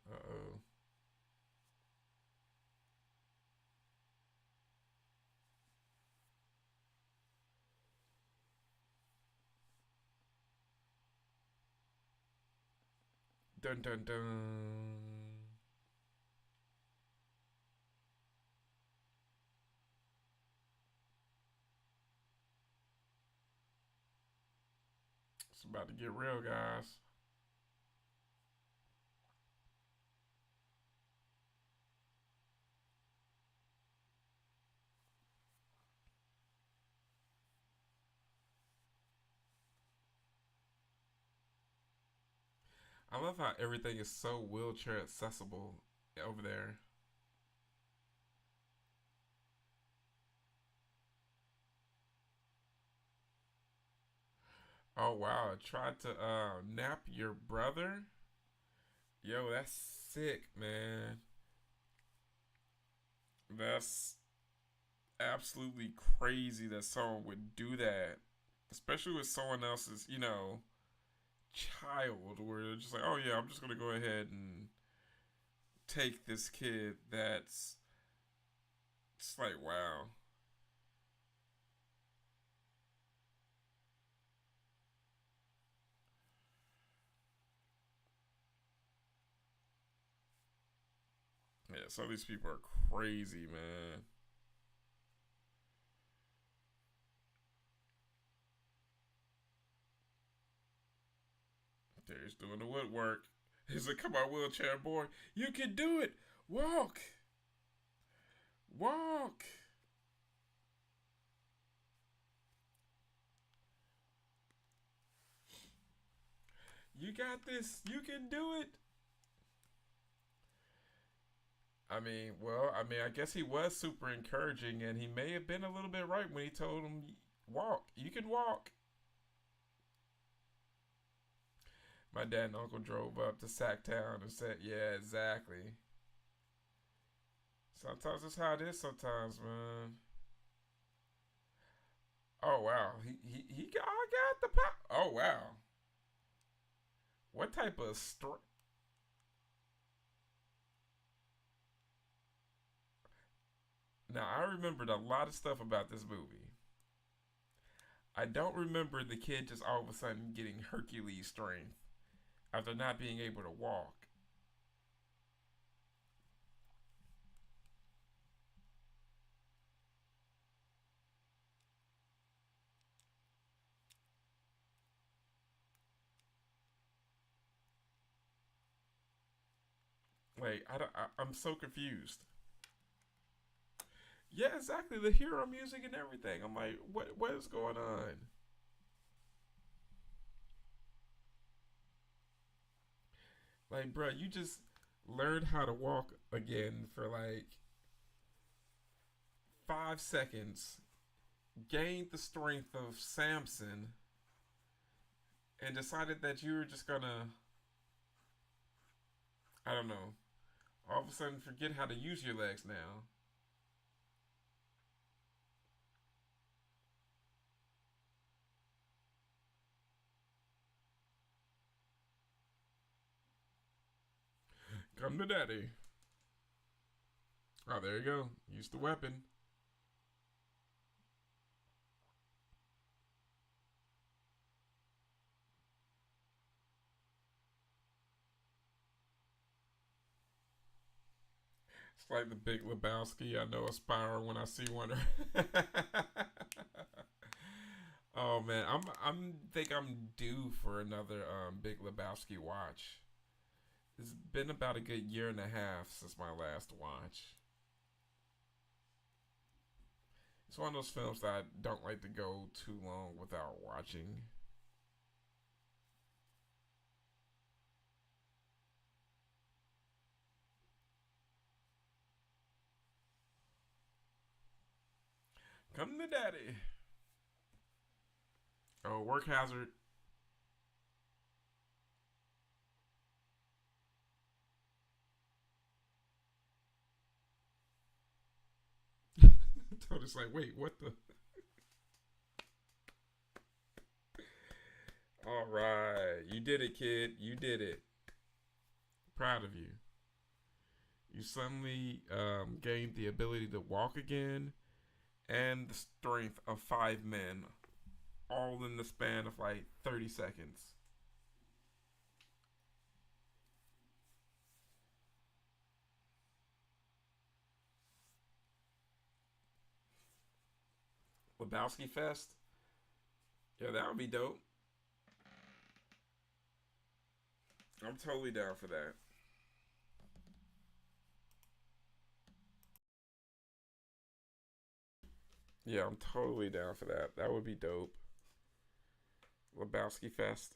Uh oh. Dun dun dun. It's about to get real, guys. I love how everything is so wheelchair accessible over there. Oh wow! Tried to nap your brother. Yo, that's sick, man. That's absolutely crazy that someone would do that, especially with someone else's, child. Where they're just like, oh yeah, I'm just gonna go ahead and take this kid. That's it's like wow. Yeah, some of these people are crazy, man. He's doing the woodwork. He's like, come on, wheelchair boy. You can do it. Walk. Walk. You got this. You can do it. I guess he was super encouraging, and he may have been a little bit right when he told him, "Walk, you can walk." My dad and uncle drove up to Sacktown and said, "Yeah, exactly." Sometimes that's how it is. Sometimes, man. Oh wow, got the pop. Oh wow, what type of story? Now I remembered a lot of stuff about this movie. I don't remember the kid just all of a sudden getting Hercules strength after not being able to walk. Like I'm so confused. Yeah, exactly. The hero music and everything. I'm like, what is going on? Like, bro, you just learned how to walk again for like 5 seconds, gained the strength of Samson, and decided that you were just gonna, I don't know, all of a sudden forget how to use your legs now. Come to daddy. Oh, there you go. Use the weapon. It's like the Big Lebowski. I know a spiral when I see one. Oh man, I'm think I'm due for another Big Lebowski watch. It's been about a good year and a half since my last watch. It's one of those films that I don't like to go too long without watching. Come to daddy. Oh, work hazard. Tony's like, wait, what the? All right, you did it, kid. You did it. Proud of you. You suddenly gained the ability to walk again and the strength of 5 men, all in the span of like 30 seconds. Lebowski Fest. Yeah, that would be dope. I'm totally down for that. Yeah, I'm totally down for that. That would be dope. Lebowski Fest.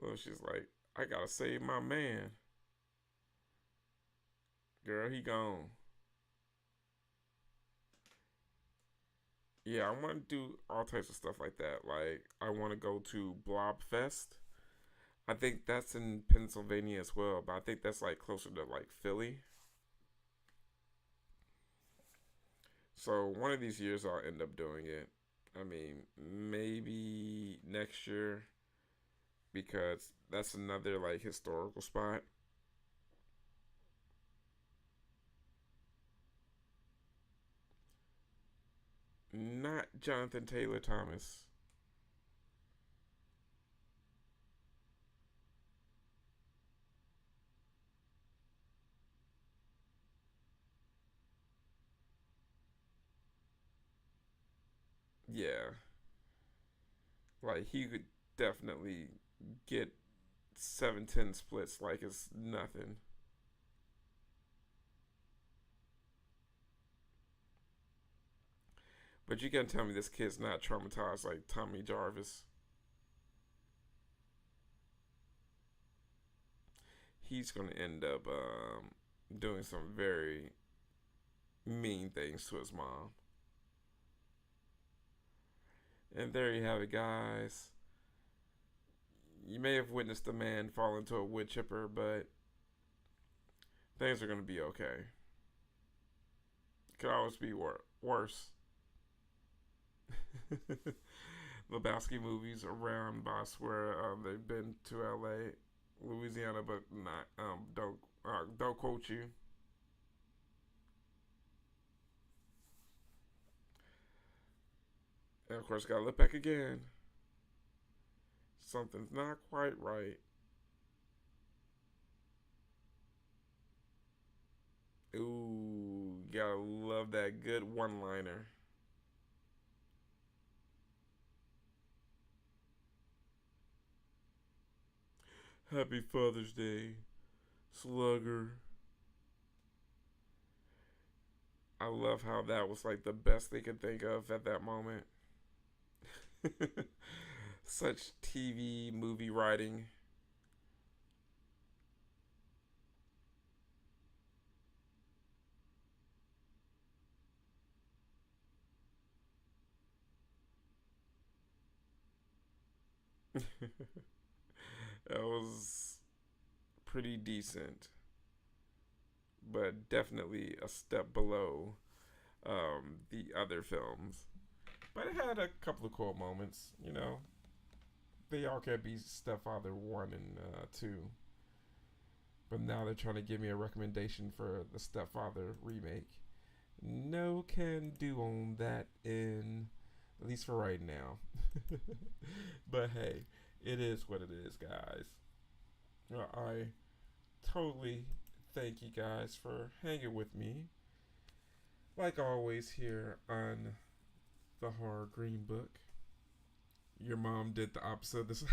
Well, she's like, I gotta save my man. Girl, he gone. Yeah, I want to do all types of stuff like that. Like, I want to go to Blob Fest. I think that's in Pennsylvania as well, but I think that's like closer to like Philly. So one of these years I'll end up doing it. I mean, maybe next year because that's another like historical spot. Not Jonathan Taylor Thomas. Yeah, like he could definitely get 7-10 splits like it's nothing. But you can't tell me this kid's not traumatized like Tommy Jarvis. He's going to end up doing some very mean things to his mom. And there you have it, guys. You may have witnessed a man fall into a wood chipper, but things are going to be okay. It could always be worse. Lebowski movies around, but I swear they've been to LA, Louisiana, but not don't quote you. And of course, gotta look back again. Something's not quite right. Ooh, gotta love that good one-liner. Happy Father's Day, Slugger. I love how that was like the best they could think of at that moment. Such TV movie writing. That was pretty decent, but definitely a step below the other films. But it had a couple of cool moments, you know. They all can't be Stepfather 1 and 2. But now they're trying to give me a recommendation for the Stepfather remake. No can do on that, in at least for right now. But hey, it is what it is, guys. I totally thank you guys for hanging with me. Like always, here on the Horror Greenbook. Your mom did the opposite of this.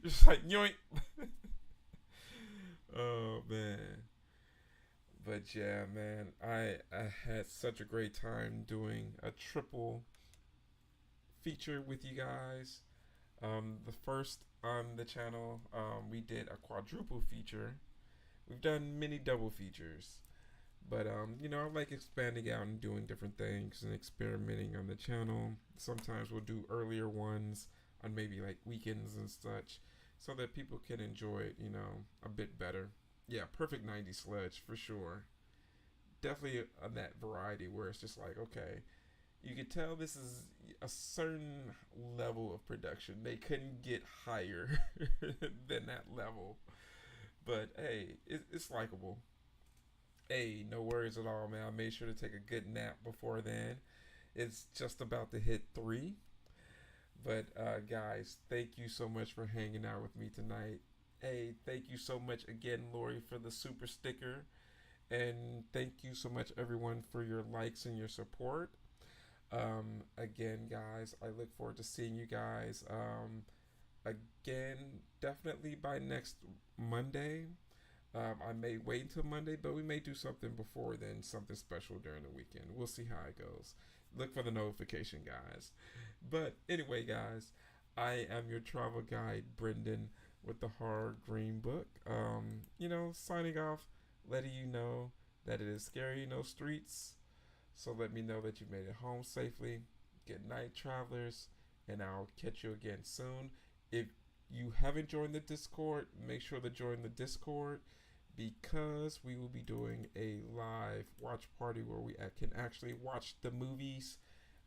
Just like yoink. Oh man. But yeah, man, I had such a great time doing a triple feature with you guys. The first on the channel, we did a quadruple feature. We've done many double features, but you know, I like expanding out and doing different things and experimenting on the channel. Sometimes we'll do earlier ones on maybe like weekends and such, so that people can enjoy it, you know, a bit better. Yeah, perfect 90s sludge for sure. Definitely on that variety where it's just like, okay, you could tell this is a certain level of production. They couldn't get higher than that level. But hey, it's likable. Hey, no worries at all, man. I made sure to take a good nap before then. It's just about to hit 3. But guys, thank you so much for hanging out with me tonight. Hey, thank you so much again, Lori, for the super sticker. And thank you so much, everyone, for your likes and your support. Again, guys, I look forward to seeing you guys again, definitely by next Monday. I may wait until Monday, but we may do something before then, something special during the weekend. We'll see how it goes. Look for the notification, guys. But anyway, guys, I am your travel guide, Brendan, with the Horror Greenbook. You know, signing off, letting you know that it is scary, no streets. So let me know that you made it home safely. Good night, travelers, and I'll catch you again soon. If you haven't joined the Discord, make sure to join the Discord, because we will be doing a live watch party where we can actually watch the movies.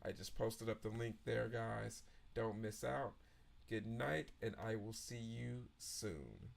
I just posted up the link there, guys. Don't miss out. Good night, and I will see you soon.